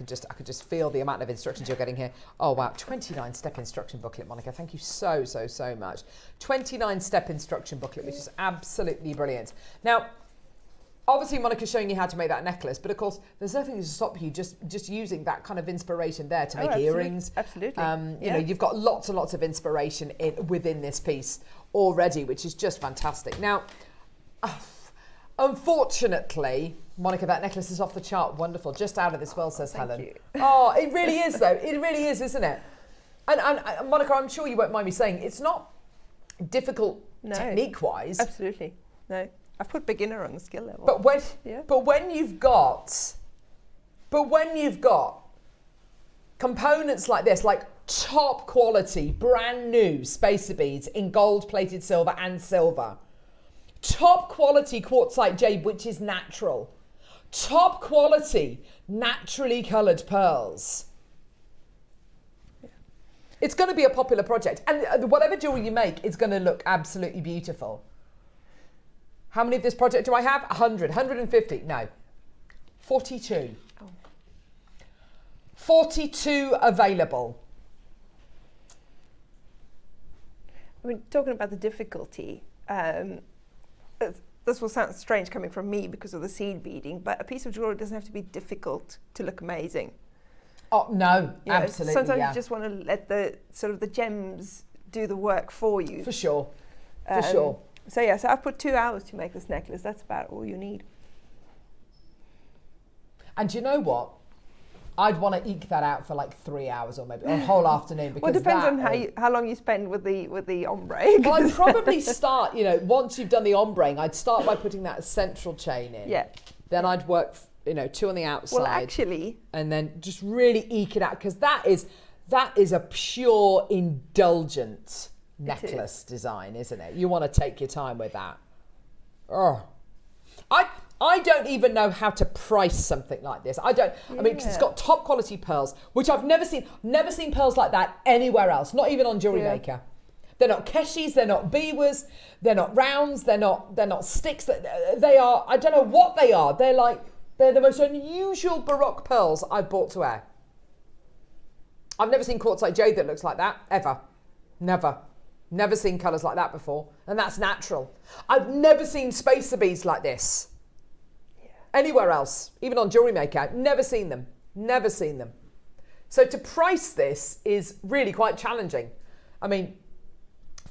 just feel the amount of instructions you're getting here. Oh wow, 29-step instruction booklet, Monica. Thank you so much. 29-step instruction booklet, which is absolutely brilliant. Now, obviously Monica's showing you how to make that necklace, but of course there's nothing to stop you just using that kind of inspiration there to make earrings. Absolutely. You've got lots and lots of inspiration within this piece already, which is just fantastic. Now, unfortunately, Monica, that necklace is off the chart. Wonderful. Just out of this world, says Helen. You. Oh, it really is, though. It really is, isn't it? And Monica, I'm sure you won't mind me saying it's not difficult technique-wise. Absolutely. No. I've put beginner on the skill level. But when you've got components like this, like top quality, brand new spacer beads in gold plated silver and silver, top quality quartzite jade, which is natural, top quality naturally coloured pearls. Yeah. It's going to be a popular project. And whatever jewelry you make is going to look absolutely beautiful. How many of this project do I have? 100, 150, no. 42. Oh. 42 available. I mean, talking about the difficulty, this will sound strange coming from me because of the seed beading, but a piece of jewelry doesn't have to be difficult to look amazing. Oh, no, absolutely, sometimes you just want to let the gems do the work for you. For sure, for sure. So yeah, so I've put 2 hours to make this necklace. That's about all you need. And you know what? I'd want to eke that out for like 3 hours or maybe a whole afternoon. Because well, it depends on how long you spend with the ombre. Well, I'd probably start, once you've done the ombre, I'd start by putting that central chain in. Yeah. Then I'd work, 2 on the outside. Well, actually. And then just really eke it out, because that is a pure indulgent necklace design, isn't it? You want to take your time with that. Oh, I don't even know how to price something like this. I mean, cause it's got top quality pearls, which I've never seen pearls like that anywhere else, not even on Jewellery Maker. They're not keshis, they're not biwas, they're not rounds, they're not sticks. They are, I don't know what they are. They're the most unusual Baroque pearls I've bought to wear. I've never seen quartzite jade that looks like that, ever. Never seen colours like that before, and that's natural. I've never seen spacer beads like this. Anywhere else, even on Jewellery Maker, never seen them. So to price this is really quite challenging. I mean,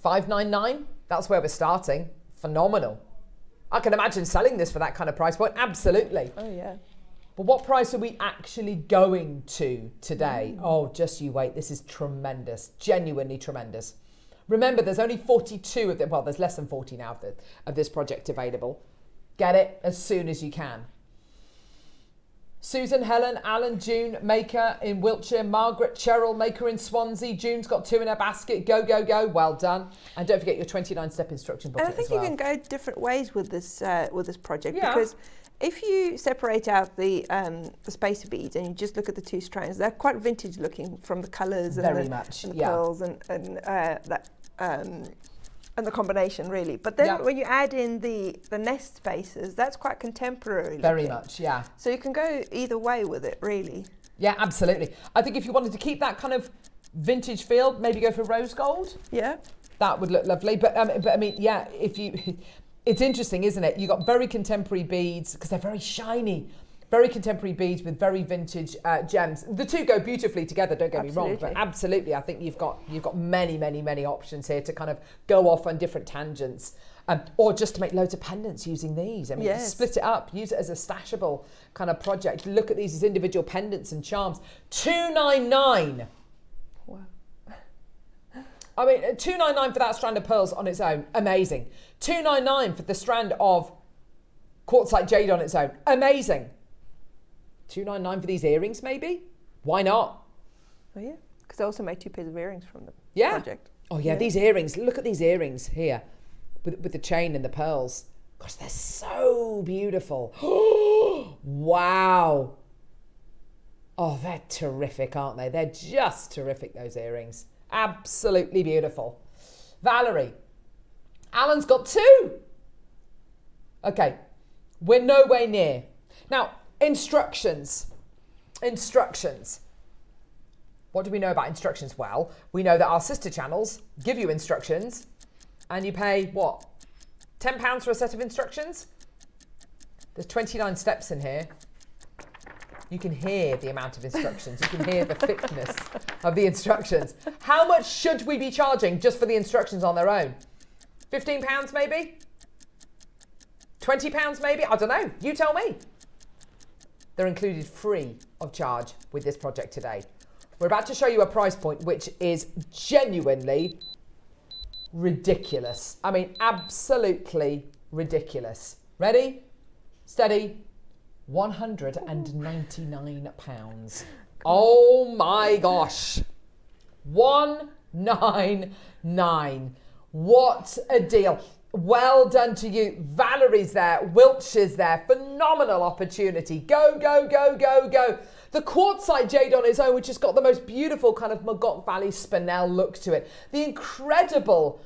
$599, that's where we're starting. Phenomenal. I can imagine selling this for that kind of price point, absolutely. Oh yeah. But what price are we actually going to today? Oh, just you wait, this is tremendous, genuinely tremendous. Remember, there's only 42 of them, well, there's less than 40 now of this project available. Get it as soon as you can. Susan, Helen, Alan, June, Maker in Wiltshire, Margaret, Cheryl, Maker in Swansea. June's got 2 in her basket. Go, go, go. Well done. And don't forget your 29-step instruction booklet as well. And I think you can go different ways with this project, because if you separate out the spacer beads and you just look at the 2 strands, they're quite vintage looking from the colours and the pearls and the combination, really. But then when you add in the nest spacers, that's quite contemporary. Very much, yeah. So you can go either way with it, really. Yeah, absolutely. I think if you wanted to keep that kind of vintage feel, maybe go for rose gold. Yeah. That would look lovely. But I mean, yeah, it's interesting, isn't it? You got very contemporary beads, because they're very shiny. Very contemporary beads with very vintage gems. The 2 go beautifully together, don't get me wrong, but absolutely, I think you've got many, many, many options here to kind of go off on different tangents, or just to make loads of pendants using these. I mean, split it up, use it as a stashable kind of project. Look at these as individual pendants and charms. $299. Wow. I mean, $299 for that strand of pearls on its own, amazing. $299 for the strand of quartzite jade on its own, amazing. $299 for these earrings, maybe? Why not? Oh yeah, because I also made 2 pairs of earrings from the project. Oh yeah, these earrings. Look at these earrings here, with the chain and the pearls. Gosh, they're so beautiful. Wow. Oh, they're terrific, aren't they? They're just terrific, those earrings. Absolutely beautiful. Valerie, Alan's got 2. Okay, we're no way near. Now, Instructions. What do we know about instructions? Well, we know that our sister channels give you instructions, and you pay, what, £10 for a set of instructions? There's 29 steps in here. You can hear the amount of instructions. You can hear the thickness of the instructions. How much should we be charging just for the instructions on their own? £15 maybe? £20 maybe? I don't know. You tell me. They're included free of charge with this project today. We're about to show you a price point which is genuinely ridiculous. I mean, absolutely ridiculous. Ready? Steady. £199. Oh my gosh. 199. What a deal. Well done to you. Valerie's there. Wiltshire's there. Phenomenal opportunity. Go, go, go, go, go. The Quartzite jade on its own, which has got the most beautiful kind of Magog Valley spinel look to it. The incredible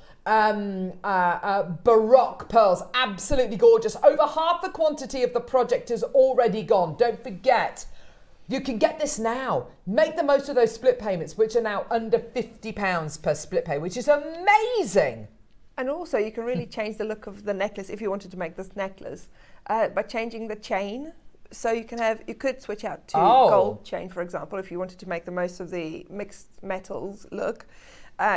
Baroque pearls, absolutely gorgeous. Over half the quantity of the project is already gone. Don't forget, you can get this now. Make the most of those split payments, which are now under £50 per split pay, which is amazing. And also, you can really change the look of the necklace if you wanted to make this necklace by changing the chain. So you could switch out to gold chain, for example, if you wanted to make the most of the mixed metals look.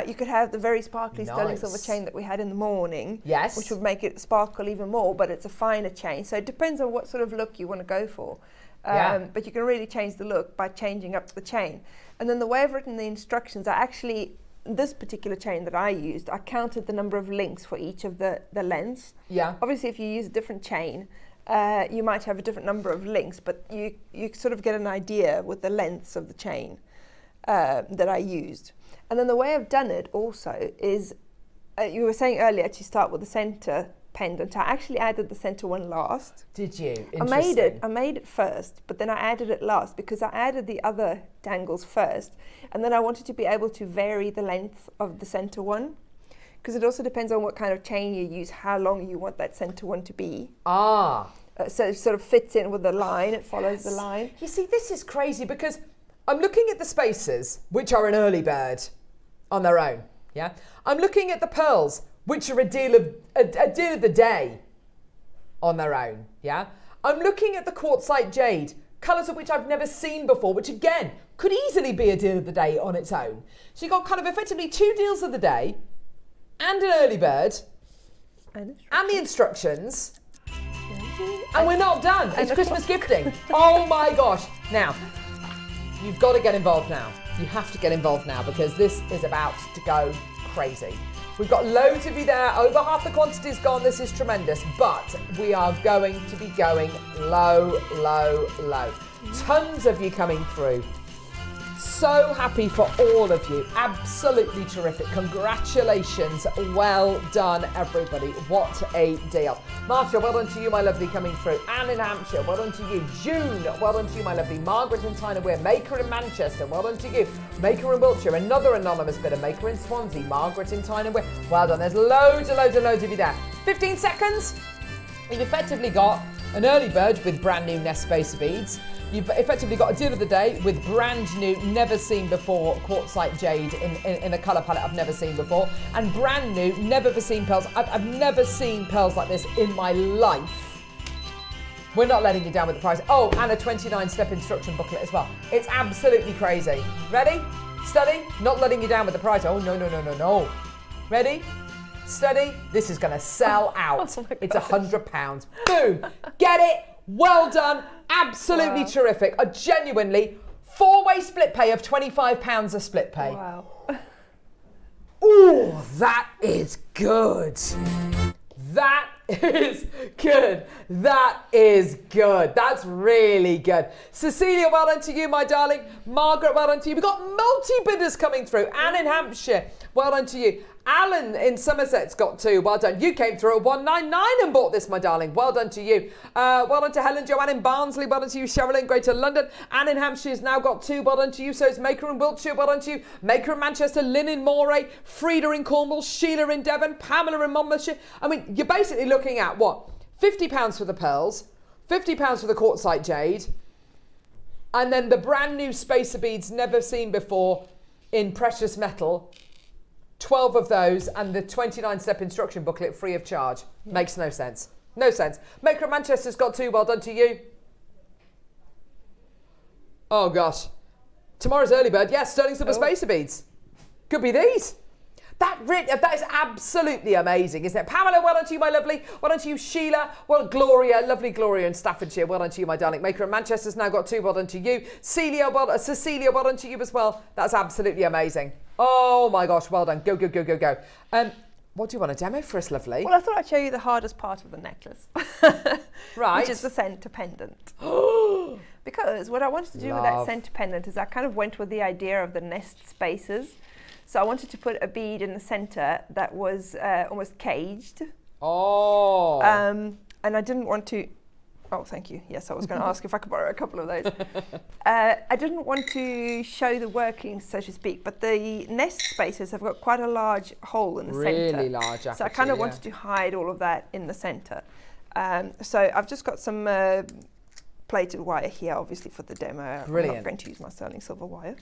You could have the very sparkly sterling silver chain that we had in the morning, which would make it sparkle even more, but it's a finer chain. So it depends on what sort of look you want to go for. But you can really change the look by changing up the chain. And then the way I've written the instructions, this particular chain that I used, I counted the number of links for each of the lengths. Yeah. Obviously, if you use a different chain, you might have a different number of links, but you sort of get an idea with the lengths of the chain that I used. And then the way I've done it also is, you were saying earlier to start with the center pendant. I actually added the center one last. Did you? I made it first, but then I added it last because I added the other dangles first, and then I wanted to be able to vary the length of the center one, because it also depends on what kind of chain you use, how long you want that center one to be. So it sort of fits in with the line, it follows the line. You see, this is crazy because I'm looking at the spaces, which are an early bird on their own. Yeah, I'm looking at the pearls, which are a deal of the day on their own. Yeah, I'm looking at the Quartzite jade, colours of which I've never seen before, which again could easily be a deal of the day on its own. So you've got kind of effectively 2 deals of the day, and an early bird, and the instructions, and we're not done. It's Christmas gifting. Oh my gosh! Now, you've got to get involved now. You have to get involved now because this is about to go crazy. We've got loads of you there. Over half the quantity is gone. This is tremendous. But we are going to be going low, low, low. Tons of you coming through. So happy for all of you. Absolutely terrific. Congratulations. Well done, everybody. What a deal. Marcia, well done to you, my lovely, coming through. Anne in Hampshire, well done to you. June, well done to you, my lovely. Margaret in Tyne and Weir. Maker in Manchester, well done to you. Maker in Wiltshire, another anonymous bidder. Maker in Swansea. Margaret in Tyne and Weir. Well done. There's loads and loads and loads of you there. 15 seconds. You've effectively got an early bird with brand new Nest Spacer beads. You've effectively got a deal of the day with brand new, never seen before Quartzite jade in a colour palette I've never seen before, and brand new, never ever seen pearls. I've never seen pearls like this in my life. We're not letting you down with the price. Oh, and a 29-step instruction booklet as well. It's absolutely crazy. Ready? Steady? Not letting you down with the price. Oh, no, no, no, no, no. Ready? Steady? This is going to sell out. Oh it's £100. Boom. Get it? Well done. Absolutely terrific. A genuinely 4-way split pay of £25 a split pay. Wow. Ooh, that is good. That is good. That is good. That's really good. Cecilia, well done to you, my darling. Margaret, well done to you. We've got multi-bidders coming through. Anne in Hampshire, well done to you. Alan in Somerset's got 2. Well done. You came through at 199 and bought this, my darling. Well done to you. Well done to Helen Joanne in Barnsley. Well done to you. Cheryl in Greater London. Anne in Hampshire's now got 2. Well done to you. So it's Maker in Wiltshire. Well done to you. Maker in Manchester. Lynn in Moray. Frida in Cornwall. Sheila in Devon. Pamela in Monmouthshire. I mean, you're basically looking at what? £50 for the pearls. £50 for the Quartzite jade. And then the brand new spacer beads never seen before in precious metal. 12 of those and the 29-step instruction booklet free of charge. Makes no sense. No sense. Maker of Manchester's got 2. Well done to you. Oh, gosh. Tomorrow's early bird. Yes, sterling silver spacer beads. Could be these. That is absolutely amazing, isn't it? Pamela, well done to you, my lovely. Well done to you, Sheila. Well, Gloria, lovely Gloria in Staffordshire. Well done to you, my darling. Maker of Manchester's now got 2. Well done to you. Cecilia, well done to you as well. That's absolutely amazing. Oh my gosh, well done. Go, go, go, go, go. What do you want to demo for us, lovely? Well, I thought I'd show you the hardest part of the necklace. Right. Which is the centre pendant. Because what I wanted to do with that centre pendant is I kind of went with the idea of the nest spaces. So I wanted to put a bead in the centre that was almost caged. Oh. And I didn't want to, oh, thank you. Yes, I was going to ask if I could borrow a couple of those. I didn't want to show the workings, so to speak, but the nest spaces have got quite a large hole in the centre. Really large aperture, so I kind of wanted to hide all of that in the centre. So I've just got some plated wire here, obviously for the demo. Brilliant. I'm not going to use my sterling silver wire.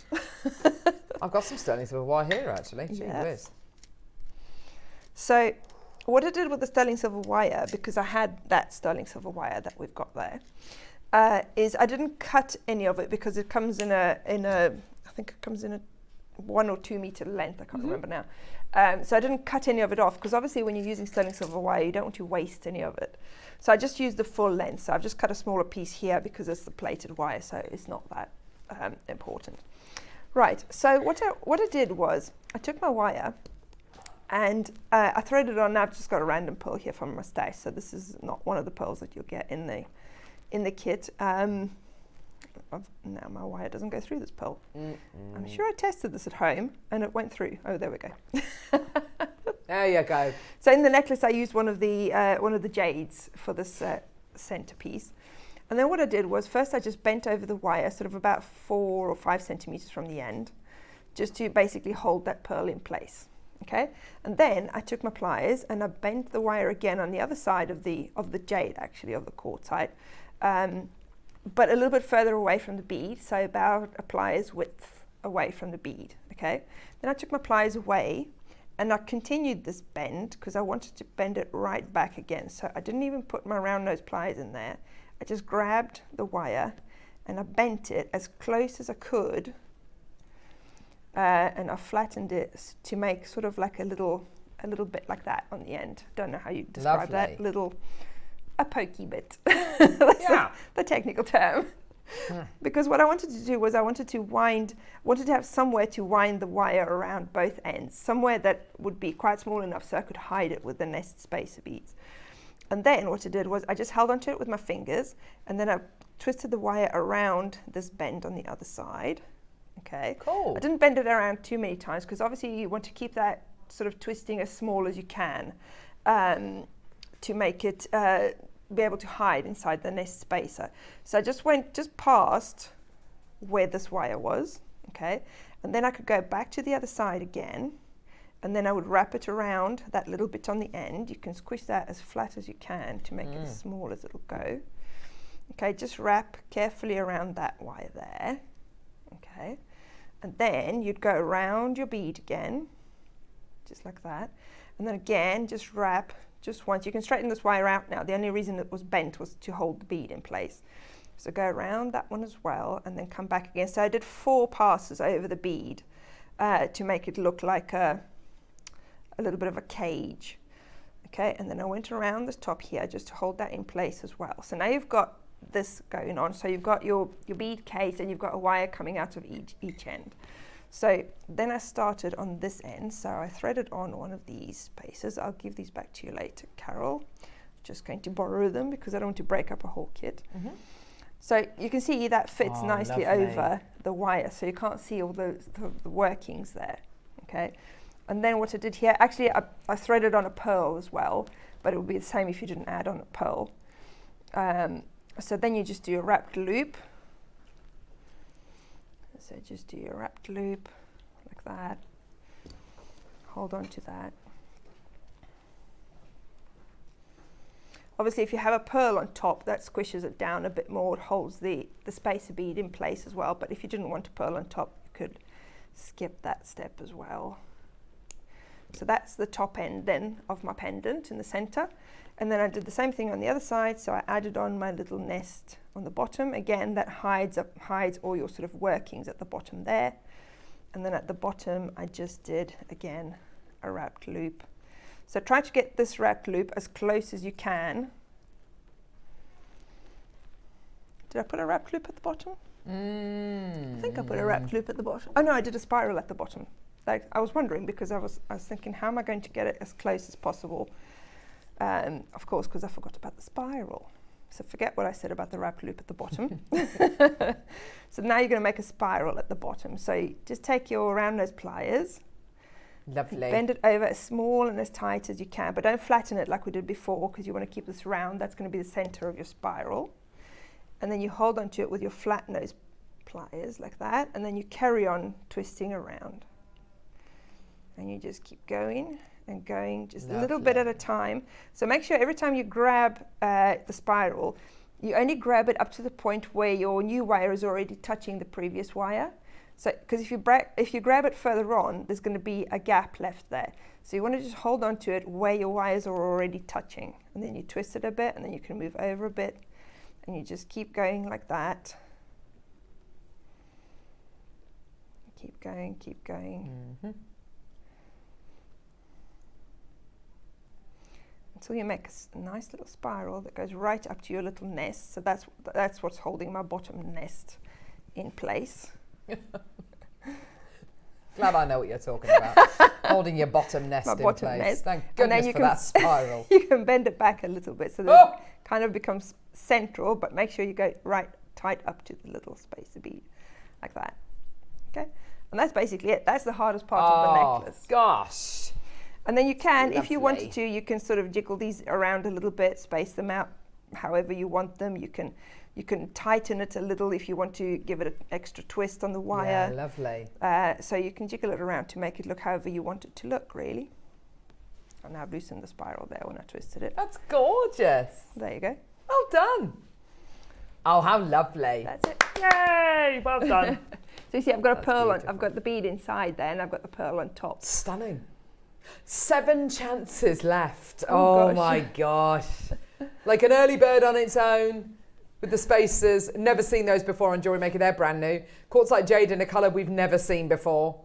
I've got some sterling silver wire here, actually. Gee whiz. So what I did with the sterling silver wire, because I had that sterling silver wire that we've got there, is I didn't cut any of it because it comes in a I think it comes in a 1 or 2 meter length. I can't remember now. So I didn't cut any of it off because obviously when you're using sterling silver wire, you don't want to waste any of it. So I just used the full length. So I've just cut a smaller piece here because it's the plated wire, so it's not that important. Right. So what I did was I took my wire and I threaded it on. Now I've just got a random pearl here from my stash. So this is not one of the pearls that you'll get in the kit. Now my wire doesn't go through this pearl. I'm sure I tested this at home and it went through. Oh, there we go. There you go. So in the necklace, I used one of the jades for this centerpiece. And then what I did was first I just bent over the wire, sort of about 4 or 5 centimeters from the end, just to basically hold that pearl in place. Okay, and then I took my pliers and I bent the wire again on the other side of the jade, actually, of the quartzite, but a little bit further away from the bead, so about a pliers width away from the bead. Okay, then I took my pliers away and I continued this bend because I wanted to bend it right back again. So I didn't even put my round nose pliers in there. I just grabbed the wire and I bent it as close as I could. And I flattened it to make sort of like a little bit like that on the end. Don't know how you describe that. A pokey bit. That's the technical term. Because what I wanted to do was I wanted to have somewhere to wind the wire around both ends, somewhere that would be quite small enough so I could hide it with the nest spacer beads. And then what I did was I just held onto it with my fingers and then I twisted the wire around this bend on the other side. Okay. Cool. I didn't bend it around too many times because obviously you want to keep that sort of twisting as small as you can to make it be able to hide inside the nest spacer. So I just went just past where this wire was, okay, and then I could go back to the other side again, and then I would wrap it around that little bit on the end. You can squish that as flat as you can to make it as small as it'll go. Okay, just wrap carefully around that wire there, okay, and then you'd go around your bead again, just like that, and then again just wrap just once. You can straighten this wire out now. The only reason it was bent was to hold the bead in place. So go around that one as well and then come back again. So I did 4 passes over the bead to make it look like a little bit of a cage. Okay, and then I went around this top here just to hold that in place as well. So now you've got this going on. So you've got your bead case and you've got a wire coming out of each end. So then I started on this end, so I threaded on one of these spaces. I'll give these back to you later, Carol. Just going to borrow them because I don't want to break up a whole kit. So you can see that fits nicely over the wire, so you can't see all the workings there, okay? And then what I did here, actually I threaded on a pearl as well, but it would be the same if you didn't add on a pearl. So then you just do a wrapped loop. So just do your wrapped loop like that. Hold on to that. Obviously, if you have a pearl on top, that squishes it down a bit more. It holds the spacer bead in place as well. But if you didn't want a pearl on top, you could skip that step as well. So that's the top end then of my pendant in the center. And then I did the same thing on the other side. So I added on my little nest on the bottom. Again, that hides all your sort of workings at the bottom there. And then at the bottom, I just did, again, a wrapped loop. So try to get this wrapped loop as close as you can. Did I put a wrapped loop at the bottom? I think I put a wrapped loop at the bottom. Oh no, I did a spiral at the bottom. Like, I was wondering because I was thinking, how am I going to get it as close as possible? Of course, because I forgot about the spiral. So forget what I said about the wrap loop at the bottom. So now you're going to make a spiral at the bottom. So you just take your round nose pliers Lovely. Bend it over as small and as tight as you can, but don't flatten it like we did before, because you want to keep this round. That's going to be the center of your spiral. And then you hold onto it with your flat nose pliers like that, and then you carry on twisting around. And you just keep going and going, just a little bit at a time. So make sure every time you grab the spiral, you only grab it up to the point where your new wire is already touching the previous wire. So, because if you grab it further on, there's going to be a gap left there. So you want to just hold on to it where your wires are already touching. And then you twist it a bit, and then you can move over a bit. And you just keep going like that. Keep going, keep going. Until you make a nice little spiral that goes right up to your little nest. So that's what's holding my bottom nest in place. Glad I know what you're talking about. Holding your bottom nest in place. Nest. Thank goodness for that spiral. You can bend it back a little bit so that it kind of becomes central, but make sure you go right tight up to the little spacer bead, like that. Okay, and that's basically it. That's the hardest part of the necklace. Gosh. And then you can, if you wanted to, you can sort of jiggle these around a little bit, space them out however you want them. You can tighten it a little if you want to give it an extra twist on the wire. Yeah, lovely. So you can jiggle it around to make it look however you want it to look, really. And I've loosened the spiral there when I twisted it. That's gorgeous. There you go. Well done. Oh, how lovely. That's it. Yay, well done. So you see, I've got a pearl beautiful. on, I've got the bead inside there, and I've got the pearl on top. Stunning. 7 chances left. Oh, Oh my gosh. Like an early bird on its own with the spacers. Never seen those before on Jewellery Maker. They're brand new. Quartzite jade in a colour we've never seen before.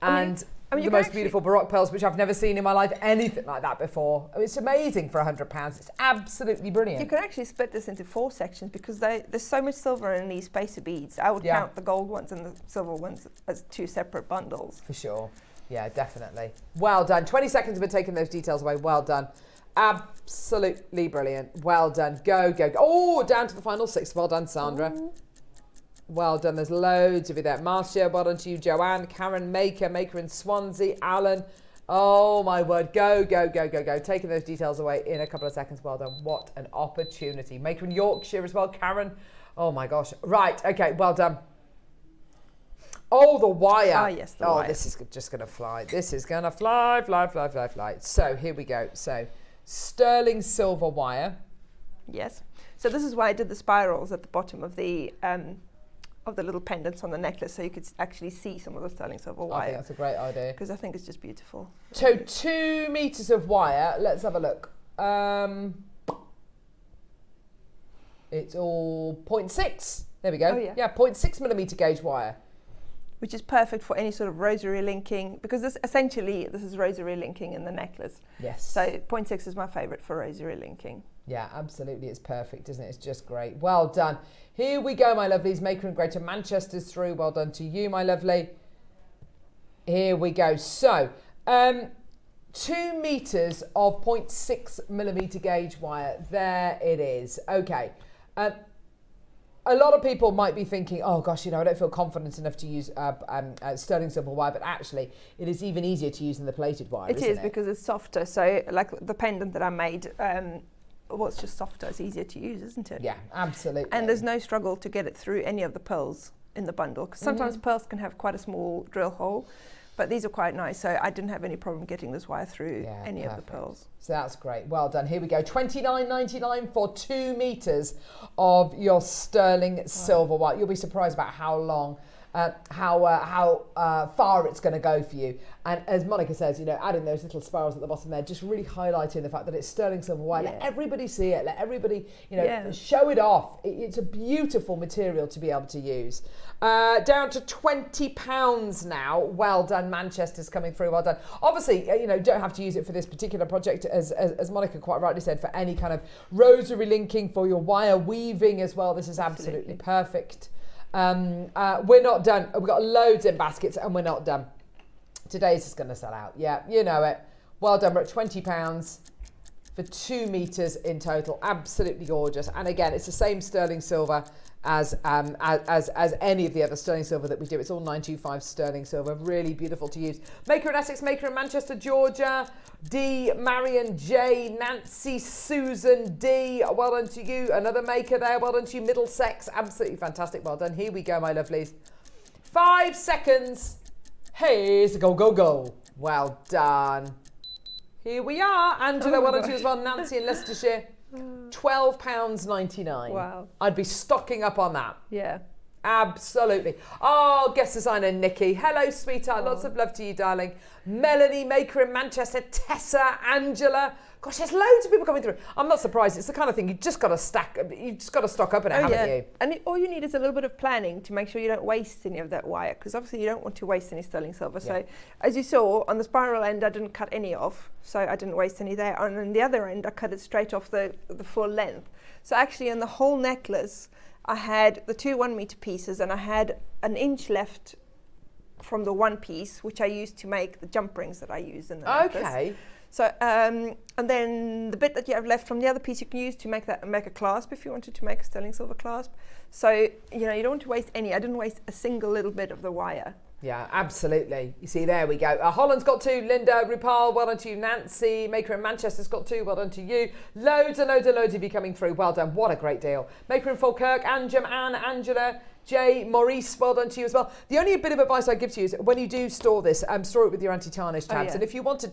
And the most beautiful Baroque pearls, which I've never seen in my life, anything like that before. I mean, it's amazing for £100. It's absolutely brilliant. You can actually split this into 4 sections because there's so much silver in these spacer beads. I would count the gold ones and the silver ones as 2 separate bundles. For sure. Yeah, definitely. Well done. 20 seconds of it taking those details away. Well done. Absolutely brilliant. Well done. Go, go, go. Oh, down to the final 6. Well done, Sandra. Ooh. Well done. There's loads of you there. Marcia, well done to you. Joanne, Karen, Maker in Swansea, Alan. Oh, my word. Go, go, go, go, go. Taking those details away in a couple of seconds. Well done. What an opportunity. Maker in Yorkshire as well. Karen. Oh, my gosh. Right. Okay. Well done. Oh, the wire. Ah, yes, the wire. This is just going to fly. This is going to fly, fly, fly, fly, fly. So here we go. So sterling silver wire. Yes. So this is why I did the spirals at the bottom of the little pendants on the necklace, so you could actually see some of the sterling silver wire. I think that's a great idea. Because I think it's just beautiful. So 2 meters of wire. Let's have a look. It's all 0.6. There we go. Oh, yeah. Yeah, 0.6 millimeter gauge wire. Which is perfect for any sort of rosary linking, because this is rosary linking in the necklace. Yes. So 0.6 is my favorite for rosary linking. Yeah, absolutely. It's perfect, isn't it? It's just great. Well done. Here we go, my lovelies. Maker in Greater Manchester's through. Well done to you, my lovely. Here we go. So, 2 meters of 0.6 millimeter gauge wire. There it is. Okay. A lot of people might be thinking, oh gosh, I don't feel confident enough to use sterling silver wire, but actually it is even easier to use than the plated wire, It is because it's softer. So like the pendant that I made, it's just softer. It's easier to use, isn't it? Yeah, absolutely. And there's no struggle to get it through any of the pearls in the bundle, because sometimes pearls can have quite a small drill hole, but these are quite nice. So I didn't have any problem getting this wire through any of the pearls. So that's great. Well done. Here we go. $29.99 for 2 meters of your sterling silver wire. You'll be surprised about how long, how far it's going to go for you. And as Monica says, adding those little spirals at the bottom there, just really highlighting the fact that it's sterling silver wire. Let everybody see it. Let everybody, show it off. It's a beautiful material to be able to use. Down to £20 now. Well done. Manchester's coming through. Well done. Obviously, don't have to use it for this particular project, as Monica quite rightly said, for any kind of rosary linking, for your wire weaving as well. This is absolutely perfect. We're not done. We've got loads in baskets and we're not done. Today's is going to sell out. Yeah, you know it. Well done. We're at £20 for for 2 meters in total. Absolutely gorgeous. And again, it's the same sterling silver as any of the other sterling silver that we do. It's all 925 sterling silver. Really beautiful to use. Maker in Essex, maker in Manchester, Georgia. D, Marion, J, Nancy, Susan, D. Well done to you. Another maker there. Well done to you. Middlesex. Absolutely fantastic. Well done. Here we go, my lovelies. 5 seconds. Here's a go, go, go. Well done. Here we are. Angela, well done to you as well. Nancy in Leicestershire. £12.99. Wow. I'd be stocking up on that. Yeah. Absolutely. Oh, guest designer Nikki. Hello, sweetheart. Lots of love to you, darling. Melanie, maker in Manchester. Tessa, Angela. Gosh, there's loads of people coming through. I'm not surprised. It's the kind of thing you've just got to stock up in it, haven't you? And all you need is a little bit of planning to make sure you don't waste any of that wire, because obviously you don't want to waste any sterling silver. So as you saw on the spiral end, I didn't cut any off, so I didn't waste any there. And on the other end, I cut it straight off the full length. So actually in the whole necklace, I had the 2 1 meter pieces, and I had 1 inch left from the one piece, which I used to make the jump rings that I use in the necklace. Okay. So, and then the bit that you have left from the other piece you can use to make a clasp if you wanted to make a sterling silver clasp. So, you know, you don't want to waste any. I didn't waste a single little bit of the wire. Yeah, absolutely. You see, there we go. Holland's got 2. Linda, Rupal, well done to you. Nancy, maker in Manchester's got 2. Well done to you. Loads and loads and loads of you coming through. Well done. What a great deal. Maker in Falkirk, Anjum, Anne, Angela, Jay, Maurice, well done to you as well. The only bit of advice I give to you is when you do store this, store it with your anti-tarnish tabs. And if you want to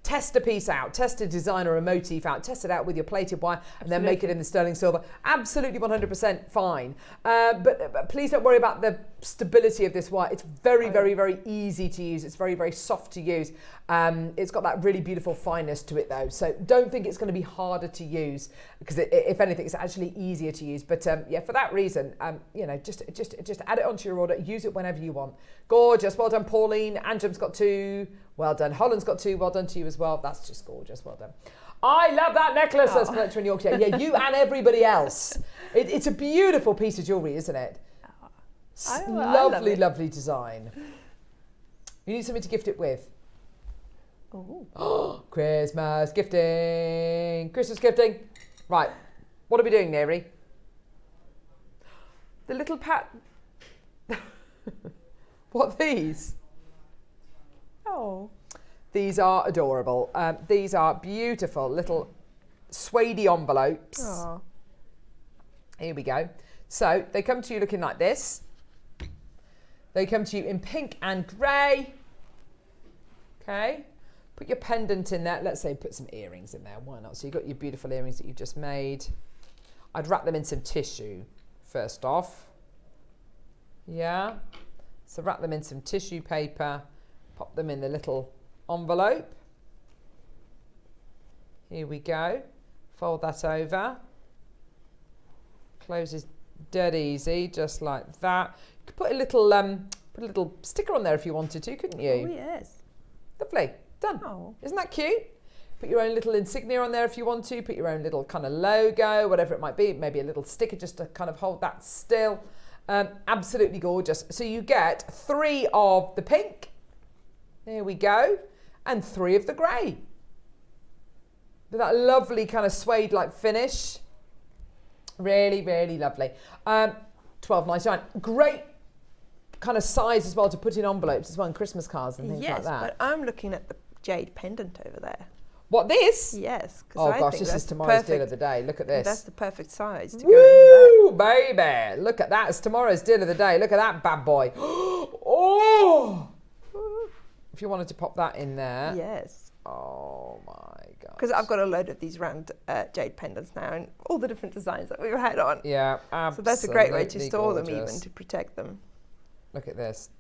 test a piece out, test a design or a motif out, test it out with your plated wire and then make it in the sterling silver, absolutely 100% fine. But please don't worry about the stability of this wire. It's very, very, very easy to use. It's very, very soft to use. It's got that really beautiful fineness to it though. So don't think it's going to be harder to use, because if anything, it's actually easier to use. But yeah, for that reason, you know, just add it onto your order. Use it whenever you want. Gorgeous. Well done, Pauline. Anjum's got 2. Well done. Holland's got 2. Well done to you as well. That's just gorgeous. Well done. I love that necklace. That's Collector in Yorkshire. Yeah, you and everybody else. It's a beautiful piece of jewellery, isn't it? Lovely, lovely design. You need something to gift it with. Oh, Christmas gifting. Christmas gifting. Right. What are we doing, Neri? The little What are these? Oh. These are adorable. These are beautiful little suede envelopes. Oh. Here we go. So they come to you looking like this. They come to you in pink and grey. Okay. Put your pendant in there. Let's say put some earrings in there. Why not? So you've got your beautiful earrings that you've just made. I'd wrap them in some tissue first off. Yeah. So wrap them in some tissue paper. Pop them in the little envelope. Here we go. Fold that over. Closes dead easy, just like that. You could put a little sticker on there if you wanted to, couldn't you? Oh yes. Lovely. Done. Oh. Isn't that cute? Put your own little insignia on there if you want to. Put your own little kind of logo, whatever it might be. Maybe a little sticker just to kind of hold that still. Absolutely gorgeous. So you get 3 of the pink. There we go. And 3 of the grey. With that lovely kind of suede-like finish. Really, really lovely. £12.99. Great kind of size as well to put in envelopes as well, and Christmas cards and things like that. Yes, but I'm looking at the jade pendant over there. What, this? Yes. Oh gosh, this is tomorrow's deal of the day. Look at this. That's the perfect size to go Woo, baby. Look at that. It's tomorrow's deal of the day. Look at that bad boy. Oh! If you wanted to pop that in there. Yes. Oh my God. Because I've got a load of these round jade pendants now, and all the different designs that we've had on. Yeah, absolutely. So that's a great way to store gorgeous. them, even to protect them. Look at this.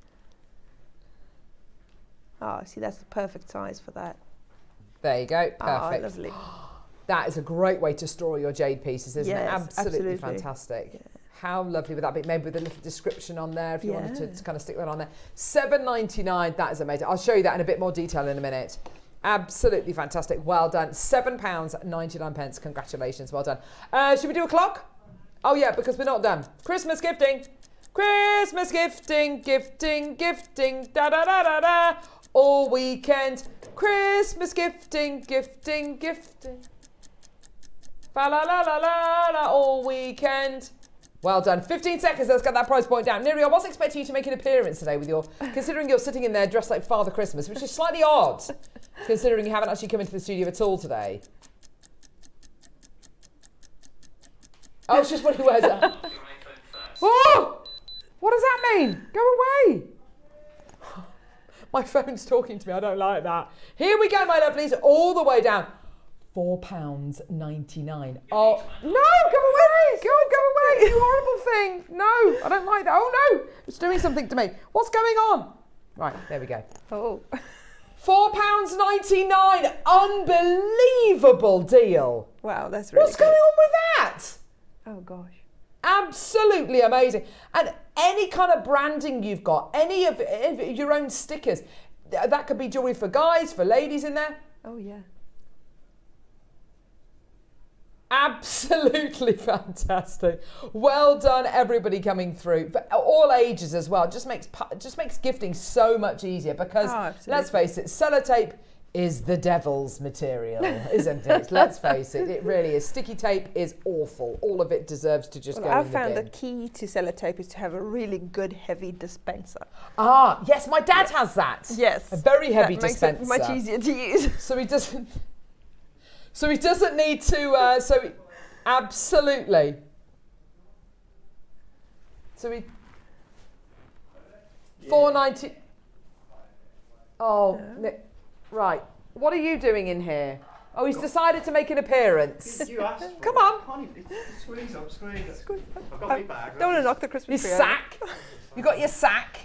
Oh, see, that's the perfect size for that. There you go. Perfect. Oh, lovely. That is a great way to store your jade pieces, isn't it? Yes, Absolutely fantastic. Yeah. How lovely would that be? Maybe with a little description on there if you wanted to kind of stick that on there. $7.99. That is amazing. I'll show you that in a bit more detail in a minute. Absolutely fantastic. Well done. £7.99. Congratulations. Well done. Should we do a clock? Oh yeah, because we're not done. Christmas gifting. Christmas gifting, gifting, gifting, da da da da da. All weekend. Christmas gifting, gifting, gifting. Fa la la la la la all weekend. Well done. 15 seconds, let's get that price point down. Neri, I was expecting you to make an appearance today with considering you're sitting in there dressed like Father Christmas, which is slightly odd, considering you haven't actually come into the studio at all today. Oh, it's just when he wears that. Oh! What does that mean? Go away. My phone's talking to me, I don't like that. Here we go, my lovelies, all the way down. £4.99. Oh, no, go away, go away, you horrible thing. No, I don't like that. Oh no, it's doing something to me. What's going on? Right, there we go. Oh. £4.99, unbelievable deal. Wow, that's really What's going on with that? Oh gosh. Absolutely amazing. And any kind of branding you've got, any of your own stickers, that could be jewellery for guys, for ladies in there. Oh yeah. Absolutely fantastic. Well done, everybody coming through. For all ages as well. Just makes gifting so much easier because, let's face it, sellotape is the devil's material, isn't it? Let's face it, it really is. Sticky tape is awful. All of it deserves to just go in the bin. I found the key to sellotape is to have a really good heavy dispenser. Ah, yes, my dad has that. Yes. A very heavy that dispenser. Makes it much easier to use. So he doesn't. So he doesn't need to. Absolutely. So he. $4.90. Oh, right. What are you doing in here? Oh, he's decided to make an appearance. You asked for Come it. on. Squeeze up, squeeze up. I've got my bag. Don't want to knock the Christmas Your tree over. sack. You got your sack.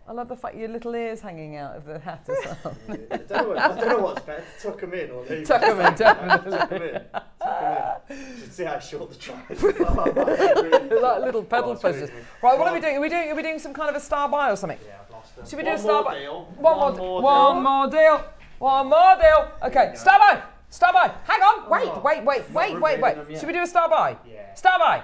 I love the fact your little ears hanging out of the hat as well. I don't know what's better, to tuck them in or leave Tuck them in, definitely. Tuck them in. You should see how short the track is. Like little pedal pushers. Right, what are we doing? Are we doing some kind of a star buy or something? Yeah, I've lost them. Should we do a star buy? One more deal. One more deal. Okay, star buy. Star buy. Hang on. Wait. revealing them yet. Should we do a star buy? Yeah. Star buy.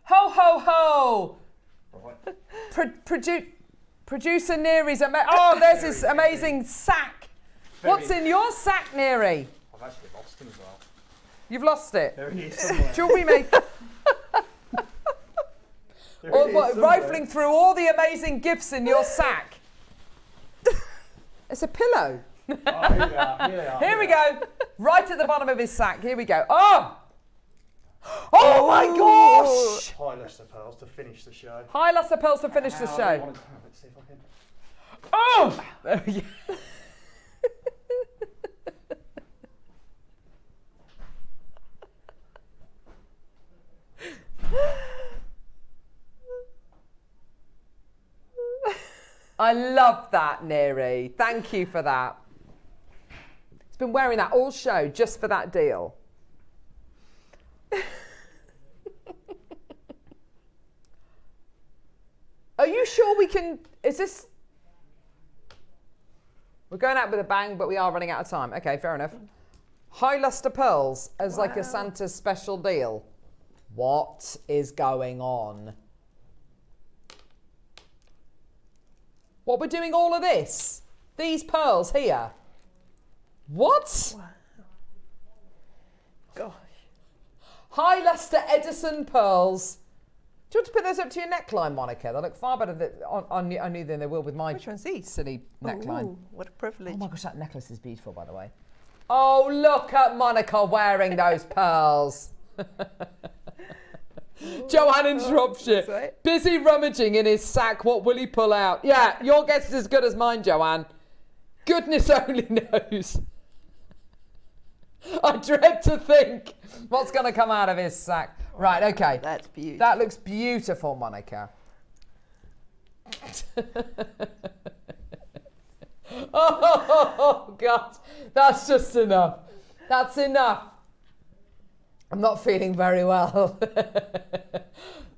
Ho, ho, ho! Producer Neri's there's his amazing sack. What's in your sack, Neri? I've actually lost them as well. You've lost it. There he is somewhere. Jewellery Maker. Rifling through all the amazing gifts in your sack. It's a pillow. Oh, here they are. Here we go. Right at the bottom of his sack. Here we go. Oh! Oh my gosh! High luster pearls to finish the show. High luster pearls to finish the show. Let's see if I can. Oh! There we go. I love that, Neri. Thank you for that. He's been wearing that all show just for that deal. Are you sure we can, is this, we're going out with a bang, but we are running out of time. Okay, fair enough. High luster pearls as like a Santa's special deal. What is going on? What, we're doing all of this? These pearls here? What? Wow. Gosh. High luster Edison pearls. Do you want to put those up to your neckline, Monica? They look far better on you than they will with my Which one's these? silly neckline. Ooh, what a privilege. Oh my gosh, that necklace is beautiful, by the way. Oh, look at Monica wearing those pearls. Joanne in Shropshire, right. busy rummaging in his sack. What will he pull out? Yeah, your guess is as good as mine, Joanne. Goodness only knows. I dread to think what's going to come out of his sack. Right, okay. That's beautiful. That looks beautiful, Monica. Oh, God. That's just enough. That's enough. I'm not feeling very well.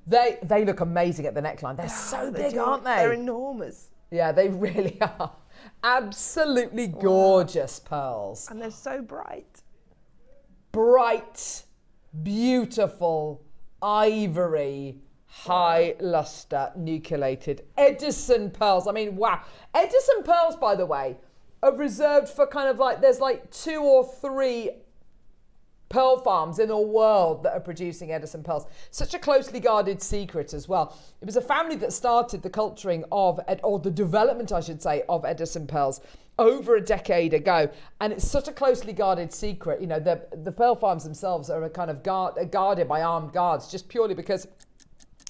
They look amazing at the neckline. They're so big, aren't they? They're enormous. Yeah, they really are. Absolutely gorgeous pearls. And they're so bright. Bright, beautiful, ivory, high luster, nucleated Edison pearls. I mean, wow. Edison pearls, by the way, are reserved for kind of like, there's like 2 or 3 pearl farms in the world that are producing Edison pearls. Such a closely guarded secret as well. It was a family that started the culturing of, or the development, I should say, of Edison pearls over a decade ago. And it's such a closely guarded secret. You know, the pearl farms themselves are a kind of guarded by armed guards, just purely because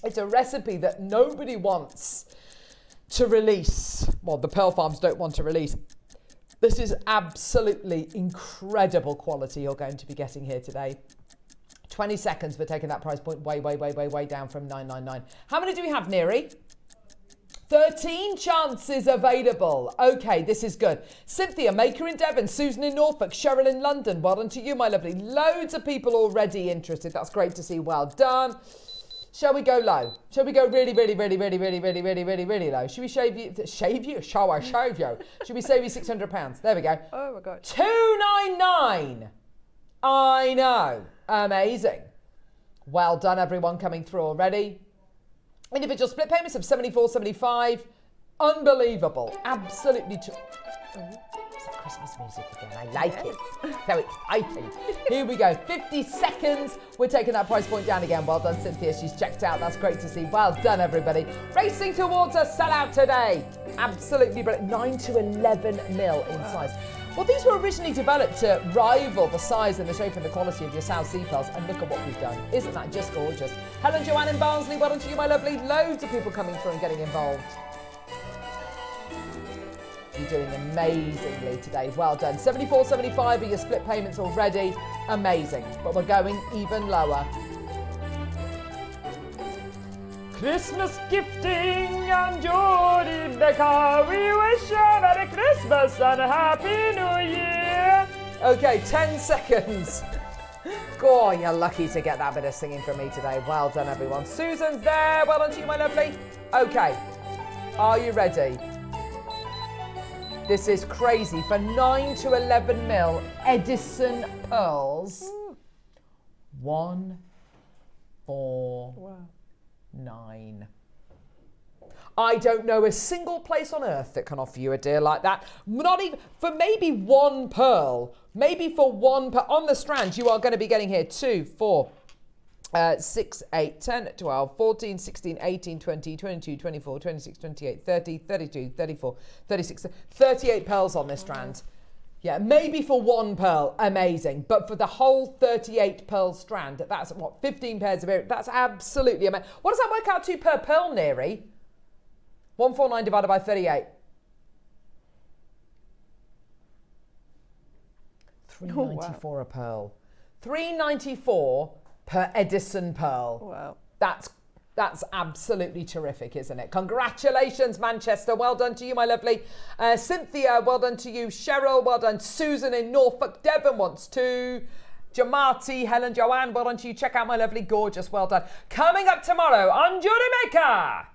it's a recipe that nobody wants to release. Well, the pearl farms don't want to release. This is absolutely incredible quality you're going to be getting here today. 20 seconds for taking that price point way down from $9.99. How many do we have, Neri? 13 chances available. Okay, this is good. Cynthia, Maker in Devon, Susan in Norfolk, Cheryl in London. Well done to you, my lovely. Loads of people already interested. That's great to see. Well done. Shall we go low? Shall we go really low? Should we shave you? Shall I shave you? Should we save you £600? There we go. Oh my God. $299. I know. Amazing. Well done, everyone coming through already. Individual split payments of $74.75. Unbelievable. Absolutely. It's like Christmas music again. I like it. So exciting. Here we go. 50 seconds. We're taking that price point down again. Well done, Cynthia. She's checked out. That's great to see. Well done, everybody. Racing towards a sellout today. Absolutely brilliant. 9 to 11 mil in size. Well, these were originally developed to rival the size and the shape and the quality of your South Sea pearls, and look at what we've done. Isn't that just gorgeous? Helen, Joanne and Barnsley, well done to you, my lovely. Loads of people coming through and getting involved. You're doing amazingly today. Well done. $74.75 are your split payments already. Amazing. But we're going even lower. Christmas gifting and Jewellery Maker. We wish you a Merry Christmas and a Happy New Year. Okay, 10 seconds. Oh, you're lucky to get that bit of singing from me today. Well done, everyone. Susan's there. Well done to you, my lovely. Okay, are you ready? This is crazy. For 9 to 11 mil Edison pearls. 1, 4, wow. 9. I don't know a single place on earth that can offer you a deal like that. Not even for maybe one pearl. Maybe for one pearl. On the strand, you are going to be getting here 2, 4, 6, 8, 10, 12, 14, 16, 18, 20, 22, 24, 26, 28, 30, 32, 34, 36, 38 pearls on this strand. Yeah, maybe for one pearl, amazing. But for the whole 38 pearl strand, that's what, 15 pairs of earrings. That's absolutely amazing. What does that work out to per pearl, Neri? 149 divided by 38. $3.94 a pearl. $3.94 per Edison pearl. Wow. That's absolutely terrific, isn't it? Congratulations, Manchester. Well done to you, my lovely. Cynthia, well done to you. Cheryl, well done. Susan in Norfolk. Devon wants to. Jamati, Helen, Joanne, well done to you. Check out my lovely, gorgeous, well done. Coming up tomorrow on Jewellery Maker.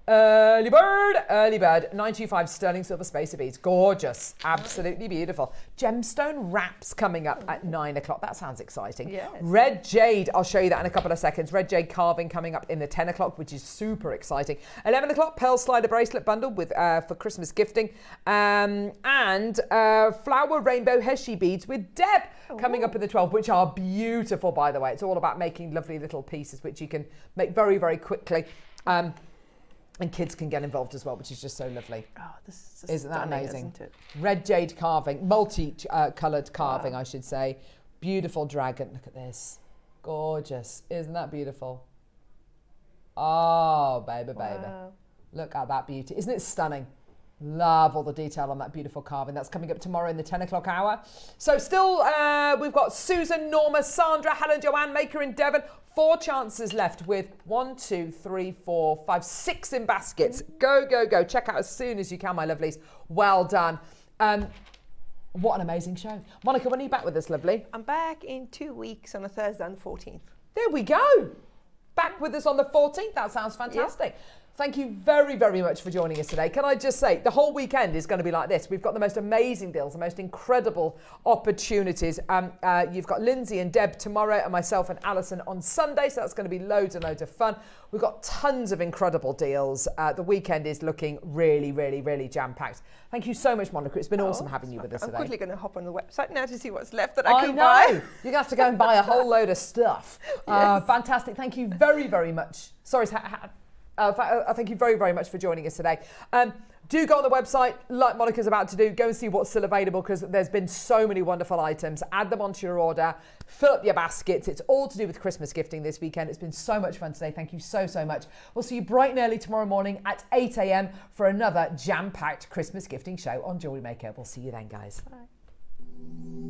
Early bird, 925 sterling silver spacer beads. Gorgeous, absolutely beautiful. Gemstone wraps coming up at 9 o'clock. That sounds exciting. Yes. Red jade, I'll show you that in a couple of seconds. Red jade carving coming up in the 10 o'clock, which is super exciting. 11 o'clock, pearl slider bracelet bundle with for Christmas gifting. And flower rainbow Heshi beads with Deb coming up in the 12, which are beautiful, by the way. It's all about making lovely little pieces, which you can make very, very quickly. And kids can get involved as well, which is just so lovely. Oh, this is just Isn't that stunning, amazing? Isn't it? Red jade carving, multi-coloured carving, I should say. Beautiful dragon. Look at this. Gorgeous. Isn't that beautiful? Oh, baby. Wow. Look at that beauty. Isn't it stunning? Love all the detail on that beautiful carving. That's coming up tomorrow in the 10 o'clock hour. So still, we've got Susan, Norma, Sandra, Helen, Joanne, Maker in Devon. 4 chances left with 1, 2, 3, 4, 5, 6 in baskets. Go, go, go. Check out as soon as you can, my lovelies. Well done. What an amazing show. Monica, when are you back with us, lovely? I'm back in 2 weeks on a Thursday on the 14th. There we go. Back with us on the 14th. That sounds fantastic. thank you very, very much for joining us today. Can I just say, the whole weekend is going to be like this. We've got the most amazing deals, the most incredible opportunities. You've got Lindsay and Deb tomorrow and myself and Alison on Sunday, so that's going to be loads and loads of fun. We've got tons of incredible deals. The weekend is looking really, really, really jam-packed. Thank you so much, Monika. It's been awesome having you with us today. I'm quickly going to hop on the website now to see what's left that I can buy. You're going to have to go and buy a whole load of stuff. Yes. Fantastic. Thank you very, very much. Sorry, thank you very, very much for joining us today. Do go on the website, like Monika's about to do. Go and see what's still available because there's been so many wonderful items. Add them onto your order. Fill up your baskets. It's all to do with Christmas gifting this weekend. It's been so much fun today. Thank you so, so much. We'll see you bright and early tomorrow morning at 8 a.m. for another jam-packed Christmas gifting show on Jewellery Maker. We'll see you then, guys. Bye.